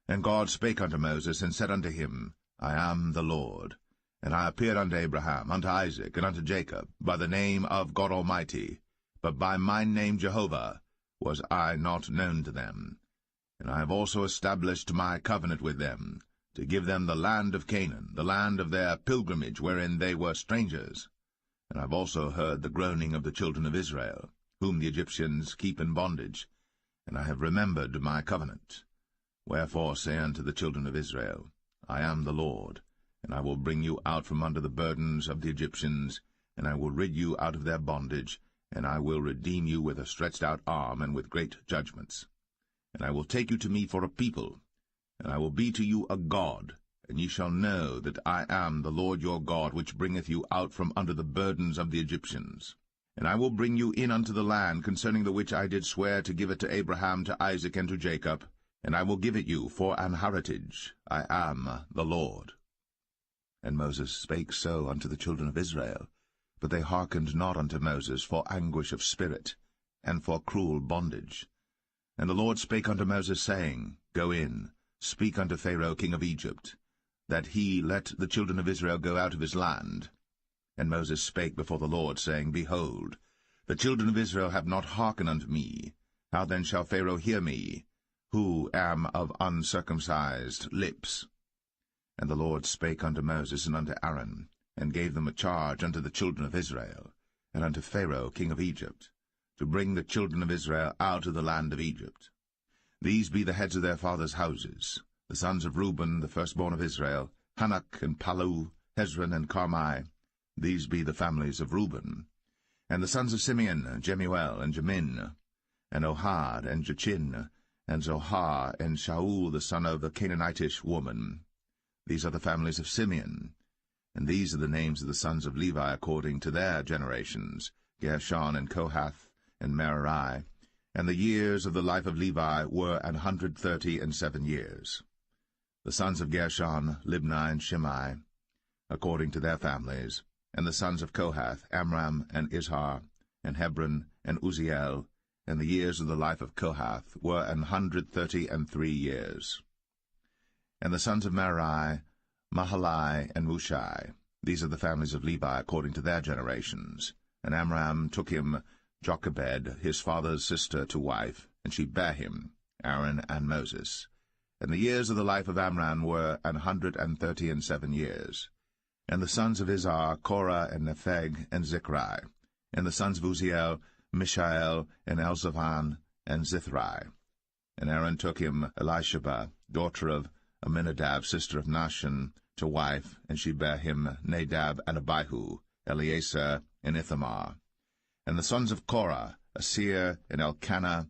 And God spake unto Moses, and said unto him, I am the Lord. And I appeared unto Abraham, unto Isaac, and unto Jacob, by the name of God Almighty, but by my name Jehovah was I not known to them. And I have also established my covenant with them, to give them the land of Canaan, the land of their pilgrimage, wherein they were strangers. And I have also heard the groaning of the children of Israel, whom the Egyptians keep in bondage, and I have remembered my covenant. Wherefore say unto the children of Israel, I am the Lord, and I will bring you out from under the burdens of the Egyptians, and I will rid you out of their bondage, and I will redeem you with a stretched out arm and with great judgments. And I will take you to me for a people, and I will be to you a God, and ye shall know that I am the Lord your God, which bringeth you out from under the burdens of the Egyptians. And I will bring you in unto the land, concerning the which I did swear to give it to Abraham, to Isaac, and to Jacob, and I will give it you for an heritage. I am the Lord. And Moses spake so unto the children of Israel, but they hearkened not unto Moses for anguish of spirit, and for cruel bondage. And the Lord spake unto Moses, saying, Go in, speak unto Pharaoh king of Egypt, that he let the children of Israel go out of his land. And Moses spake before the Lord, saying, Behold, the children of Israel have not hearkened unto me. How then shall Pharaoh hear me, who am of uncircumcised lips? And the Lord spake unto Moses and unto Aaron, and gave them a charge unto the children of Israel, and unto Pharaoh king of Egypt, to bring the children of Israel out of the land of Egypt. These be the heads of their fathers' houses, the sons of Reuben, the firstborn of Israel, Hanok and Palu, Hezron and Carmi. These be the families of Reuben. And the sons of Simeon, Jemuel and Jamin, and Ohad and Jachin, and Zohar and Shaul the son of a Canaanitish woman. These are the families of Simeon. And these are the names of the sons of Levi according to their generations, Gershon and Kohath and Merari. And the years of the life of Levi were 137 years. The sons of Gershon, Libni and Shimei, according to their families. And the sons of Kohath, Amram and Izhar, and Hebron and Uzziel. And the years of the life of Kohath were 133 years. And the sons of Merari, Mahalai and Mushai. These are the families of Levi according to their generations. And Amram took him Jochebed, his father's sister, to wife, and she bare him, Aaron and Moses. And the years of the life of Amram were 137 years. And the sons of Izhar, Korah and Nepheg and Zichri. And the sons of Uzziel, Mishael and Elzaphan and Zithri. And Aaron took him Elisheba, daughter of Aminadab, sister of Nahshon, to wife, and she bare him Nadab and Abihu, Eleazar and Ithamar. And the sons of Korah, Asir and Elkanah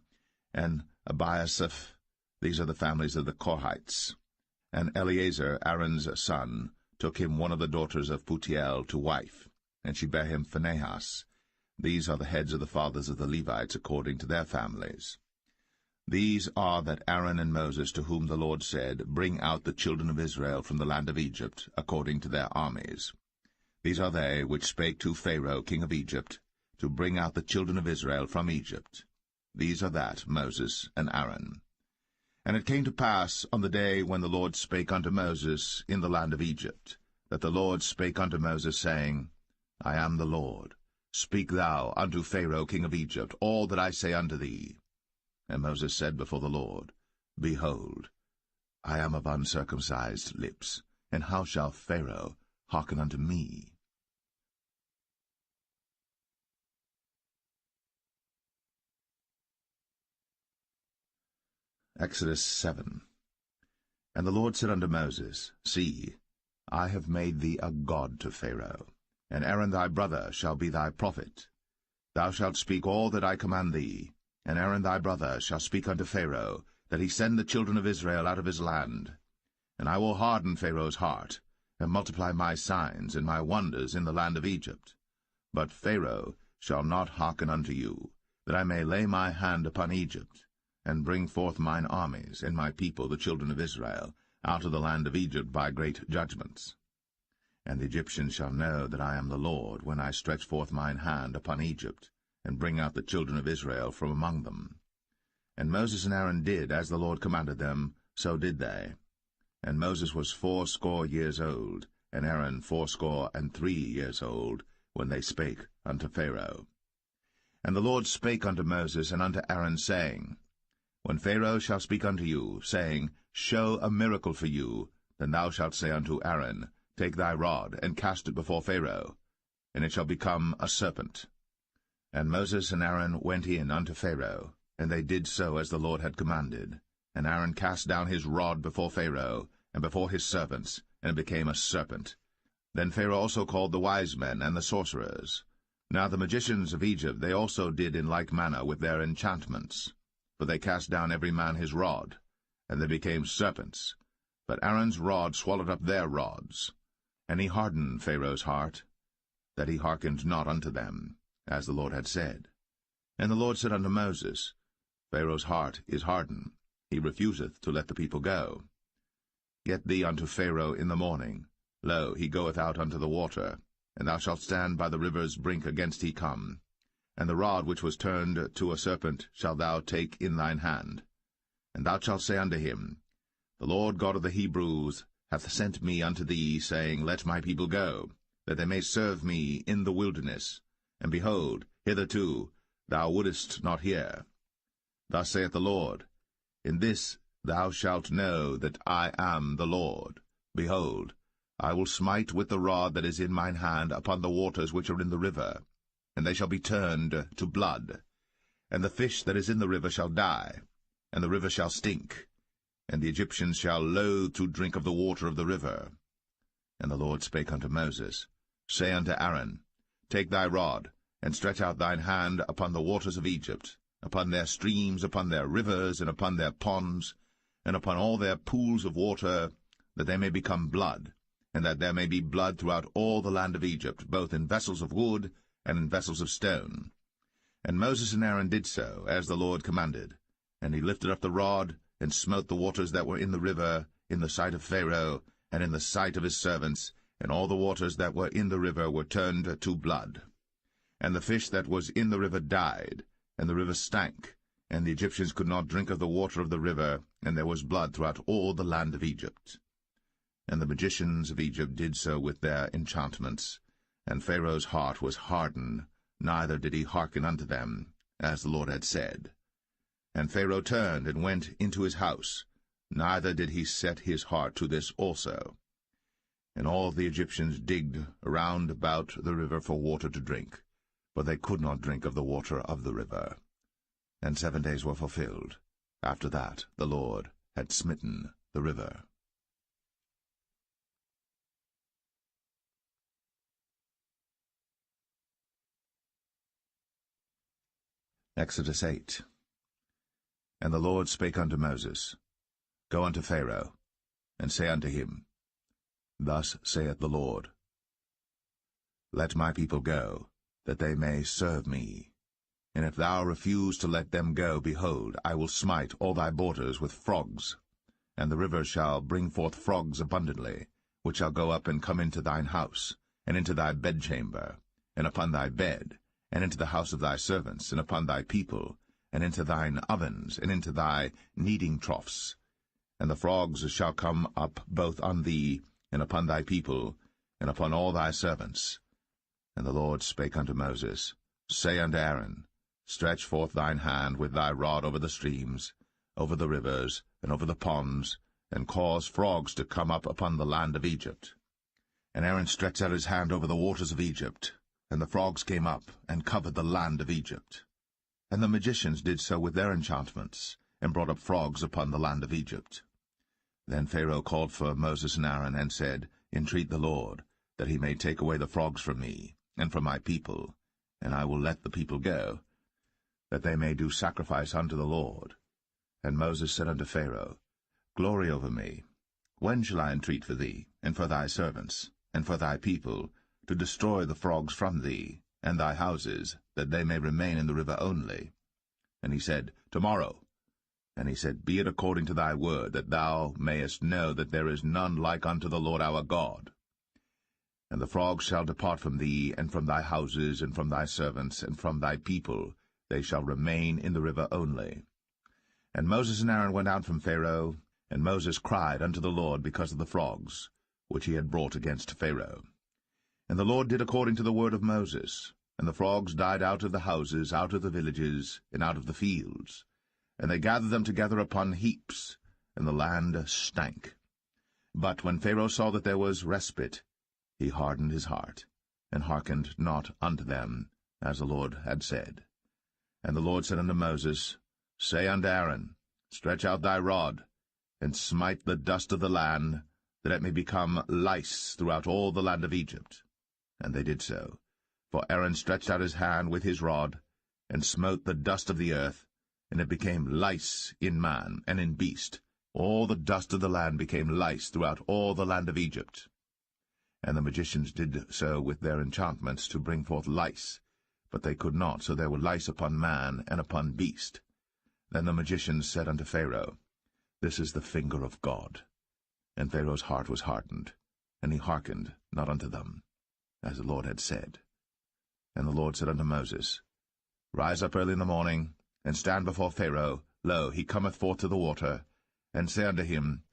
and Abiasaph. These are the families of the Korhites. And Eleazar, Aaron's son, took him one of the daughters of Putiel to wife, and she bare him Phinehas. These are the heads of the fathers of the Levites according to their families. These are that Aaron and Moses, to whom the Lord said, Bring out the children of Israel from the land of Egypt, according to their armies. These are they which spake to Pharaoh king of Egypt, to bring out the children of Israel from Egypt. These are that Moses and Aaron. And it came to pass on the day when the Lord spake unto Moses in the land of Egypt, that the Lord spake unto Moses, saying, I am the Lord. Speak thou unto Pharaoh king of Egypt all that I say unto thee. And Moses said before the Lord, Behold, I am of uncircumcised lips, and how shall Pharaoh hearken unto me? Exodus 7. And the Lord said unto Moses, See, I have made thee a god to Pharaoh, and Aaron thy brother shall be thy prophet. Thou shalt speak all that I command thee, and Aaron thy brother shall speak unto Pharaoh, that he send the children of Israel out of his land. And I will harden Pharaoh's heart, and multiply my signs and my wonders in the land of Egypt. But Pharaoh shall not hearken unto you, that I may lay my hand upon Egypt, and bring forth mine armies and my people the children of Israel out of the land of Egypt by great judgments. And the Egyptians shall know that I am the Lord, when I stretch forth mine hand upon Egypt, and bring out the children of Israel from among them. And Moses and Aaron did as the Lord commanded them, so did they. And Moses was 80 years old, and Aaron 83 years old, when they spake unto Pharaoh. And the Lord spake unto Moses and unto Aaron, saying, When Pharaoh shall speak unto you, saying, Show a miracle for you, then thou shalt say unto Aaron, Take thy rod, and cast it before Pharaoh, and it shall become a serpent. And Moses and Aaron went in unto Pharaoh, and they did so as the Lord had commanded. And Aaron cast down his rod before Pharaoh, and before his servants, and it became a serpent. Then Pharaoh also called the wise men and the sorcerers. Now the magicians of Egypt they also did in like manner with their enchantments. For they cast down every man his rod, and they became serpents. But Aaron's rod swallowed up their rods. And he hardened Pharaoh's heart, that he hearkened not unto them, as the Lord had said. And the Lord said unto Moses, Pharaoh's heart is hardened, he refuseth to let the people go. Get thee unto Pharaoh in the morning. Lo, he goeth out unto the water, and thou shalt stand by the river's brink against he come. And the rod which was turned to a serpent shalt thou take in thine hand. And thou shalt say unto him, The Lord God of the Hebrews hath sent me unto thee, saying, Let my people go, that they may serve me in the wilderness. And behold, hitherto thou wouldest not hear. Thus saith the Lord, In this thou shalt know that I am the Lord. Behold, I will smite with the rod that is in mine hand upon the waters which are in the river, and they shall be turned to blood. And the fish that is in the river shall die, and the river shall stink, and the Egyptians shall loathe to drink of the water of the river. And the Lord spake unto Moses, Say unto Aaron, Take thy rod, and stretch out thine hand upon the waters of Egypt, upon their streams, upon their rivers, and upon their ponds, and upon all their pools of water, that they may become blood, and that there may be blood throughout all the land of Egypt, both in vessels of wood and in vessels of stone. And Moses and Aaron did so, as the Lord commanded. And he lifted up the rod, and smote the waters that were in the river, in the sight of Pharaoh, and in the sight of his servants, and all the waters that were in the river were turned to blood. And the fish that was in the river died, and the river stank, and the Egyptians could not drink of the water of the river, and there was blood throughout all the land of Egypt. And the magicians of Egypt did so with their enchantments, and Pharaoh's heart was hardened, neither did he hearken unto them, as the Lord had said. And Pharaoh turned and went into his house, neither did he set his heart to this also. And all the Egyptians digged around about the river for water to drink, but they could not drink of the water of the river. And 7 days were fulfilled. After that the Lord had smitten the river. Exodus 8. And the Lord spake unto Moses, Go unto Pharaoh, and say unto him, Thus saith the Lord, Let my people go, that they may serve me. And if thou refuse to let them go, behold, I will smite all thy borders with frogs, and the river shall bring forth frogs abundantly, which shall go up and come into thine house, and into thy bedchamber, and upon thy bed, and into the house of thy servants, and upon thy people, and into thine ovens, and into thy kneading troughs. And the frogs shall come up both on thee, and upon thy people, and upon all thy servants. And the Lord spake unto Moses, Say unto Aaron, Stretch forth thine hand with thy rod over the streams, over the rivers, and over the ponds, and cause frogs to come up upon the land of Egypt. And Aaron stretched out his hand over the waters of Egypt, and the frogs came up, and covered the land of Egypt. And the magicians did so with their enchantments, and brought up frogs upon the land of Egypt. Then Pharaoh called for Moses and Aaron, and said, Entreat the Lord, that he may take away the frogs from me, and from my people, and I will let the people go, that they may do sacrifice unto the Lord. And Moses said unto Pharaoh, Glory over me. When shall I entreat for thee, and for thy servants, and for thy people, to destroy the frogs from thee, and thy houses, that they may remain in the river only? And he said, Tomorrow. And he said, Be it according to thy word, that thou mayest know that there is none like unto the Lord our God. And the frogs shall depart from thee, and from thy houses, and from thy servants, and from thy people, they shall remain in the river only. And Moses and Aaron went out from Pharaoh, and Moses cried unto the Lord because of the frogs, which he had brought against Pharaoh. And the Lord did according to the word of Moses, and the frogs died out of the houses, out of the villages, and out of the fields. And they gathered them together upon heaps, and the land stank. But when Pharaoh saw that there was respite, he hardened his heart, and hearkened not unto them, as the Lord had said. And the Lord said unto Moses, Say unto Aaron, Stretch out thy rod, and smite the dust of the land, that it may become lice throughout all the land of Egypt. And they did so. For Aaron stretched out his hand with his rod, and smote the dust of the earth, and it became lice in man and in beast. All the dust of the land became lice throughout all the land of Egypt. And the magicians did so with their enchantments to bring forth lice, but they could not, so there were lice upon man and upon beast. Then the magicians said unto Pharaoh, This is the finger of God. And Pharaoh's heart was hardened, and he hearkened not unto them, as the Lord had said. And the Lord said unto Moses, Rise up early in the morning, and stand before Pharaoh. Lo, he cometh forth to the water. And say unto him,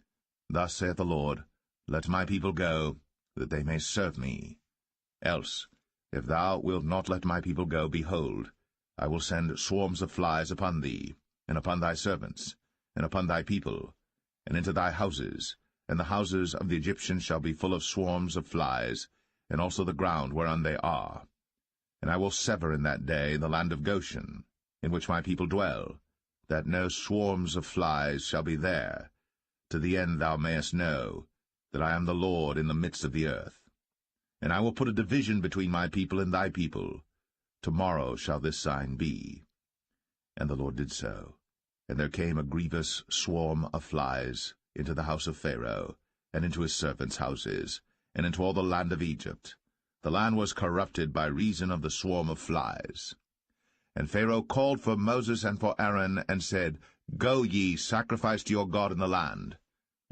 Thus saith the Lord, Let my people go, that they may serve me. Else, if thou wilt not let my people go, behold, I will send swarms of flies upon thee, and upon thy servants, and upon thy people, and into thy houses, and the houses of the Egyptians shall be full of swarms of flies, and also the ground whereon they are. And I will sever in that day the land of Goshen, in which my people dwell, that no swarms of flies shall be there, to the end thou mayest know that I am the Lord in the midst of the earth. And I will put a division between my people and thy people. Tomorrow shall this sign be. And the Lord did so. And there came a grievous swarm of flies into the house of Pharaoh, and into his servants' houses, and into all the land of Egypt. The land was corrupted by reason of the swarm of flies. And Pharaoh called for Moses and for Aaron, and said, Go ye, sacrifice to your God in the land.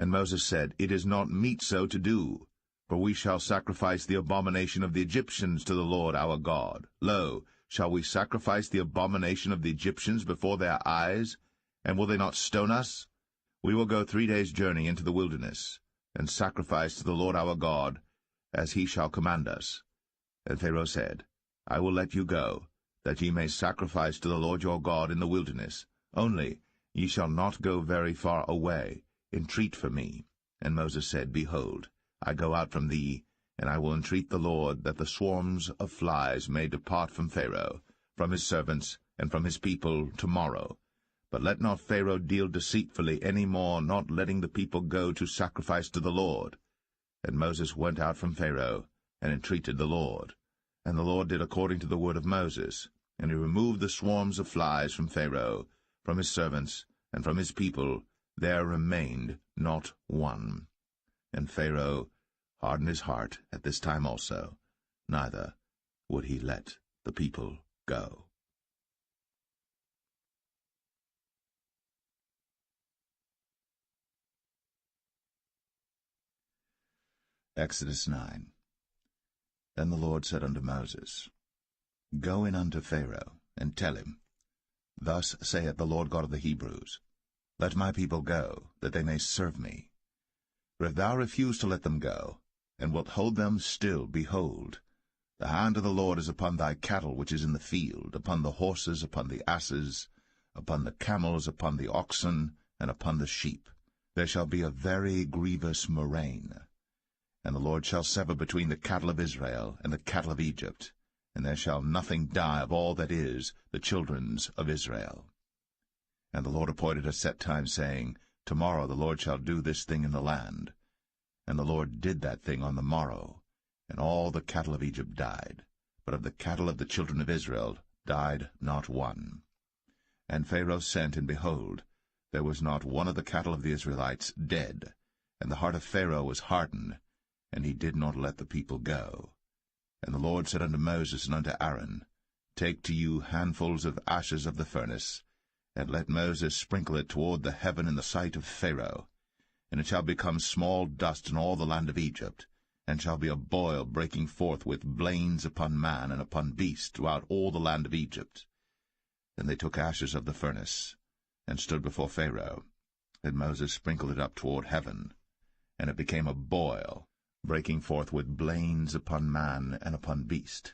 And Moses said, It is not meet so to do, for we shall sacrifice the abomination of the Egyptians to the Lord our God. Lo, shall we sacrifice the abomination of the Egyptians before their eyes? And will they not stone us? We will go 3 days' journey into the wilderness, and sacrifice to the Lord our God, as he shall command us. And Pharaoh said, I will let you go, that ye may sacrifice to the Lord your God in the wilderness. Only ye shall not go very far away. Entreat for me. And Moses said, Behold, I go out from thee, and I will entreat the Lord that the swarms of flies may depart from Pharaoh, from his servants, and from his people tomorrow. But let not Pharaoh deal deceitfully any more, not letting the people go to sacrifice to the Lord. And Moses went out from Pharaoh, and entreated the Lord. And the Lord did according to the word of Moses, and he removed the swarms of flies from Pharaoh, from his servants, and from his people. There remained not one. And Pharaoh hardened his heart at this time also, neither would he let the people go. Exodus 9. Then the Lord said unto Moses, Go in unto Pharaoh, and tell him, Thus saith the Lord God of the Hebrews, Let my people go, that they may serve me. For if thou refuse to let them go, and wilt hold them still, behold, the hand of the Lord is upon thy cattle which is in the field, upon the horses, upon the asses, upon the camels, upon the oxen, and upon the sheep. There shall be a very grievous murrain. And the Lord shall sever between the cattle of Israel and the cattle of Egypt, and there shall nothing die of all that is the children's of Israel. And the Lord appointed a set time, saying, Tomorrow the Lord shall do this thing in the land. And the Lord did that thing on the morrow, and all the cattle of Egypt died, but of the cattle of the children of Israel died not one. And Pharaoh sent, and behold, there was not one of the cattle of the Israelites dead, and the heart of Pharaoh was hardened, and he did not let the people go. And the Lord said unto Moses and unto Aaron, Take to you handfuls of ashes of the furnace, and let Moses sprinkle it toward the heaven in the sight of Pharaoh. And it shall become small dust in all the land of Egypt, and shall be a boil breaking forth with blains upon man and upon beast throughout all the land of Egypt. Then they took ashes of the furnace, and stood before Pharaoh. And Moses sprinkled it up toward heaven, and it became a boil, breaking forth with blains upon man and upon beast.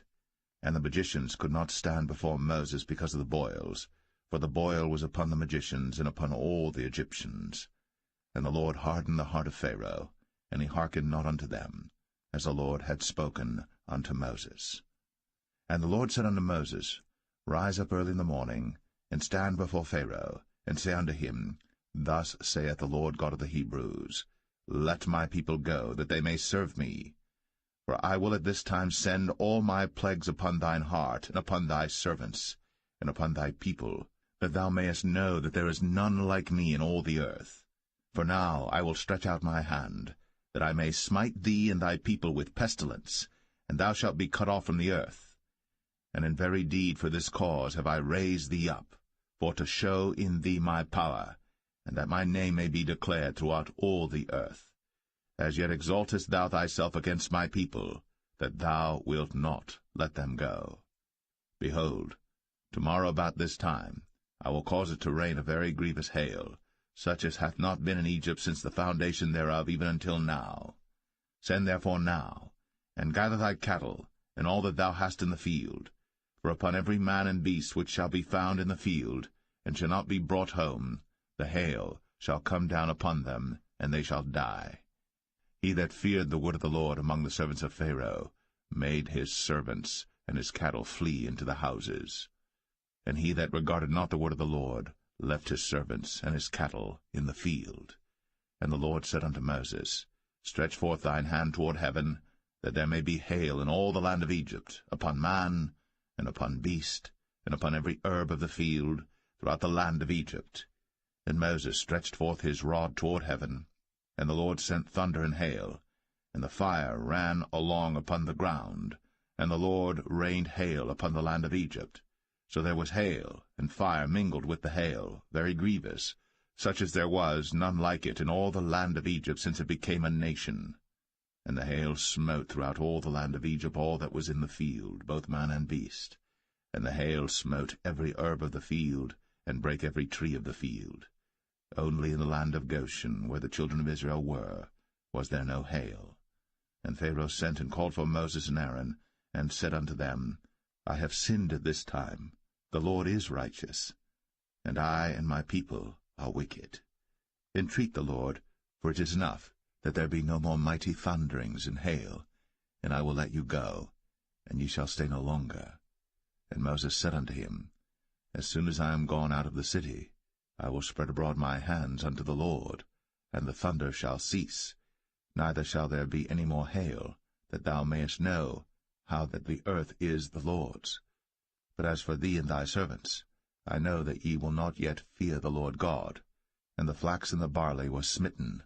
And the magicians could not stand before Moses because of the boils, for the boil was upon the magicians and upon all the Egyptians. And the Lord hardened the heart of Pharaoh, and he hearkened not unto them, as the Lord had spoken unto Moses. And the Lord said unto Moses, Rise up early in the morning, and stand before Pharaoh, and say unto him, Thus saith the Lord God of the Hebrews, Let my people go, that they may serve me. For I will at this time send all my plagues upon thine heart, and upon thy servants, and upon thy people, that thou mayest know that there is none like me in all the earth. For now I will stretch out my hand, that I may smite thee and thy people with pestilence, and thou shalt be cut off from the earth. And in very deed for this cause have I raised thee up, for to show in thee my power, and that my name may be declared throughout all the earth. As yet exaltest thou thyself against my people, that thou wilt not let them go. Behold, tomorrow about this time I will cause it to rain a very grievous hail, such as hath not been in Egypt since the foundation thereof even until now. Send therefore now, and gather thy cattle, and all that thou hast in the field. For upon every man and beast which shall be found in the field, and shall not be brought home, the hail shall come down upon them, and they shall die. He that feared the word of the Lord among the servants of Pharaoh made his servants and his cattle flee into the houses. And he that regarded not the word of the Lord left his servants and his cattle in the field. And the Lord said unto Moses, Stretch forth thine hand toward heaven, that there may be hail in all the land of Egypt, upon man, and upon beast, and upon every herb of the field, throughout the land of Egypt. And Moses stretched forth his rod toward heaven, and the Lord sent thunder and hail, and the fire ran along upon the ground, and the Lord rained hail upon the land of Egypt. So there was hail, and fire mingled with the hail, very grievous, such as there was none like it in all the land of Egypt since it became a nation. And the hail smote throughout all the land of Egypt all that was in the field, both man and beast. And the hail smote every herb of the field, and brake every tree of the field. Only in the land of Goshen, where the children of Israel were, was there no hail. And Pharaoh sent and called for Moses and Aaron, and said unto them, I have sinned at this time. The Lord is righteous, and I and my people are wicked. Entreat the Lord, for it is enough that there be no more mighty thunderings and hail, and I will let you go, and ye shall stay no longer. And Moses said unto him, As soon as I am gone out of the city, I will spread abroad my hands unto the Lord, and the thunder shall cease, neither shall there be any more hail, that thou mayest know how that the earth is the Lord's. But as for thee and thy servants, I know that ye will not yet fear the Lord God. And the flax and the barley was smitten,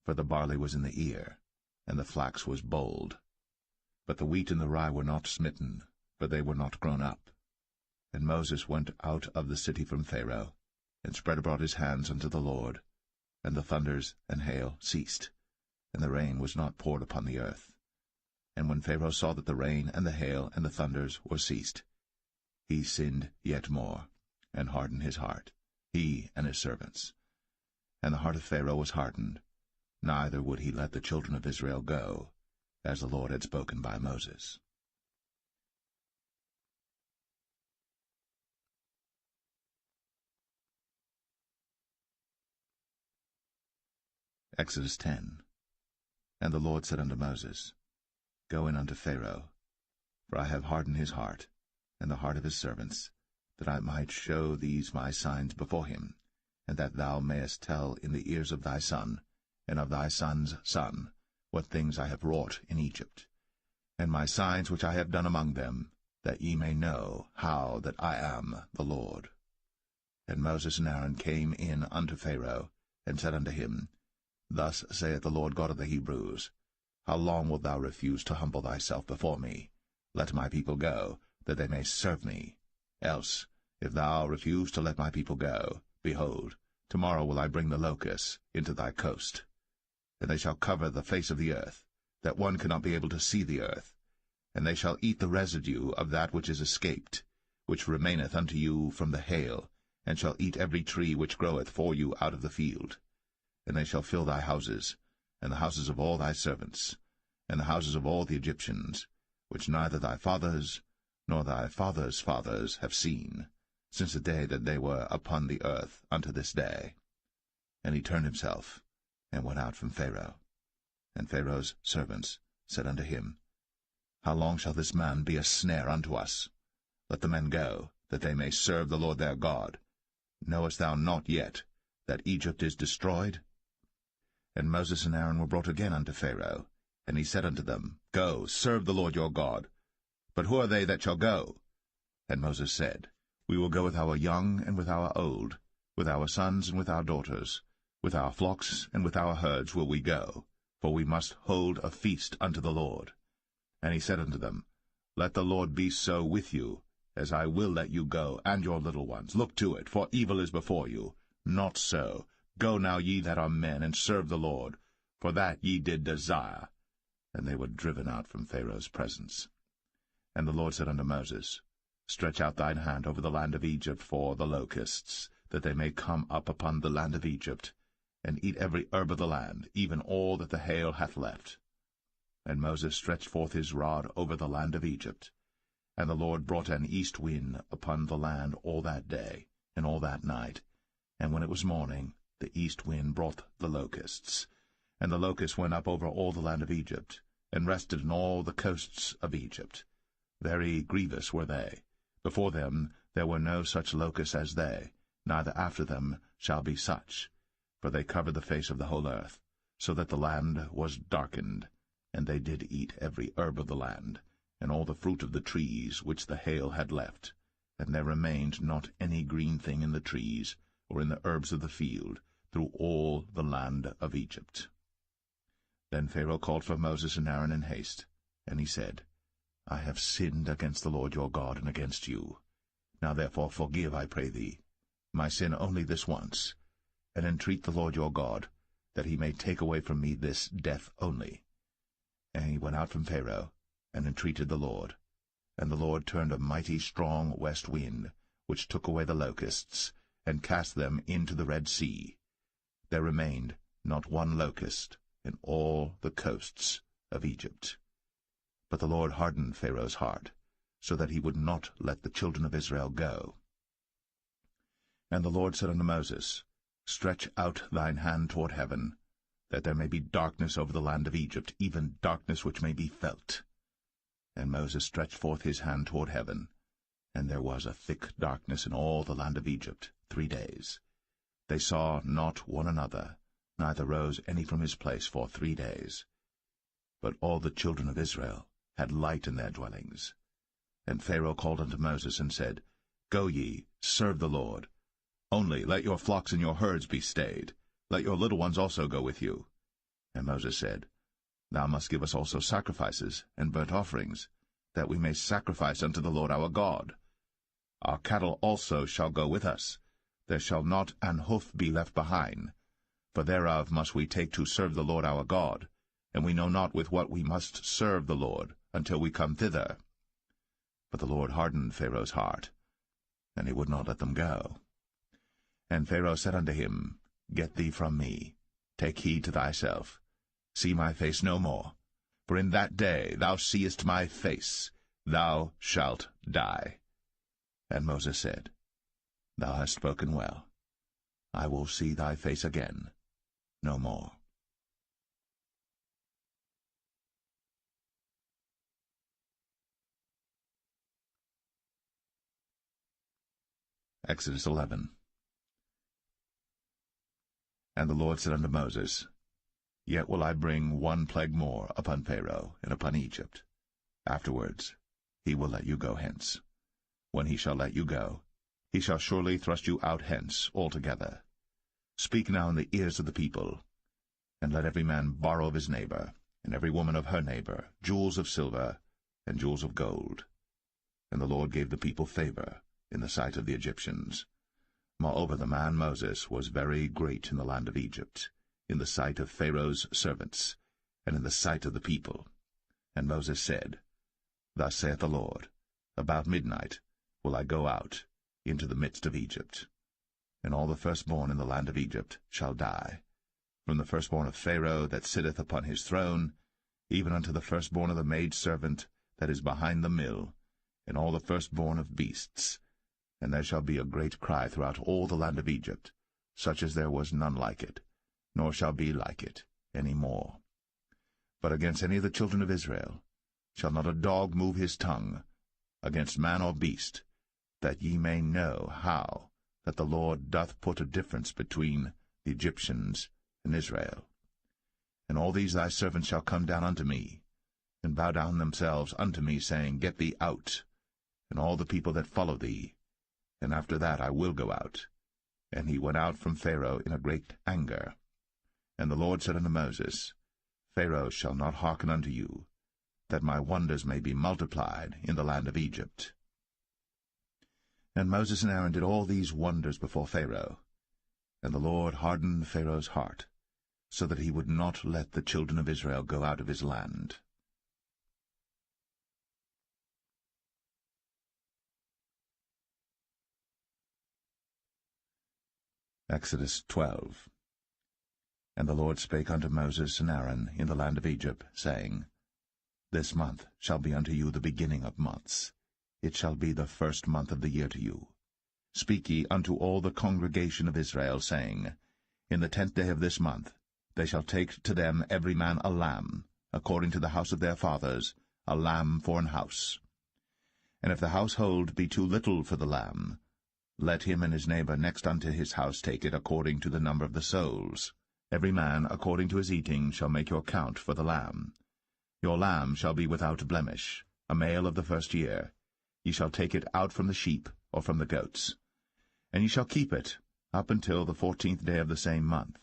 for the barley was in the ear, and the flax was bold. But the wheat and the rye were not smitten, for they were not grown up. And Moses went out of the city from Pharaoh, and spread abroad his hands unto the Lord, and the thunders and hail ceased, and the rain was not poured upon the earth. And when Pharaoh saw that the rain and the hail and the thunders were ceased, he sinned yet more, and hardened his heart, he and his servants. And the heart of Pharaoh was hardened, neither would he let the children of Israel go, as the Lord had spoken by Moses. Exodus 10. And the Lord said unto Moses, Go in unto Pharaoh, for I have hardened his heart, and the heart of his servants, that I might show these my signs before him, and that thou mayest tell in the ears of thy son, and of thy son's son, what things I have wrought in Egypt, and my signs which I have done among them, that ye may know how that I am the Lord. And Moses and Aaron came in unto Pharaoh, and said unto him, Thus saith the Lord God of the Hebrews, How long wilt thou refuse to humble thyself before me? Let my people go, that they may serve me. Else, if thou refuse to let my people go, behold, tomorrow will I bring the locusts into thy coast. And they shall cover the face of the earth, that one cannot be able to see the earth. And they shall eat the residue of that which is escaped, which remaineth unto you from the hail, and shall eat every tree which groweth for you out of the field. And they shall fill thy houses, and the houses of all thy servants, and the houses of all the Egyptians, which neither thy fathers nor thy fathers' fathers have seen, since the day that they were upon the earth unto this day. And he turned himself, and went out from Pharaoh. And Pharaoh's servants said unto him, How long shall this man be a snare unto us? Let the men go, that they may serve the Lord their God. Knowest thou not yet that Egypt is destroyed? And Moses and Aaron were brought again unto Pharaoh, and he said unto them, Go, serve the Lord your God. But who are they that shall go? And Moses said, We will go with our young and with our old, with our sons and with our daughters, with our flocks and with our herds will we go, for we must hold a feast unto the Lord. And he said unto them, Let the Lord be so with you, as I will let you go, and your little ones. Look to it, for evil is before you. Not so. Go now, ye that are men, and serve the Lord, for that ye did desire. And they were driven out from Pharaoh's presence. And the Lord said unto Moses, Stretch out thine hand over the land of Egypt for the locusts, that they may come up upon the land of Egypt, and eat every herb of the land, even all that the hail hath left. And Moses stretched forth his rod over the land of Egypt. And the Lord brought an east wind upon the land all that day, and all that night. And when it was morning, the east wind brought the locusts. And the locusts went up over all the land of Egypt, and rested in all the coasts of Egypt. Very grievous were they. Before them there were no such locusts as they, neither after them shall be such. For they covered the face of the whole earth, so that the land was darkened. And they did eat every herb of the land, and all the fruit of the trees which the hail had left. And there remained not any green thing in the trees, or in the herbs of the field, through all the land of Egypt. Then Pharaoh called for Moses and Aaron in haste, and he said, I have sinned against the Lord your God and against you. Now therefore forgive, I pray thee, my sin only this once, and entreat the Lord your God, that he may take away from me this death only. And he went out from Pharaoh, and entreated the Lord. And the Lord turned a mighty strong west wind, which took away the locusts, and cast them into the Red Sea. There remained not one locust in all the coasts of Egypt. But the Lord hardened Pharaoh's heart, so that he would not let the children of Israel go. And the Lord said unto Moses, Stretch out thine hand toward heaven, that there may be darkness over the land of Egypt, even darkness which may be felt. And Moses stretched forth his hand toward heaven, and there was a thick darkness in all the land of Egypt 3 days. They saw not one another, neither rose any from his place for 3 days. But all the children of Israel had light in their dwellings. And Pharaoh called unto Moses, and said, Go ye, serve the Lord. Only let your flocks and your herds be stayed. Let your little ones also go with you. And Moses said, Thou must give us also sacrifices and burnt offerings, that we may sacrifice unto the Lord our God. Our cattle also shall go with us. There shall not an hoof be left behind. For thereof must we take to serve the Lord our God, and we know not with what we must serve the Lord until we come thither. But the Lord hardened Pharaoh's heart, and he would not let them go. And Pharaoh said unto him, Get thee from me, take heed to thyself, see my face no more. For in that day thou seest my face, thou shalt die. And Moses said, Thou hast spoken well. I will see thy face again no more. Exodus 11. And the Lord said unto Moses, Yet will I bring one plague more upon Pharaoh and upon Egypt. Afterwards he will let you go hence. When he shall let you go, he shall surely thrust you out hence altogether. Speak now in the ears of the people, and let every man borrow of his neighbor, and every woman of her neighbor, jewels of silver and jewels of gold. And the Lord gave the people favor in the sight of the Egyptians. Moreover, the man Moses was very great in the land of Egypt, in the sight of Pharaoh's servants, and in the sight of the people. And Moses said, Thus saith the Lord, About midnight will I go out into the midst of Egypt, and all the firstborn in the land of Egypt shall die, from the firstborn of Pharaoh that sitteth upon his throne, even unto the firstborn of the maidservant that is behind the mill, and all the firstborn of beasts. And there shall be a great cry throughout all the land of Egypt, such as there was none like it, nor shall be like it any more. But against any of the children of Israel shall not a dog move his tongue, against man or beast, that ye may know how that the Lord doth put a difference between the Egyptians and Israel. And all these thy servants shall come down unto me, and bow down themselves unto me, saying, Get thee out, and all the people that follow thee. And after that I will go out. And he went out from Pharaoh in a great anger. And the Lord said unto Moses, Pharaoh shall not hearken unto you, that my wonders may be multiplied in the land of Egypt. And Moses and Aaron did all these wonders before Pharaoh. And the Lord hardened Pharaoh's heart, so that he would not let the children of Israel go out of his land. Exodus 12. And the Lord spake unto Moses and Aaron in the land of Egypt, saying, This month shall be unto you the beginning of months. It shall be the first month of the year to you. Speak ye unto all the congregation of Israel, saying, In the 10th day of this month they shall take to them every man a lamb, according to the house of their fathers, a lamb for an house. And if the household be too little for the lamb, let him and his neighbor next unto his house take it according to the number of the souls. Every man according to his eating shall make your count for the lamb. Your lamb shall be without blemish, a male of the first year. Ye shall take it out from the sheep or from the goats. And ye shall keep it up until the 14th day of the same month.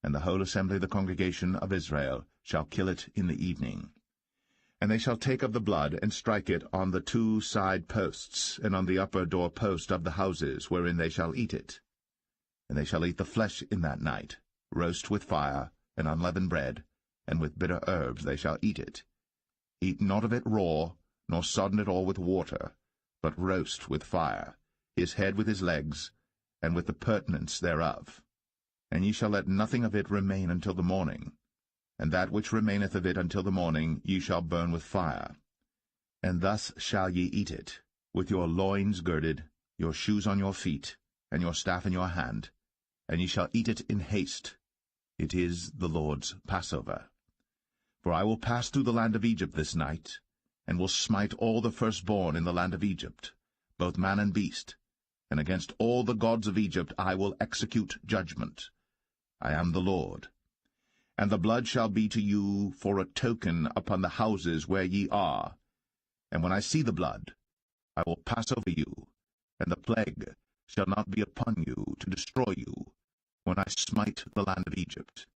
And the whole assembly of the congregation of Israel shall kill it in the evening. And they shall take of the blood, and strike it on the 2 side posts, and on the upper door post of the houses wherein they shall eat it. And they shall eat the flesh in that night, roast with fire, and unleavened bread, and with bitter herbs they shall eat it. Eat not of it raw, nor sodden it all with water, but roast with fire, his head with his legs, and with the purtenance thereof. And ye shall let nothing of it remain until the morning. And that which remaineth of it until the morning ye shall burn with fire. And thus shall ye eat it, with your loins girded, your shoes on your feet, and your staff in your hand, and ye shall eat it in haste. It is the Lord's Passover. For I will pass through the land of Egypt this night, and will smite all the firstborn in the land of Egypt, both man and beast, and against all the gods of Egypt I will execute judgment. I am the Lord. And the blood shall be to you for a token upon the houses where ye are. And when I see the blood, I will pass over you, and the plague shall not be upon you to destroy you, when I smite the land of Egypt.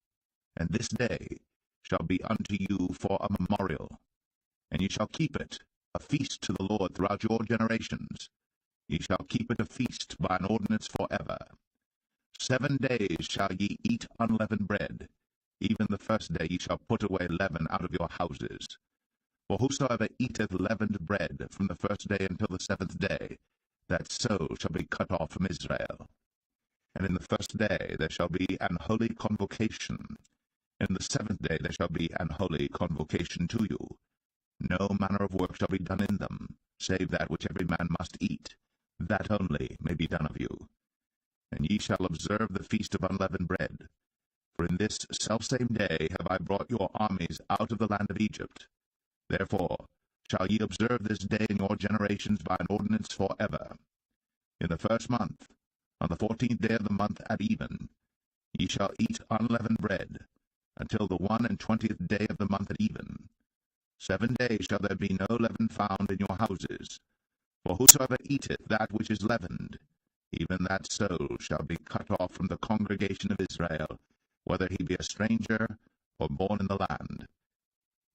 And this day shall be unto you for a memorial, and ye shall keep it a feast to the Lord throughout your generations. Ye shall keep it a feast by an ordinance forever. 7 days shall ye eat unleavened bread. Even the first day ye shall put away leaven out of your houses. For whosoever eateth leavened bread from the first day until the 7th day, that soul shall be cut off from Israel. And in the first day there shall be an holy convocation. And in the 7th day there shall be an holy convocation to you. No manner of work shall be done in them, save that which every man must eat. That only may be done of you. And ye shall observe the feast of unleavened bread. For in this selfsame day have I brought your armies out of the land of Egypt. Therefore shall ye observe this day in your generations by an ordinance forever. In the 1st month, on the 14th day of the month at even, ye shall eat unleavened bread, until the 21st day of the month at even. 7 days shall there be no leaven found in your houses. For whosoever eateth that which is leavened, even that soul shall be cut off from the congregation of Israel, whether he be a stranger or born in the land.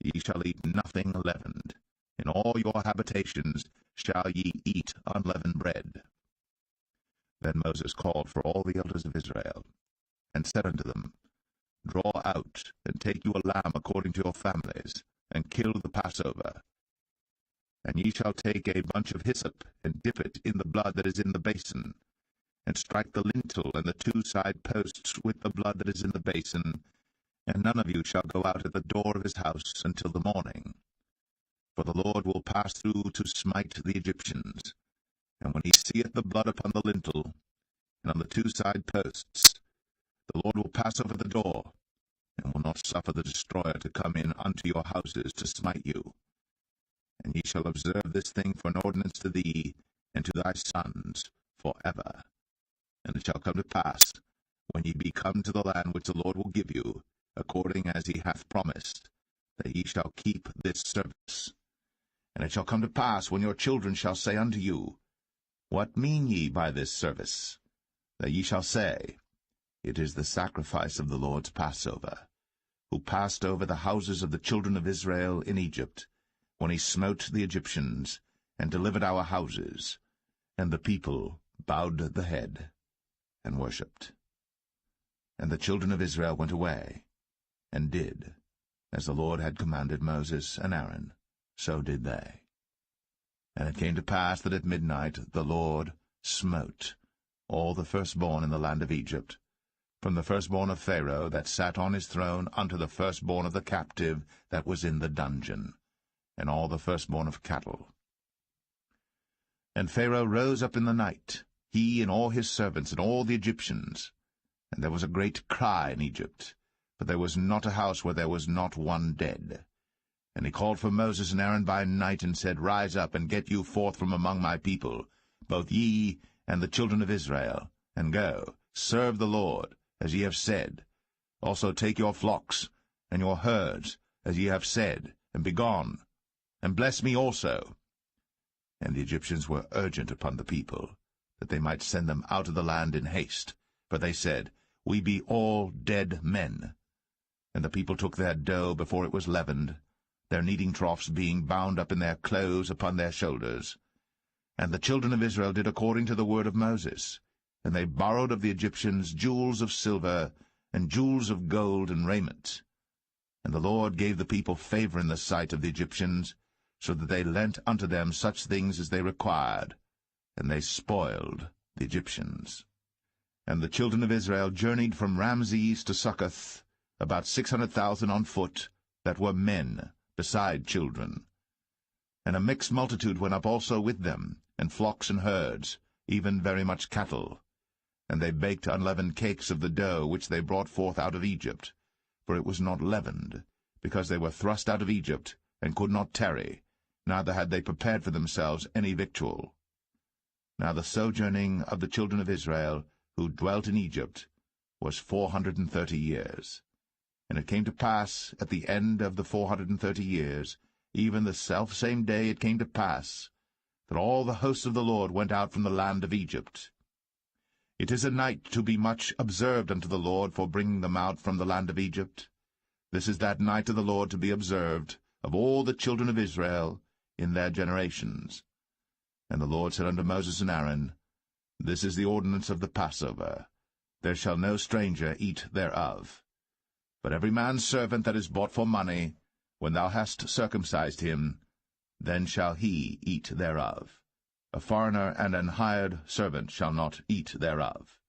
Ye shall eat nothing leavened. In all your habitations shall ye eat unleavened bread. Then Moses called for all the elders of Israel, and said unto them, Draw out, and take you a lamb according to your families, and kill the Passover. And ye shall take a bunch of hyssop, and dip it in the blood that is in the basin, and strike the lintel and the 2 side posts with the blood that is in the basin, and none of you shall go out at the door of his house until the morning. For the Lord will pass through to smite the Egyptians. And when he seeth the blood upon the lintel, and on the 2 side posts, the Lord will pass over the door, and will not suffer the destroyer to come in unto your houses to smite you. And ye shall observe this thing for an ordinance to thee and to thy sons forever. And it shall come to pass, when ye be come to the land which the Lord will give you, according as he hath promised, that ye shall keep this service. And it shall come to pass, when your children shall say unto you, What mean ye by this service? That ye shall say, It is the sacrifice of the Lord's Passover, who passed over the houses of the children of Israel in Egypt, when he smote the Egyptians, and delivered our houses. And the people bowed the head, and worshipped. And the children of Israel went away, and did, as the Lord had commanded Moses and Aaron, so did they. And it came to pass that at midnight the Lord smote all the firstborn in the land of Egypt, from the firstborn of Pharaoh that sat on his throne unto the firstborn of the captive that was in the dungeon. and all the firstborn of cattle. And Pharaoh rose up in the night, he and all his servants and all the Egyptians. And there was a great cry in Egypt, for there was not a house where there was not one dead. And he called for Moses and Aaron by night, and said, Rise up, and get you forth from among my people, both ye and the children of Israel, and go, serve the Lord, as ye have said. Also take your flocks and your herds, as ye have said, and be gone, and bless me also. And the Egyptians were urgent upon the people, that they might send them out of the land in haste, for they said, We be all dead men. And the people took their dough before it was leavened, their kneading troughs being bound up in their clothes upon their shoulders. And the children of Israel did according to the word of Moses, and they borrowed of the Egyptians jewels of silver, and jewels of gold and raiment. And the Lord gave the people favor in the sight of the Egyptians, so that they lent unto them such things as they required, and they spoiled the Egyptians. And the children of Israel journeyed from Ramses to Succoth, about 600,000 on foot, that were men, beside children. And a mixed multitude went up also with them, and flocks and herds, even very much cattle. And they baked unleavened cakes of the dough which they brought forth out of Egypt, for it was not leavened, because they were thrust out of Egypt, and could not tarry, neither had they prepared for themselves any victual. Now the sojourning of the children of Israel, who dwelt in Egypt, was 430 years. And it came to pass, at the end of the 430 years, even the selfsame day it came to pass, that all the hosts of the Lord went out from the land of Egypt. It is a night to be much observed unto the Lord for bringing them out from the land of Egypt. This is that night of the Lord to be observed of all the children of Israel in their generations. And the Lord said unto Moses and Aaron, This is the ordinance of the Passover. There shall no stranger eat thereof. But every man's servant that is bought for money, when thou hast circumcised him, then shall he eat thereof. A foreigner and an hired servant shall not eat thereof.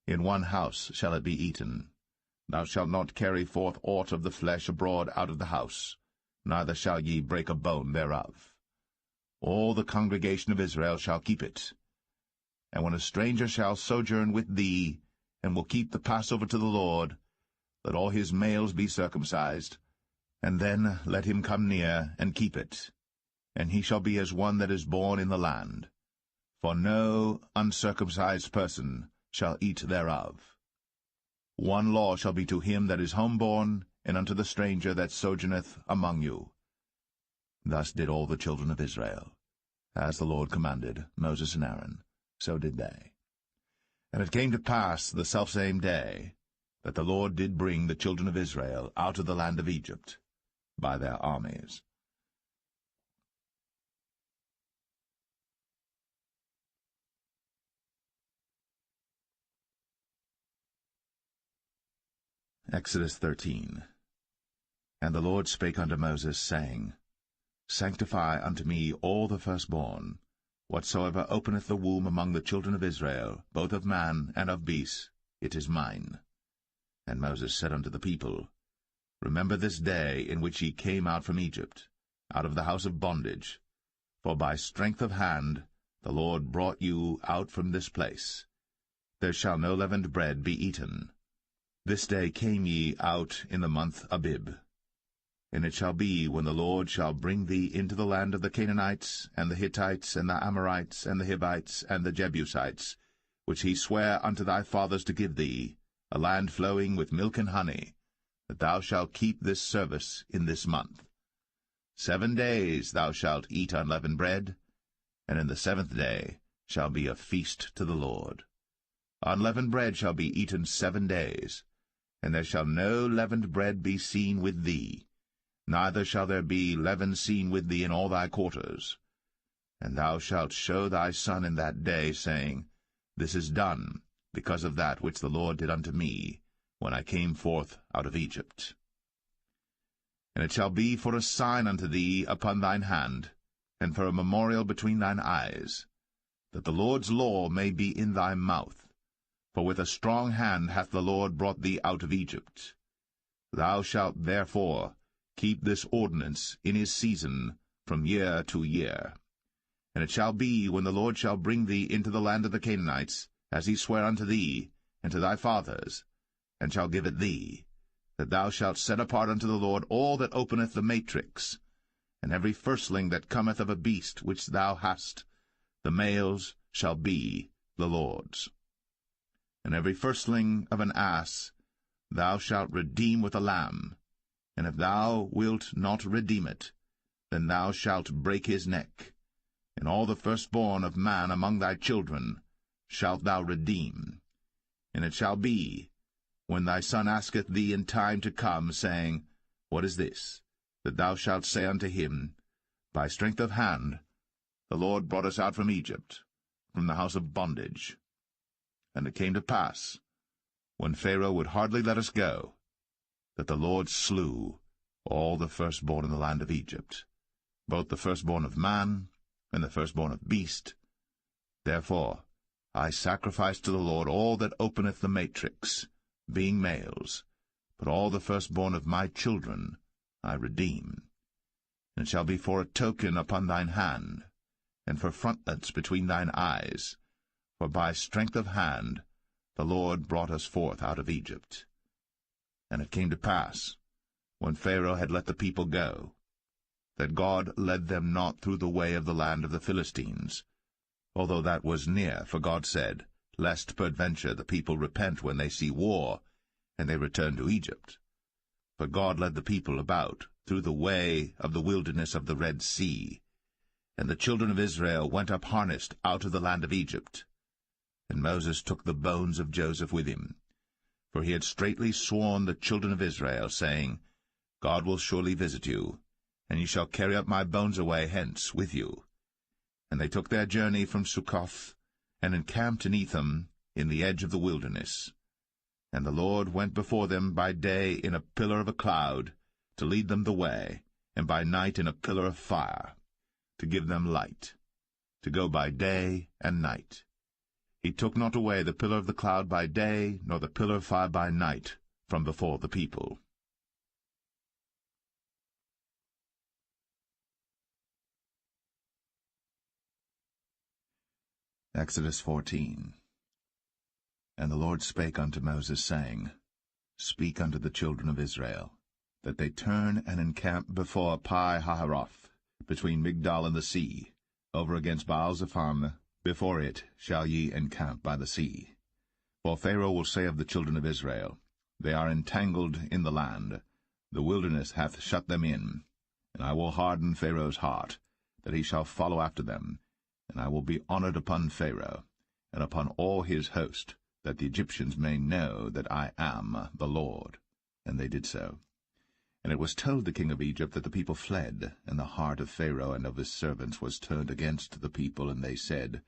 In one house shall it be eaten. Thou shalt not carry forth aught of the flesh abroad out of the house, neither shall ye break a bone thereof. All the congregation of Israel shall keep it. And when a stranger shall sojourn with thee, and will keep the Passover to the Lord, let all his males be circumcised, and then let him come near and keep it. And he shall be as one that is born in the land. For no uncircumcised person shall eat thereof. One law shall be to him that is homeborn, and unto the stranger that sojourneth among you. Thus did all the children of Israel. As the Lord commanded Moses and Aaron, so did they. And it came to pass the selfsame day, that the Lord did bring the children of Israel out of the land of Egypt by their armies. Exodus 13. And the Lord spake unto Moses, saying, Sanctify unto me all the firstborn, whatsoever openeth the womb among the children of Israel, both of man and of beast, it is mine. And Moses said unto the people, Remember this day in which ye came out from Egypt, out of the house of bondage, for by strength of hand the Lord brought you out from this place. There shall no leavened bread be eaten. This day came ye out in the month Abib. And it shall be, when the Lord shall bring thee into the land of the Canaanites, and the Hittites, and the Amorites, and the Hivites, and the Jebusites, which he sware unto thy fathers to give thee, a land flowing with milk and honey, that thou shalt keep this service in this month. 7 days thou shalt eat unleavened bread, and in the 7th day shall be a feast to the Lord. Unleavened bread shall be eaten 7 days, and there shall no leavened bread be seen with thee, neither shall there be leaven seen with thee in all thy quarters. And thou shalt show thy son in that day, saying, This is done, because of that which the Lord did unto me, when I came forth out of Egypt. And it shall be for a sign unto thee upon thine hand, and for a memorial between thine eyes, that the Lord's law may be in thy mouth. For with a strong hand hath the Lord brought thee out of Egypt. Thou shalt therefore keep this ordinance in his season from year to year. And it shall be, when the Lord shall bring thee into the land of the Canaanites, as he sware unto thee and to thy fathers, and shall give it thee, that thou shalt set apart unto the Lord all that openeth the matrix, and every firstling that cometh of a beast which thou hast, the males shall be the Lord's. And every firstling of an ass thou shalt redeem with a lamb, and if thou wilt not redeem it, then thou shalt break his neck. And all the firstborn of man among thy children shalt thou redeem. And it shall be, when thy son asketh thee in time to come, saying, What is this? That thou shalt say unto him, By strength of hand the Lord brought us out from Egypt, from the house of bondage. And it came to pass, when Pharaoh would hardly let us go, that the Lord slew all the firstborn in the land of Egypt, both the firstborn of man and the firstborn of beast. Therefore I sacrifice to the Lord all that openeth the matrix, being males, but all the firstborn of my children I redeem. And it shall be for a token upon thine hand, and for frontlets between thine eyes, for by strength of hand the Lord brought us forth out of Egypt. And it came to pass, when Pharaoh had let the people go, that God led them not through the way of the land of the Philistines, although that was near, for God said, Lest peradventure the people repent when they see war, and they return to Egypt. But God led the people about through the way of the wilderness of the Red Sea, and the children of Israel went up harnessed out of the land of Egypt. And Moses took the bones of Joseph with him, for he had straitly sworn the children of Israel, saying, God will surely visit you, and ye shall carry up my bones away hence with you. And they took their journey from Succoth, and encamped in Etham, in the edge of the wilderness. And the Lord went before them by day in a pillar of a cloud, to lead them the way, and by night in a pillar of fire, to give them light, to go by day and night. He took not away the pillar of the cloud by day, nor the pillar of fire by night, from before the people. Exodus 14. And the Lord spake unto Moses, saying, Speak unto the children of Israel, that they turn and encamp before Pi-hahiroth, between Migdol and the sea, over against Baal-zephon. Before it shall ye encamp by the sea. For Pharaoh will say of the children of Israel, They are entangled in the land, the wilderness hath shut them in. And I will harden Pharaoh's heart, that he shall follow after them, and I will be honored upon Pharaoh, and upon all his host, that the Egyptians may know that I am the Lord. And they did so. And it was told the king of Egypt that the people fled, and the heart of Pharaoh and of his servants was turned against the people, and they said,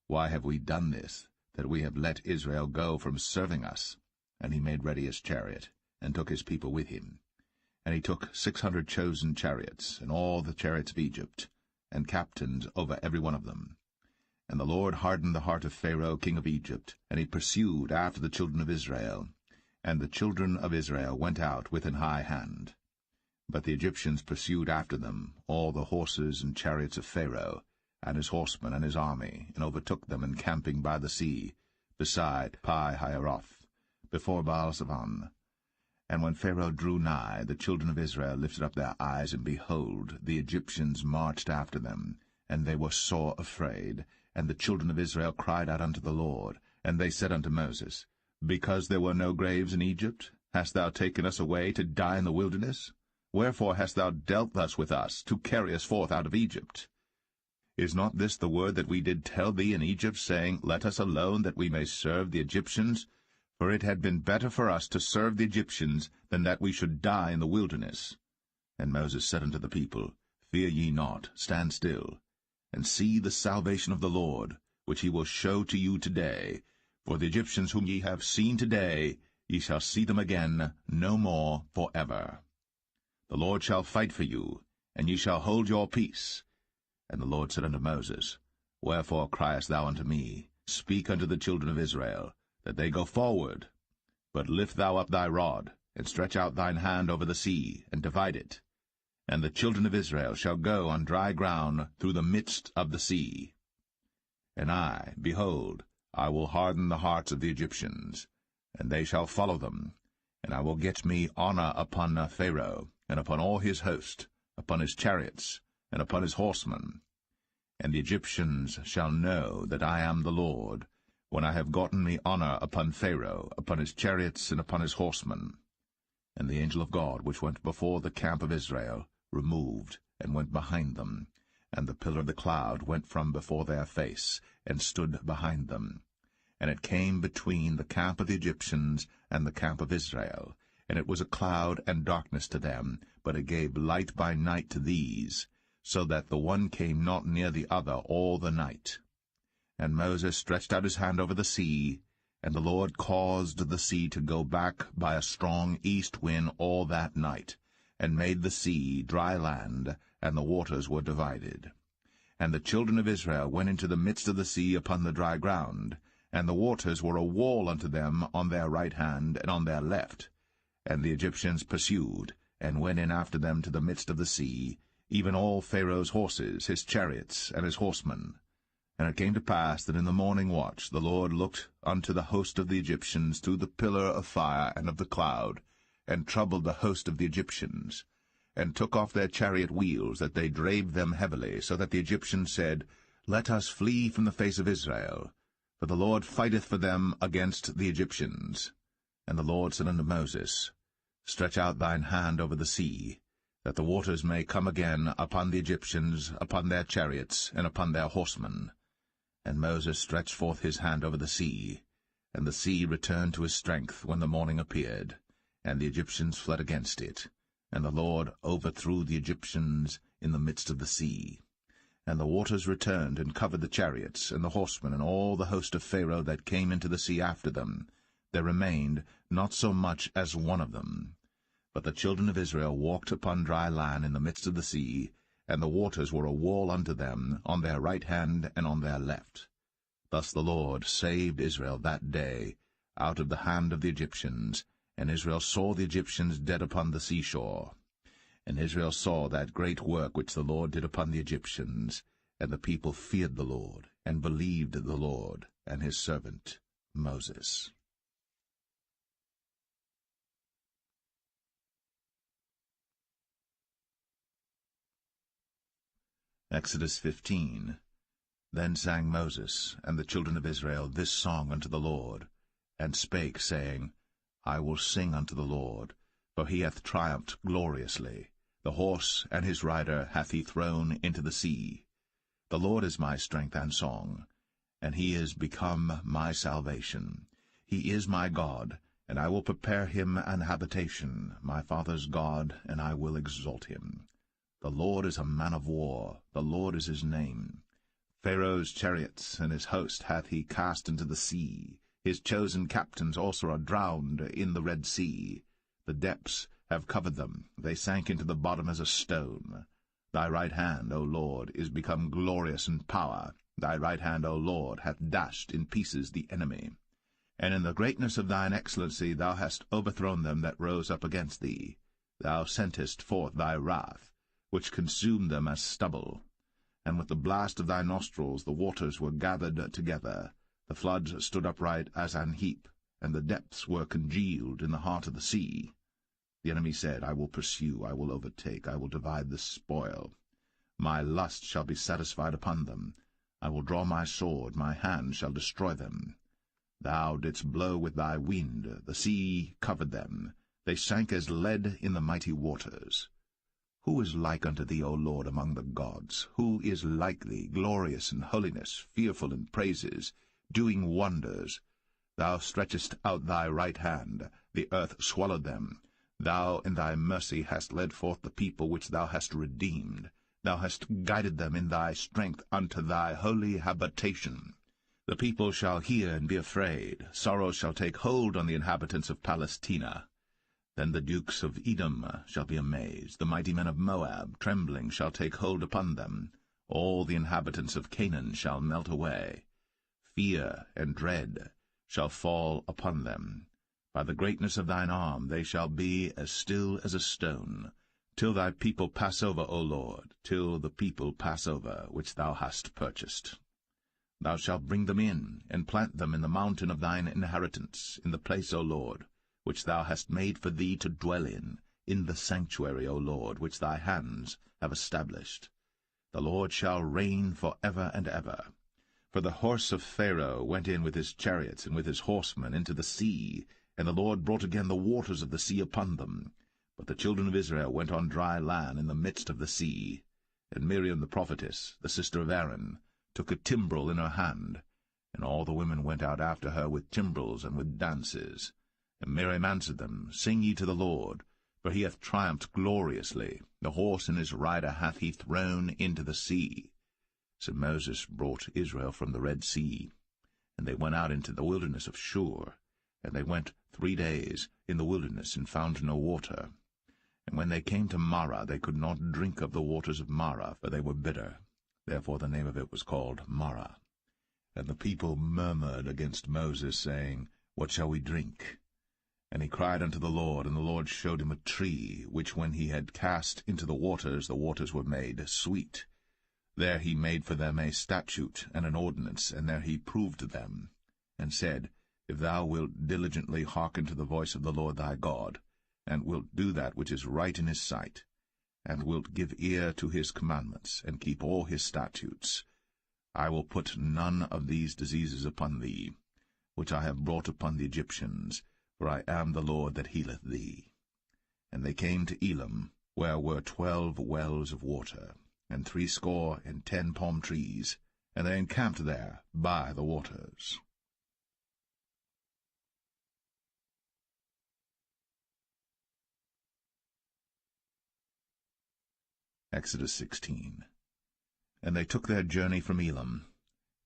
Why have we done this, that we have let Israel go from serving us? And he made ready his chariot, and took his people with him. And he took 600 chosen chariots, and all the chariots of Egypt, and captains over every one of them. And the Lord hardened the heart of Pharaoh king of Egypt, and he pursued after the children of Israel. And the children of Israel went out with an high hand. But the Egyptians pursued after them all the horses and chariots of Pharaoh, and his horsemen and his army, and overtook them encamping by the sea, beside Pi-hahiroth, before Baal-zephon. And when Pharaoh drew nigh, the children of Israel lifted up their eyes, and behold, the Egyptians marched after them, and they were sore afraid. And the children of Israel cried out unto the Lord, and they said unto Moses, Because there were no graves in Egypt, hast thou taken us away to die in the wilderness? Wherefore hast thou dealt thus with us, to carry us forth out of Egypt? Is not this the word that we did tell thee in Egypt, saying, Let us alone, that we may serve the Egyptians? For it had been better for us to serve the Egyptians, than that we should die in the wilderness. And Moses said unto the people, Fear ye not, stand still, and see the salvation of the Lord, which he will show to you today. For the Egyptians whom ye have seen today, ye shall see them again no more for ever. The Lord shall fight for you, and ye shall hold your peace. And the Lord said unto Moses, Wherefore criest thou unto me? Speak unto the children of Israel, that they go forward. But lift thou up thy rod, and stretch out thine hand over the sea, and divide it. And the children of Israel shall go on dry ground through the midst of the sea. And I, behold, I will harden the hearts of the Egyptians, and they shall follow them. And I will get me honor upon Pharaoh, and upon all his host, upon his chariots, and upon his horsemen. And the Egyptians shall know that I am the Lord, when I have gotten me honor upon Pharaoh, upon his chariots, and upon his horsemen. And the angel of God, which went before the camp of Israel, removed, and went behind them. And the pillar of the cloud went from before their face, and stood behind them. And it came between the camp of the Egyptians and the camp of Israel. And it was a cloud and darkness to them, but it gave light by night to these, so that the one came not near the other all the night. And Moses stretched out his hand over the sea, and the Lord caused the sea to go back by a strong east wind all that night, and made the sea dry land, and the waters were divided. And the children of Israel went into the midst of the sea upon the dry ground, and the waters were a wall unto them on their right hand and on their left. And the Egyptians pursued, and went in after them to the midst of the sea, even all Pharaoh's horses, his chariots, and his horsemen. And it came to pass that in the morning watch the Lord looked unto the host of the Egyptians through the pillar of fire and of the cloud, and troubled the host of the Egyptians, and took off their chariot wheels, that they drave them heavily, so that the Egyptians said, Let us flee from the face of Israel, for the Lord fighteth for them against the Egyptians. And the Lord said unto Moses, Stretch out thine hand over the sea, that the waters may come again upon the Egyptians, upon their chariots, and upon their horsemen. And Moses stretched forth his hand over the sea, and the sea returned to his strength when the morning appeared, and the Egyptians fled against it. And the Lord overthrew the Egyptians in the midst of the sea. And the waters returned and covered the chariots, and the horsemen, and all the host of Pharaoh that came into the sea after them. There remained not so much as one of them. But the children of Israel walked upon dry land in the midst of the sea, and the waters were a wall unto them on their right hand and on their left. Thus the Lord saved Israel that day out of the hand of the Egyptians, and Israel saw the Egyptians dead upon the seashore. And Israel saw that great work which the Lord did upon the Egyptians, and the people feared the Lord, and believed the Lord and his servant Moses. Exodus 15. Then sang Moses and the children of Israel this song unto the Lord, and spake, saying, I will sing unto the Lord, for he hath triumphed gloriously. The horse and his rider hath he thrown into the sea. The Lord is my strength and song, and he is become my salvation. He is my God, and I will prepare him an habitation, my father's God, and I will exalt him. The Lord is a man of war, the Lord is his name. Pharaoh's chariots and his host hath he cast into the sea. His chosen captains also are drowned in the Red Sea. The depths have covered them, they sank into the bottom as a stone. Thy right hand, O Lord, is become glorious in power. Thy right hand, O Lord, hath dashed in pieces the enemy. And in the greatness of thine excellency thou hast overthrown them that rose up against thee. Thou sentest forth thy wrath, which consumed them as stubble. And with the blast of thy nostrils the waters were gathered together. The floods stood upright as an heap, and the depths were congealed in the heart of the sea. The enemy said, I will pursue, I will overtake, I will divide the spoil. My lust shall be satisfied upon them. I will draw my sword, my hand shall destroy them. Thou didst blow with thy wind, the sea covered them. They sank as lead in the mighty waters. Who is like unto thee, O Lord, among the gods? Who is like thee, glorious in holiness, fearful in praises, doing wonders? Thou stretchest out thy right hand, the earth swallowed them. Thou in thy mercy hast led forth the people which thou hast redeemed. Thou hast guided them in thy strength unto thy holy habitation. The people shall hear and be afraid. Sorrow shall take hold on the inhabitants of Palestina. Then the dukes of Edom shall be amazed. The mighty men of Moab, trembling, shall take hold upon them. All the inhabitants of Canaan shall melt away. Fear and dread shall fall upon them. By the greatness of thine arm they shall be as still as a stone. till thy people pass over, O Lord, till the people pass over, which thou hast purchased. Thou shalt bring them in, and plant them in the mountain of thine inheritance, in the place, O Lord, which thou hast made for thee to dwell in the sanctuary, O Lord, which thy hands have established. The Lord shall reign for ever and ever. For the horse of Pharaoh went in with his chariots and with his horsemen into the sea, and the Lord brought again the waters of the sea upon them. But the children of Israel went on dry land in the midst of the sea. And Miriam the prophetess, the sister of Aaron, took a timbrel in her hand, and all the women went out after her with timbrels and with dances. And Miriam answered them, Sing ye to the Lord, for he hath triumphed gloriously. The horse and his rider hath he thrown into the sea. So Moses brought Israel from the Red Sea, and they went out into the wilderness of Shur. And they went 3 days in the wilderness, and found no water. And when they came to Marah, they could not drink of the waters of Marah, for they were bitter. Therefore the name of it was called Marah. And the people murmured against Moses, saying, What shall we drink? And he cried unto the Lord, and the Lord showed him a tree, which when he had cast into the waters were made sweet. There he made for them a statute and an ordinance, and there he proved them, and said, If thou wilt diligently hearken to the voice of the Lord thy God, and wilt do that which is right in his sight, and wilt give ear to his commandments, and keep all his statutes, I will put none of these diseases upon thee, which I have brought upon the Egyptians, for I am the Lord that healeth thee. And they came to Elim, where were 12 wells of water, and 60 palm trees, and they encamped there by the waters. Exodus 16. And they took their journey from Elim,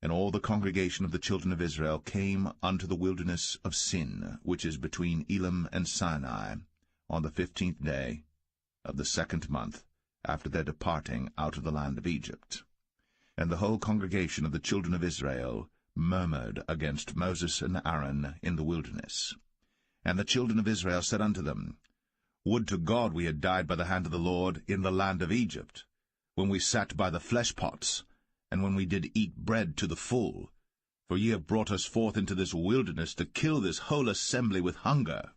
and all the congregation of the children of Israel came unto the wilderness of Sin, which is between Elim and Sinai, on the 15th day of the 2nd month, after their departing out of the land of Egypt. And the whole congregation of the children of Israel murmured against Moses and Aaron in the wilderness. And the children of Israel said unto them, Would to God we had died by the hand of the Lord in the land of Egypt, when we sat by the flesh pots, and when we did eat bread to the full. For ye have brought us forth into this wilderness to kill this whole assembly with hunger.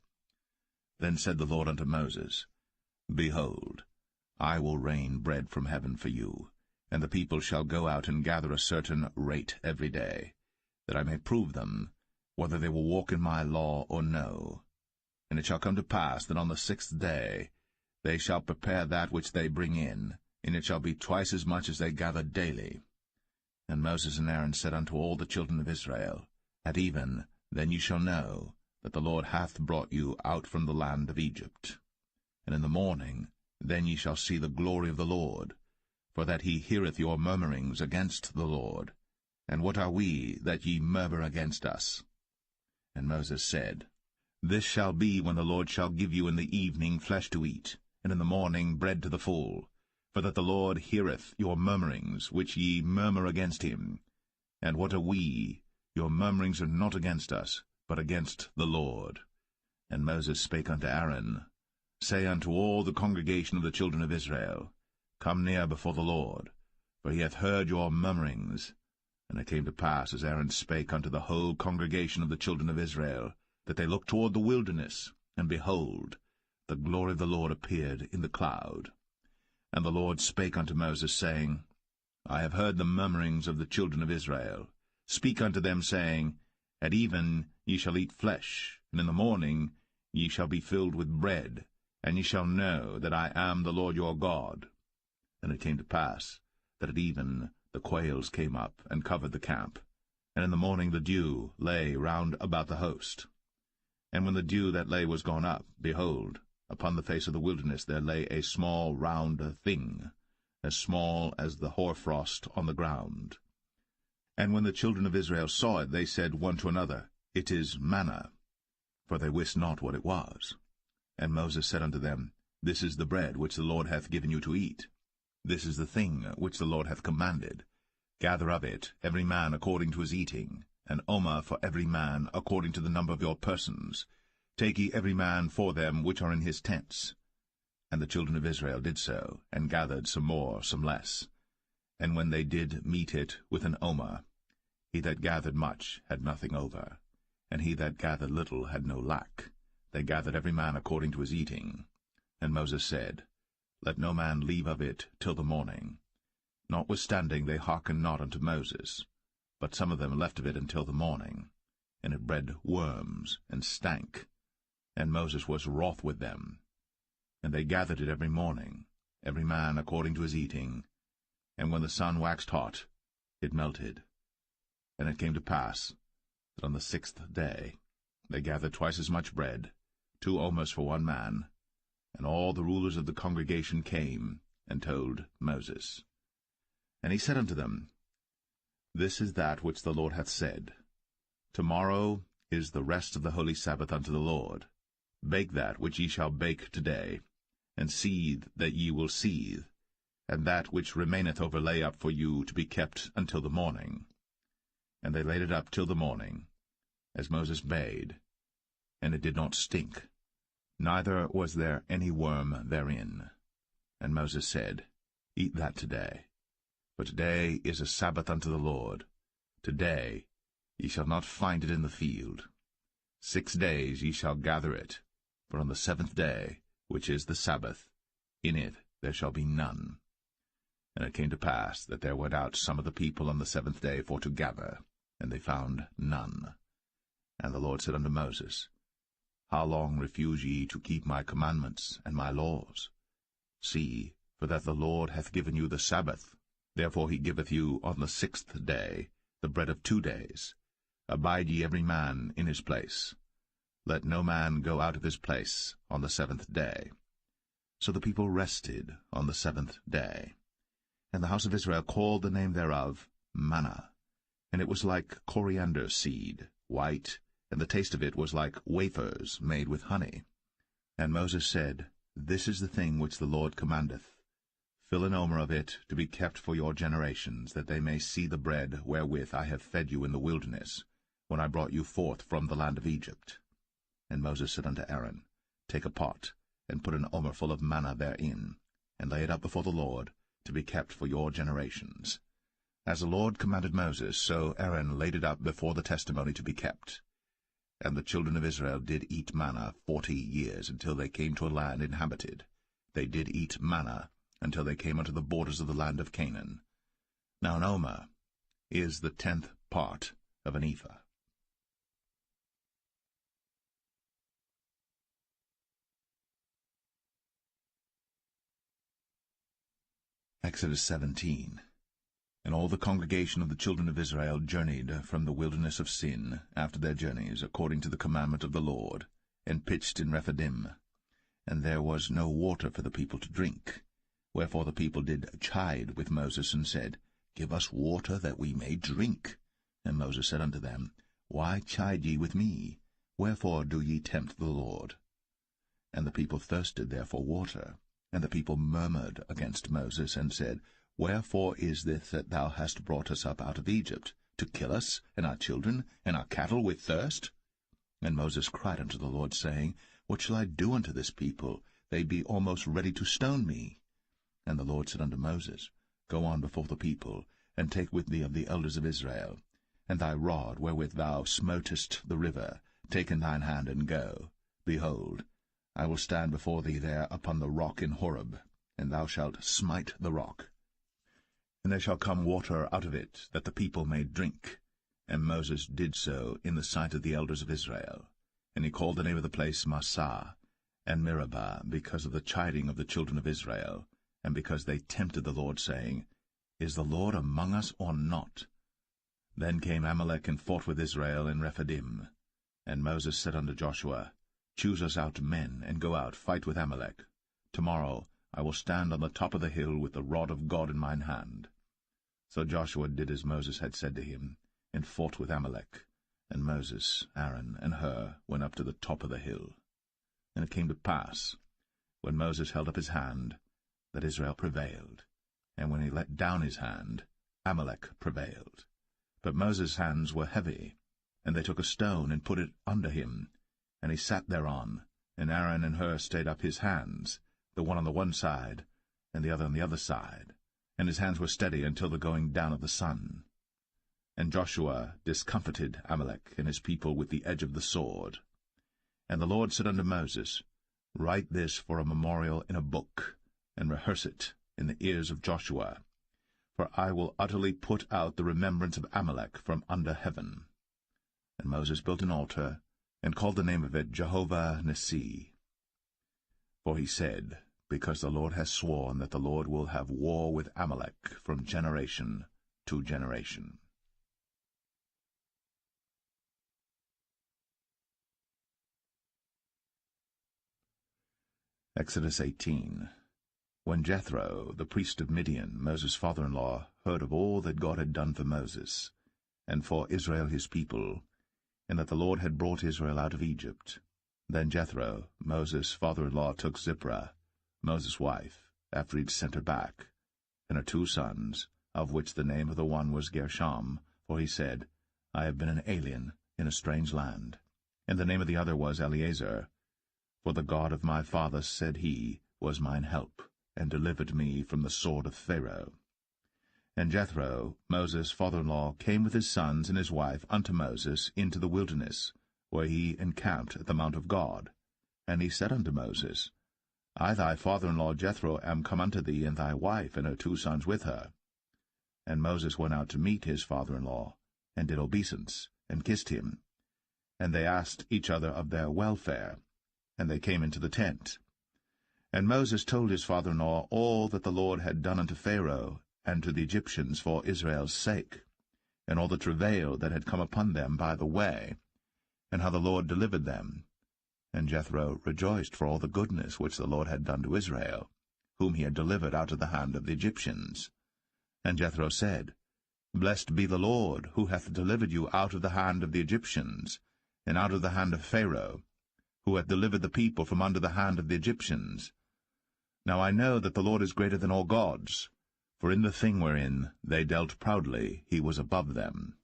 Then said the Lord unto Moses, Behold, I will rain bread from heaven for you, and the people shall go out and gather a certain rate every day, that I may prove them, whether they will walk in my law or no. And it shall come to pass that on the 6th day they shall prepare that which they bring in, and it shall be twice as much as they gather daily. And Moses and Aaron said unto all the children of Israel, At even then ye shall know that the Lord hath brought you out from the land of Egypt. And in the morning then ye shall see the glory of the Lord, for that he heareth your murmurings against the Lord. And what are we, that ye murmur against us? And Moses said, This shall be when the Lord shall give you in the evening flesh to eat, and in the morning bread to the full, for that the Lord heareth your murmurings, which ye murmur against him. And what are we? Your murmurings are not against us, but against the Lord. And Moses spake unto Aaron, Say unto all the congregation of the children of Israel, Come near before the Lord, for he hath heard your murmurings. And it came to pass, as Aaron spake unto the whole congregation of the children of Israel, that they looked toward the wilderness, and behold, the glory of the Lord appeared in the cloud. And the Lord spake unto Moses, saying, I have heard the murmurings of the children of Israel. Speak unto them, saying, At even ye shall eat flesh, and in the morning ye shall be filled with bread, and ye shall know that I am the Lord your God. And it came to pass, that at even the quails came up, and covered the camp, and in the morning the dew lay round about the host. And when the dew that lay was gone up, behold, upon the face of the wilderness there lay a small round thing, as small as the hoarfrost on the ground. And when the children of Israel saw it, they said one to another, It is manna, for they wist not what it was. And Moses said unto them, This is the bread which the Lord hath given you to eat. This is the thing which the Lord hath commanded. Gather of it every man according to his eating, an omer for every man according to the number of your persons. Take ye every man for them which are in his tents. And the children of Israel did so, and gathered some more, some less. And when they did meet it with an omer, he that gathered much had nothing over, and he that gathered little had no lack. They gathered every man according to his eating. And Moses said, Let no man leave of it till the morning. Notwithstanding they hearkened not unto Moses, but some of them left of it until the morning. And it bred worms, and stank. And Moses was wroth with them. And they gathered it every morning, every man according to his eating. And when the sun waxed hot, it melted. And it came to pass that on the 6th day they gathered twice as much bread, 2 omers for one man. And all the rulers of the congregation came and told Moses. And he said unto them, This is that which the Lord hath said. Tomorrow is the rest of the holy Sabbath unto the Lord. Bake that which ye shall bake today, and seethe that ye will seethe, and that which remaineth over lay up for you to be kept until the morning. And they laid it up till the morning, as Moses bade, and it did not stink, neither was there any worm therein. And Moses said, Eat that today, for today is a Sabbath unto the Lord. Today ye shall not find it in the field. 6 days ye shall gather it, but on the 7th day, which is the Sabbath, in it there shall be none. And it came to pass that there went out some of the people on the 7th day for to gather, and they found none. And the Lord said unto Moses, How long refuse ye to keep my commandments and my laws? See, for that the Lord hath given you the Sabbath. Therefore he giveth you on the 6th day the bread of 2 days. Abide ye every man in his place. Let no man go out of his place on the 7th day. So the people rested on the 7th day. And the house of Israel called the name thereof manna. And it was like coriander seed, white, and the taste of it was like wafers made with honey. And Moses said, This is the thing which the Lord commandeth. Fill an omer of it to be kept for your generations, that they may see the bread wherewith I have fed you in the wilderness, when I brought you forth from the land of Egypt. And Moses said unto Aaron, Take a pot, and put an omer full of manna therein, and lay it up before the Lord, to be kept for your generations. As the Lord commanded Moses, so Aaron laid it up before the testimony to be kept. And the children of Israel did eat manna 40 years, until they came to a land inhabited. They did eat manna until they came unto the borders of the land of Canaan. Now an omer is the 10th part of an ephah. Exodus 17. And all the congregation of the children of Israel journeyed from the wilderness of Sin after their journeys, according to the commandment of the Lord, and pitched in Rephidim. And there was no water for the people to drink. Wherefore the people did chide with Moses, and said, Give us water that we may drink. And Moses said unto them, Why chide ye with me? Wherefore do ye tempt the Lord? And the people thirsted there for water. And the people murmured against Moses, and said, Wherefore is this that thou hast brought us up out of Egypt, to kill us, and our children, and our cattle with thirst? And Moses cried unto the Lord, saying, What shall I do unto this people? They be almost ready to stone me. And the Lord said unto Moses, Go on before the people, and take with thee of the elders of Israel, and thy rod wherewith thou smotest the river, take in thine hand, and go. Behold, I will stand before thee there upon the rock in Horeb, and thou shalt smite the rock. And there shall come water out of it, that the people may drink. And Moses did so in the sight of the elders of Israel. And he called the name of the place Massah and Meribah, because of the chiding of the children of Israel, and because they tempted the Lord, saying, Is the Lord among us or not? Then came Amalek and fought with Israel in Rephidim. And Moses said unto Joshua, Choose us out men, and go out, fight with Amalek. Tomorrow I will stand on the top of the hill with the rod of God in mine hand. So Joshua did as Moses had said to him, and fought with Amalek. And Moses, Aaron, and Hur went up to the top of the hill. And it came to pass, when Moses held up his hand, that Israel prevailed. And when he let down his hand, Amalek prevailed. But Moses' hands were heavy, and they took a stone and put it under him, and he sat thereon, and Aaron and Hur stayed up his hands, the one on the one side, and the other on the other side, and his hands were steady until the going down of the sun. And Joshua discomfited Amalek and his people with the edge of the sword. And the Lord said unto Moses, Write this for a memorial in a book, and rehearse it in the ears of Joshua. For I will utterly put out the remembrance of Amalek from under heaven. And Moses built an altar, and called the name of it Jehovah Nissi. For he said, Because the Lord has sworn that the Lord will have war with Amalek from generation to generation. Exodus 18. When Jethro, the priest of Midian, Moses' father-in-law, heard of all that God had done for Moses, and for Israel his people, and that the Lord had brought Israel out of Egypt, then Jethro, Moses' father-in-law, took Zipporah, Moses' wife, after he had sent her back, and her 2 sons, of which the name of the one was Gershom, for he said, I have been an alien in a strange land. And the name of the other was Eleazar, for the God of my father, said he, was mine help, and delivered me from the sword of Pharaoh. And Jethro, Moses' father-in-law, came with his sons and his wife unto Moses into the wilderness, where he encamped at the mount of God. And he said unto Moses, I thy father-in-law Jethro am come unto thee, and thy wife and her 2 sons with her. And Moses went out to meet his father-in-law, and did obeisance, and kissed him. And they asked each other of their welfare, and they came into the tent. And Moses told his father-in-law all that the Lord had done unto Pharaoh and to the Egyptians for Israel's sake, and all the travail that had come upon them by the way, and how the Lord delivered them. And Jethro rejoiced for all the goodness which the Lord had done to Israel, whom he had delivered out of the hand of the Egyptians. And Jethro said, Blessed be the Lord, who hath delivered you out of the hand of the Egyptians, and out of the hand of Pharaoh, who hath delivered the people from under the hand of the Egyptians. Now I know that the Lord is greater than all gods, for in the thing wherein they dealt proudly he was above them.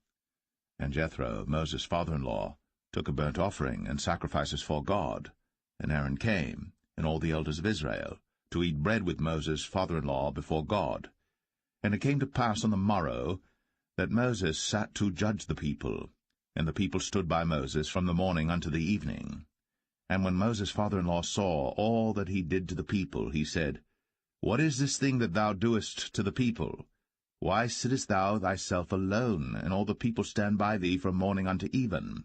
And Jethro, Moses' father-in-law, took a burnt offering and sacrifices for God, and Aaron came, and all the elders of Israel, to eat bread with Moses' father-in-law before God. And it came to pass on the morrow that Moses sat to judge the people, and the people stood by Moses from the morning unto the evening. And when Moses' father-in-law saw all that he did to the people, he said, What is this thing that thou doest to the people? Why sittest thou thyself alone, and all the people stand by thee from morning unto even?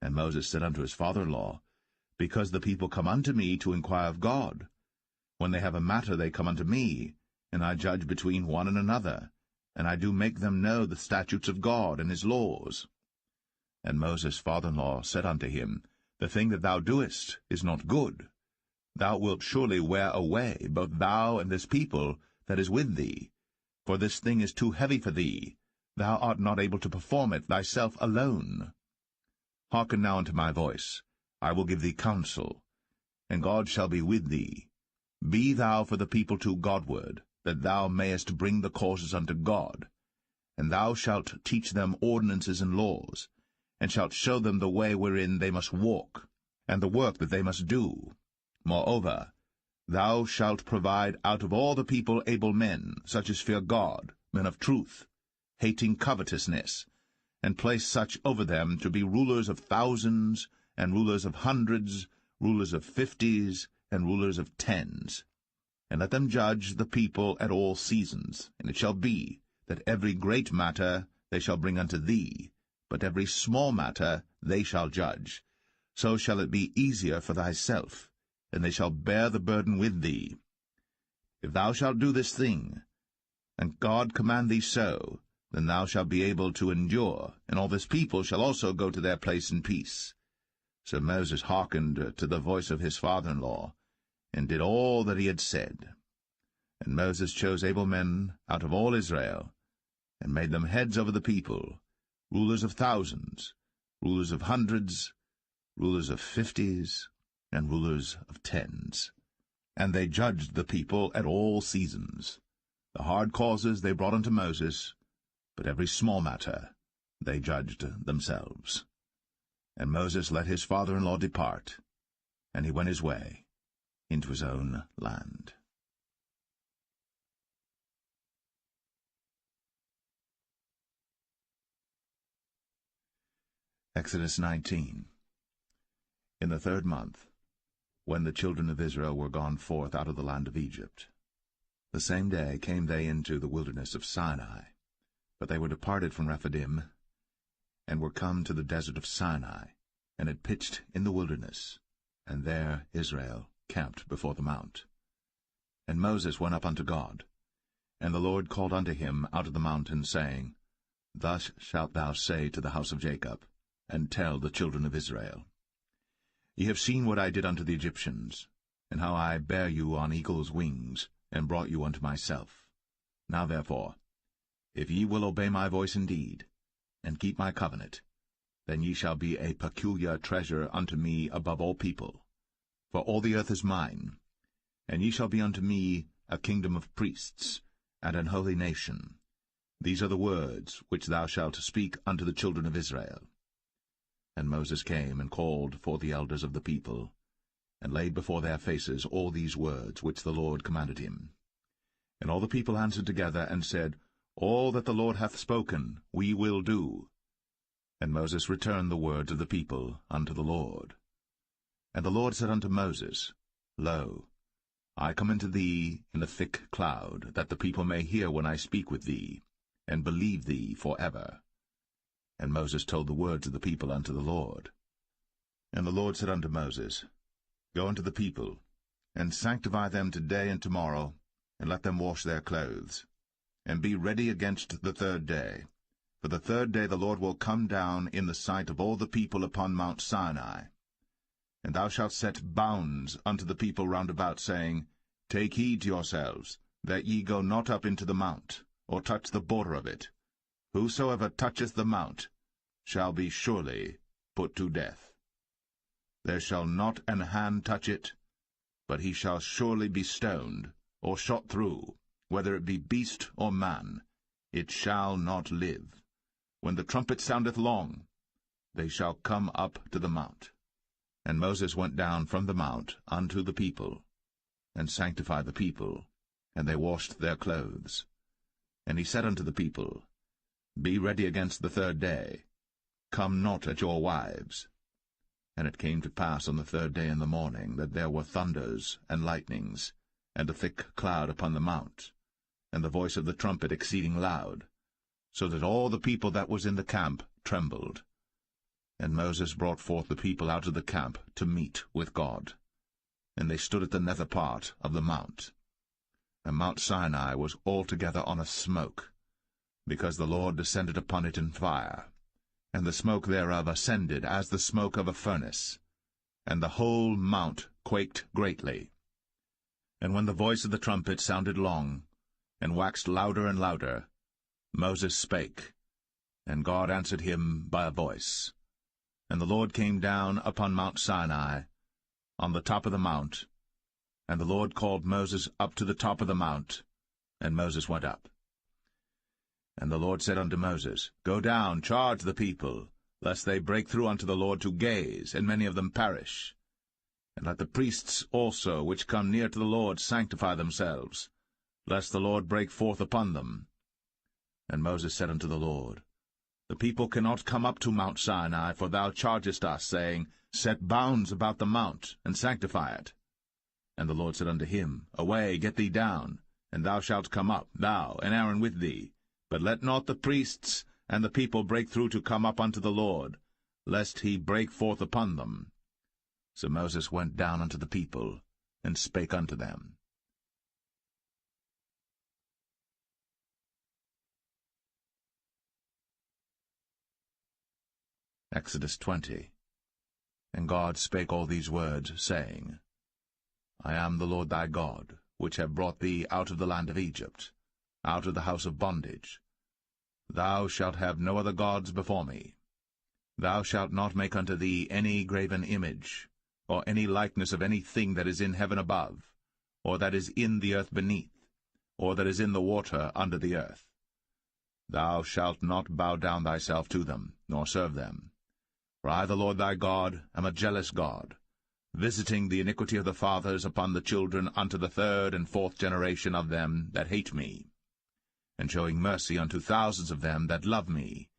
And Moses said unto his father-in-law, Because the people come unto me to inquire of God. When they have a matter they come unto me, and I judge between one and another, and I do make them know the statutes of God and his laws. And Moses' father-in-law said unto him, The thing that thou doest is not good. Thou wilt surely wear away, both thou and this people that is with thee. For this thing is too heavy for thee. Thou art not able to perform it thyself alone. Hearken now unto my voice. I will give thee counsel, and God shall be with thee. Be thou for the people to Godward, that thou mayest bring the causes unto God. And thou shalt teach them ordinances and laws, and shalt show them the way wherein they must walk, and the work that they must do. Moreover, thou shalt provide out of all the people able men, such as fear God, men of truth, hating covetousness, and place such over them to be rulers of thousands, and rulers of hundreds, rulers of 50s, and rulers of 10s. And let them judge the people at all seasons. And it shall be, that every great matter they shall bring unto thee, but every small matter they shall judge. So shall it be easier for thyself, and they shall bear the burden with thee. If thou shalt do this thing, and God command thee so, then thou shalt be able to endure, and all this people shall also go to their place in peace. So Moses hearkened to the voice of his father-in-law, and did all that he had said. And Moses chose able men out of all Israel, and made them heads over the people, rulers of thousands, rulers of hundreds, rulers of 50s, and rulers of 10s. And they judged the people at all seasons. The hard causes they brought unto Moses, but every small matter they judged themselves. And Moses let his father-in-law depart, and he went his way. into his own land. Exodus 19. In the 3rd month, when the children of Israel were gone forth out of the land of Egypt, the same day came they into the wilderness of Sinai. But they were departed from Rephidim, and were come to the desert of Sinai, and had pitched in the wilderness, and there Israel camped before the mount. And Moses went up unto God, and the Lord called unto him out of the mountain, saying, Thus shalt thou say to the house of Jacob, and tell the children of Israel, Ye have seen what I did unto the Egyptians, and how I bare you on eagle's wings, and brought you unto myself. Now therefore, if ye will obey my voice indeed, and keep my covenant, then ye shall be a peculiar treasure unto me above all people. For all the earth is mine, and ye shall be unto me a kingdom of priests, and an holy nation. These are the words which thou shalt speak unto the children of Israel. And Moses came and called for the elders of the people, and laid before their faces all these words which the Lord commanded him. And all the people answered together, and said, All that the Lord hath spoken we will do. And Moses returned the words of the people unto the Lord. And the Lord said unto Moses, Lo, I come unto thee in a thick cloud, that the people may hear when I speak with thee, and believe thee for ever. And Moses told the words of the people unto the Lord. And the Lord said unto Moses, Go unto the people, and sanctify them today and tomorrow, and let them wash their clothes, and be ready against the 3rd day. For the 3rd day the Lord will come down in the sight of all the people upon Mount Sinai. And thou shalt set bounds unto the people round about, saying, Take heed to yourselves, that ye go not up into the mount, or touch the border of it. Whosoever toucheth the mount shall be surely put to death. There shall not an hand touch it, but he shall surely be stoned, or shot through, whether it be beast or man. It shall not live. When the trumpet soundeth long, they shall come up to the mount. And Moses went down from the mount unto the people, and sanctified the people, and they washed their clothes. And he said unto the people, Be ready against the 3rd day. Come not at your wives. And it came to pass on the 3rd day in the morning, that there were thunders and lightnings, and a thick cloud upon the mount, and the voice of the trumpet exceeding loud, so that all the people that was in the camp trembled. And Moses brought forth the people out of the camp to meet with God. And they stood at the nether part of the mount. And Mount Sinai was altogether on a smoke, because the Lord descended upon it in fire, and the smoke thereof ascended as the smoke of a furnace, and the whole mount quaked greatly. And when the voice of the trumpet sounded long, and waxed louder and louder, Moses spake, and God answered him by a voice. And the Lord came down upon Mount Sinai, on the top of the mount, and the Lord called Moses up to the top of the mount, and Moses went up. And the Lord said unto Moses, Go down, charge the people, lest they break through unto the Lord to gaze, and many of them perish. And let the priests also which come near to the Lord sanctify themselves, lest the Lord break forth upon them. And Moses said unto the Lord, The people cannot come up to Mount Sinai, for thou chargest us, saying, Set bounds about the mount, and sanctify it. And the Lord said unto him, Away, get thee down, and thou shalt come up, thou and Aaron with thee. But let not the priests and the people break through to come up unto the Lord, lest he break forth upon them. So Moses went down unto the people, and spake unto them. Exodus 20. And God spake all these words, saying, I am the Lord thy God, which have brought thee out of the land of Egypt, out of the house of bondage. Thou shalt have no other gods before me. Thou shalt not make unto thee any graven image, or any likeness of any thing that is in heaven above, or that is in the earth beneath, or that is in the water under the earth. Thou shalt not bow down thyself to them, nor serve them. For I, the Lord thy God, am a jealous God, visiting the iniquity of the fathers upon the children unto the third and fourth generation of them that hate me, and showing mercy unto thousands of them that love me,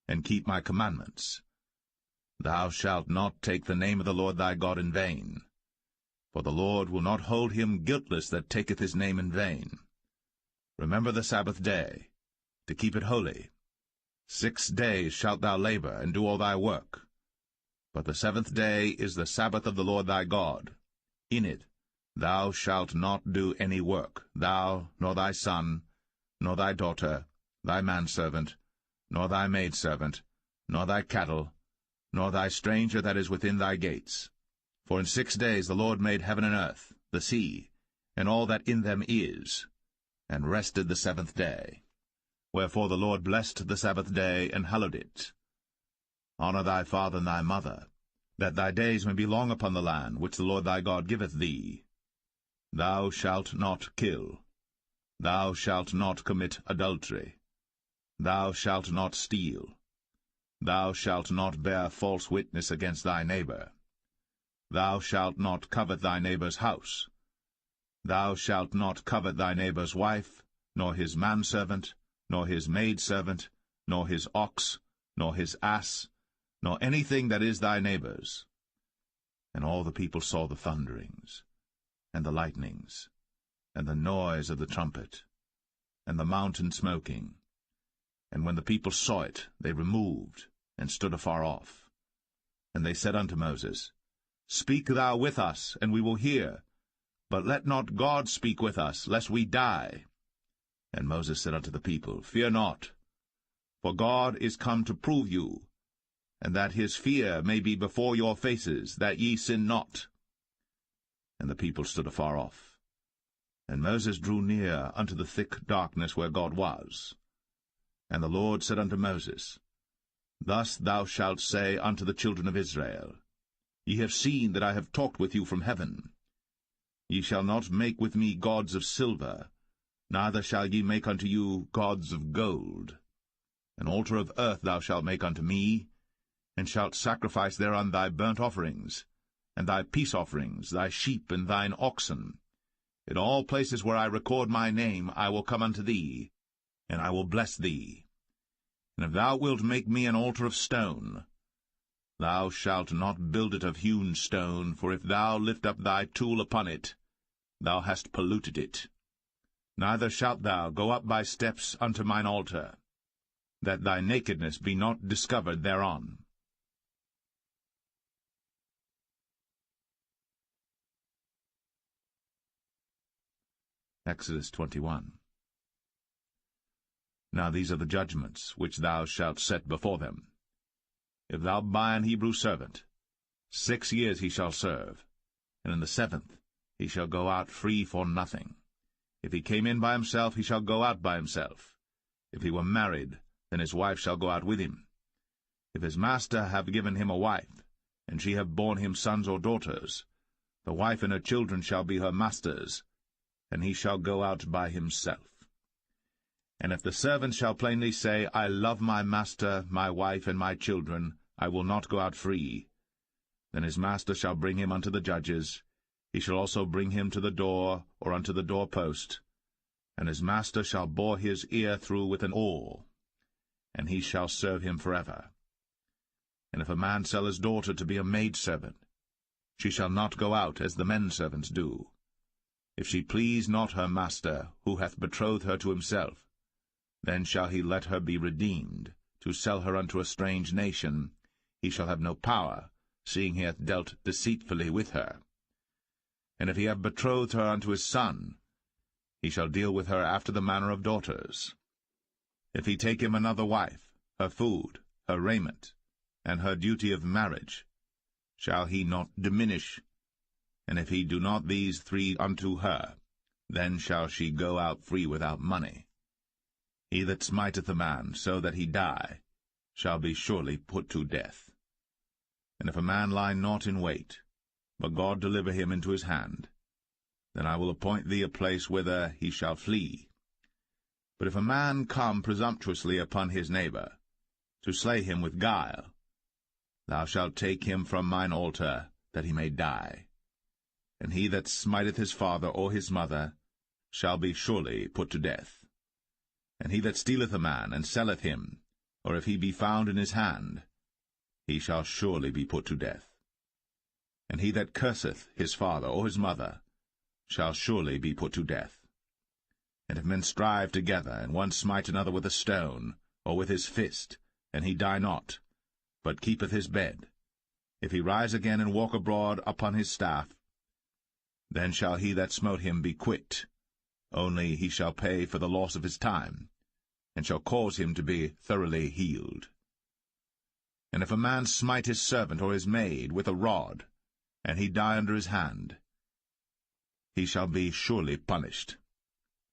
and keep my commandments. Thou shalt not take the name of the Lord thy God in vain, for the Lord will not hold him guiltless that taketh his name in vain. Remember the Sabbath day, to keep it holy. 6 days shalt thou labor, and do all thy work. But the 7th day is the Sabbath of the Lord thy God. In it thou shalt not do any work, thou, nor thy son, nor thy daughter, thy manservant, nor thy maidservant, nor thy cattle, nor thy stranger that is within thy gates. For in 6 days the Lord made heaven and earth, the sea, and all that in them is, and rested the 7th day. Wherefore the Lord blessed the Sabbath day, and hallowed it. Honor thy father and thy mother, that thy days may be long upon the land which the Lord thy God giveth thee. Thou shalt not kill. Thou shalt not commit adultery. Thou shalt not steal. Thou shalt not bear false witness against thy neighbor. Thou shalt not covet thy neighbor's house. Thou shalt not covet thy neighbor's wife, nor his manservant, nor his maidservant, nor his ox, nor his ass, nor anything that is thy neighbor's. And all the people saw the thunderings, and the lightnings, and the noise of the trumpet, and the mountain smoking. And when the people saw it, they removed, and stood afar off. And they said unto Moses, Speak thou with us, and we will hear. But let not God speak with us, lest we die. And Moses said unto the people, Fear not, for God is come to prove you, and that his fear may be before your faces, that ye sin not. And the people stood afar off. And Moses drew near unto the thick darkness where God was. And the Lord said unto Moses, Thus thou shalt say unto the children of Israel, Ye have seen that I have talked with you from heaven. Ye shall not make with me gods of silver, neither shall ye make unto you gods of gold. An altar of earth thou shalt make unto me, and shalt sacrifice thereon thy burnt offerings, and thy peace offerings, thy sheep and thine oxen. In all places where I record my name I will come unto thee, and I will bless thee. And if thou wilt make me an altar of stone, thou shalt not build it of hewn stone, for if thou lift up thy tool upon it, thou hast polluted it. Neither shalt thou go up by steps unto mine altar, that thy nakedness be not discovered thereon. Exodus 21. Now these are the judgments which thou shalt set before them. If thou buy an Hebrew servant, 6 years he shall serve, and in the 7th he shall go out free for nothing. If he came in by himself, he shall go out by himself. If he were married, then his wife shall go out with him. If his master have given him a wife, and she have borne him sons or daughters, the wife and her children shall be her master's, and he shall go out by himself. And if the servant shall plainly say, I love my master, my wife, and my children, I will not go out free, then his master shall bring him unto the judges. He shall also bring him to the door, or unto the doorpost, and his master shall bore his ear through with an awl, and he shall serve him forever. And if a man sell his daughter to be a maidservant, she shall not go out as the men servants do. If she please not her master, who hath betrothed her to himself, then shall he let her be redeemed. To sell her unto a strange nation, he shall have no power, seeing he hath dealt deceitfully with her. And if he have betrothed her unto his son, he shall deal with her after the manner of daughters. If he take him another wife, her food, her raiment, and her duty of marriage, shall he not diminish? And if he do not these 3 unto her, then shall she go out free without money. He that smiteth a man so that he die shall be surely put to death. And if a man lie not in wait, but God deliver him into his hand, then I will appoint thee a place whither he shall flee. But if a man come presumptuously upon his neighbor, to slay him with guile, thou shalt take him from mine altar, that he may die. And he that smiteth his father or his mother shall be surely put to death. And he that stealeth a man, and selleth him, or if he be found in his hand, he shall surely be put to death. And he that curseth his father or his mother shall surely be put to death. And if men strive together, and one smite another with a stone, or with his fist, and he die not, but keepeth his bed, if he rise again and walk abroad upon his staff, then shall he that smote him be quit, only he shall pay for the loss of his time, and shall cause him to be thoroughly healed. And if a man smite his servant or his maid with a rod, and he die under his hand, he shall be surely punished.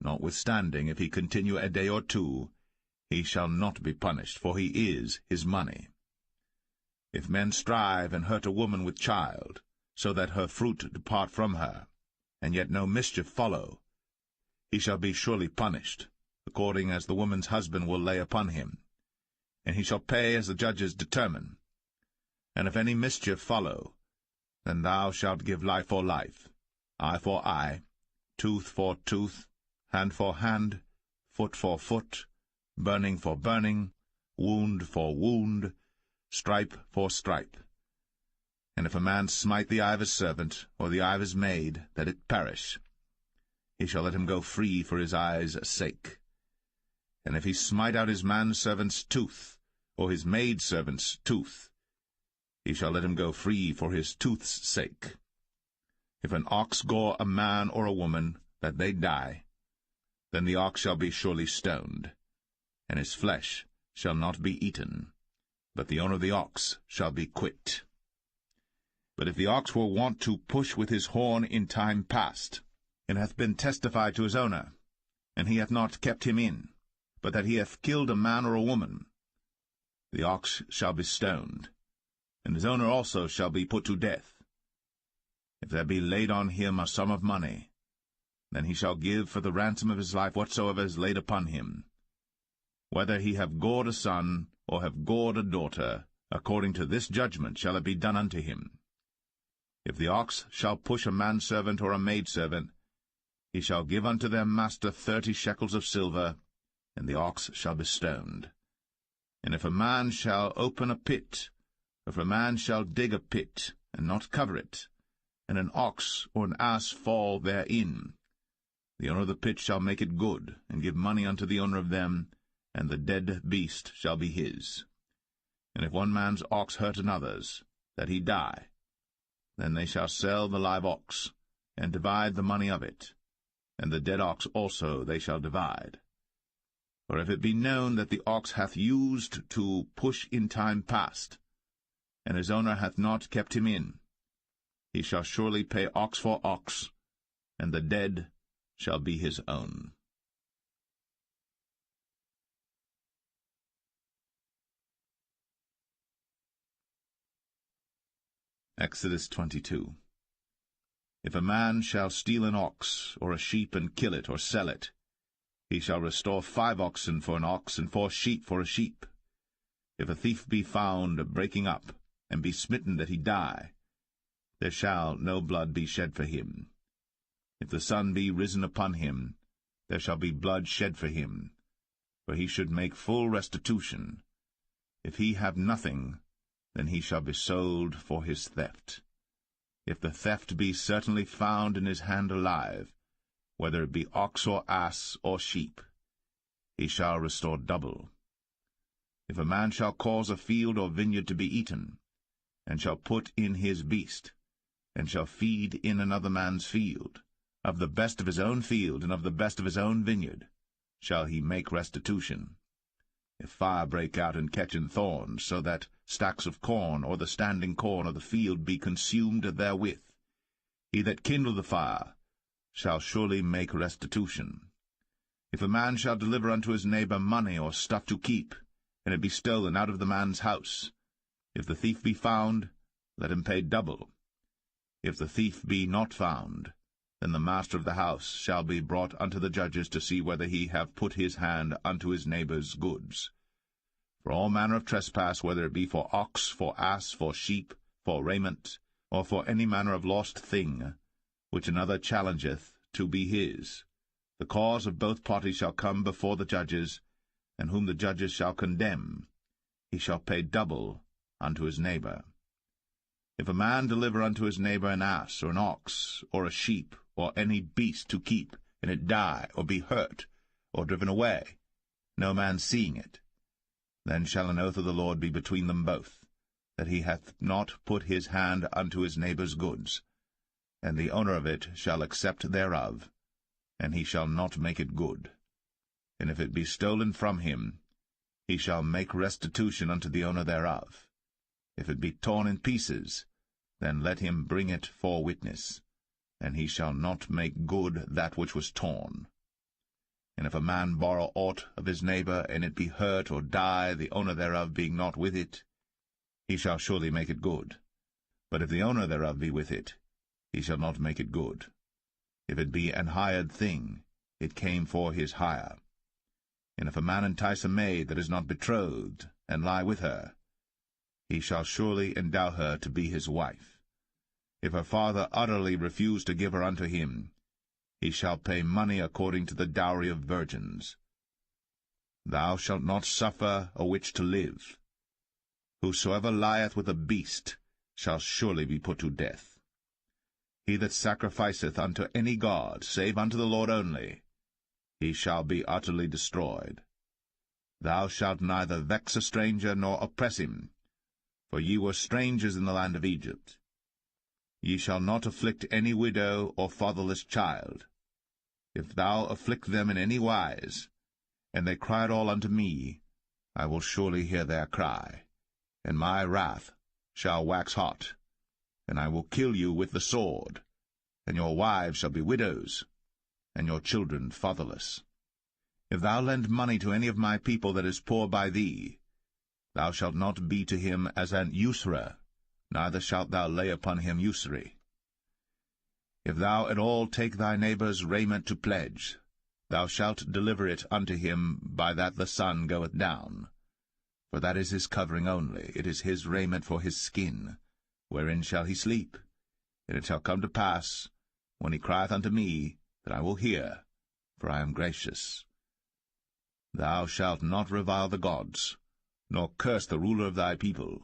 Notwithstanding, if he continue a day or two, he shall not be punished, for he is his money. If men strive and hurt a woman with child, so that her fruit depart from her, and yet no mischief follow, he shall be surely punished, according as the woman's husband will lay upon him, and he shall pay as the judges determine. And if any mischief follow, then thou shalt give life for life, eye for eye, tooth for tooth, hand for hand, foot for foot, burning for burning, wound for wound, stripe for stripe. And if a man smite the eye of his servant, or the eye of his maid, that it perish, he shall let him go free for his eye's sake. And if he smite out his manservant's tooth, or his maidservant's tooth, he shall let him go free for his tooth's sake. If an ox gore a man or a woman, that they die, then the ox shall be surely stoned, and his flesh shall not be eaten, but the owner of the ox shall be quit. But if the ox were wont to push with his horn in time past, and hath been testified to his owner, and he hath not kept him in, but that he hath killed a man or a woman, the ox shall be stoned, and his owner also shall be put to death. If there be laid on him a sum of money, then he shall give for the ransom of his life whatsoever is laid upon him. Whether he have gored a son, or have gored a daughter, according to this judgment shall it be done unto him. If the ox shall push a manservant or a maidservant, he shall give unto their master 30 shekels of silver, and the ox shall be stoned. And if a man shall open a pit, or if a man shall dig a pit, and not cover it, and an ox or an ass fall therein, the owner of the pit shall make it good, and give money unto the owner of them, and the dead beast shall be his. And if one man's ox hurt another's, that he die, then they shall sell the live ox, and divide the money of it, and the dead ox also they shall divide. For if it be known that the ox hath used to push in time past, and his owner hath not kept him in, he shall surely pay ox for ox, and the dead shall be his own. Exodus 22. If a man shall steal an ox, or a sheep, and kill it, or sell it, he shall restore 5 oxen for an ox, and 4 sheep for a sheep. If a thief be found breaking up, and be smitten that he die, there shall no blood be shed for him. If the sun be risen upon him, there shall be blood shed for him, for he should make full restitution. If he have nothing, then he shall be sold for his theft. If the theft be certainly found in his hand alive, whether it be ox or ass or sheep, he shall restore double. If a man shall cause a field or vineyard to be eaten, and shall put in his beast, and shall feed in another man's field, of the best of his own field and of the best of his own vineyard, shall he make restitution. If fire break out and catch in thorns, so that stacks of corn or the standing corn of the field be consumed therewith, he that kindled the fire shall surely make restitution. If a man shall deliver unto his neighbor money or stuff to keep, and it be stolen out of the man's house, if the thief be found, let him pay double. If the thief be not found, then the master of the house shall be brought unto the judges to see whether he have put his hand unto his neighbor's goods. For all manner of trespass, whether it be for ox, for ass, for sheep, for raiment, or for any manner of lost thing, which another challengeth to be his, the cause of both parties shall come before the judges, and whom the judges shall condemn, he shall pay double unto his neighbor. If a man deliver unto his neighbor an ass, or an ox, or a sheep, or any beast to keep, and it die, or be hurt, or driven away, no man seeing it, then shall an oath of the Lord be between them both, that he hath not put his hand unto his neighbor's goods, and the owner of it shall accept thereof, and he shall not make it good. And if it be stolen from him, he shall make restitution unto the owner thereof. If it be torn in pieces, then let him bring it for witness, and he shall not make good that which was torn. And if a man borrow aught of his neighbor, and it be hurt or die, the owner thereof being not with it, he shall surely make it good. But if the owner thereof be with it, he shall not make it good. If it be an hired thing, it came for his hire. And if a man entice a maid that is not betrothed, and lie with her, he shall surely endow her to be his wife. If her father utterly refuse to give her unto him, he shall pay money according to the dowry of virgins. Thou shalt not suffer a witch to live. Whosoever lieth with a beast shall surely be put to death. He that sacrificeth unto any god, save unto the Lord only, he shall be utterly destroyed. Thou shalt neither vex a stranger nor oppress him, for ye were strangers in the land of Egypt. Ye shall not afflict any widow or fatherless child. If thou afflict them in any wise, and they cry at all unto me, I will surely hear their cry, and my wrath shall wax hot, and I will kill you with the sword, and your wives shall be widows, and your children fatherless. If thou lend money to any of my people that is poor by thee, thou shalt not be to him as an usurer, neither shalt thou lay upon him usury. If thou at all take thy neighbour's raiment to pledge, thou shalt deliver it unto him by that the sun goeth down. For that is his covering only, it is his raiment for his skin, wherein shall he sleep. And it shall come to pass, when he crieth unto me, that I will hear, for I am gracious. Thou shalt not revile the gods, nor curse the ruler of thy people.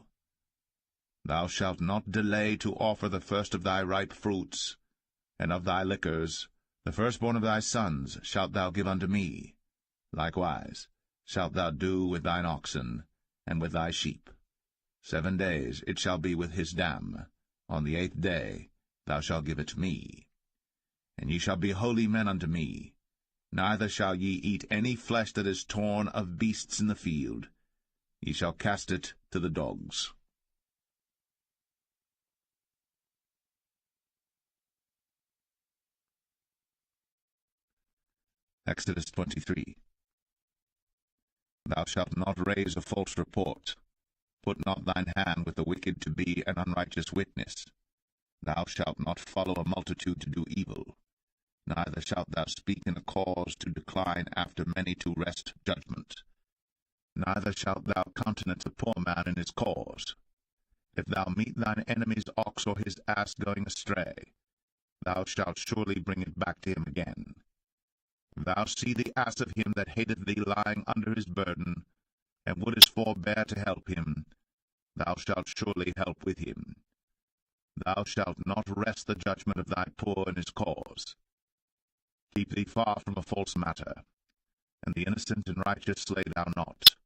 Thou shalt not delay to offer the first of thy ripe fruits, and of thy liquors, the firstborn of thy sons shalt thou give unto me. Likewise shalt thou do with thine oxen, and with thy sheep. 7 days it shall be with his dam. On the 8th day thou shalt give it me. And ye shall be holy men unto me. Neither shall ye eat any flesh that is torn of beasts in the field. Ye shall cast it to the dogs. Exodus 23. Thou shalt not raise a false report. Put not thine hand with the wicked to be an unrighteous witness. Thou shalt not follow a multitude to do evil. Neither shalt thou speak in a cause to decline after many to wrest judgment. Neither shalt thou countenance a poor man in his cause. If thou meet thine enemy's ox or his ass going astray, thou shalt surely bring it back to him again. If thou see the ass of him that hateth thee lying under his burden, and wouldest forbear to help him, thou shalt surely help with him. Thou shalt not wrest the judgment of thy poor in his cause. Keep thee far from a false matter, and the innocent and righteous slay thou not,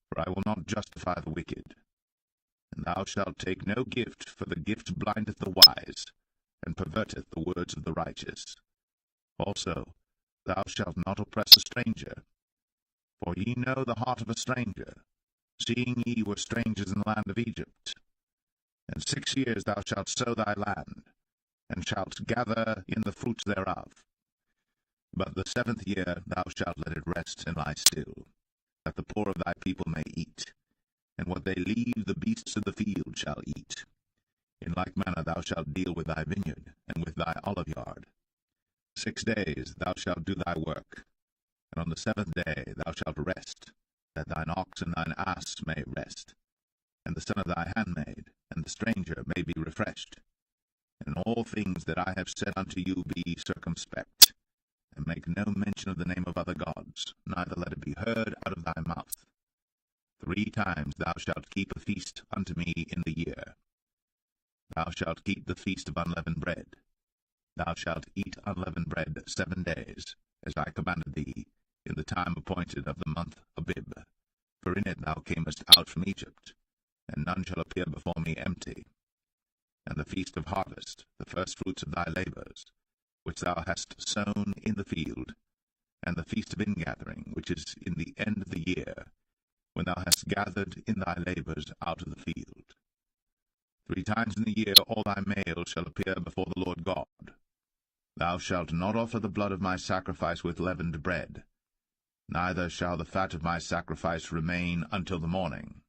for I will not justify the wicked. And thou shalt take no gift, for the gift blindeth the wise, and perverteth the words of the righteous. Also, thou shalt not oppress a stranger, for ye know the heart of a stranger, seeing ye were strangers in the land of Egypt. And 6 years thou shalt sow thy land, and shalt gather in the fruits thereof. But the 7th year thou shalt let it rest and lie still, that the poor of thy people may eat, and what they leave the beasts of the field shall eat. In like manner thou shalt deal with thy vineyard, and with thy oliveyard. 6 days thou shalt do thy work, and on the 7th day thou shalt rest, that thine ox and thine ass may rest, and the son of thy handmaid, and the stranger may be refreshed. and in all things that I have said unto you be circumspect, and make no mention of the name of other gods, neither let it be heard out of thy mouth. 3 times thou shalt keep a feast unto me in the year. Thou shalt keep the feast of unleavened bread. Thou shalt eat unleavened bread 7 days, as I commanded thee, in the time appointed of the month Abib. For in it thou camest out from Egypt, and none shall appear before me empty. And the feast of harvest, the firstfruits of thy labours, which thou hast sown in the field, and the feast of ingathering, which is in the end of the year, when thou hast gathered in thy labours out of the field. 3 times in the year all thy male shall appear before the Lord God. Thou shalt not offer the blood of my sacrifice with leavened bread, neither shall the fat of my sacrifice remain until the morning.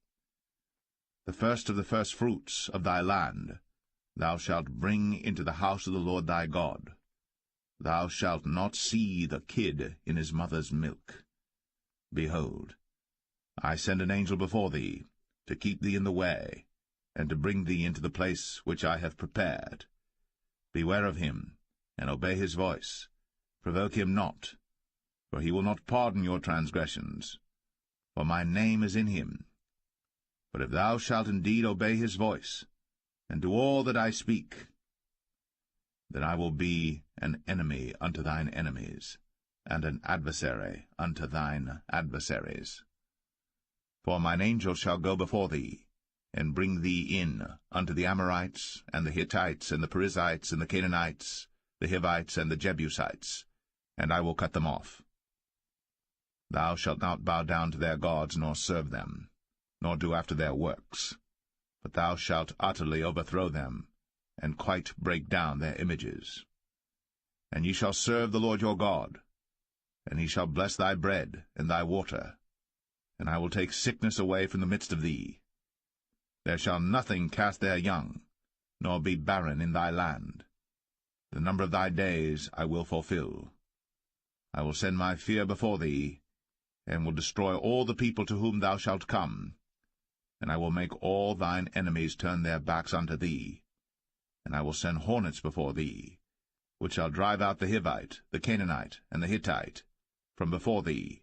The first of the firstfruits of thy land thou shalt bring into the house of the Lord thy God. Thou shalt not see the kid in his mother's milk. Behold, I send an angel before thee, to keep thee in the way, and to bring thee into the place which I have prepared. Beware of him, and obey his voice. Provoke him not, for he will not pardon your transgressions, for my name is in him. But if thou shalt indeed obey his voice, and do all that I speak, then I will be an enemy unto thine enemies, and an adversary unto thine adversaries. For mine angel shall go before thee, and bring thee in unto the Amorites, and the Hittites, and the Perizzites, and the Canaanites, the Hivites, and the Jebusites, and I will cut them off. Thou shalt not bow down to their gods, nor serve them, nor do after their works, but thou shalt utterly overthrow them, and quite break down their images. And ye shall serve the Lord your God, and he shall bless thy bread and thy water, and I will take sickness away from the midst of thee. There shall nothing cast their young, nor be barren in thy land. The number of thy days I will fulfill. I will send my fear before thee, and will destroy all the people to whom thou shalt come, and I will make all thine enemies turn their backs unto thee. And I will send hornets before thee, which shall drive out the Hivite, the Canaanite, and the Hittite from before thee.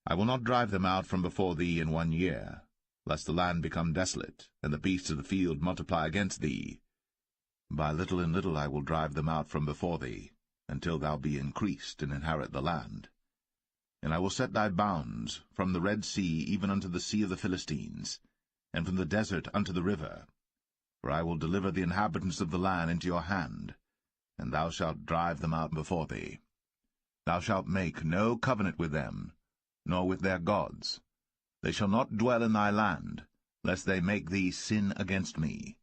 I will not drive them out from before thee in 1 year, lest the land become desolate, and the beasts of the field multiply against thee. By little and little I will drive them out from before thee, until thou be increased and inherit the land. And I will set thy bounds from the Red Sea even unto the sea of the Philistines, and from the desert unto the river. For I will deliver the inhabitants of the land into your hand, and thou shalt drive them out before thee. Thou shalt make no covenant with them, nor with their gods. They shall not dwell in thy land, lest they make thee sin against me.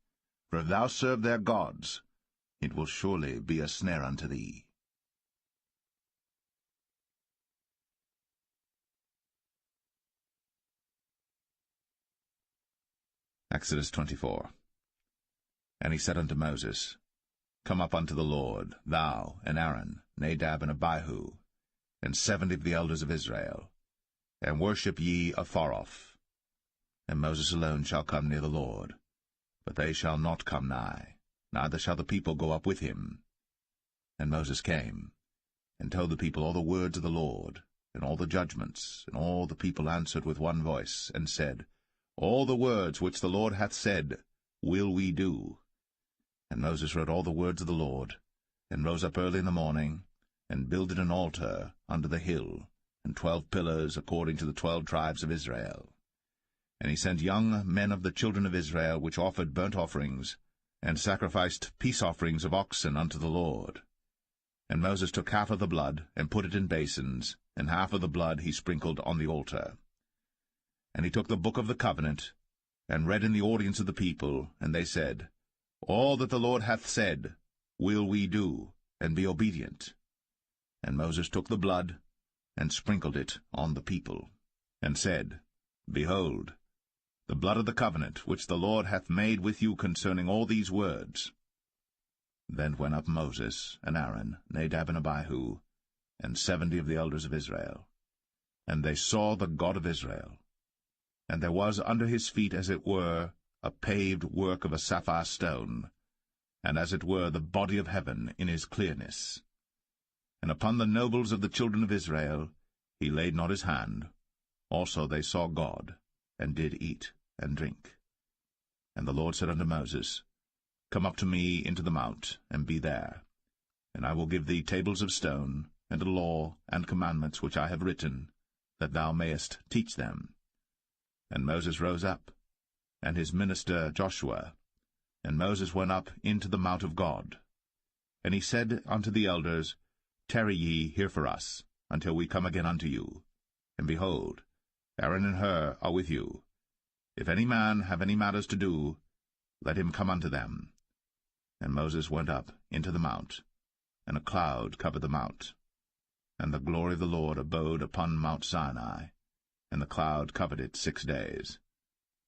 For if thou serve their gods, it will surely be a snare unto thee. Exodus 24. And he said unto Moses, Come up unto the Lord, thou, and Aaron, Nadab, and Abihu, and 70 of the elders of Israel, and worship ye afar off. And Moses alone shall come near the Lord, but they shall not come nigh, neither shall the people go up with him. And Moses came, and told the people all the words of the Lord, and all the judgments, and all the people answered with one voice, and said, All the words which the Lord hath said will we do. And Moses wrote all the words of the Lord, and rose up early in the morning, and builded an altar under the hill, and 12 pillars according to the 12 tribes of Israel. And he sent young men of the children of Israel, which offered burnt offerings, and sacrificed peace offerings of oxen unto the Lord. And Moses took half of the blood, and put it in basins, and half of the blood he sprinkled on the altar. And he took the book of the covenant, and read in the audience of the people, and they said, All that the Lord hath said will we do, and be obedient. And Moses took the blood, and sprinkled it on the people, and said, Behold, the blood of the covenant which the Lord hath made with you concerning all these words. Then went up Moses, and Aaron, Nadab, and Abihu, and 70 of the elders of Israel. And they saw the God of Israel. And there was under his feet, as it were, a paved work of a sapphire stone, and as it were the body of heaven in his clearness. And upon the nobles of the children of Israel he laid not his hand. Also they saw God, and did eat and drink. And the Lord said unto Moses, Come up to me into the mount, and be there. And I will give thee tables of stone, and a law and commandments which I have written, that thou mayest teach them. And Moses rose up, and his minister Joshua. And Moses went up into the mount of God. And he said unto the elders, Tarry ye here for us, until we come again unto you. And behold, Aaron and Hur are with you. If any man have any matters to do, let him come unto them. And Moses went up into the mount, and a cloud covered the mount. And the glory of the Lord abode upon Mount Sinai, and the cloud covered it 6 days.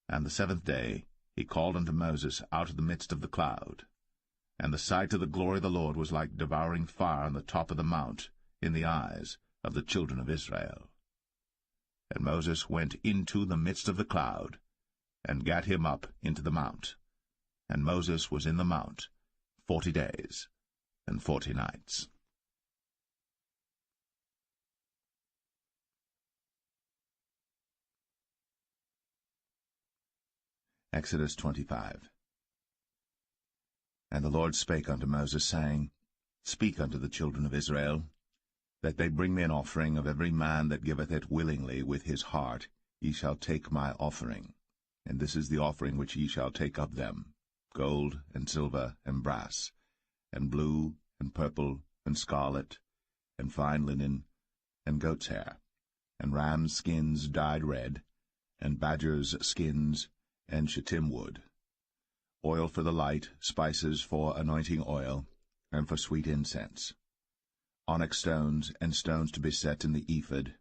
And the 7th day he called unto Moses out of the midst of the cloud. And the sight of the glory of the Lord was like devouring fire on the top of the mount in the eyes of the children of Israel. And Moses went into the midst of the cloud, and gat him up into the mount. And Moses was in the mount 40 days and 40 nights. Exodus 25. And the Lord spake unto Moses, saying, Speak unto the children of Israel, that they bring me an offering of every man that giveth it willingly with his heart. Ye shall take my offering. And this is the offering which ye shall take of them, gold, and silver, and brass, and blue, and purple, and scarlet, and fine linen, and goat's hair, and rams' skins dyed red, and badgers' skins, and shittim wood, oil for the light, spices for anointing oil, and for sweet incense, onyx stones, and stones to be set in the ephod,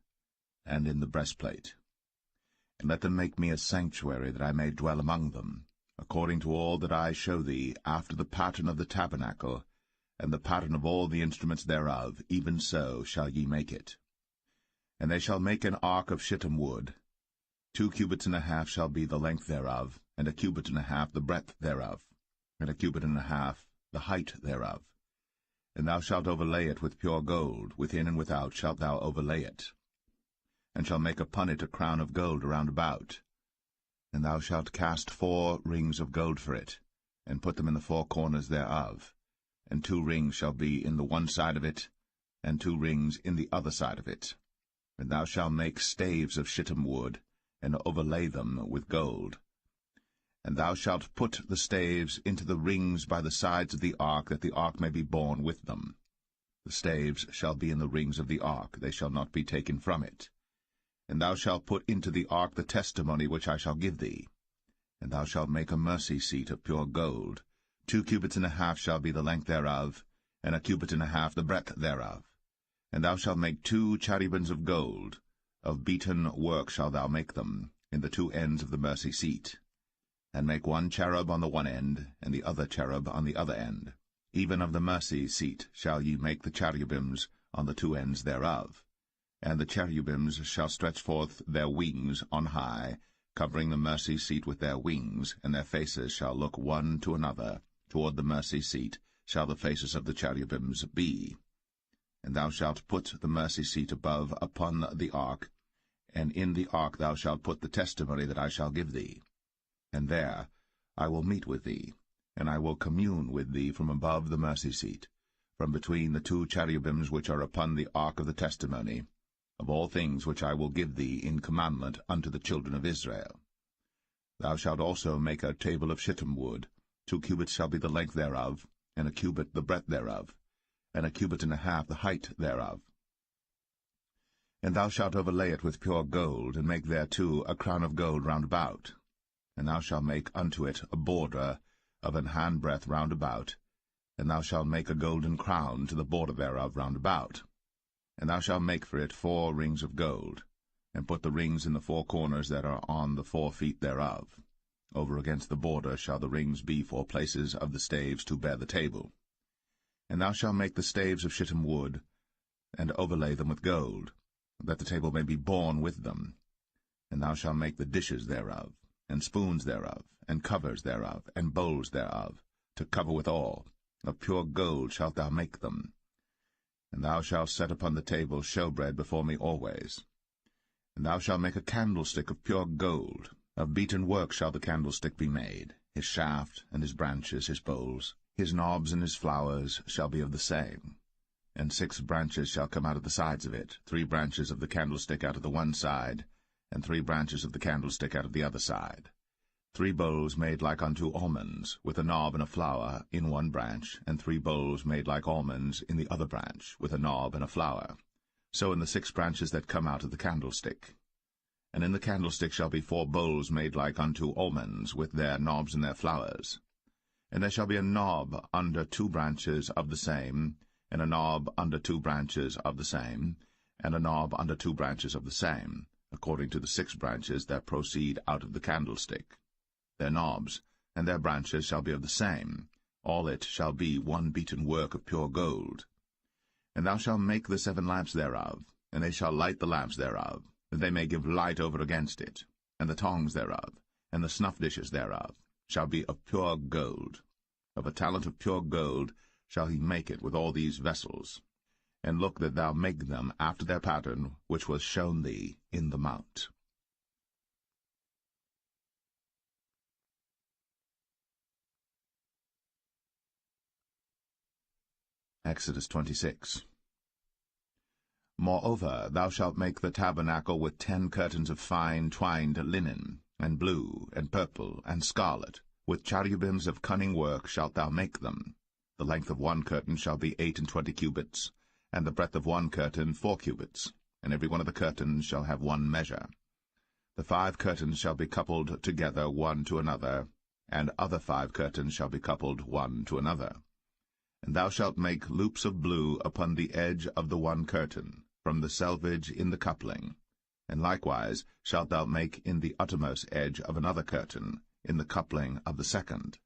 and in the breastplate. And let them make me a sanctuary, that I may dwell among them, according to all that I show thee, after the pattern of the tabernacle, and the pattern of all the instruments thereof, even so shall ye make it. And they shall make an ark of shittim wood. 2 cubits and a half shall be the length thereof, and 1 cubit and a half the breadth thereof, and 1 cubit and a half the height thereof. And thou shalt overlay it with pure gold, within and without shalt thou overlay it, and shalt make upon it a crown of gold round about. And thou shalt cast 4 rings of gold for it, and put them in the 4 corners thereof, and 2 rings shall be in the one side of it, and 2 rings in the other side of it. And thou shalt make staves of shittim wood, and overlay them with gold. And thou shalt put the staves into the rings by the sides of the ark, that the ark may be borne with them. The staves shall be in the rings of the ark, they shall not be taken from it. And thou shalt put into the ark the testimony which I shall give thee. And thou shalt make a mercy seat of pure gold. 2 cubits and a half shall be the length thereof, and 1 cubit and a half the breadth thereof. And thou shalt make 2 cherubims of gold. Of beaten work shalt thou make them, in the 2 ends of the mercy seat. And make 1 cherub on the one end, and the other cherub on the other end. Even of the mercy seat shall ye make the cherubims on the 2 ends thereof. And the cherubims shall stretch forth their wings on high, covering the mercy seat with their wings, and their faces shall look one to another. Toward the mercy seat shall the faces of the cherubims be. And thou shalt put the mercy seat above upon the ark, and in the ark thou shalt put the testimony that I shall give thee. And there I will meet with thee, and I will commune with thee from above the mercy seat, from between the 2 cherubims which are upon the ark of the testimony, of all things which I will give thee in commandment unto the children of Israel. Thou shalt also make a table of shittim wood. 2 cubits shall be the length thereof, and 1 cubit the breadth thereof, and 1 cubit and a half the height thereof. And thou shalt overlay it with pure gold, and make thereto a crown of gold round about. And thou shalt make unto it a border of an handbreadth round about, and thou shalt make a golden crown to the border thereof round about. And thou shalt make for it 4 rings of gold, and put the rings in the 4 corners that are on the 4 feet thereof. Over against the border shall the rings be for places of the staves to bear the table. And thou shalt make the staves of shittim wood, and overlay them with gold, that the table may be borne with them. And thou shalt make the dishes thereof, and spoons thereof, and covers thereof, and bowls thereof, to cover withal. Of pure gold shalt thou make them. And thou shalt set upon the table showbread before me always. And thou shalt make a candlestick of pure gold. Of beaten work shall the candlestick be made. His shaft and his branches, his bowls, his knobs and his flowers shall be of the same. And 6 branches shall come out of the sides of it, 3 branches of the candlestick out of the one side, and 3 branches of the candlestick out of the other side. 3 bowls made like unto almonds, with a knob and a flower in one branch, and 3 bowls made like almonds in the other branch, with a knob and a flower. So in the 6 branches that come out of the candlestick. And in the candlestick shall be 4 bowls made like unto almonds, with their knobs and their flowers. And there shall be a knob under 2 branches of the same, and a knob under 2 branches of the same, and a knob under 2 branches of the same, according to the 6 branches that proceed out of the candlestick. Their knobs and their branches shall be of the same. All it shall be one beaten work of pure gold. And thou shalt make the 7 lamps thereof, and they shall light the lamps thereof, that they may give light over against it. And the tongs thereof, and the snuff dishes thereof, shall be of pure gold. Of a talent of pure gold shall he make it with all these vessels. And look that thou make them after their pattern, which was shown thee in the mount. Exodus 26. Moreover, thou shalt make the tabernacle with 10 curtains of fine twined linen, and blue, and purple, and scarlet. With cherubims of cunning work shalt thou make them. The length of one curtain shall be 28 cubits, and the breadth of one curtain 4 cubits, and every one of the curtains shall have one measure. The 5 curtains shall be coupled together one to another, and other 5 curtains shall be coupled one to another. And thou shalt make loops of blue upon the edge of the one curtain, from the selvage in the coupling. And likewise shalt thou make in the uttermost edge of another curtain, in the coupling of the second.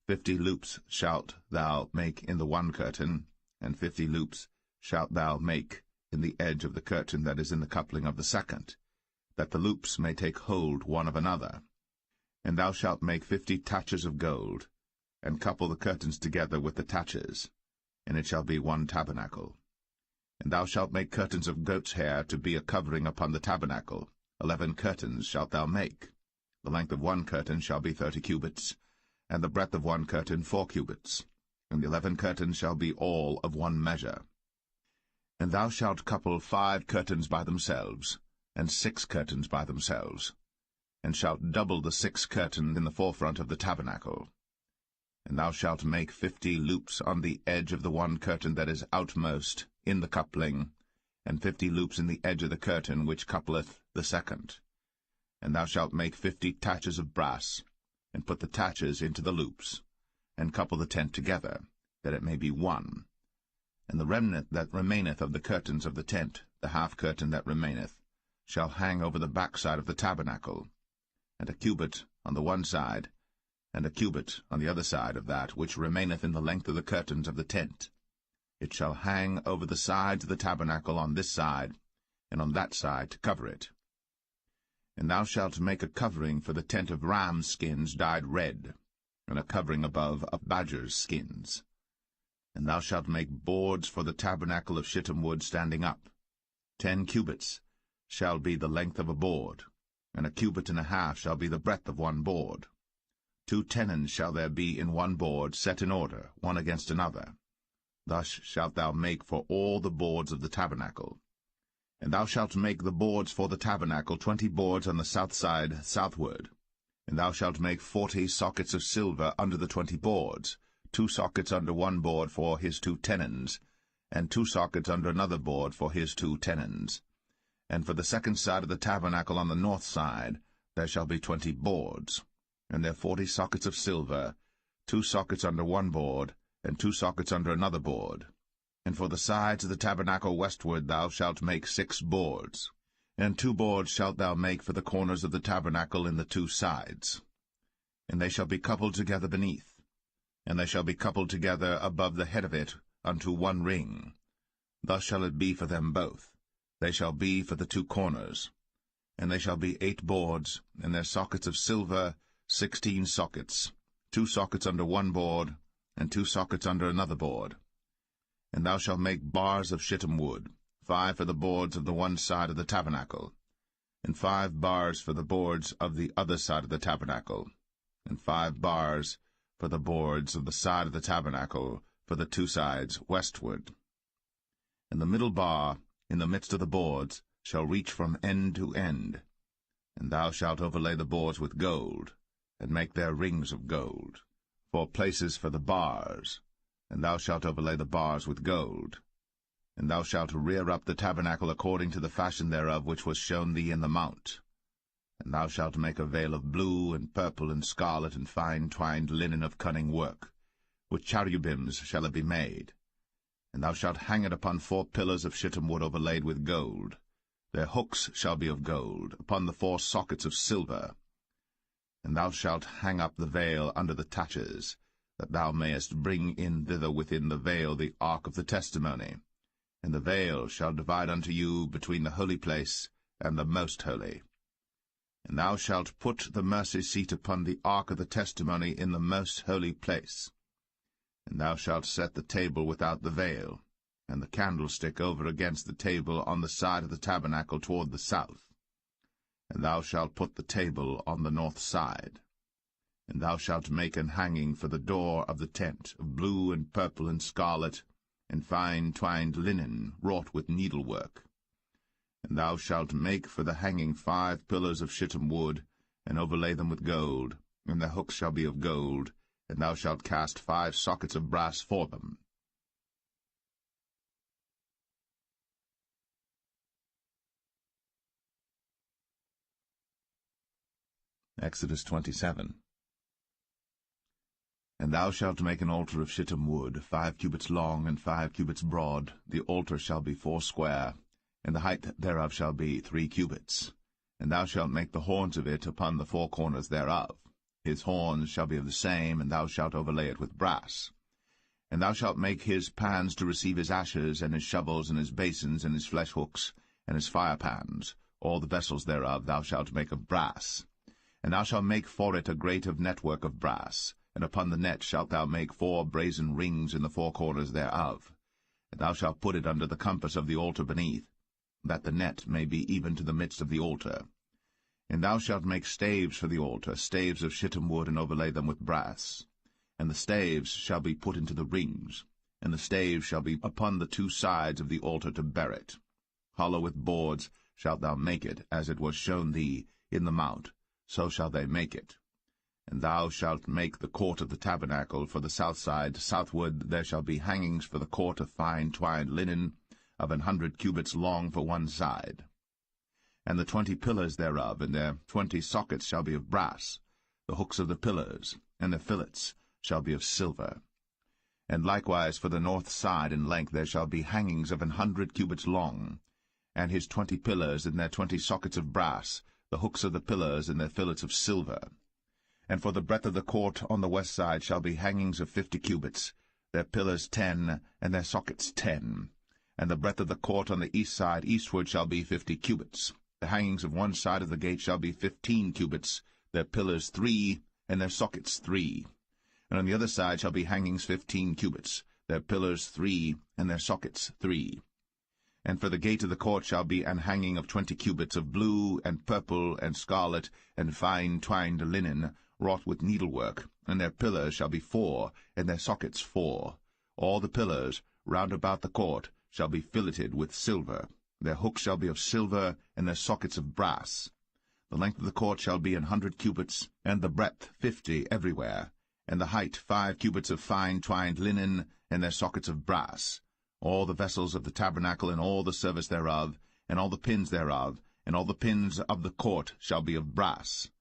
50 loops shalt thou make in the one curtain, and 50 loops shalt thou make in the edge of the curtain that is in the coupling of the second, that the loops may take hold one of another. And thou shalt make 50 taches of gold, and couple the curtains together with the taches, and it shall be one tabernacle. And thou shalt make curtains of goat's hair to be a covering upon the tabernacle. 11 curtains shalt thou make. The length of one curtain shall be 30 cubits, and the breadth of one curtain 4 cubits, and the 11 curtains shall be all of one measure. And thou shalt couple 5 curtains by themselves, and 6 curtains by themselves, and shalt double the 6 curtains in the forefront of the tabernacle. And thou shalt make 50 loops on the edge of the one curtain that is outmost in the coupling, and 50 loops in the edge of the curtain which coupleth the second. And thou shalt make 50 taches of brass, and put the taches into the loops, and couple the tent together, that it may be one. And the remnant that remaineth of the curtains of the tent, the half curtain that remaineth, shall hang over the backside of the tabernacle, and a cubit on the one side, and a cubit on the other side of that which remaineth in the length of the curtains of the tent. It shall hang over the sides of the tabernacle on this side, and on that side to cover it. And thou shalt make a covering for the tent of ram's skins dyed red, and a covering above of badger's skins. And thou shalt make boards for the tabernacle of shittim wood standing up. 10 cubits shall be the length of a board, and a cubit and a half shall be the breadth of one board. 2 tenons shall there be in one board, set in order, one against another. Thus shalt thou make for all the boards of the tabernacle. And thou shalt make the boards for the tabernacle 20 boards on the south side southward. And thou shalt make 40 sockets of silver under the 20 boards, 2 sockets under one board for his 2 tenons, and 2 sockets under another board for his 2 tenons. And for the second side of the tabernacle on the north side there shall be 20 boards, and there 40 sockets of silver, 2 sockets under one board, and 2 sockets under another board. And for the sides of the tabernacle westward thou shalt make 6 boards. And 2 boards shalt thou make for the corners of the tabernacle in the 2 sides. And they shall be coupled together beneath, and they shall be coupled together above the head of it unto one ring. Thus shall it be for them both. They shall be for the 2 corners. And they shall be 8 boards, and their sockets of silver 16 sockets, 2 sockets under one board, and 2 sockets under another board. And thou shalt make bars of shittim wood, 5 for the boards of the one side of the tabernacle, and 5 bars for the boards of the other side of the tabernacle, and 5 bars for the boards of the side of the tabernacle for the 2 sides westward. And the middle bar in the midst of the boards shall reach from end to end. And thou shalt overlay the boards with gold, and make their rings of gold, for places for the bars, and thou shalt overlay the bars with gold. And thou shalt rear up the tabernacle according to the fashion thereof which was shown thee in the mount. And thou shalt make a veil of blue, and purple, and scarlet, and fine twined linen of cunning work. With cherubims shall it be made. And thou shalt hang it upon 4 pillars of shittim wood overlaid with gold. Their hooks shall be of gold, upon the 4 sockets of silver. And thou shalt hang up the veil under the taches, that thou mayest bring in thither within the veil the ark of the testimony. And the veil shall divide unto you between the holy place and the most holy. And thou shalt put the mercy seat upon the ark of the testimony in the most holy place. And thou shalt set the table without the veil, and the candlestick over against the table on the side of the tabernacle toward the south. And thou shalt put the table on the north side. And thou shalt make an hanging for the door of the tent, of blue and purple and scarlet, and fine twined linen, wrought with needlework. And thou shalt make for the hanging 5 pillars of shittim wood, and overlay them with gold, and their hooks shall be of gold, and thou shalt cast 5 sockets of brass for them. Exodus 27. And thou shalt make an altar of shittim wood, 5 cubits long and 5 cubits broad. The altar shall be 4 square, and the height thereof shall be 3 cubits. And thou shalt make the horns of it upon the 4 corners thereof. His horns shall be of the same, and thou shalt overlay it with brass. And thou shalt make his pans to receive his ashes, and his shovels, and his basins, and his flesh hooks, and his fire pans. All the vessels thereof thou shalt make of brass. And thou shalt make for it a grate of network of brass, and upon the net shalt thou make 4 brazen rings in the 4 corners thereof. And thou shalt put it under the compass of the altar beneath, that the net may be even to the midst of the altar. And thou shalt make staves for the altar, staves of shittim wood, and overlay them with brass. And the staves shall be put into the rings, and the staves shall be upon the 2 sides of the altar to bear it. Hollow with boards shalt thou make it, as it was shown thee in the mount, so shall they make it. And thou shalt make the court of the tabernacle for the south side. Southward there shall be hangings for the court of fine twined linen, of 100 cubits long for one side. And the 20 pillars thereof, and their 20 sockets shall be of brass. The hooks of the pillars, and their fillets, shall be of silver. And likewise for the north side in length there shall be hangings of 100 cubits long, and his 20 pillars, and their 20 sockets of brass, the hooks of the pillars, and their fillets of silver. And for the breadth of the court on the west side shall be hangings of 50 cubits, their pillars 10, and their sockets 10. And the breadth of the court on the east side eastward shall be 50 cubits. The hangings of one side of the gate shall be 15 cubits, their pillars 3, and their sockets 3. And on the other side shall be hangings 15 cubits, their pillars 3, and their sockets 3. And for the gate of the court shall be an hanging of 20 cubits of blue, and purple, and scarlet, and fine twined linen, wrought with needlework, and their pillars shall be 4, and their sockets 4. All the pillars round about the court shall be filleted with silver. Their hooks shall be of silver, and their sockets of brass. The length of the court shall be 100 cubits, and the breadth 50 everywhere, and the height 5 cubits of fine twined linen, and their sockets of brass. All the vessels of the tabernacle, and all the service thereof, and all the pins thereof, and all the pins of the court shall be of brass.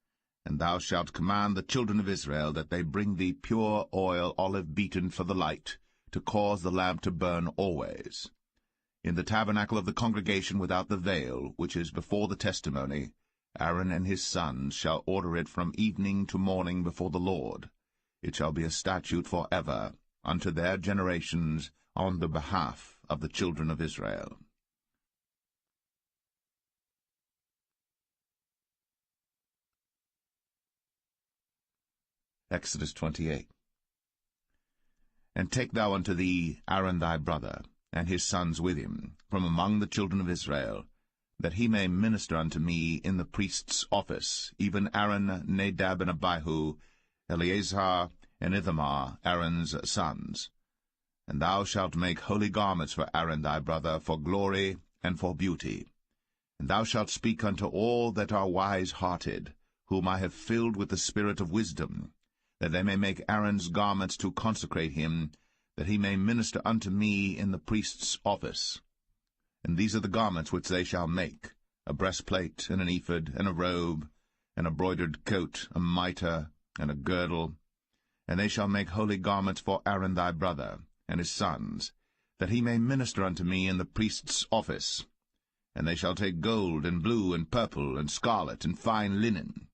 And thou shalt command the children of Israel that they bring thee pure oil, olive beaten for the light, to cause the lamp to burn always. In the tabernacle of the congregation without the veil, which is before the testimony, Aaron and his sons shall order it from evening to morning before the Lord. It shall be a statute for ever, unto their generations, on the behalf of the children of Israel. Exodus 28. And take thou unto thee Aaron thy brother, and his sons with him, from among the children of Israel, that he may minister unto me in the priest's office, even Aaron, Nadab, and Abihu, Eleazar, and Ithamar, Aaron's sons. And thou shalt make holy garments for Aaron thy brother, for glory and for beauty. And thou shalt speak unto all that are wise-hearted, whom I have filled with the spirit of wisdom, that they may make Aaron's garments to consecrate him, that he may minister unto me in the priest's office. And these are the garments which they shall make, a breastplate, and an ephod, and a robe, and a broidered coat, a mitre, and a girdle. And they shall make holy garments for Aaron thy brother, and his sons, that he may minister unto me in the priest's office. And they shall take gold, and blue, and purple, and scarlet, and fine linen.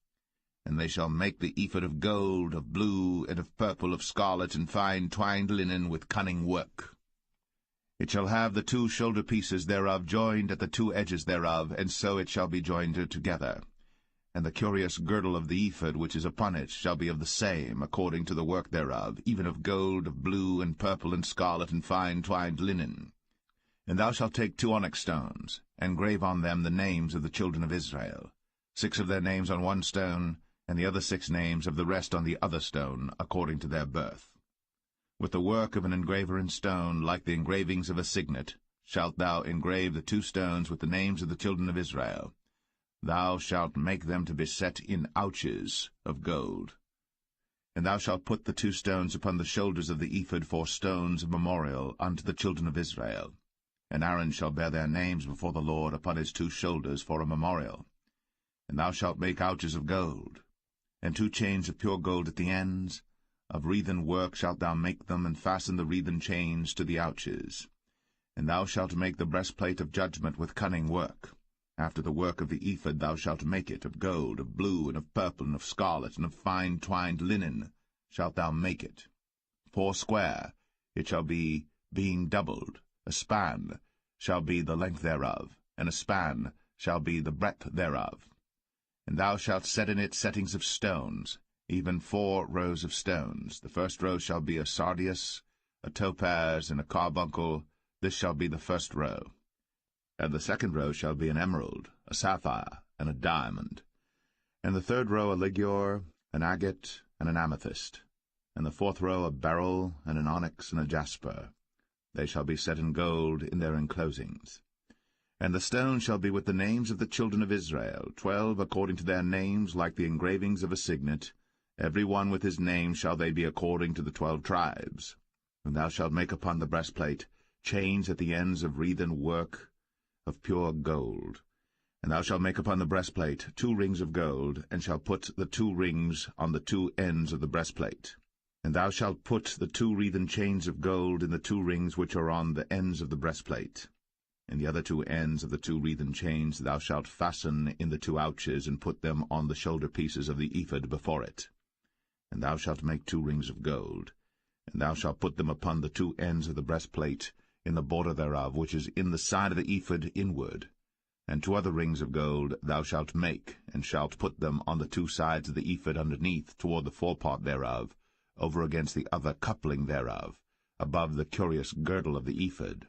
And they shall make the ephod of gold, of blue, and of purple, of scarlet, and fine twined linen with cunning work. It shall have the 2 shoulder pieces thereof joined at the 2 edges thereof, and so it shall be joined together. And the curious girdle of the ephod which is upon it shall be of the same, according to the work thereof, even of gold, of blue, and purple, and scarlet, and fine twined linen. And thou shalt take 2 onyx stones, and grave on them the names of the children of Israel, 6 of their names on one stone, and the other 6 names of the rest on the other stone, according to their birth. With the work of an engraver in stone, like the engravings of a signet, shalt thou engrave the 2 stones with the names of the children of Israel. Thou shalt make them to be set in ouches of gold. And thou shalt put the 2 stones upon the shoulders of the ephod for stones of memorial unto the children of Israel. And Aaron shall bear their names before the Lord upon his 2 shoulders for a memorial. And thou shalt make ouches of gold, and 2 chains of pure gold at the ends. Of wreathen work shalt thou make them, and fasten the wreathen chains to the ouches. And thou shalt make the breastplate of judgment with cunning work. After the work of the ephod thou shalt make it, of gold, of blue, and of purple, and of scarlet, and of fine twined linen shalt thou make it. 4 square it shall be, being doubled. A span shall be the length thereof, and a span shall be the breadth thereof. And thou shalt set in it settings of stones, even 4 rows of stones. The first row shall be a sardius, a topaz, and a carbuncle. This shall be the first row. And the second row shall be an emerald, a sapphire, and a diamond. And the third row a ligure, an agate, and an amethyst. And the 4th row a beryl, and an onyx, and a jasper. They shall be set in gold in their enclosings. And the stone shall be with the names of the children of Israel, 12 according to their names, like the engravings of a signet. Every one with his name shall they be according to the 12 tribes. And thou shalt make upon the breastplate chains at the ends of wreathen work of pure gold. And thou shalt make upon the breastplate 2 rings of gold, and shalt put the 2 rings on the 2 ends of the breastplate. And thou shalt put the 2 wreathen chains of gold in the 2 rings which are on the ends of the breastplate. And the other 2 ends of the 2 wreathen chains thou shalt fasten in the 2 ouches, and put them on the shoulder pieces of the ephod before it. And thou shalt make 2 rings of gold, and thou shalt put them upon the 2 ends of the breastplate, in the border thereof, which is in the side of the ephod inward. And 2 other rings of gold thou shalt make, and shalt put them on the 2 sides of the ephod underneath, toward the forepart thereof, over against the other coupling thereof, above the curious girdle of the ephod.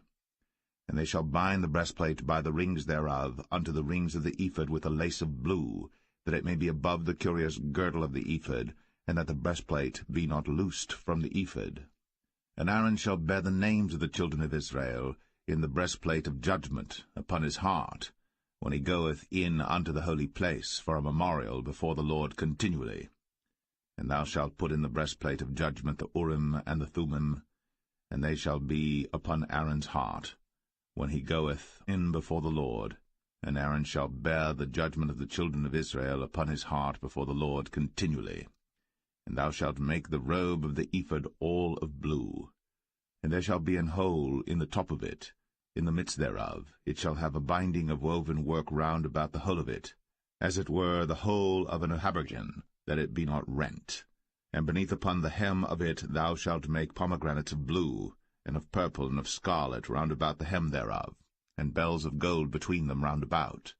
And they shall bind the breastplate by the rings thereof unto the rings of the ephod with a lace of blue, that it may be above the curious girdle of the ephod, and that the breastplate be not loosed from the ephod. And Aaron shall bear the names of the children of Israel in the breastplate of judgment upon his heart, when he goeth in unto the holy place for a memorial before the Lord continually. And thou shalt put in the breastplate of judgment the Urim and the Thummim, and they shall be upon Aaron's heart, when he goeth in before the Lord. And Aaron shall bear the judgment of the children of Israel upon his heart before the Lord continually. And thou shalt make the robe of the ephod all of blue. And there shall be an hole in the top of it, in the midst thereof. It shall have a binding of woven work round about the whole of it, as it were the hole of an habergeon, that it be not rent. And beneath upon the hem of it thou shalt make pomegranates of blue, and of purple, and of scarlet round about the hem thereof, and bells of gold between them round about.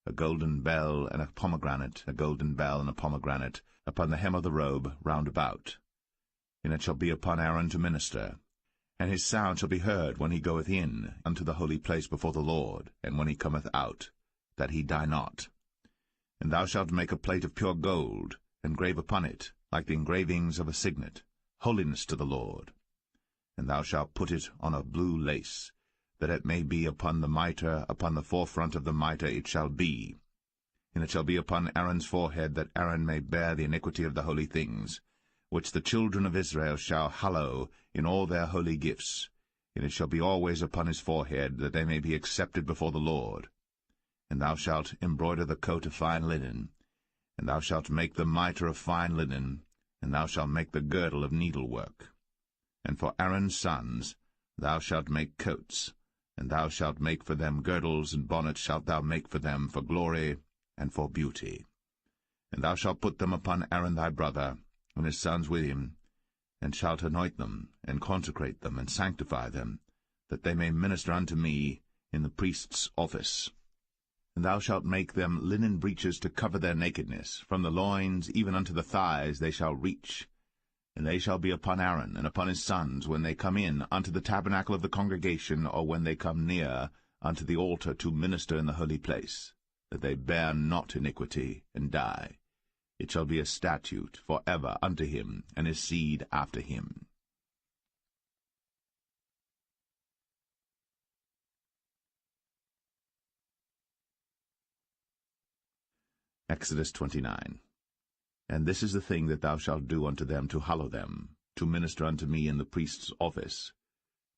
a golden bell and a pomegranate, a golden bell and a pomegranate, upon the hem of the robe round about. And it shall be upon Aaron to minister. And his sound shall be heard when he goeth in unto the holy place before the Lord, and when he cometh out, that he die not. And thou shalt make a plate of pure gold, and grave upon it, like the engravings of a signet, holiness to the Lord. And thou shalt put it on a blue lace, that it may be upon the mitre, upon the forefront of the mitre it shall be. And it shall be upon Aaron's forehead, that Aaron may bear the iniquity of the holy things, which the children of Israel shall hallow in all their holy gifts. And it shall be always upon his forehead, that they may be accepted before the Lord. And thou shalt embroider the coat of fine linen, and thou shalt make the mitre of fine linen, and thou shalt make the girdle of needlework. And for Aaron's sons thou shalt make coats, and thou shalt make for them girdles, and bonnets shalt thou make for them for glory and for beauty. And thou shalt put them upon Aaron thy brother, and his sons with him, and shalt anoint them, and consecrate them, and sanctify them, that they may minister unto me in the priest's office. And thou shalt make them linen breeches to cover their nakedness, from the loins even unto the thighs they shall reach. And they shall be upon Aaron and upon his sons when they come in unto the tabernacle of the congregation, or when they come near unto the altar to minister in the holy place, that they bear not iniquity, and die. It shall be a statute for ever unto him and his seed after him. Exodus 29. And this is the thing that thou shalt do unto them to hallow them, to minister unto me in the priest's office.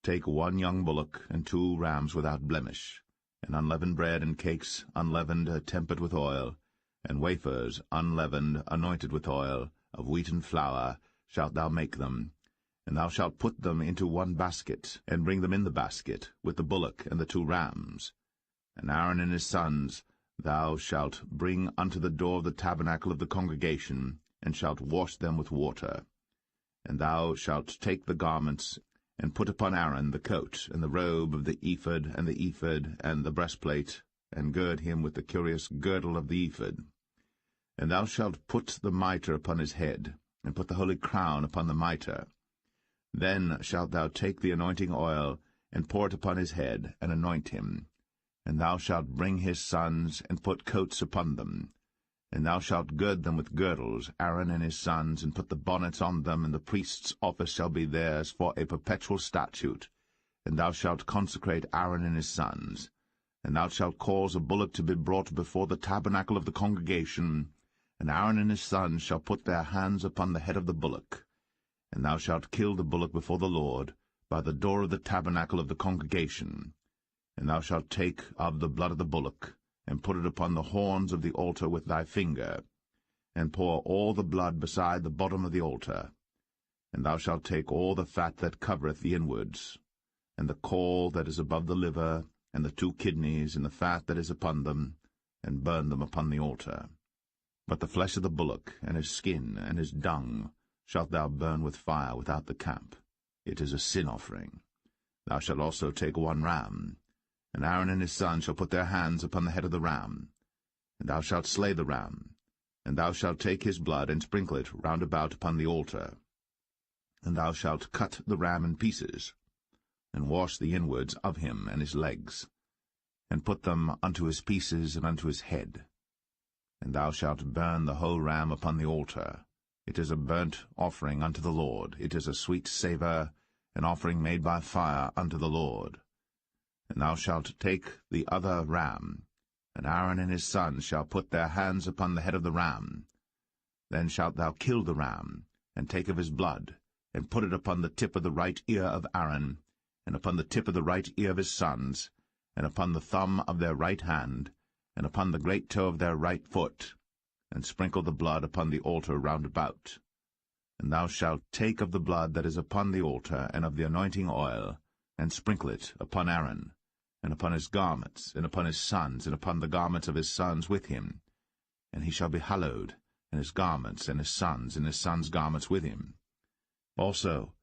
Take 1 young bullock, and 2 rams without blemish, and unleavened bread and cakes unleavened, tempered with oil, and wafers unleavened, anointed with oil, of wheaten flour shalt thou make them. And thou shalt put them into 1 basket, and bring them in the basket, with the bullock and the 2 rams. And Aaron and his sons thou shalt bring unto the door of the tabernacle of the congregation, and shalt wash them with water. And thou shalt take the garments, and put upon Aaron the coat, and the robe of the ephod, and the ephod, and the breastplate, and gird him with the curious girdle of the ephod. And thou shalt put the mitre upon his head, and put the holy crown upon the mitre. Then shalt thou take the anointing oil, and pour it upon his head, and anoint him. And thou shalt bring his sons, and put coats upon them. And thou shalt gird them with girdles, Aaron and his sons, and put the bonnets on them, and the priest's office shall be theirs for a perpetual statute. And thou shalt consecrate Aaron and his sons. And thou shalt cause a bullock to be brought before the tabernacle of the congregation, and Aaron and his sons shall put their hands upon the head of the bullock. And thou shalt kill the bullock before the Lord, by the door of the tabernacle of the congregation. And thou shalt take of the blood of the bullock, and put it upon the horns of the altar with thy finger, and pour all the blood beside the bottom of the altar. And thou shalt take all the fat that covereth the inwards, and the caul that is above the liver, and the 2 kidneys, and the fat that is upon them, and burn them upon the altar. But the flesh of the bullock, and his skin, and his dung, shalt thou burn with fire without the camp. It is a sin offering. Thou shalt also take 1 ram, and Aaron and his sons shall put their hands upon the head of the ram. And thou shalt slay the ram, and thou shalt take his blood, and sprinkle it round about upon the altar. And thou shalt cut the ram in pieces, and wash the inwards of him and his legs, and put them unto his pieces and unto his head. And thou shalt burn the whole ram upon the altar. It is a burnt offering unto the Lord. It is a sweet savour, an offering made by fire unto the Lord. And thou shalt take the other ram, and Aaron and his sons shall put their hands upon the head of the ram. Then shalt thou kill the ram, and take of his blood, and put it upon the tip of the right ear of Aaron, and upon the tip of the right ear of his sons, and upon the thumb of their right hand, and upon the great toe of their right foot, and sprinkle the blood upon the altar round about. And thou shalt take of the blood that is upon the altar, and of the anointing oil, and sprinkle it upon Aaron, and upon his garments, and upon his sons, and upon the garments of his sons with him. And he shall be hallowed, and his garments, and his sons' garments with him. Also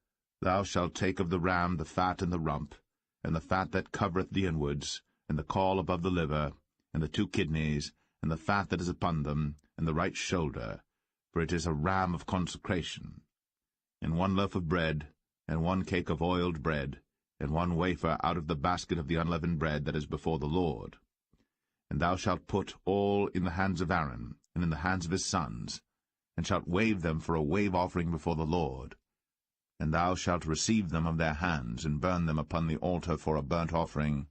thou shalt take of the ram the fat and the rump, and the fat that covereth the inwards, and the caul above the liver, and the 2 kidneys, and the fat that is upon them, and the right shoulder, for it is a ram of consecration, and 1 loaf of bread, and 1 cake of oiled bread, and 1 wafer out of the basket of the unleavened bread that is before the Lord. And thou shalt put all in the hands of Aaron, and in the hands of his sons, and shalt wave them for a wave offering before the Lord. And thou shalt receive them of their hands, and burn them upon the altar for a burnt offering,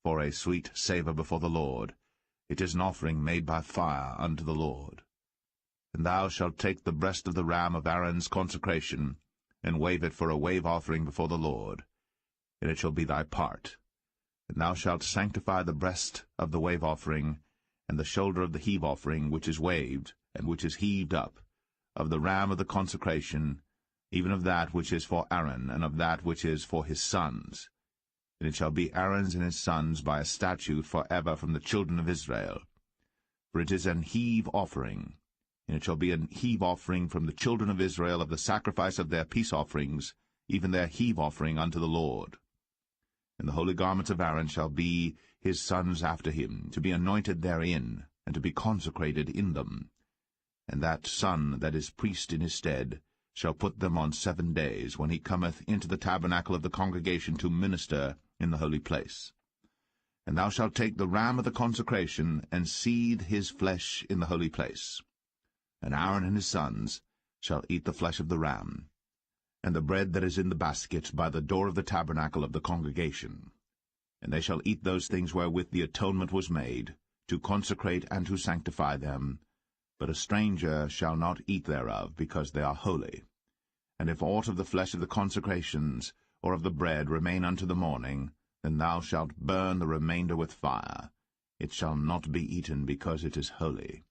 for a sweet savour before the Lord. It is an offering made by fire unto the Lord. And thou shalt take the breast of the ram of Aaron's consecration, and wave it for a wave offering before the Lord, and it shall be thy part. And thou shalt sanctify the breast of the wave offering, and the shoulder of the heave offering which is waved, and which is heaved up, of the ram of the consecration, even of that which is for Aaron, and of that which is for his sons. And it shall be Aaron's and his sons by a statute for ever from the children of Israel. For it is an heave offering, and it shall be an heave offering from the children of Israel of the sacrifice of their peace offerings, even their heave offering unto the Lord. And the holy garments of Aaron shall be his sons after him, to be anointed therein, and to be consecrated in them. And that son that is priest in his stead shall put them on 7 days, when he cometh into the tabernacle of the congregation to minister in the holy place. And thou shalt take the ram of the consecration, and seethe his flesh in the holy place. And Aaron and his sons shall eat the flesh of the ram, and the bread that is in the basket by the door of the tabernacle of the congregation. And they shall eat those things wherewith the atonement was made, to consecrate and to sanctify them. But a stranger shall not eat thereof, because they are holy. And if aught of the flesh of the consecrations, or of the bread, remain unto the morning, then thou shalt burn the remainder with fire. It shall not be eaten, because it is holy.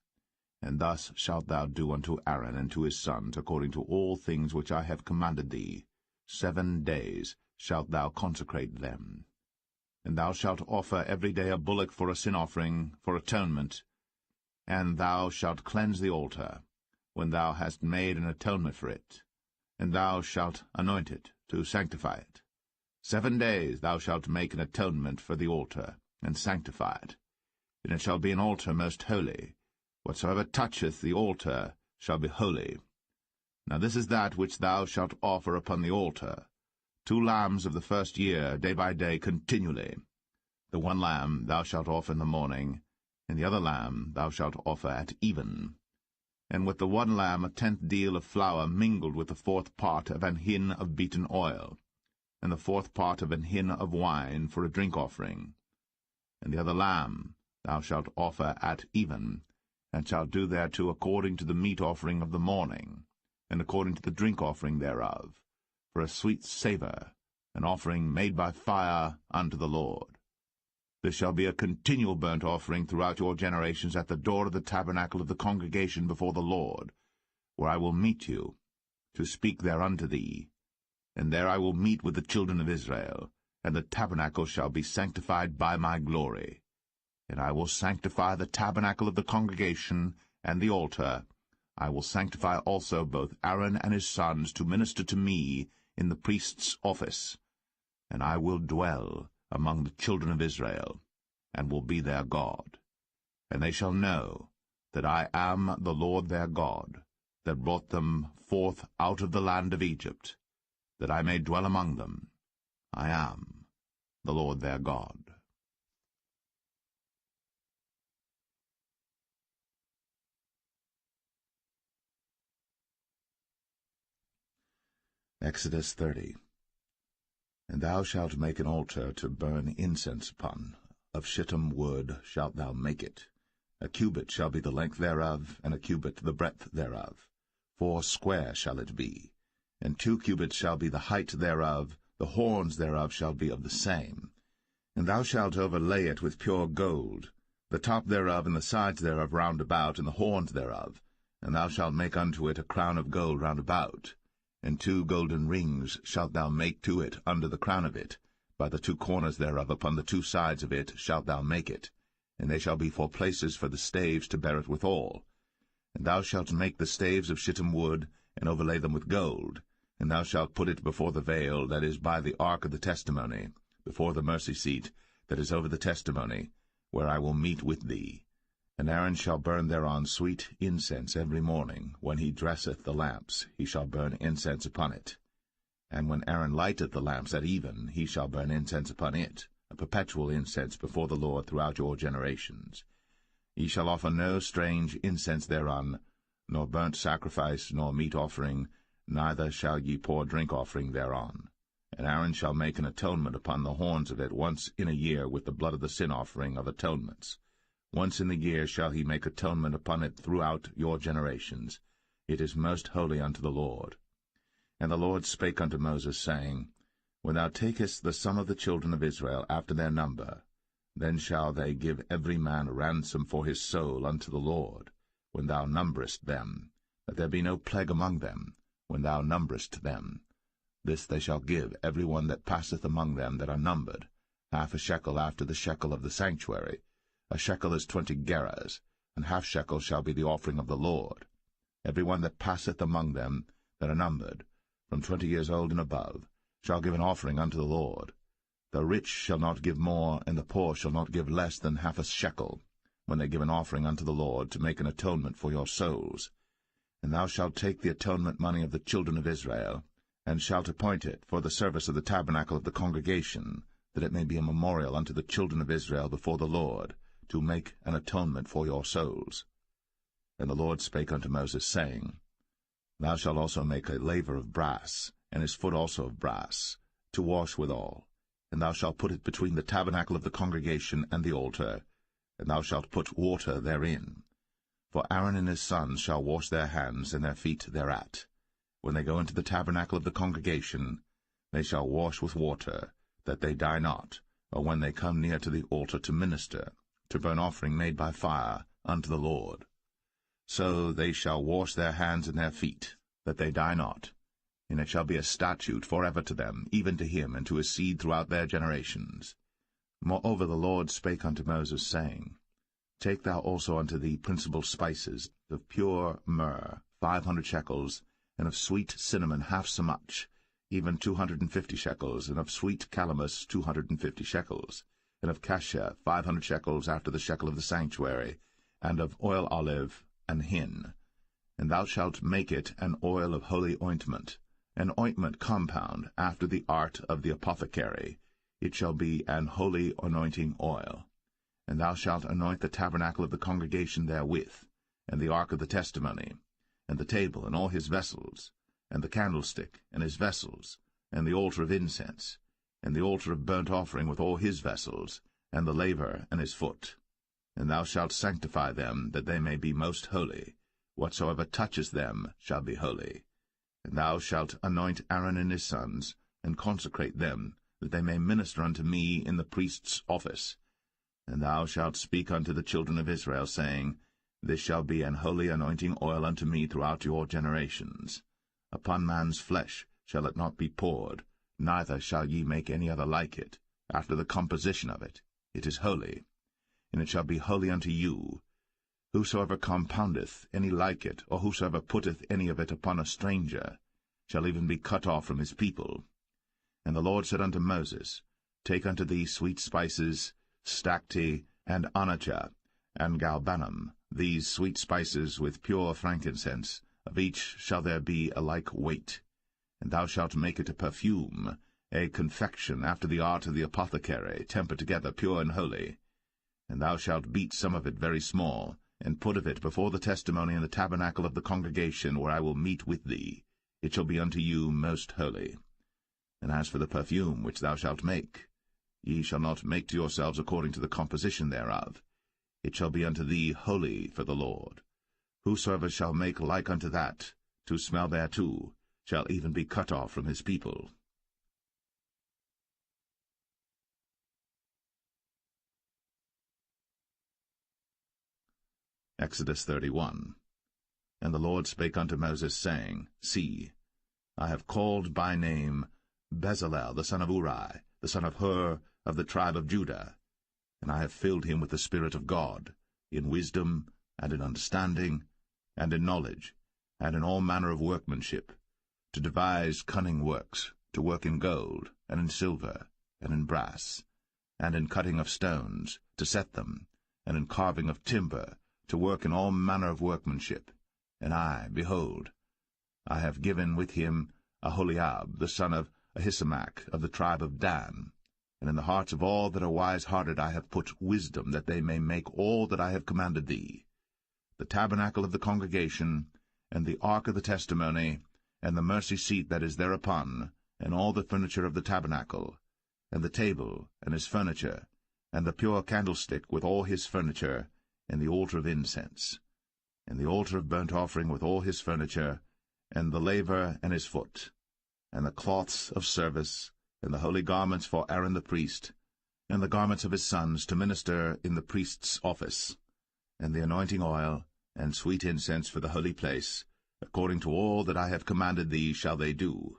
And thus shalt thou do unto Aaron and to his sons, according to all things which I have commanded thee. 7 days shalt thou consecrate them. And thou shalt offer every day a bullock for a sin offering, for atonement. And thou shalt cleanse the altar, when thou hast made an atonement for it. And thou shalt anoint it, to sanctify it. 7 days thou shalt make an atonement for the altar, and sanctify it. And it shall be an altar most holy. Whatsoever toucheth the altar shall be holy. Now this is that which thou shalt offer upon the altar: 2 lambs of the first year, day by day, continually. The 1 lamb thou shalt offer in the morning, and the other lamb thou shalt offer at even. And with the 1 lamb a 10th deal of flour mingled with the 4th part of an hin of beaten oil, and the 4th part of an hin of wine for a drink offering. And the other lamb thou shalt offer at even, and shalt do thereto according to the meat offering of the morning, and according to the drink offering thereof, for a sweet savour, an offering made by fire unto the Lord. This shall be a continual burnt offering throughout your generations at the door of the tabernacle of the congregation before the Lord, where I will meet you, to speak thereunto thee. And there I will meet with the children of Israel, and the tabernacle shall be sanctified by my glory. And I will sanctify the tabernacle of the congregation and the altar. I will sanctify also both Aaron and his sons to minister to me in the priest's office. And I will dwell among the children of Israel, and will be their God. And they shall know that I am the Lord their God, that brought them forth out of the land of Egypt, that I may dwell among them. I am the Lord their God. Exodus 30. And thou shalt make an altar to burn incense upon. Of shittim wood shalt thou make it. A cubit shall be the length thereof, and a cubit the breadth thereof. 4 square shall it be. And 2 cubits shall be the height thereof. The horns thereof shall be of the same. And thou shalt overlay it with pure gold, the top thereof and the sides thereof round about, and the horns thereof. And thou shalt make unto it a crown of gold round about. And 2 golden rings shalt thou make to it under the crown of it. By the 2 corners thereof upon the 2 sides of it shalt thou make it. And they shall be for places for the staves to bear it withal. And thou shalt make the staves of shittim wood, and overlay them with gold. And thou shalt put it before the veil that is by the ark of the testimony, before the mercy seat that is over the testimony, where I will meet with thee. And Aaron shall burn thereon sweet incense every morning. When he dresseth the lamps, he shall burn incense upon it. And when Aaron lighteth the lamps at even, he shall burn incense upon it, a perpetual incense before the Lord throughout your generations. Ye shall offer no strange incense thereon, nor burnt sacrifice, nor meat offering, neither shall ye pour drink offering thereon. And Aaron shall make an atonement upon the horns of it once in a year with the blood of the sin offering of atonements. Once in the year shall he make atonement upon it throughout your generations. It is most holy unto the Lord. And the Lord spake unto Moses, saying, When thou takest the sum of the children of Israel after their number, then shall they give every man a ransom for his soul unto the Lord, when thou numberest them, that there be no plague among them, when thou numberest them. This they shall give every one that passeth among them that are numbered, half a shekel after the shekel of the sanctuary. A shekel is 20 gerahs, and half shekel shall be the offering of the Lord. Every one that passeth among them that are numbered, from 20 years old and above, shall give an offering unto the Lord. The rich shall not give more, and the poor shall not give less than half a shekel, when they give an offering unto the Lord, to make an atonement for your souls. And thou shalt take the atonement money of the children of Israel, and shalt appoint it for the service of the tabernacle of the congregation, that it may be a memorial unto the children of Israel before the Lord, to make an atonement for your souls. And the Lord spake unto Moses, saying, Thou shalt also make a laver of brass, and his foot also of brass, to wash withal. And thou shalt put it between the tabernacle of the congregation and the altar, and thou shalt put water therein. For Aaron and his sons shall wash their hands and their feet thereat. When they go into the tabernacle of the congregation, they shall wash with water, that they die not, or when they come near to the altar to minister, to burn offering made by fire unto the Lord. So they shall wash their hands and their feet, that they die not. And it shall be a statute forever to them, even to him and to his seed throughout their generations. Moreover the Lord spake unto Moses, saying, Take thou also unto thee principal spices, of pure myrrh 500 shekels, and of sweet cinnamon half so much, even 250 shekels, and of sweet calamus 250 shekels, and of cassia 500 shekels after the shekel of the sanctuary, and of oil olive and hin. And thou shalt make it an oil of holy ointment, an ointment compound after the art of the apothecary. It shall be an holy anointing oil. And thou shalt anoint the tabernacle of the congregation therewith, and the ark of the testimony, and the table and all his vessels, and the candlestick and his vessels, and the altar of incense, and the altar of burnt offering with all his vessels, and the laver and his foot. And thou shalt sanctify them, that they may be most holy. Whatsoever toucheth them shall be holy. And thou shalt anoint Aaron and his sons, and consecrate them, that they may minister unto me in the priest's office. And thou shalt speak unto the children of Israel, saying, This shall be an holy anointing oil unto me throughout your generations. Upon man's flesh shall it not be poured, neither shall ye make any other like it, after the composition of it. It is holy, and it shall be holy unto you. Whosoever compoundeth any like it, or whosoever putteth any of it upon a stranger, shall even be cut off from his people. And the Lord said unto Moses, Take unto thee sweet spices, stacte, and onycha, and galbanum, these sweet spices with pure frankincense, of each shall there be a like weight. And thou shalt make it a perfume, a confection after the art of the apothecary, tempered together pure and holy. And thou shalt beat some of it very small, and put of it before the testimony in the tabernacle of the congregation, where I will meet with thee. It shall be unto you most holy. And as for the perfume which thou shalt make, ye shall not make to yourselves according to the composition thereof. It shall be unto thee holy for the Lord. Whosoever shall make like unto that, to smell thereto, shall even be cut off from his people. Exodus 31. And the Lord spake unto Moses, saying, See, I have called by name Bezalel the son of Uri, the son of Hur, of the tribe of Judah, and I have filled him with the Spirit of God, in wisdom, and in understanding, and in knowledge, and in all manner of workmanship, to devise cunning works, to work in gold, and in silver, and in brass, and in cutting of stones, to set them, and in carving of timber, to work in all manner of workmanship. And I, behold, I have given with him Aholiab, the son of Ahisamach, of the tribe of Dan. And in the hearts of all that are wise-hearted I have put wisdom, that they may make all that I have commanded thee: the tabernacle of the congregation, and the ark of the testimony, and the mercy seat that is thereupon, and all the furniture of the tabernacle, and the table, and his furniture, and the pure candlestick with all his furniture, and the altar of incense, and the altar of burnt offering with all his furniture, and the laver and his foot, and the cloths of service, and the holy garments for Aaron the priest, and the garments of his sons to minister in the priest's office, and the anointing oil, and sweet incense for the holy place, according to all that I have commanded thee shall they do.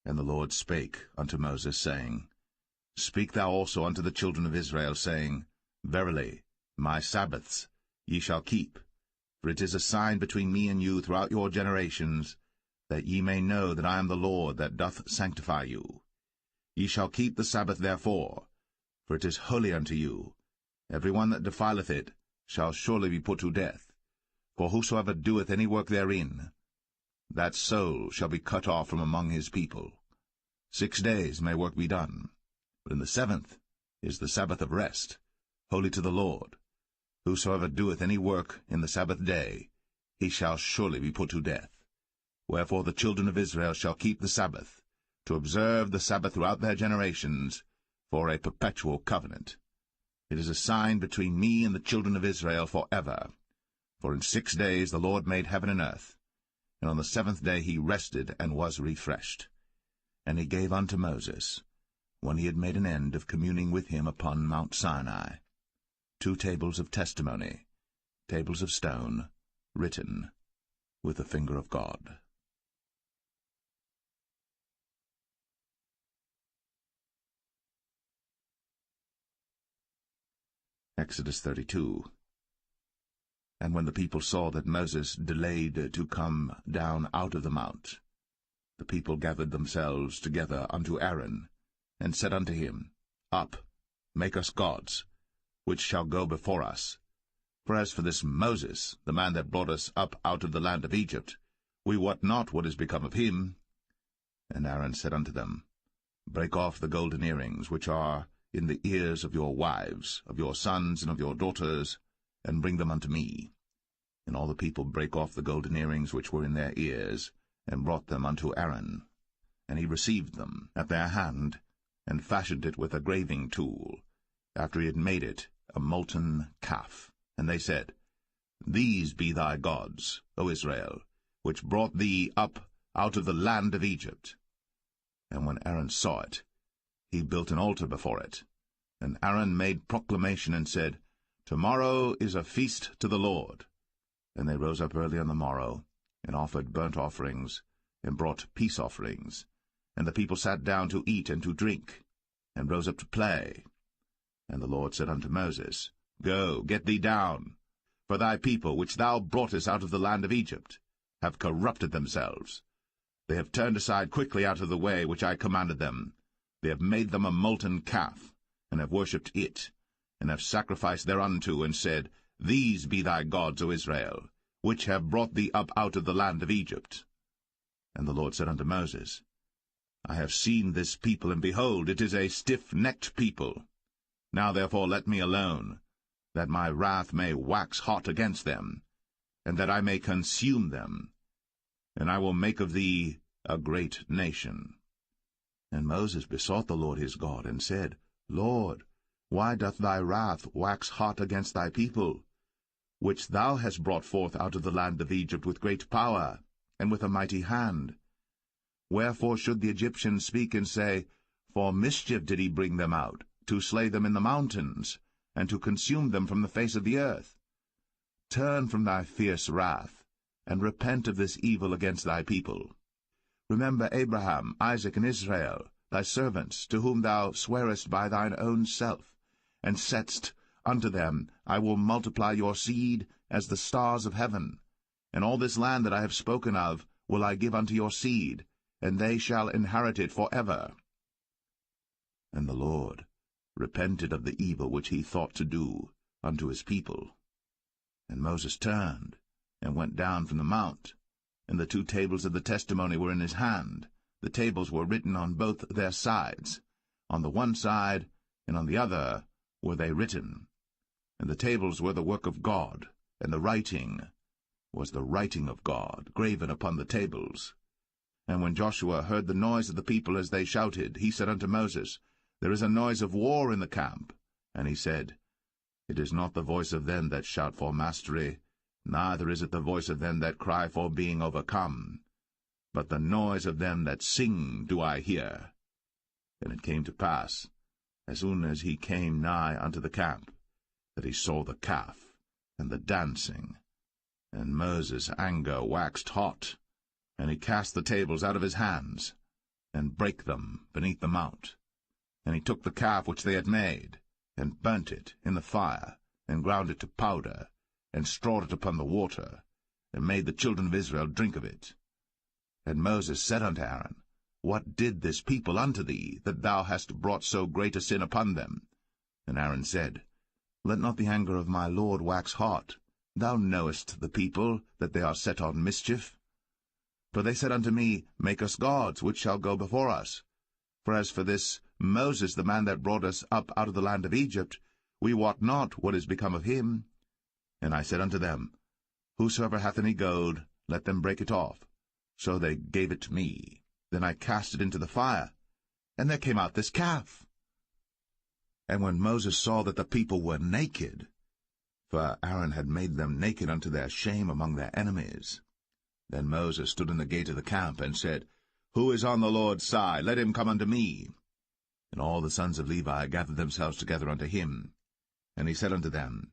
And the Lord spake unto Moses, saying, Speak thou also unto the children of Israel, saying, Verily, my Sabbaths ye shall keep, for it is a sign between me and you throughout your generations, that ye may know that I am the Lord that doth sanctify you. Ye shall keep the Sabbath therefore, for it is holy unto you. Every one that defileth it shall surely be put to death. For whosoever doeth any work therein, that soul shall be cut off from among his people. 6 days may work be done, but in the 7th is the Sabbath of rest, holy to the Lord. Whosoever doeth any work in the Sabbath day, he shall surely be put to death. Wherefore the children of Israel shall keep the Sabbath, to observe the Sabbath throughout their generations, for a perpetual covenant. It is a sign between me and the children of Israel forever. For in 6 days the Lord made heaven and earth, and on the 7th day he rested and was refreshed. And he gave unto Moses, when he had made an end of communing with him upon Mount Sinai, 2 tables of testimony, tables of stone, written with the finger of God. Exodus 32. And when the people saw that Moses delayed to come down out of the mount, the people gathered themselves together unto Aaron, and said unto him, Up, make us gods, which shall go before us. For as for this Moses, the man that brought us up out of the land of Egypt, we wot not what is become of him. And Aaron said unto them, Break off the golden earrings which are in the ears of your wives, of your sons, and of your daughters, and bring them unto me. And all the people brake off the golden earrings which were in their ears, and brought them unto Aaron. And he received them at their hand, and fashioned it with a graving tool, after he had made it a molten calf. And they said, These be thy gods, O Israel, which brought thee up out of the land of Egypt. And when Aaron saw it, he built an altar before it. And Aaron made proclamation and said, Tomorrow is a feast to the Lord. And they rose up early on the morrow, and offered burnt offerings, and brought peace offerings. And the people sat down to eat and to drink, and rose up to play. And the Lord said unto Moses, Go, get thee down, for thy people, which thou broughtest out of the land of Egypt, have corrupted themselves. They have turned aside quickly out of the way which I commanded them. They have made them a molten calf, and have worshipped it, and have sacrificed thereunto, and said, These be thy gods, O Israel, which have brought thee up out of the land of Egypt. And the Lord said unto Moses, I have seen this people, and behold, it is a stiff-necked people. Now therefore let me alone, that my wrath may wax hot against them, and that I may consume them, and I will make of thee a great nation. And Moses besought the Lord his God, and said, Lord, why doth thy wrath wax hot against thy people, which thou hast brought forth out of the land of Egypt with great power, and with a mighty hand? Wherefore should the Egyptians speak and say, For mischief did he bring them out, to slay them in the mountains, and to consume them from the face of the earth? Turn from thy fierce wrath, and repent of this evil against thy people. Remember Abraham, Isaac, and Israel, thy servants, to whom thou swarest by thine own self, and saidst unto them, I will multiply your seed as the stars of heaven. And all this land that I have spoken of will I give unto your seed, and they shall inherit it forever. And the Lord repented of the evil which he thought to do unto his people. And Moses turned, and went down from the mount, and the 2 tables of the testimony were in his hand. The tables were written on both their sides. On the one side and on the other were they written. And the tables were the work of God, and the writing was the writing of God, graven upon the tables. And when Joshua heard the noise of the people as they shouted, he said unto Moses, There is a noise of war in the camp. And he said, It is not the voice of them that shout for mastery, neither is it the voice of them that cry for being overcome, but the noise of them that sing do I hear. And it came to pass, as soon as he came nigh unto the camp, that he saw the calf and the dancing. And Moses' anger waxed hot, and he cast the tables out of his hands, and brake them beneath the mount. And he took the calf which they had made, and burnt it in the fire, and ground it to powder, and strawed it upon the water, and made the children of Israel drink of it. And Moses said unto Aaron, What did this people unto thee, that thou hast brought so great a sin upon them? And Aaron said, Let not the anger of my Lord wax hot. Thou knowest the people, that they are set on mischief. For they said unto me, Make us gods, which shall go before us. For as for this Moses, the man that brought us up out of the land of Egypt, we wot not what is become of him. And I said unto them, Whosoever hath any gold, let them break it off. So they gave it to me. Then I cast it into the fire, and there came out this calf. And when Moses saw that the people were naked, for Aaron had made them naked unto their shame among their enemies, then Moses stood in the gate of the camp, and said, Who is on the Lord's side? Let him come unto me. And all the sons of Levi gathered themselves together unto him. And he said unto them,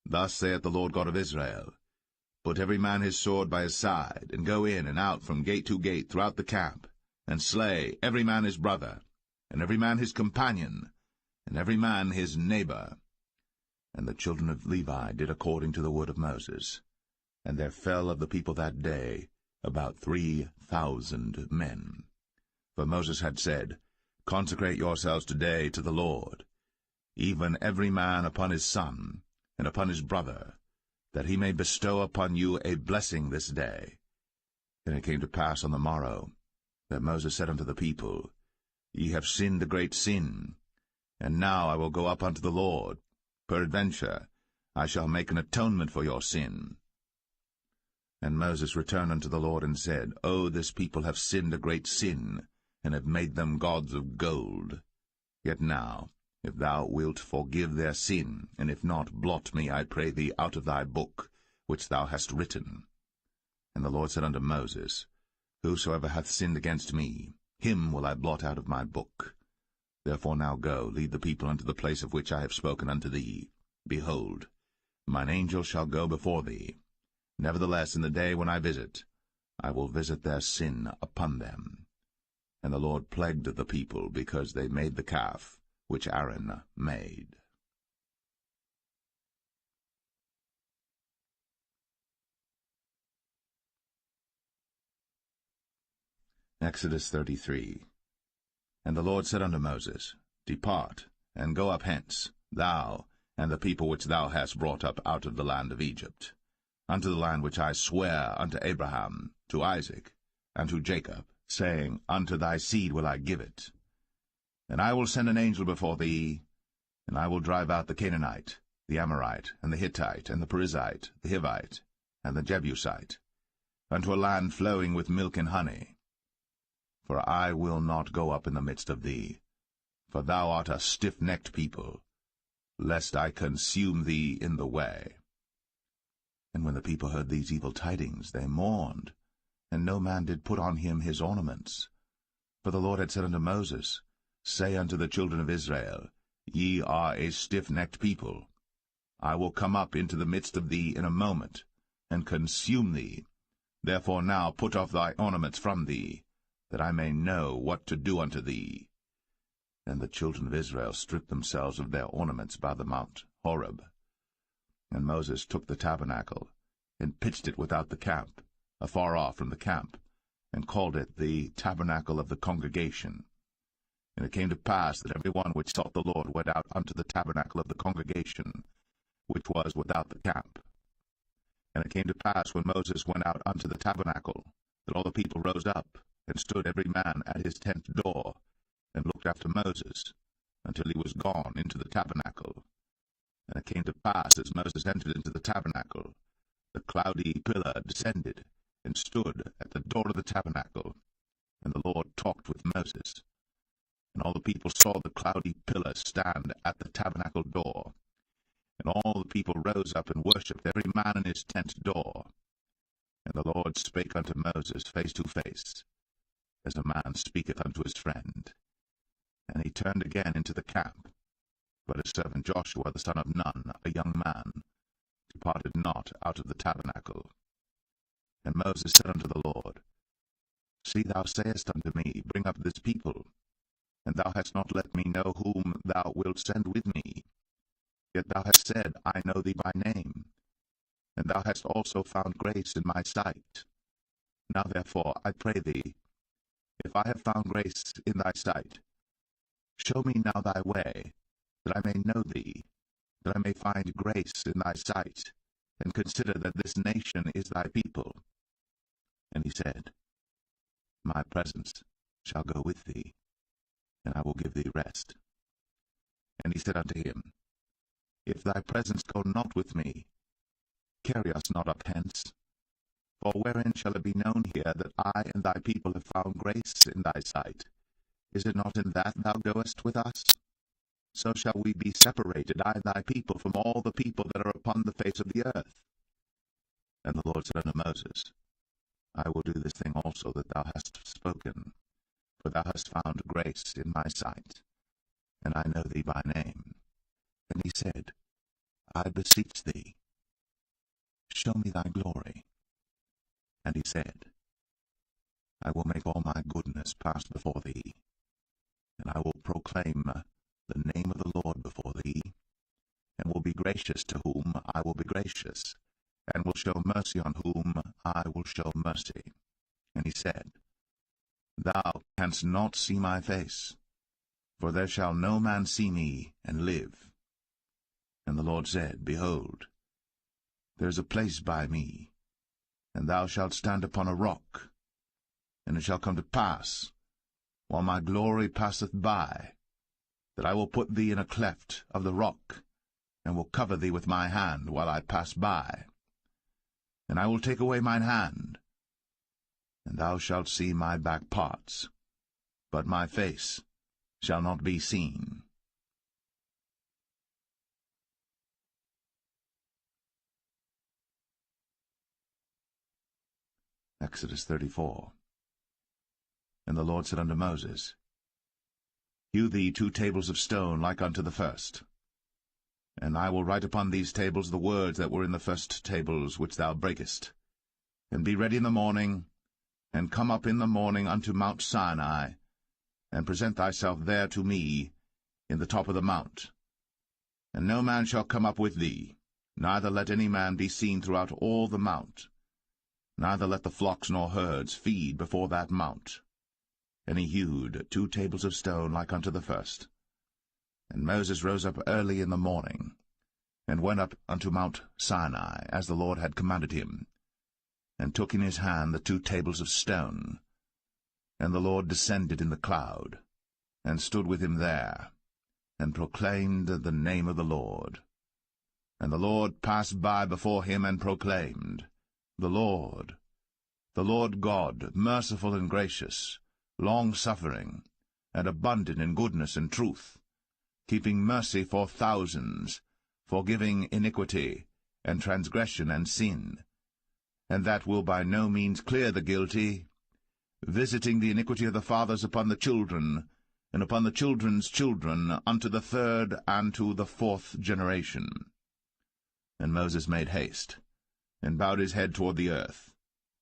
Thus saith the Lord God of Israel, Put every man his sword by his side, and go in and out from gate to gate throughout the camp, and slay every man his brother, and every man his companion, and every man his neighbor. And the children of Levi did according to the word of Moses. And there fell of the people that day about 3,000 men. For Moses had said, Consecrate yourselves today to the Lord, even every man upon his son, and upon his brother, that he may bestow upon you a blessing this day. And it came to pass on the morrow, that Moses said unto the people, Ye have sinned a great sin, and now I will go up unto the Lord. Peradventure I shall make an atonement for your sin. And Moses returned unto the Lord, and said, O this people have sinned a great sin, and have made them gods of gold. Yet now, if thou wilt forgive their sin, and if not, blot me, I pray thee, out of thy book, which thou hast written. And the Lord said unto Moses, Whosoever hath sinned against me, him will I blot out of my book. Therefore now go, lead the people unto the place of which I have spoken unto thee. Behold, mine angel shall go before thee. Nevertheless, in the day when I visit, I will visit their sin upon them. And the Lord plagued the people, because they made the calf which Aaron made. Exodus 33. And the Lord said unto Moses, Depart, and go up hence, thou, and the people which thou hast brought up out of the land of Egypt, unto the land which I sware unto Abraham, to Isaac, and to Jacob, saying, Unto thy seed will I give it. And I will send an angel before thee, and I will drive out the Canaanite, the Amorite, and the Hittite, and the Perizzite, the Hivite, and the Jebusite, unto a land flowing with milk and honey. For I will not go up in the midst of thee, for thou art a stiff-necked people, lest I consume thee in the way. And when the people heard these evil tidings, they mourned, and no man did put on him his ornaments. For the Lord had said unto Moses, Say unto the children of Israel, Ye are a stiff-necked people. I will come up into the midst of thee in a moment, and consume thee. Therefore now put off thy ornaments from thee, that I may know what to do unto thee. And the children of Israel stripped themselves of their ornaments by the mount Horeb. And Moses took the tabernacle, and pitched it without the camp, afar off from the camp, and called it the tabernacle of the congregation. And it came to pass that every one which sought the Lord went out unto the tabernacle of the congregation, which was without the camp. And it came to pass, when Moses went out unto the tabernacle, that all the people rose up, and stood every man at his tent door, and looked after Moses, until he was gone into the tabernacle. And it came to pass, as Moses entered into the tabernacle, the cloudy pillar descended, and stood at the door of the tabernacle, and the Lord talked with Moses. And all the people saw the cloudy pillar stand at the tabernacle door. And all the people rose up and worshipped, every man in his tent door. And the Lord spake unto Moses face to face, as a man speaketh unto his friend. And he turned again into the camp. But his servant Joshua the son of Nun, a young man, departed not out of the tabernacle. And Moses said unto the Lord, See, thou sayest unto me, Bring up this people, and thou hast not let me know whom thou wilt send with me. Yet thou hast said, I know thee by name, and thou hast also found grace in my sight. Now therefore, I pray thee, if I have found grace in thy sight, show me now thy way, that I may know thee, that I may find grace in thy sight, and consider that this nation is thy people. And he said, My presence shall go with thee, and I will give thee rest. And he said unto him, If thy presence go not with me, carry us not up hence. For wherein shall it be known here that I and thy people have found grace in thy sight? Is it not in that thou goest with us? So shall we be separated, I and thy people, from all the people that are upon the face of the earth. And the Lord said unto Moses, I will do this thing also that thou hast spoken, for thou hast found grace in my sight, and I know thee by name. And he said, I beseech thee, show me thy glory. And he said, I will make all my goodness pass before thee, and I will proclaim the name of the Lord before thee, and will be gracious to whom I will be gracious, and will show mercy on whom I will show mercy. And he said, Thou canst not see my face, for there shall no man see me and live. And the Lord said, Behold, there is a place by me, and thou shalt stand upon a rock. And it shall come to pass, while my glory passeth by, that I will put thee in a cleft of the rock, and will cover thee with my hand while I pass by. And I will take away mine hand, and thou shalt see my back parts, but my face shall not be seen. Exodus 34. And the Lord said unto Moses, Hew thee 2 tables of stone like unto the first. And I will write upon these tables the words that were in the first tables which thou breakest. And be ready in the morning, and come up in the morning unto Mount Sinai, and present thyself there to me in the top of the mount. And no man shall come up with thee, neither let any man be seen throughout all the mount, neither let the flocks nor herds feed before that mount. And he hewed 2 tables of stone like unto the first. And Moses rose up early in the morning, and went up unto Mount Sinai, as the Lord had commanded him, and took in his hand the 2 tables of stone. And the Lord descended in the cloud, and stood with him there, and proclaimed the name of the Lord. And the Lord passed by before him, and proclaimed, The Lord God, merciful and gracious, long-suffering, and abundant in goodness and truth, keeping mercy for thousands, forgiving iniquity, and transgression and sin, and that will by no means clear the guilty, visiting the iniquity of the fathers upon the children, and upon the children's children, unto the 3rd and to the 4th generation. And Moses made haste, and bowed his head toward the earth,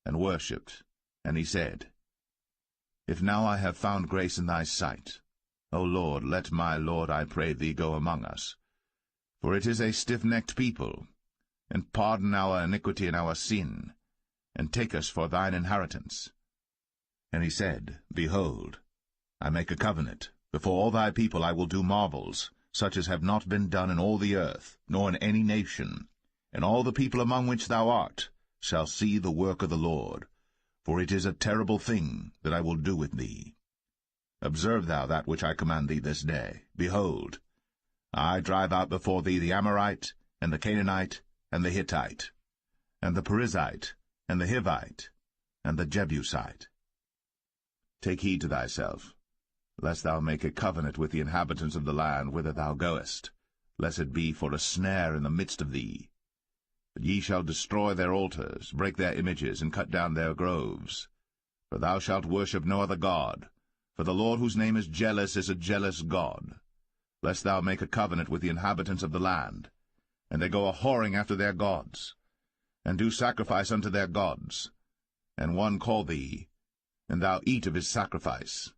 and worshipped. And he said, If now I have found grace in thy sight, O Lord, let my Lord, I pray thee, go among us. For it is a stiff-necked people, and pardon our iniquity and our sin, and take us for thine inheritance. And he said, Behold, I make a covenant Before all thy people I will do marvels, such as have not been done in all the earth, nor in any nation. And all the people among which thou art shall see the work of the Lord, for it is a terrible thing that I will do with thee. Observe thou that which I command thee this day. Behold, I drive out before thee the Amorite, and the Canaanite, and the Hittite, and the Perizzite, and the Hivite, and the Jebusite. Take heed to thyself, lest thou make a covenant with the inhabitants of the land whither thou goest, lest it be for a snare in the midst of thee. But ye shall destroy their altars, break their images, and cut down their groves. For thou shalt worship no other god, for the Lord whose name is jealous is a jealous God. Lest thou make a covenant with the inhabitants of the land, and they go a-whoring after their gods, and do sacrifice unto their gods, and one call thee, and thou eat of his sacrifice,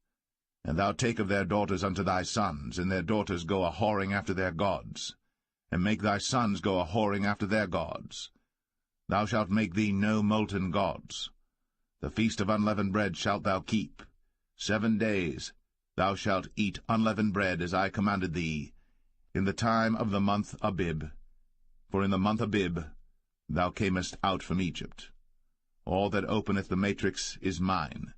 and thou take of their daughters unto thy sons, and their daughters go a-whoring after their gods, and make thy sons go a-whoring after their gods. Thou shalt make thee no molten gods. The feast of unleavened bread shalt thou keep. 7 days thou shalt eat unleavened bread, as I commanded thee, in the time of the month Abib. For in the month Abib thou camest out from Egypt. All that openeth the matrix is mine,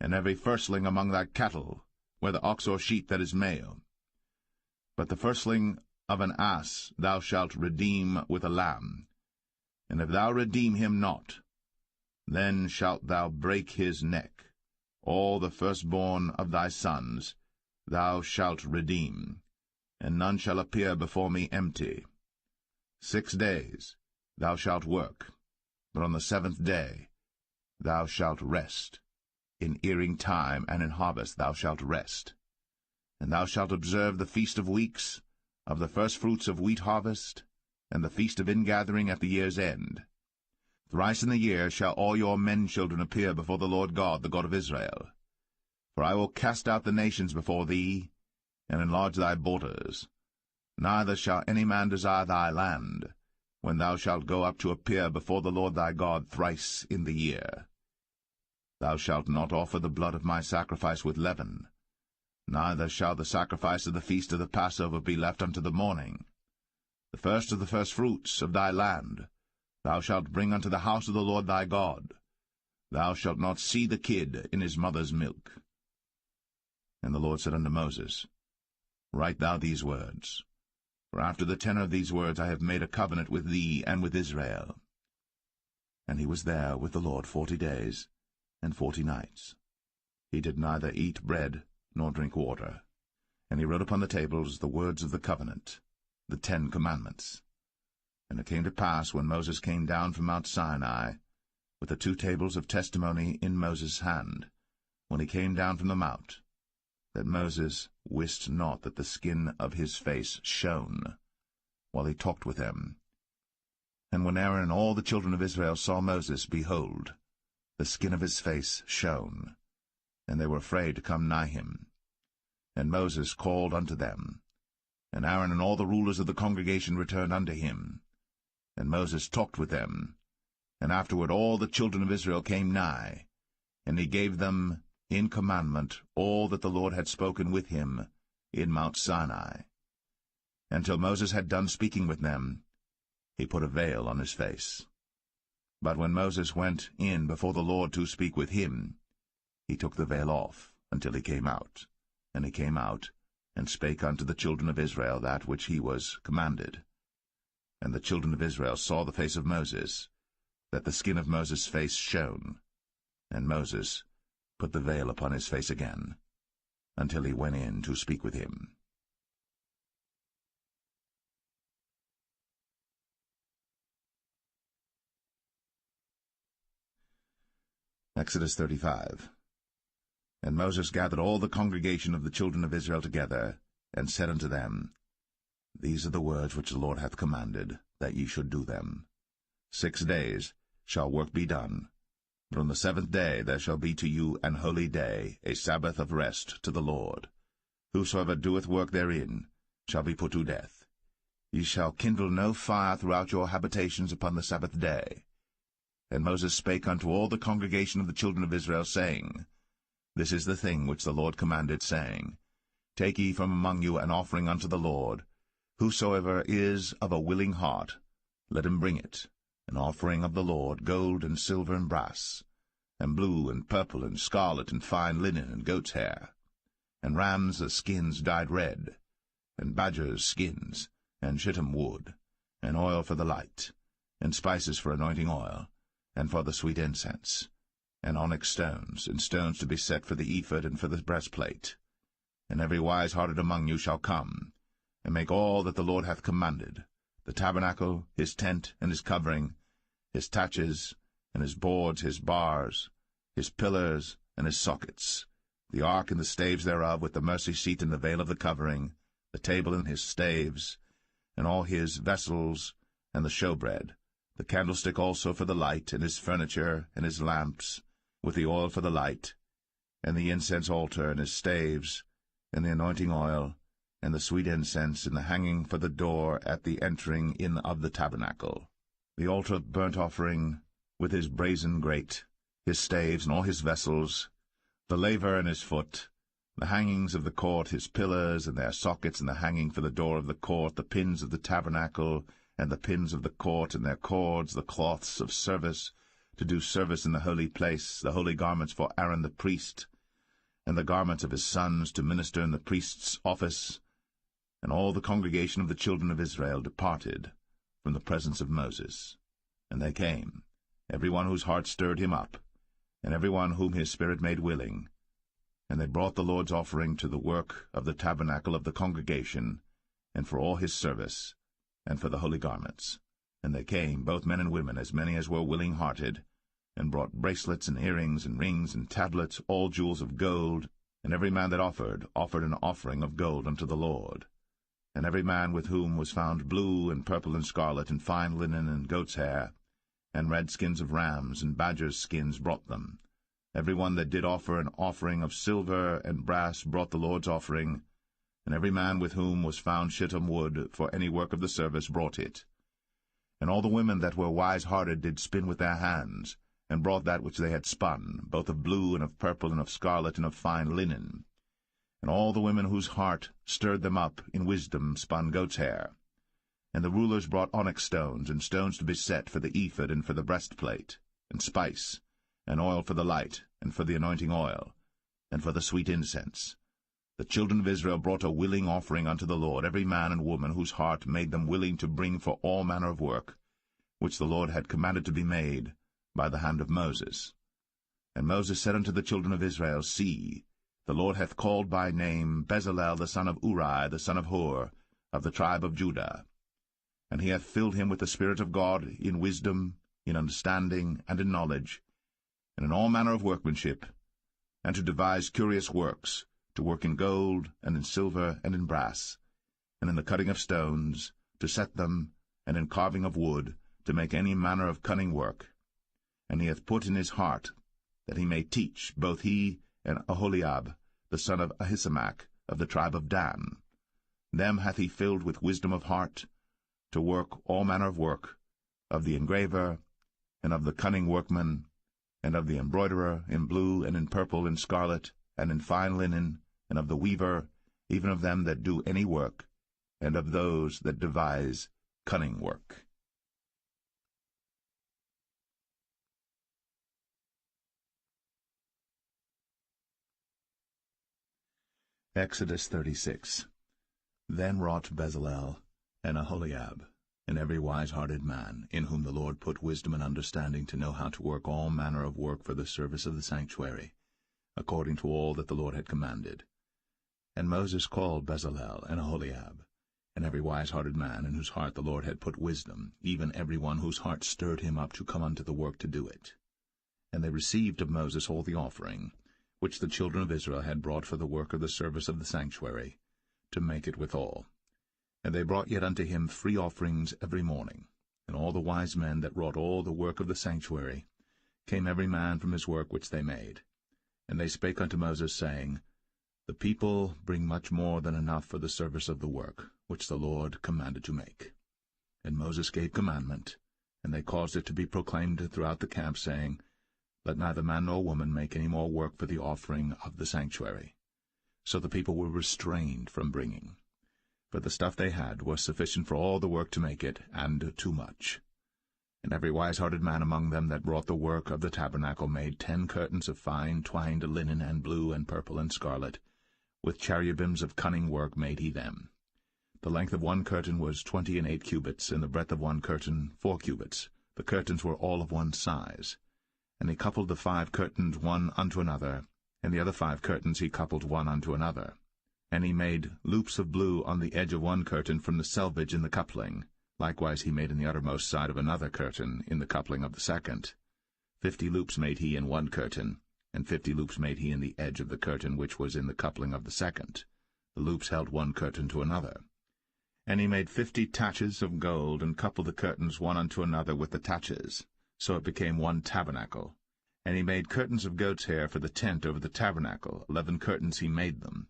and every firstling among thy cattle, whether ox or sheep that is male. But the firstling of an ass thou shalt redeem with a lamb. And if thou redeem him not, then shalt thou break his neck. All the firstborn of thy sons thou shalt redeem, and none shall appear before me empty. 6 days thou shalt work, but on the 7th day thou shalt rest. In earing time and in harvest thou shalt rest. And thou shalt observe the feast of weeks, of the firstfruits of wheat harvest, and the feast of ingathering at the year's end. Thrice in the year shall all your men-children appear before the Lord God, the God of Israel. For I will cast out the nations before thee, and enlarge thy borders. Neither shall any man desire thy land, when thou shalt go up to appear before the Lord thy God thrice in the year. Thou shalt not offer the blood of my sacrifice with leaven, neither shall the sacrifice of the feast of the Passover be left unto the morning. The first of the firstfruits of thy land thou shalt bring unto the house of the Lord thy God. Thou shalt not see the kid in his mother's milk. And the Lord said unto Moses, Write thou these words, for after the tenor of these words I have made a covenant with thee and with Israel. And he was there with the Lord 40 days and 40 nights. He did neither eat bread nor drink water. And he wrote upon the tables the words of the covenant, the 10 commandments. And it came to pass, when Moses came down from Mount Sinai, with the 2 tables of testimony in Moses' hand, when he came down from the mount, that Moses wist not that the skin of his face shone, while he talked with them. And when Aaron and all the children of Israel saw Moses, behold, the skin of his face shone, and they were afraid to come nigh him. And Moses called unto them, and Aaron and all the rulers of the congregation returned unto him. And Moses talked with them, and afterward all the children of Israel came nigh, and he gave them in commandment all that the Lord had spoken with him in Mount Sinai. And till Moses had done speaking with them, he put a veil on his face. But when Moses went in before the Lord to speak with him, he took the veil off until he came out. And he came out, and spake unto the children of Israel that which he was commanded. And the children of Israel saw the face of Moses, that the skin of Moses' face shone. And Moses put the veil upon his face again, until he went in to speak with him. Exodus 35. And Moses gathered all the congregation of the children of Israel together, and said unto them, These are the words which the Lord hath commanded, that ye should do them. 6 days shall work be done, but on the 7th day there shall be to you an holy day, a Sabbath of rest to the Lord. Whosoever doeth work therein shall be put to death. Ye shall kindle no fire throughout your habitations upon the Sabbath day. And Moses spake unto all the congregation of the children of Israel, saying, This is the thing which the Lord commanded, saying, Take ye from among you an offering unto the Lord. Whosoever is of a willing heart, let him bring it, an offering of the Lord, gold and silver and brass, and blue and purple and scarlet and fine linen and goat's hair, and rams' skins dyed red, and badgers' skins, and shittim wood, and oil for the light, and spices for anointing oil, and for the sweet incense, and onyx stones, and stones to be set for the ephod and for the breastplate. And every wise-hearted among you shall come, and make all that the Lord hath commanded, the tabernacle, his tent, and his covering, his taches, and his boards, his bars, his pillars, and his sockets, the ark and the staves thereof, with the mercy seat and the veil of the covering, the table and his staves, and all his vessels, and the showbread, the candlestick also for the light, and his furniture, and his lamps, with the oil for the light, and the incense altar, and his staves, and the anointing oil, and the sweet incense, and the hanging for the door at the entering in of the tabernacle, the altar of burnt offering, with his brazen grate, his staves, and all his vessels, the laver and his foot, the hangings of the court, his pillars, and their sockets, and the hanging for the door of the court, the pins of the tabernacle, and the pins of the court, and their cords, the cloths of service, to do service in the holy place, the holy garments for Aaron the priest, and the garments of his sons to minister in the priest's office. And all the congregation of the children of Israel departed from the presence of Moses. And they came, every one whose heart stirred him up, and every one whom his spirit made willing. And they brought the Lord's offering to the work of the tabernacle of the congregation, and for all his service, and for the holy garments. And they came, both men and women, as many as were willing-hearted, and brought bracelets and earrings and rings and tablets, all jewels of gold, and every man that offered an offering of gold unto the Lord. And every man with whom was found blue and purple and scarlet and fine linen and goat's hair, and red skins of rams and badgers' skins brought them. Every one that did offer an offering of silver and brass brought the Lord's offering, and every man with whom was found shittim wood for any work of the service brought it. And all the women that were wise-hearted did spin with their hands, and brought that which they had spun, both of blue and of purple and of scarlet and of fine linen. And all the women whose heart stirred them up in wisdom spun goat's hair. And the rulers brought onyx stones, and stones to be set for the ephod and for the breastplate, and spice, and oil for the light, and for the anointing oil, and for the sweet incense. The children of Israel brought a willing offering unto the Lord, every man and woman whose heart made them willing to bring for all manner of work, which the Lord had commanded to be made by the hand of Moses. And Moses said unto the children of Israel, See, the Lord hath called by name Bezalel the son of Uri, the son of Hur, of the tribe of Judah. And he hath filled him with the Spirit of God in wisdom, in understanding, and in knowledge, and in all manner of workmanship, and to devise curious works, to work in gold, and in silver, and in brass, and in the cutting of stones, to set them, and in carving of wood, to make any manner of cunning work. And he hath put in his heart that he may teach, both he and Aholiab, the son of Ahisamach, of the tribe of Dan. Them hath he filled with wisdom of heart, to work all manner of work, of the engraver, and of the cunning workman, and of the embroiderer, in blue, and in purple, and scarlet, and in fine linen, and of the weaver, even of them that do any work, and of those that devise cunning work. Exodus 36. Then wrought Bezalel and Aholiab, and every wise-hearted man, in whom the Lord put wisdom and understanding to know how to work all manner of work for the service of the sanctuary, according to all that the Lord had commanded. And Moses called Bezalel and Aholiab, and every wise-hearted man, in whose heart the Lord had put wisdom, even every one whose heart stirred him up to come unto the work to do it. And they received of Moses all the offering, which the children of Israel had brought for the work of the service of the sanctuary, to make it withal. And they brought yet unto him free offerings every morning. And all the wise men that wrought all the work of the sanctuary came every man from his work which they made. And they spake unto Moses, saying, The people bring much more than enough for the service of the work, which the Lord commanded to make. And Moses gave commandment, and they caused it to be proclaimed throughout the camp, saying, Let neither man nor woman make any more work for the offering of the sanctuary. so the people were restrained from bringing. For the stuff they had was sufficient for all the work to make it, and too much. And every wise-hearted man among them that wrought the work of the tabernacle made 10 curtains of fine twined linen, and blue, and purple, and scarlet. With cherubims of cunning work made he them. The length of one curtain was 20 and 8 cubits, and the breadth of one curtain 4 cubits. The curtains were all of one size. And he coupled the 5 curtains one unto another, and the other 5 curtains he coupled one unto another. And he made loops of blue on the edge of one curtain from the selvage in the coupling. Likewise he made in the uttermost side of another curtain in the coupling of the second. 50 loops made he in one curtain, and 50 loops made he in the edge of the curtain which was in the coupling of the second. The loops held one curtain to another. And he made 50 taches of gold, and coupled the curtains one unto another with the taches. So it became one tabernacle. And he made curtains of goat's hair for the tent over the tabernacle. 11 curtains he made them.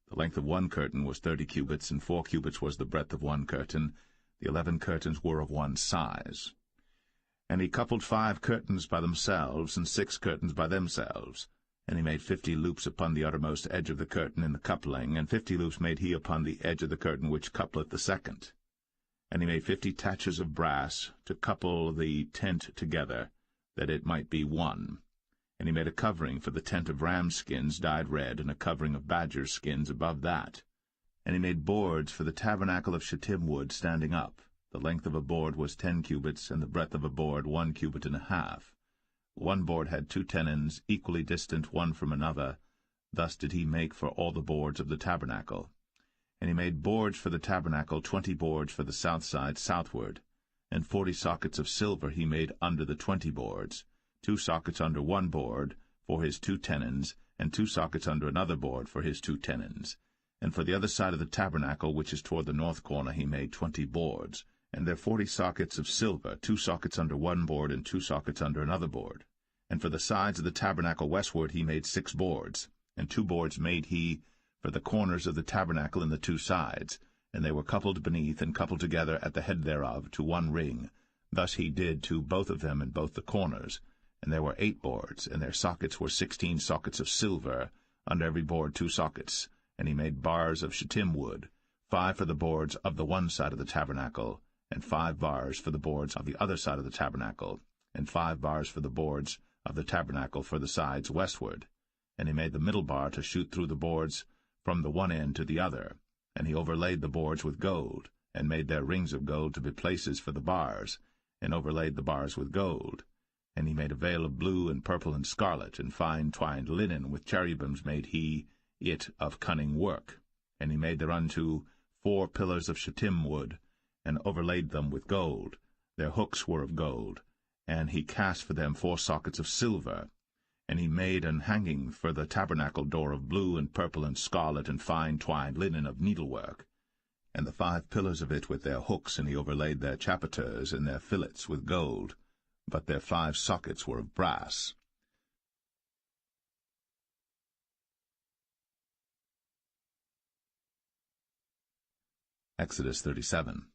The length of one curtain was 30 cubits, and 4 cubits was the breadth of one curtain. The 11 curtains were of one size. And he coupled 5 curtains by themselves, and 6 curtains by themselves. And he made 50 loops upon the uttermost edge of the curtain in the coupling, and 50 loops made he upon the edge of the curtain which coupleth the second. And he made 50 taches of brass to couple the tent together, that it might be one. And he made a covering for the tent of ram skins dyed red, and a covering of badger skins above that. And he made boards for the tabernacle of shittim wood standing up. The length of a board was 10 cubits, and the breadth of a board 1 cubit and a half. One board had 2 tenons, equally distant one from another. Thus did he make for all the boards of the tabernacle. And he made boards for the tabernacle, 20 boards for the south side southward. And 40 sockets of silver he made under the 20 boards, 2 sockets under one board for his 2 tenons, and 2 sockets under another board for his 2 tenons. And for the other side of the tabernacle, which is toward the north corner, he made 20 boards, and there 40 sockets of silver, 2 sockets under one board, and 2 sockets under another board. And for the sides of the tabernacle westward he made 6 boards, and 2 boards made he for the corners of the tabernacle in the 2 sides, and they were coupled beneath, and coupled together at the head thereof to one ring. Thus he did to both of them in both the corners. And there were 8 boards, and their sockets were 16 sockets of silver, under every board 2 sockets. And he made bars of shittim wood, 5 for the boards of the one side of the tabernacle, and 5 bars for the boards of the other side of the tabernacle, and 5 bars for the boards of the tabernacle for the sides westward. And he made the middle bar to shoot through the boards from the one end to the other. And he overlaid the boards with gold, and made their rings of gold to be places for the bars, and overlaid the bars with gold. And he made a veil of blue and purple and scarlet, and fine twined linen, with cherubims made he it of cunning work. And he made thereunto 4 pillars of shittim wood, and overlaid them with gold. Their hooks were of gold, and he cast for them 4 sockets of silver. And he made an hanging for the tabernacle door of blue and purple and scarlet and fine twined linen of needlework. And the 5 pillars of it with their hooks, and he overlaid their chapiters and their fillets with gold, but their 5 sockets were of brass. Exodus 37.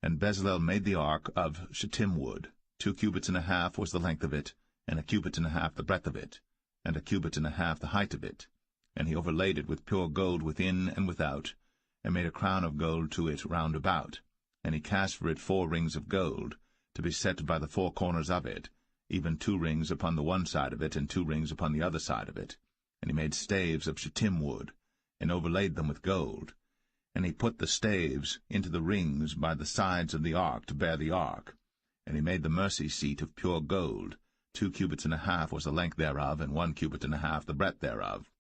And Bezalel made the ark of shittim wood. 2 cubits and a half was the length of it, and 1 cubit and a half the breadth of it, and 1 cubit and a half the height of it. And he overlaid it with pure gold within and without, and made a crown of gold to it round about. And he cast for it 4 rings of gold, to be set by the 4 corners of it, even 2 rings upon the one side of it, and 2 rings upon the other side of it. And he made staves of shittim wood, and overlaid them with gold. And he put the staves into the rings by the sides of the ark to bear the ark. And he made the mercy seat of pure gold. 2 cubits and a half was the length thereof, and 1 cubit and a half the breadth thereof.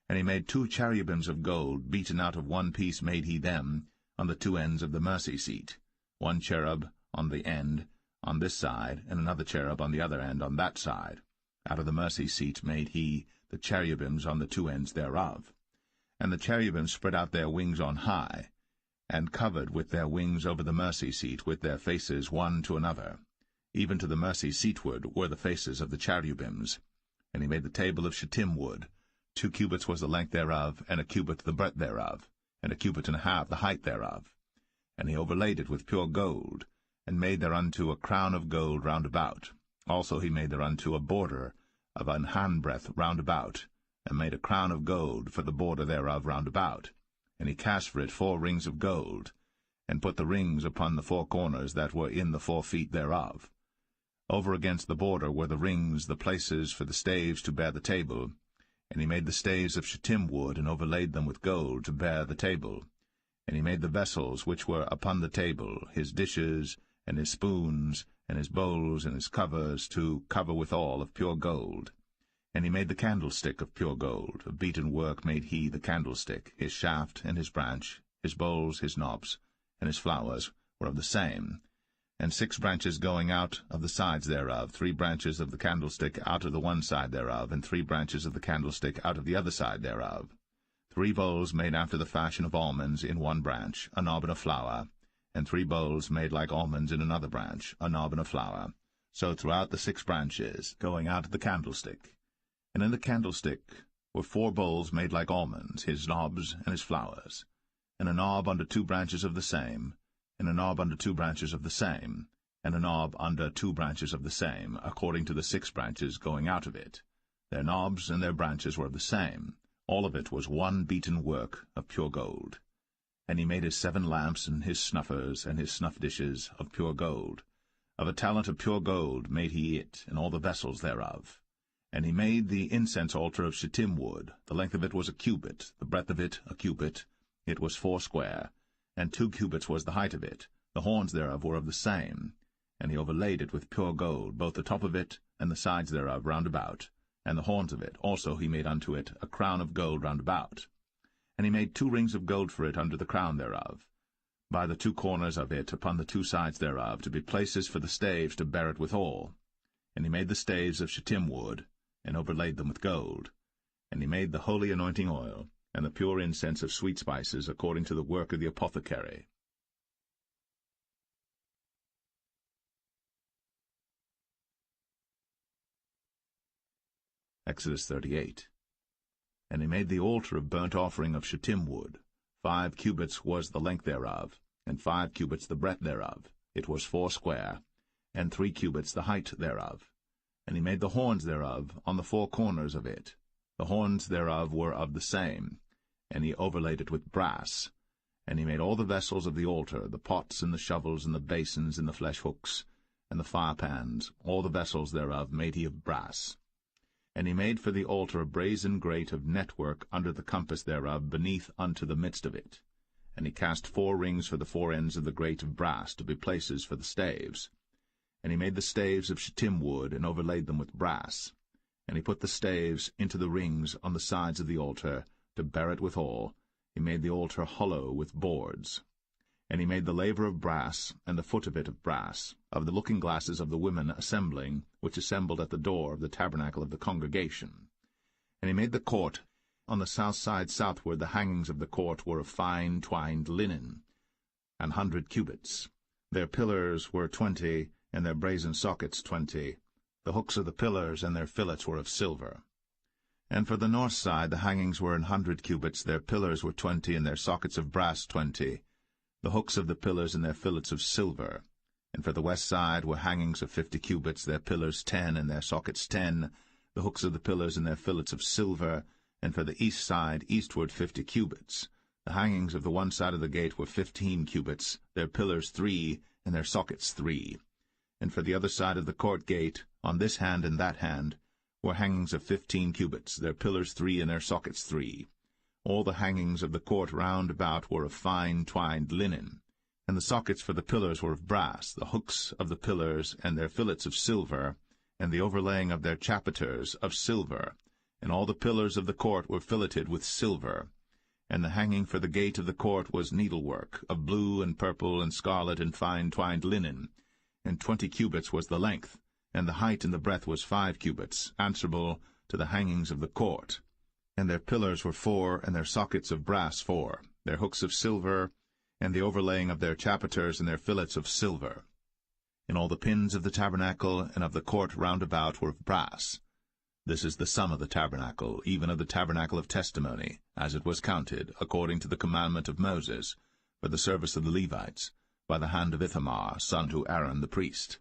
And he made 2 cherubims of gold, beaten out of one piece made he them, on the 2 ends of the mercy seat, 1 cherub on the end on this side, and another cherub on the other end on that side. Out of the mercy seat made he the cherubims on the 2 ends thereof. And the cherubims spread out their wings on high, and covered with their wings over the mercy seat, with their faces one to another. Even to the mercy seatward were the faces of the cherubims. And he made the table of shittim wood. 2 cubits was the length thereof, and 1 cubit the breadth thereof, and 1 cubit and a half the height thereof. And he overlaid it with pure gold, and made thereunto a crown of gold round about. Also he made thereunto a border of an handbreadth round about, and made a crown of gold for the border thereof round about. And he cast for it 4 rings of gold, and put the rings upon the 4 corners that were in the 4 feet thereof. Over against the border were the rings, the places for the staves to bear the table. And he made the staves of shittim wood, and overlaid them with gold, to bear the table. And he made the vessels which were upon the table, his dishes, and his spoons, and his bowls, and his covers, to cover withal of pure gold. And he made the candlestick of pure gold. Of beaten work made he the candlestick. His shaft and his branch, his bowls, his knobs, and his flowers were of the same. And 6 branches going out of the sides thereof, 3 branches of the candlestick out of the one side thereof, and 3 branches of the candlestick out of the other side thereof. 3 bowls made after the fashion of almonds in one branch, a knob and a flower, and 3 bowls made like almonds in another branch, a knob and a flower. So throughout the 6 branches, going out of the candlestick. And in the candlestick were 4 bowls made like almonds, his knobs and his flowers, and a knob under 2 branches of the same, and a knob under 2 branches of the same, and a knob under 2 branches of the same, according to the 6 branches going out of it. Their knobs and their branches were of the same. All of it was one beaten work of pure gold. And he made his 7 lamps, and his snuffers, and his snuff dishes of pure gold. Of a talent of pure gold made he it, and all the vessels thereof. And he made the incense altar of shittim wood. The length of it was a cubit, the breadth of it a cubit. It was 4 square, and 2 cubits was the height of it. The horns thereof were of the same. And he overlaid it with pure gold, both the top of it and the sides thereof round about. And the horns of it also he made unto it a crown of gold round about. And he made 2 rings of gold for it under the crown thereof, by the 2 corners of it upon the 2 sides thereof, to be places for the staves to bear it withal. And he made the staves of shittim wood, and overlaid them with gold. And he made the holy anointing oil, and the pure incense of sweet spices, according to the work of the apothecary. Exodus 38. And he made the altar of burnt offering of shittim wood. 5 cubits was the length thereof, and 5 cubits the breadth thereof. It was 4 square, and 3 cubits the height thereof. And he made the horns thereof on the 4 corners of it. The horns thereof were of the same, and he overlaid it with brass. And he made all the vessels of the altar, the pots and the shovels and the basins and the flesh hooks, and the firepans, all the vessels thereof made he of brass. And he made for the altar a brazen grate of network under the compass thereof, beneath unto the midst of it. And he cast 4 rings for the 4 ends of the grate of brass, to be places for the staves. And he made the staves of shittim wood, and overlaid them with brass. And he put the staves into the rings on the sides of the altar, to bear it withal. He made the altar hollow with boards. And he made the laver of brass, and the foot of it of brass, of the looking-glasses of the women assembling, which assembled at the door of the tabernacle of the congregation. And he made the court. On the south side southward the hangings of the court were of fine twined linen, 100 cubits. Their pillars were 20, and their brazen sockets 20. The hooks of the pillars and their fillets were of silver. And for the north side the hangings were 100 cubits, their pillars were 20, and their sockets of brass 20. The hooks of the pillars and their fillets of silver. And for the west side were hangings of 50 cubits, their pillars 10, and their sockets 10, the hooks of the pillars and their fillets of silver. And for the east side eastward 50 cubits. The hangings of the one side of the gate were 15 cubits, their pillars 3, and their sockets 3. And for the other side of the court gate, on this hand and that hand, were hangings of 15 cubits, their pillars 3, and their sockets 3. All the hangings of the court round about were of fine twined linen. And the sockets for the pillars were of brass, the hooks of the pillars and their fillets of silver, and the overlaying of their chapiters of silver. And all the pillars of the court were filleted with silver. And the hanging for the gate of the court was needlework, of blue and purple and scarlet and fine twined linen. And 20 cubits was the length, and the height and the breadth was 5 cubits, answerable to the hangings of the court. And their pillars were 4, and their sockets of brass 4, their hooks of silver, and the overlaying of their chapiters and their fillets of silver. And all the pins of the tabernacle and of the court round about were of brass. This is the sum of the tabernacle, even of the tabernacle of testimony, as it was counted, according to the commandment of Moses, for the service of the Levites, by the hand of Ithamar, son to Aaron the priest.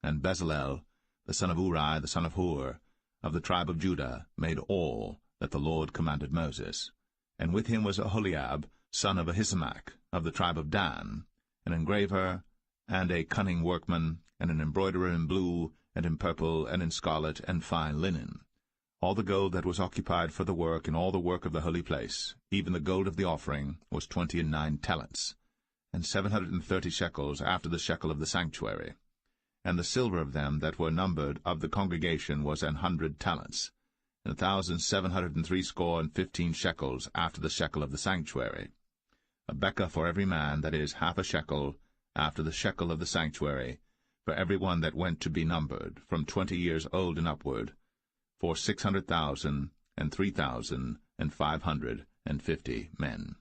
And Bezalel, the son of Uri, the son of Hur, of the tribe of Judah, made all that the Lord commanded Moses. And with him was Aholiab, son of Ahisamach, of the tribe of Dan, an engraver, and a cunning workman, and an embroiderer in blue, and in purple, and in scarlet, and fine linen. All the gold that was occupied for the work, and all the work of the holy place, even the gold of the offering, was 29 talents, and 730 shekels after the shekel of the sanctuary. And the silver of them that were numbered of the congregation was 100 talents, and 1,760 shekels after the shekel of the sanctuary. A bekah for every man, that is, half a shekel, after the shekel of the sanctuary, for every one that went to be numbered, from 20 years old and upward, for 600,000 and 3,550 men.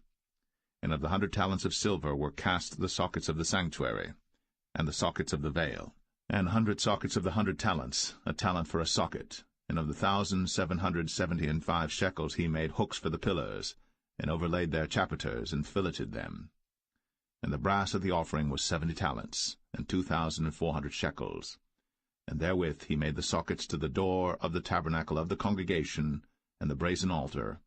And of the 100 talents of silver were cast the sockets of the sanctuary, and the sockets of the veil, and 100 sockets of the 100 talents, a talent for a socket. And of the 1,775 shekels he made hooks for the pillars, and overlaid their chapiters, and filleted them. And the brass of the offering was 70 talents, and 2,400 shekels. And therewith he made the sockets to the door of the tabernacle of the congregation, and the brazen altar,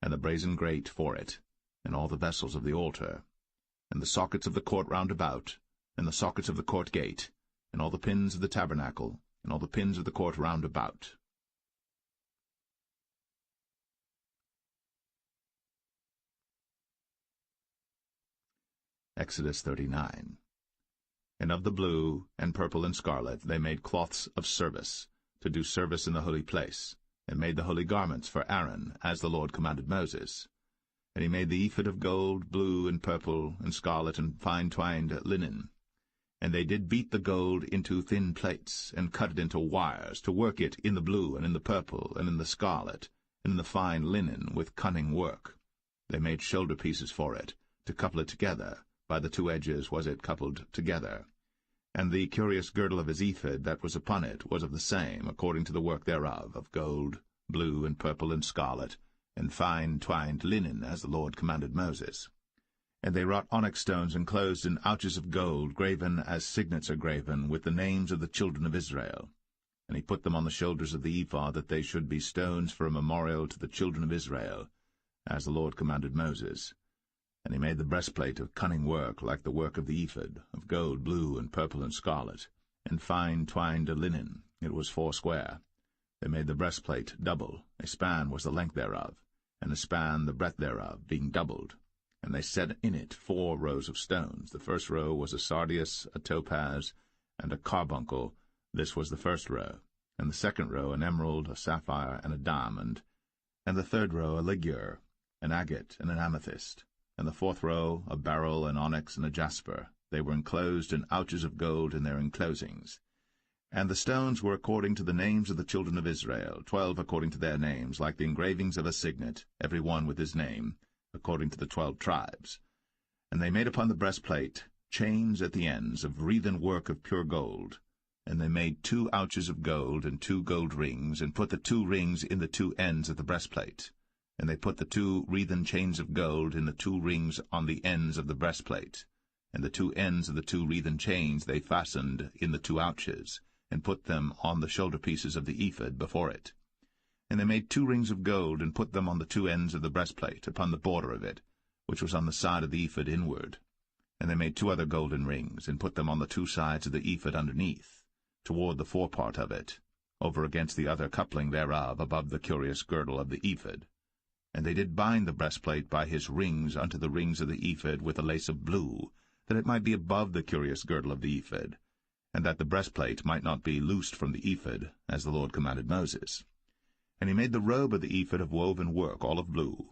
and the brazen grate for it, and all the vessels of the altar, and the sockets of the court round about, and the sockets of the court gate, and all the pins of the tabernacle, and all the pins of the court round about. Exodus 39. And of the blue, and purple, and scarlet they made cloths of service, to do service in the holy place, and made the holy garments for Aaron, as the Lord commanded Moses. And he made the ephod of gold, blue, and purple, and scarlet, and fine-twined linen. And they did beat the gold into thin plates, and cut it into wires, to work it in the blue, and in the purple, and in the scarlet, and in the fine linen, with cunning work. They made shoulder pieces for it, to couple it together. By the two edges was it coupled together. And the curious girdle of his ephod that was upon it was of the same, according to the work thereof, of gold, blue, and purple, and scarlet, and fine twined linen, as the Lord commanded Moses. And they wrought onyx stones enclosed in ouches of gold, graven as signets are graven, with the names of the children of Israel. And he put them on the shoulders of the ephod, that they should be stones for a memorial to the children of Israel, as the Lord commanded Moses. And he made the breastplate of cunning work, like the work of the ephod, of gold, blue, and purple, and scarlet, and fine twined linen. It was foursquare. They made the breastplate double. A span was the length thereof, and a span the breadth thereof, being doubled. And they set in it 4 rows of stones. The first row was a sardius, a topaz, and a carbuncle. This was the first row. And the second row an emerald, a sapphire, and a diamond. And the third row a ligure, an agate, and an amethyst. And the fourth row a beryl, an onyx, and a jasper. They were enclosed in ouches of gold in their enclosings. And the stones were according to the names of the children of Israel, 12 according to their names, like the engravings of a signet, every one with his name, according to the 12 tribes. And they made upon the breastplate chains at the ends of wreathen work of pure gold. And they made 2 ouches of gold, and 2 gold rings, and put the 2 rings in the 2 ends of the breastplate. And they put the 2 wreathen chains of gold in the 2 rings on the ends of the breastplate. And the 2 ends of the 2 wreathen chains they fastened in the 2 ouches, and put them on the shoulder pieces of the ephod before it. And they made 2 rings of gold, and put them on the 2 ends of the breastplate, upon the border of it, which was on the side of the ephod inward. And they made 2 other golden rings, and put them on the 2 sides of the ephod underneath, toward the forepart of it, over against the other coupling thereof, above the curious girdle of the ephod. And they did bind the breastplate by his rings unto the rings of the ephod with a lace of blue, that it might be above the curious girdle of the ephod, and that the breastplate might not be loosed from the ephod, as the Lord commanded Moses. And he made the robe of the ephod of woven work, all of blue.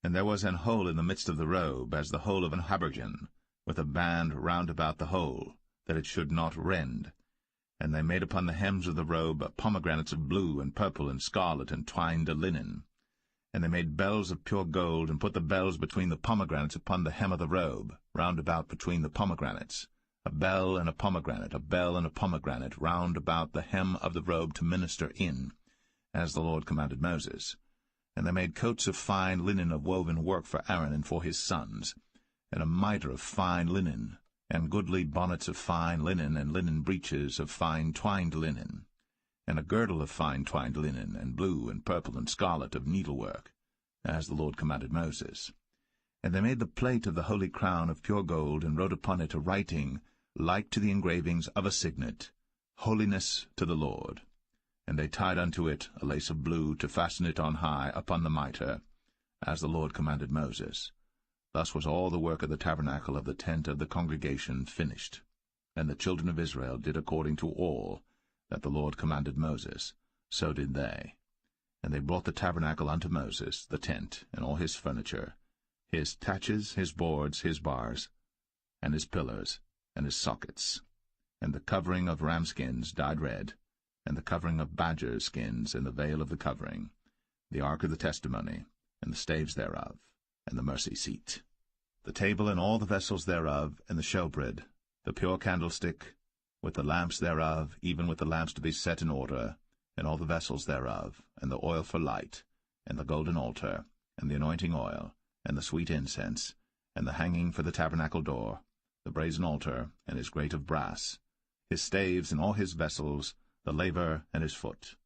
And there was an hole in the midst of the robe, as the hole of an habergeon, with a band round about the hole, that it should not rend. And they made upon the hems of the robe pomegranates of blue, and purple, and scarlet, and twined linen. And they made bells of pure gold, and put the bells between the pomegranates upon the hem of the robe, round about between the pomegranates, a bell and a pomegranate, round about the hem of the robe to minister in, as the Lord commanded Moses. And they made coats of fine linen of woven work for Aaron and for his sons, and a mitre of fine linen, and goodly bonnets of fine linen, and linen breeches of fine twined linen. and a girdle of fine twined linen, and blue and purple and scarlet of needlework, as the Lord commanded Moses. And they made the plate of the holy crown of pure gold, and wrote upon it a writing like to the engravings of a signet, Holiness to the Lord. And they tied unto it a lace of blue, to fasten it on high upon the mitre, as the Lord commanded Moses. Thus was all the work of the tabernacle of the tent of the congregation finished. And the children of Israel did according to all that the Lord commanded Moses, so did they. And they brought the tabernacle unto Moses, the tent, and all his furniture, his taches, his boards, his bars, and his pillars, and his sockets, and the covering of ram skins dyed red, and the covering of badger skins, and the veil of the covering, the ark of the testimony, and the staves thereof, and the mercy seat, the table and all the vessels thereof, and the showbread, the pure candlestick, with the lamps thereof, even with the lamps to be set in order, and all the vessels thereof, and the oil for light, and the golden altar, and the anointing oil, and the sweet incense, and the hanging for the tabernacle door, the brazen altar, and his grate of brass, his staves and all his vessels, the laver and his foot,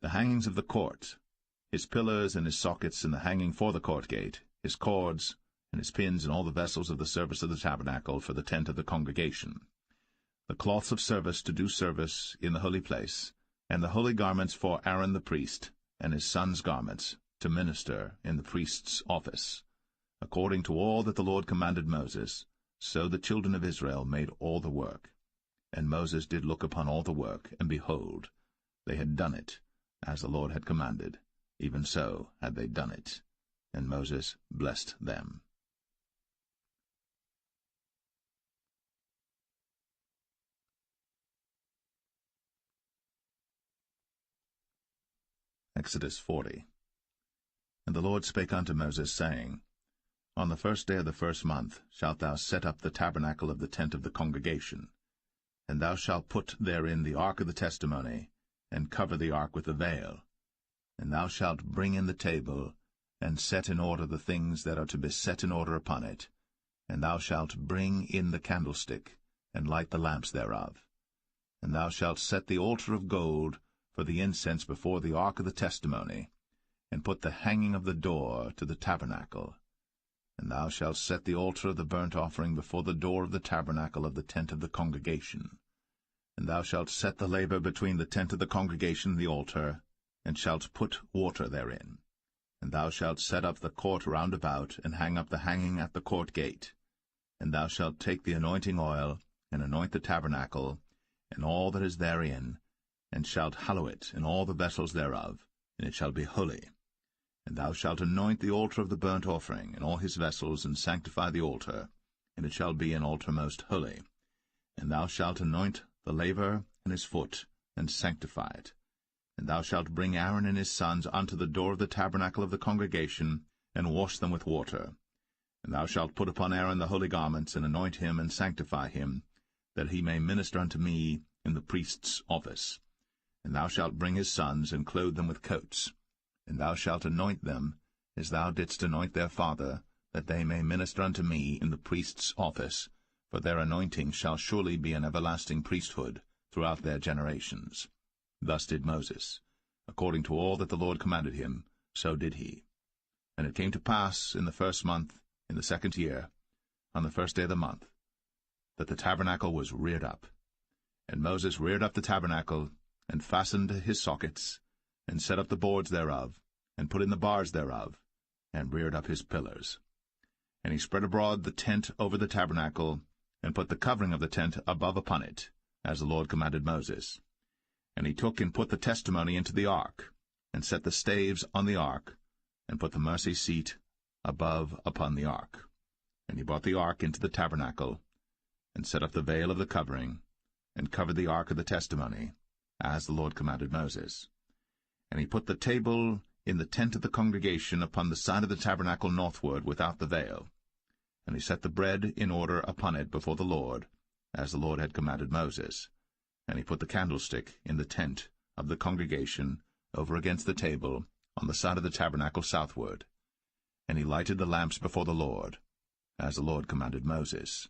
the hangings of the court, his pillars and his sockets, and the hanging for the court gate, his cords, and his pins, and all the vessels of the service of the tabernacle for the tent of the congregation, the cloths of service to do service in the holy place, and the holy garments for Aaron the priest, and his sons' garments, to minister in the priest's office. According to all that the Lord commanded Moses, so the children of Israel made all the work. And Moses did look upon all the work, and behold, they had done it, as the Lord had commanded, even so had they done it. And Moses blessed them. Exodus 40. And the Lord spake unto Moses, saying, On the first day of the first month shalt thou set up the tabernacle of the tent of the congregation, and thou shalt put therein the ark of the testimony, and cover the ark with the veil. And thou shalt bring in the table, and set in order the things that are to be set in order upon it. And thou shalt bring in the candlestick, and light the lamps thereof. And thou shalt set the altar of gold for the incense before the ark of the testimony, and put the hanging of the door to the tabernacle. And thou shalt set the altar of the burnt offering before the door of the tabernacle of the tent of the congregation. And thou shalt set the laver between the tent of the congregation and the altar, and shalt put water therein. And thou shalt set up the court round about, and hang up the hanging at the court gate. And thou shalt take the anointing oil, and anoint the tabernacle, and all that is therein, and shalt hallow it, and all the vessels thereof, and it shall be holy. And thou shalt anoint the altar of the burnt offering, and all his vessels, and sanctify the altar, and it shall be an altar most holy. And thou shalt anoint the laver and his foot, and sanctify it. And thou shalt bring Aaron and his sons unto the door of the tabernacle of the congregation, and wash them with water. And thou shalt put upon Aaron the holy garments, and anoint him, and sanctify him, that he may minister unto me in the priest's office. And thou shalt bring his sons, and clothe them with coats. And thou shalt anoint them, as thou didst anoint their father, that they may minister unto me in the priest's office, for their anointing shall surely be an everlasting priesthood throughout their generations. Thus did Moses. According to all that the Lord commanded him, so did he. And it came to pass in the first month, in the second year, on the first day of the month, that the tabernacle was reared up. And Moses reared up the tabernacle, and fastened his sockets, and set up the boards thereof, and put in the bars thereof, and reared up his pillars. And he spread abroad the tent over the tabernacle, and put the covering of the tent above upon it, as the Lord commanded Moses. And he took and put the testimony into the ark, and set the staves on the ark, and put the mercy seat above upon the ark. And he brought the ark into the tabernacle, and set up the veil of the covering, and covered the ark of the testimony, as the Lord commanded Moses. And he put the table in the tent of the congregation upon the side of the tabernacle northward without the veil. And he set the bread in order upon it before the Lord, as the Lord had commanded Moses. And he put the candlestick in the tent of the congregation over against the table on the side of the tabernacle southward. And he lighted the lamps before the Lord, as the Lord commanded Moses.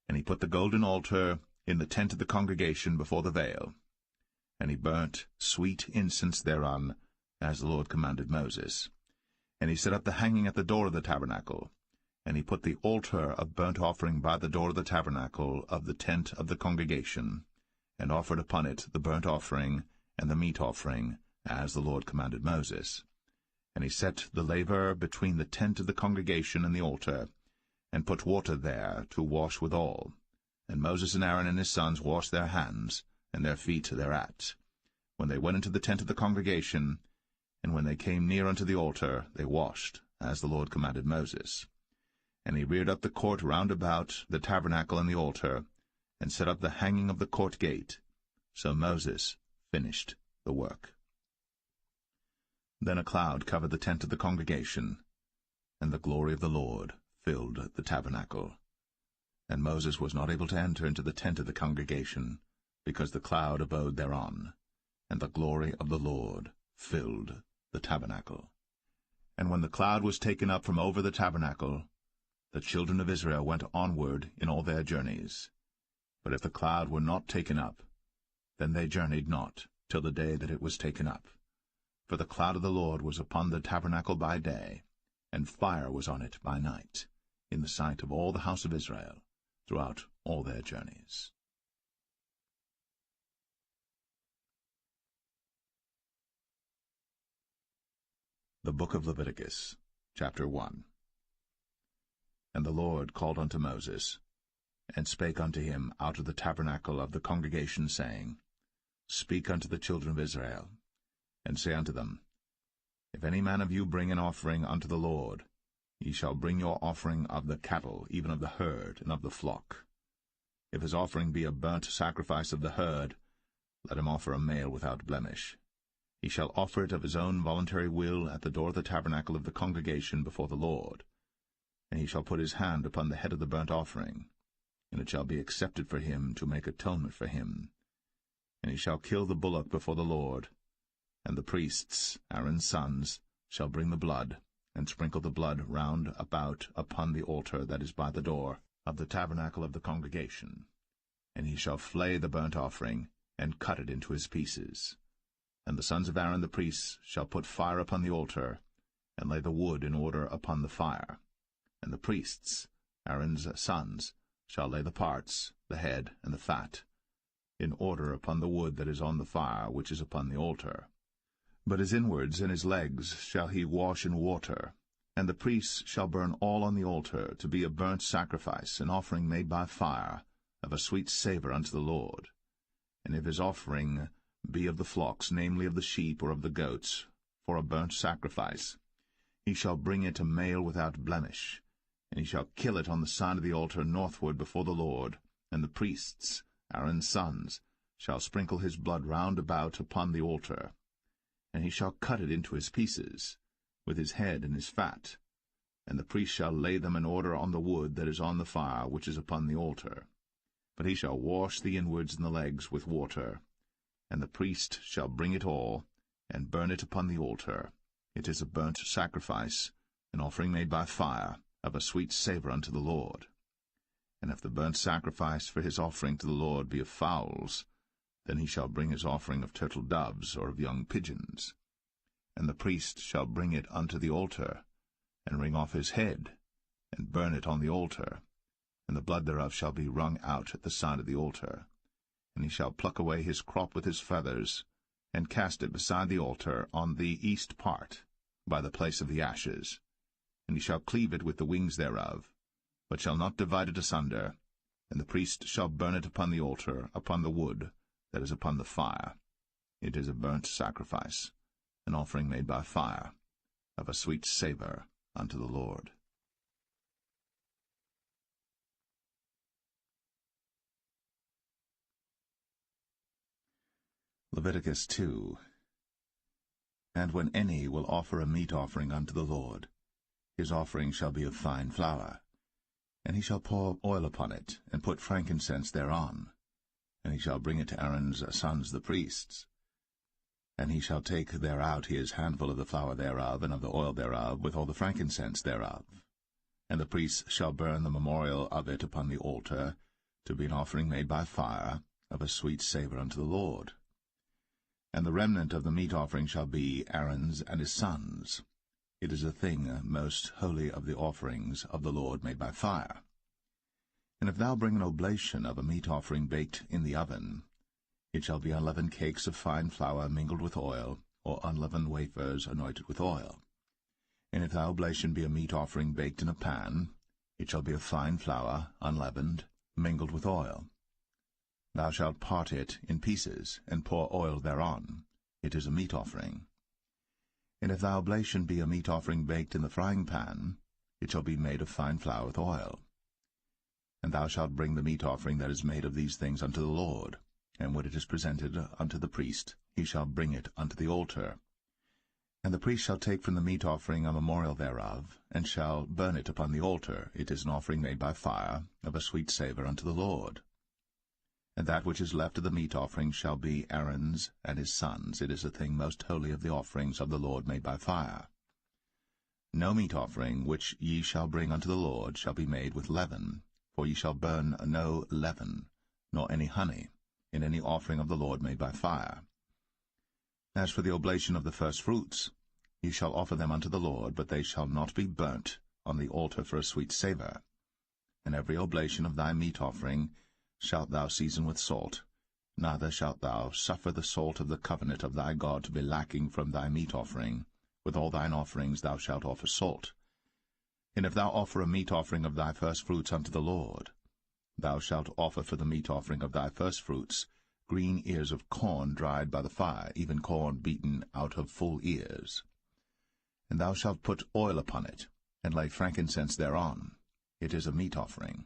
And he put the golden altar in the tent of the congregation before the veil. And he burnt sweet incense thereon, as the Lord commanded Moses. And he set up the hanging at the door of the tabernacle. And he put the altar of burnt offering by the door of the tabernacle of the tent of the congregation, and offered upon it the burnt offering and the meat offering, as the Lord commanded Moses. And he set the laver between the tent of the congregation and the altar, and put water there to wash withal. And Moses and Aaron and his sons washed their hands, and their feet thereat, when they went into the tent of the congregation, and when they came near unto the altar, they washed, as the Lord commanded Moses. And he reared up the court round about the tabernacle and the altar, and set up the hanging of the court gate. So Moses finished the work. Then a cloud covered the tent of the congregation, and the glory of the Lord filled the tabernacle. And Moses was not able to enter into the tent of the congregation, because the cloud abode thereon, and the glory of the Lord filled the tabernacle. And when the cloud was taken up from over the tabernacle, the children of Israel went onward in all their journeys. But if the cloud were not taken up, then they journeyed not till the day that it was taken up. For the cloud of the Lord was upon the tabernacle by day, and fire was on it by night, in the sight of all the house of Israel, throughout all their journeys. The Book of Leviticus, chapter 1. And the Lord called unto Moses, and spake unto him out of the tabernacle of the congregation, saying, Speak unto the children of Israel, and say unto them, If any man of you bring an offering unto the Lord, ye shall bring your offering of the cattle, even of the herd, and of the flock. If his offering be a burnt sacrifice of the herd, let him offer a male without blemish. He shall offer it of his own voluntary will at the door of the tabernacle of the congregation before the Lord. And he shall put his hand upon the head of the burnt offering, and it shall be accepted for him to make atonement for him. And he shall kill the bullock before the Lord, and the priests, Aaron's sons, shall bring the blood, and sprinkle the blood round about upon the altar that is by the door of the tabernacle of the congregation. And he shall flay the burnt offering, and cut it into his pieces. And the sons of Aaron the priests shall put fire upon the altar, and lay the wood in order upon the fire. And the priests, Aaron's sons, shall lay the parts, the head, and the fat, in order upon the wood that is on the fire which is upon the altar. But his inwards and his legs shall he wash in water, and the priests shall burn all on the altar to be a burnt sacrifice, an offering made by fire, of a sweet savour unto the Lord. And if his offering be of the flocks, namely of the sheep or of the goats, for a burnt sacrifice, he shall bring it a male without blemish, and he shall kill it on the side of the altar northward before the Lord, and the priests, Aaron's sons, shall sprinkle his blood round about upon the altar. And he shall cut it into his pieces, with his head and his fat, and the priest shall lay them in order on the wood that is on the fire which is upon the altar. But he shall wash the inwards and the legs with water, and the priest shall bring it all, and burn it upon the altar. It is a burnt sacrifice, an offering made by fire, of a sweet savour unto the Lord. And if the burnt sacrifice for his offering to the Lord be of fowls, then he shall bring his offering of turtle doves or of young pigeons. And the priest shall bring it unto the altar, and wring off his head, and burn it on the altar, and the blood thereof shall be wrung out at the side of the altar. And he shall pluck away his crop with his feathers, and cast it beside the altar on the east part, by the place of the ashes. And he shall cleave it with the wings thereof, but shall not divide it asunder. And the priest shall burn it upon the altar, upon the wood that is upon the fire. It is a burnt sacrifice, an offering made by fire, of a sweet savour unto the Lord. Leviticus 2. And when any will offer a meat offering unto the Lord, his offering shall be of fine flour, and he shall pour oil upon it, and put frankincense thereon, and he shall bring it to Aaron's sons the priests. And he shall take thereout his handful of the flour thereof, and of the oil thereof, with all the frankincense thereof. And the priests shall burn the memorial of it upon the altar, to be an offering made by fire, of a sweet savour unto the Lord. And the remnant of the meat offering shall be Aaron's and his sons. It is a thing most holy of the offerings of the Lord made by fire. And if thou bring an oblation of a meat offering baked in the oven, it shall be unleavened cakes of fine flour mingled with oil, or unleavened wafers anointed with oil. And if thy oblation be a meat offering baked in a pan, it shall be of fine flour, unleavened, mingled with oil. Thou shalt part it in pieces, and pour oil thereon. It is a meat offering. And if thy oblation be a meat offering baked in the frying pan, it shall be made of fine flour with oil. And thou shalt bring the meat offering that is made of these things unto the Lord, and when it is presented unto the priest, he shall bring it unto the altar. And the priest shall take from the meat offering a memorial thereof, and shall burn it upon the altar. It is an offering made by fire, of a sweet savour unto the Lord. And that which is left of the meat offering shall be Aaron's and his sons. It is a thing most holy of the offerings of the Lord made by fire. No meat offering which ye shall bring unto the Lord shall be made with leaven, for ye shall burn no leaven, nor any honey, in any offering of the Lord made by fire. As for the oblation of the firstfruits, ye shall offer them unto the Lord, but they shall not be burnt on the altar for a sweet savour. And every oblation of thy meat offering shalt thou season with salt, neither shalt thou suffer the salt of the covenant of thy God to be lacking from thy meat offering. With all thine offerings thou shalt offer salt. And if thou offer a meat offering of thy firstfruits unto the Lord, thou shalt offer for the meat offering of thy firstfruits green ears of corn dried by the fire, even corn beaten out of full ears. And thou shalt put oil upon it, and lay frankincense thereon. It is a meat offering.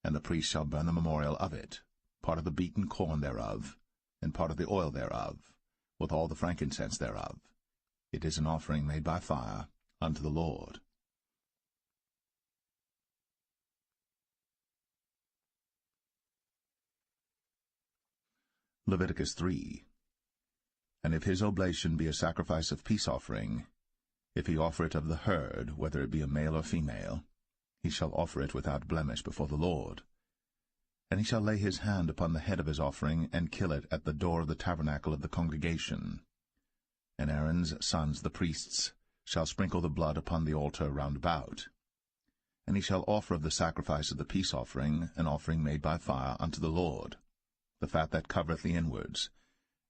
And the priest shall burn the memorial of it, part of the beaten corn thereof, and part of the oil thereof, with all the frankincense thereof. It is an offering made by fire unto the Lord. Leviticus 3. And if his oblation be a sacrifice of peace offering, if he offer it of the herd, whether it be a male or female, he shall offer it without blemish before the Lord. And he shall lay his hand upon the head of his offering, and kill it at the door of the tabernacle of the congregation. And Aaron's sons the priests shall sprinkle the blood upon the altar round about. And he shall offer of the sacrifice of the peace offering an offering made by fire unto the Lord, the fat that covereth the inwards,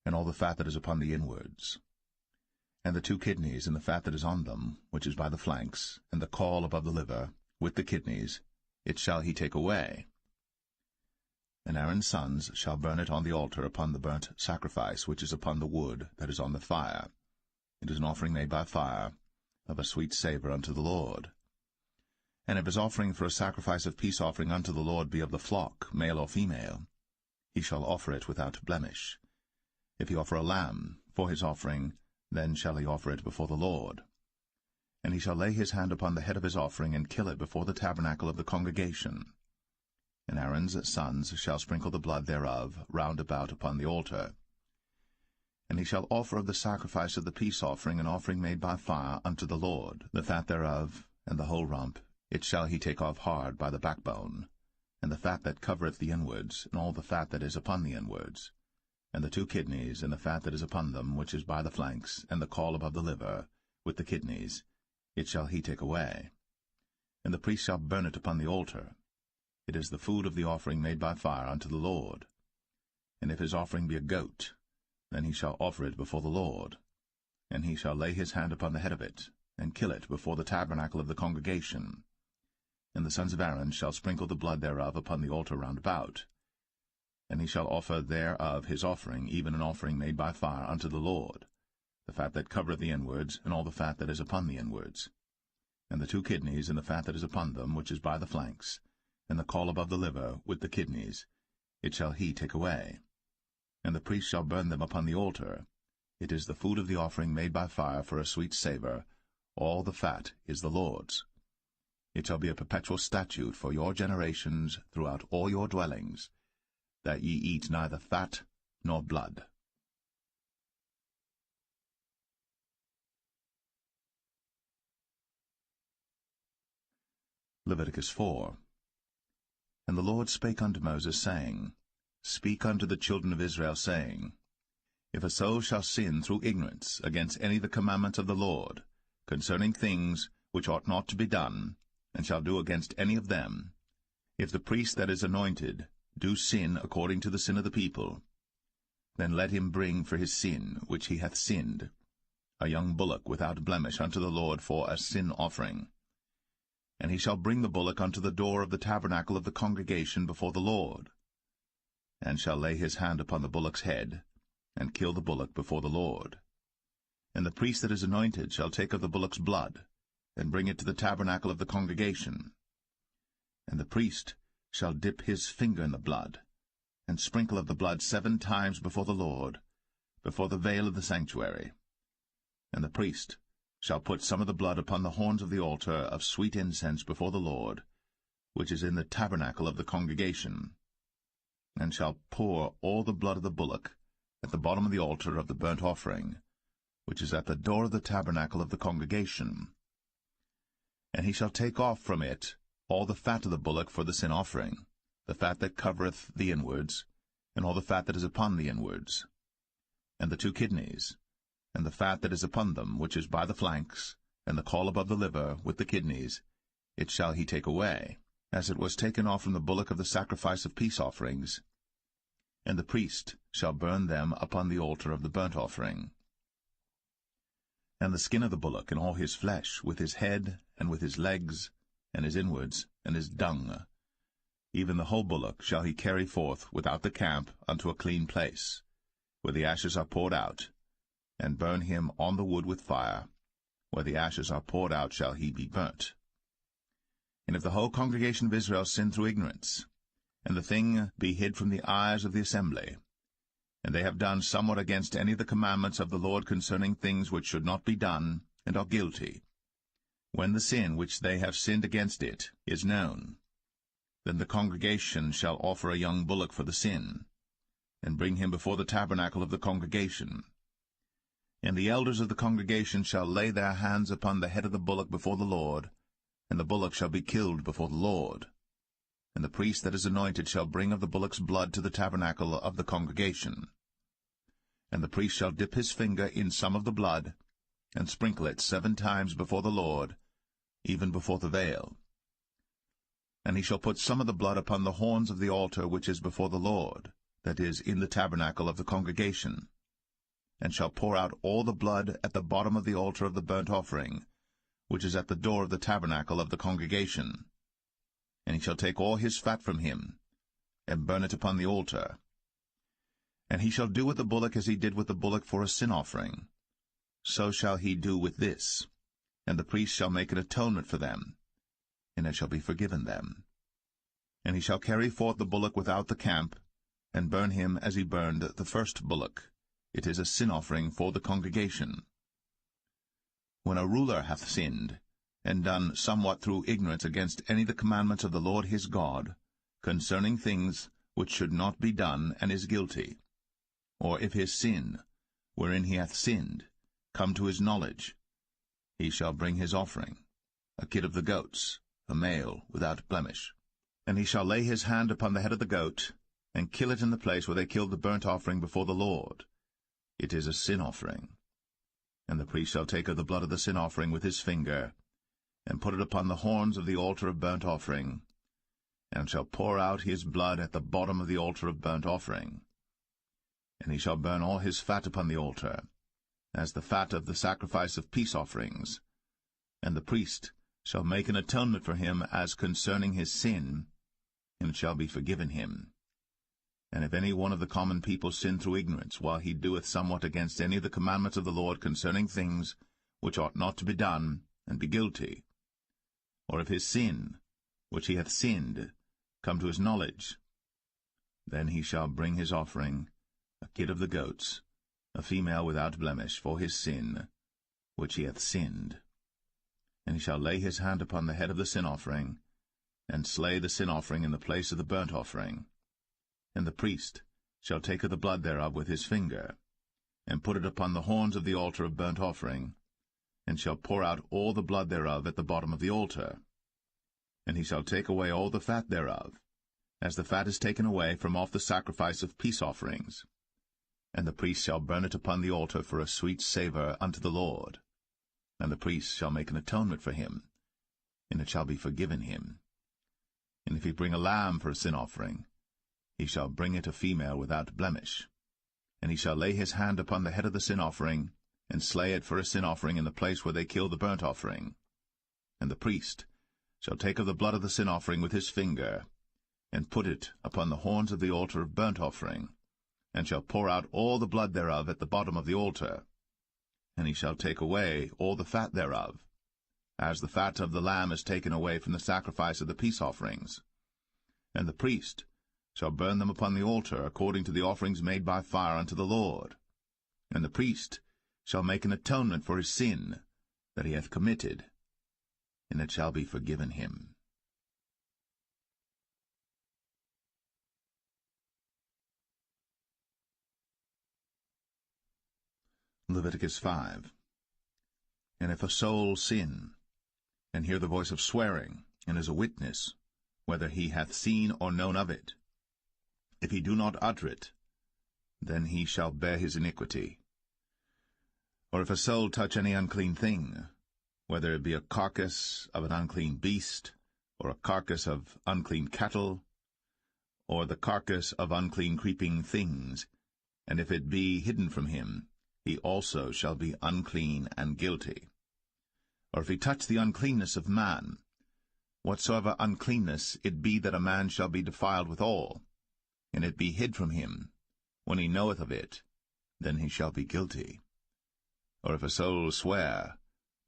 and all the fat that is upon the inwards, and the 2 kidneys, and the fat that is on them, which is by the flanks, and the caul above the liver, with the kidneys, it shall he take away. And Aaron's sons shall burn it on the altar upon the burnt sacrifice which is upon the wood that is on the fire. It is an offering made by fire, of a sweet savour unto the Lord. And if his offering for a sacrifice of peace offering unto the Lord be of the flock, male or female, he shall offer it without blemish. If he offer a lamb for his offering, then shall he offer it before the Lord. And he shall lay his hand upon the head of his offering, and kill it before the tabernacle of the congregation. And Aaron's sons shall sprinkle the blood thereof round about upon the altar. And he shall offer of the sacrifice of the peace offering an offering made by fire unto the Lord, the fat thereof, and the whole rump, it shall he take off hard by the backbone, and the fat that covereth the inwards, and all the fat that is upon the inwards, and the 2 kidneys, and the fat that is upon them, which is by the flanks, and the caul above the liver, with the kidneys, it shall he take away. And the priest shall burn it upon the altar. It is the food of the offering made by fire unto the Lord. And if his offering be a goat, then he shall offer it before the Lord. And he shall lay his hand upon the head of it, and kill it before the tabernacle of the congregation. And the sons of Aaron shall sprinkle the blood thereof upon the altar round about. And he shall offer thereof his offering, even an offering made by fire unto the Lord, the fat that covereth the inwards, and all the fat that is upon the inwards, and the 2 kidneys, and the fat that is upon them, which is by the flanks, and the caul above the liver, with the kidneys, it shall he take away. And the priest shall burn them upon the altar. It is the food of the offering made by fire for a sweet savour. All the fat is the Lord's. It shall be a perpetual statute for your generations throughout all your dwellings, that ye eat neither fat nor blood. Leviticus 4. And the Lord spake unto Moses, saying, Speak unto the children of Israel, saying, If a soul shall sin through ignorance against any of the commandments of the Lord, concerning things which ought not to be done, and shall do against any of them, if the priest that is anointed do sin according to the sin of the people, then let him bring for his sin which he hath sinned a young bullock without blemish unto the Lord for a sin offering. And he shall bring the bullock unto the door of the tabernacle of the congregation before the Lord, and shall lay his hand upon the bullock's head, and kill the bullock before the Lord. And the priest that is anointed shall take of the bullock's blood, and bring it to the tabernacle of the congregation. And the priest shall dip his finger in the blood, and sprinkle of the blood 7 times before the Lord, before the veil of the sanctuary. And the priest shall put some of the blood upon the horns of the altar of sweet incense before the Lord, which is in the tabernacle of the congregation, and shall pour all the blood of the bullock at the bottom of the altar of the burnt offering, which is at the door of the tabernacle of the congregation. And he shall take off from it all the fat of the bullock for the sin offering, the fat that covereth the inwards, and all the fat that is upon the inwards, and the 2 kidneys, and the fat that is upon them, which is by the flanks, and the caul above the liver, with the kidneys, it shall he take away, as it was taken off from the bullock of the sacrifice of peace offerings. And the priest shall burn them upon the altar of the burnt offering. And the skin of the bullock, and all his flesh, with his head, and with his legs, and his inwards, and his dung, even the whole bullock shall he carry forth without the camp unto a clean place, where the ashes are poured out, and burn him on the wood with fire. Where the ashes are poured out shall he be burnt. And if the whole congregation of Israel sin through ignorance, and the thing be hid from the eyes of the assembly, and they have done somewhat against any of the commandments of the Lord concerning things which should not be done, and are guilty, when the sin which they have sinned against it is known, then the congregation shall offer a young bullock for the sin, and bring him before the tabernacle of the congregation. And the elders of the congregation shall lay their hands upon the head of the bullock before the Lord, and the bullock shall be killed before the Lord. And the priest that is anointed shall bring of the bullock's blood to the tabernacle of the congregation. And the priest shall dip his finger in some of the blood, and sprinkle it 7 times before the Lord, even before the veil. And he shall put some of the blood upon the horns of the altar which is before the Lord, that is, in the tabernacle of the congregation, and shall pour out all the blood at the bottom of the altar of the burnt offering, which is at the door of the tabernacle of the congregation. And he shall take all his fat from him, and burn it upon the altar. And he shall do with the bullock as he did with the bullock for a sin offering. So shall he do with this. And the priest shall make an atonement for them, and it shall be forgiven them. And he shall carry forth the bullock without the camp, and burn him as he burned the first bullock. It is a sin offering for the congregation. When a ruler hath sinned, and done somewhat through ignorance against any of the commandments of the Lord his God, concerning things which should not be done, and is guilty, or if his sin, wherein he hath sinned, come to his knowledge, he shall bring his offering, a kid of the goats, a male without blemish. And he shall lay his hand upon the head of the goat, and kill it in the place where they killed the burnt offering before the Lord. It is a sin offering. And the priest shall take of the blood of the sin offering with his finger, and put it upon the horns of the altar of burnt offering, and shall pour out his blood at the bottom of the altar of burnt offering. And he shall burn all his fat upon the altar, as the fat of the sacrifice of peace offerings. And the priest shall make an atonement for him as concerning his sin, and it shall be forgiven him. And if any one of the common people sin through ignorance, while he doeth somewhat against any of the commandments of the Lord concerning things which ought not to be done, and be guilty, or if his sin, which he hath sinned, come to his knowledge, then he shall bring his offering, a kid of the goats, a female without blemish, for his sin, which he hath sinned. And he shall lay his hand upon the head of the sin offering, and slay the sin offering in the place of the burnt offering. And the priest shall take of the blood thereof with his finger, and put it upon the horns of the altar of burnt offering, and shall pour out all the blood thereof at the bottom of the altar. And he shall take away all the fat thereof, as the fat is taken away from off the sacrifice of peace offerings. And the priest shall burn it upon the altar for a sweet savour unto the Lord. And the priest shall make an atonement for him, and it shall be forgiven him. And if he bring a lamb for a sin offering, he shall bring it a female without blemish. And he shall lay his hand upon the head of the sin offering, and slay it for a sin offering in the place where they kill the burnt offering. And the priest shall take of the blood of the sin offering with his finger, and put it upon the horns of the altar of burnt offering, and shall pour out all the blood thereof at the bottom of the altar. And he shall take away all the fat thereof, as the fat of the lamb is taken away from the sacrifice of the peace offerings. And the priest shall burn them upon the altar, according to the offerings made by fire unto the Lord. And the priest shall make an atonement for his sin that he hath committed, and it shall be forgiven him. Leviticus 5. And if a soul sin, and hear the voice of swearing, and is a witness, whether he hath seen or known of it, if he do not utter it, then he shall bear his iniquity. Or if a soul touch any unclean thing, whether it be a carcass of an unclean beast, or a carcass of unclean cattle, or the carcass of unclean creeping things, and if it be hidden from him, he also shall be unclean and guilty. Or if he touch the uncleanness of man, whatsoever uncleanness it be that a man shall be defiled withal, and it be hid from him, when he knoweth of it, then he shall be guilty. Or if a soul swear,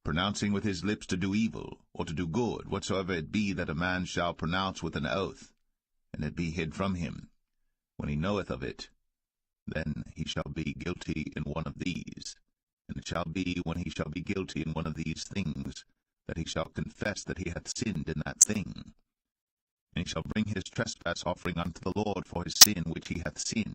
pronouncing with his lips to do evil, or to do good, whatsoever it be that a man shall pronounce with an oath, and it be hid from him, when he knoweth of it, then he shall be guilty in one of these. And it shall be, when he shall be guilty in one of these things, that he shall confess that he hath sinned in that thing. And he shall bring his trespass offering unto the Lord for his sin which he hath sinned,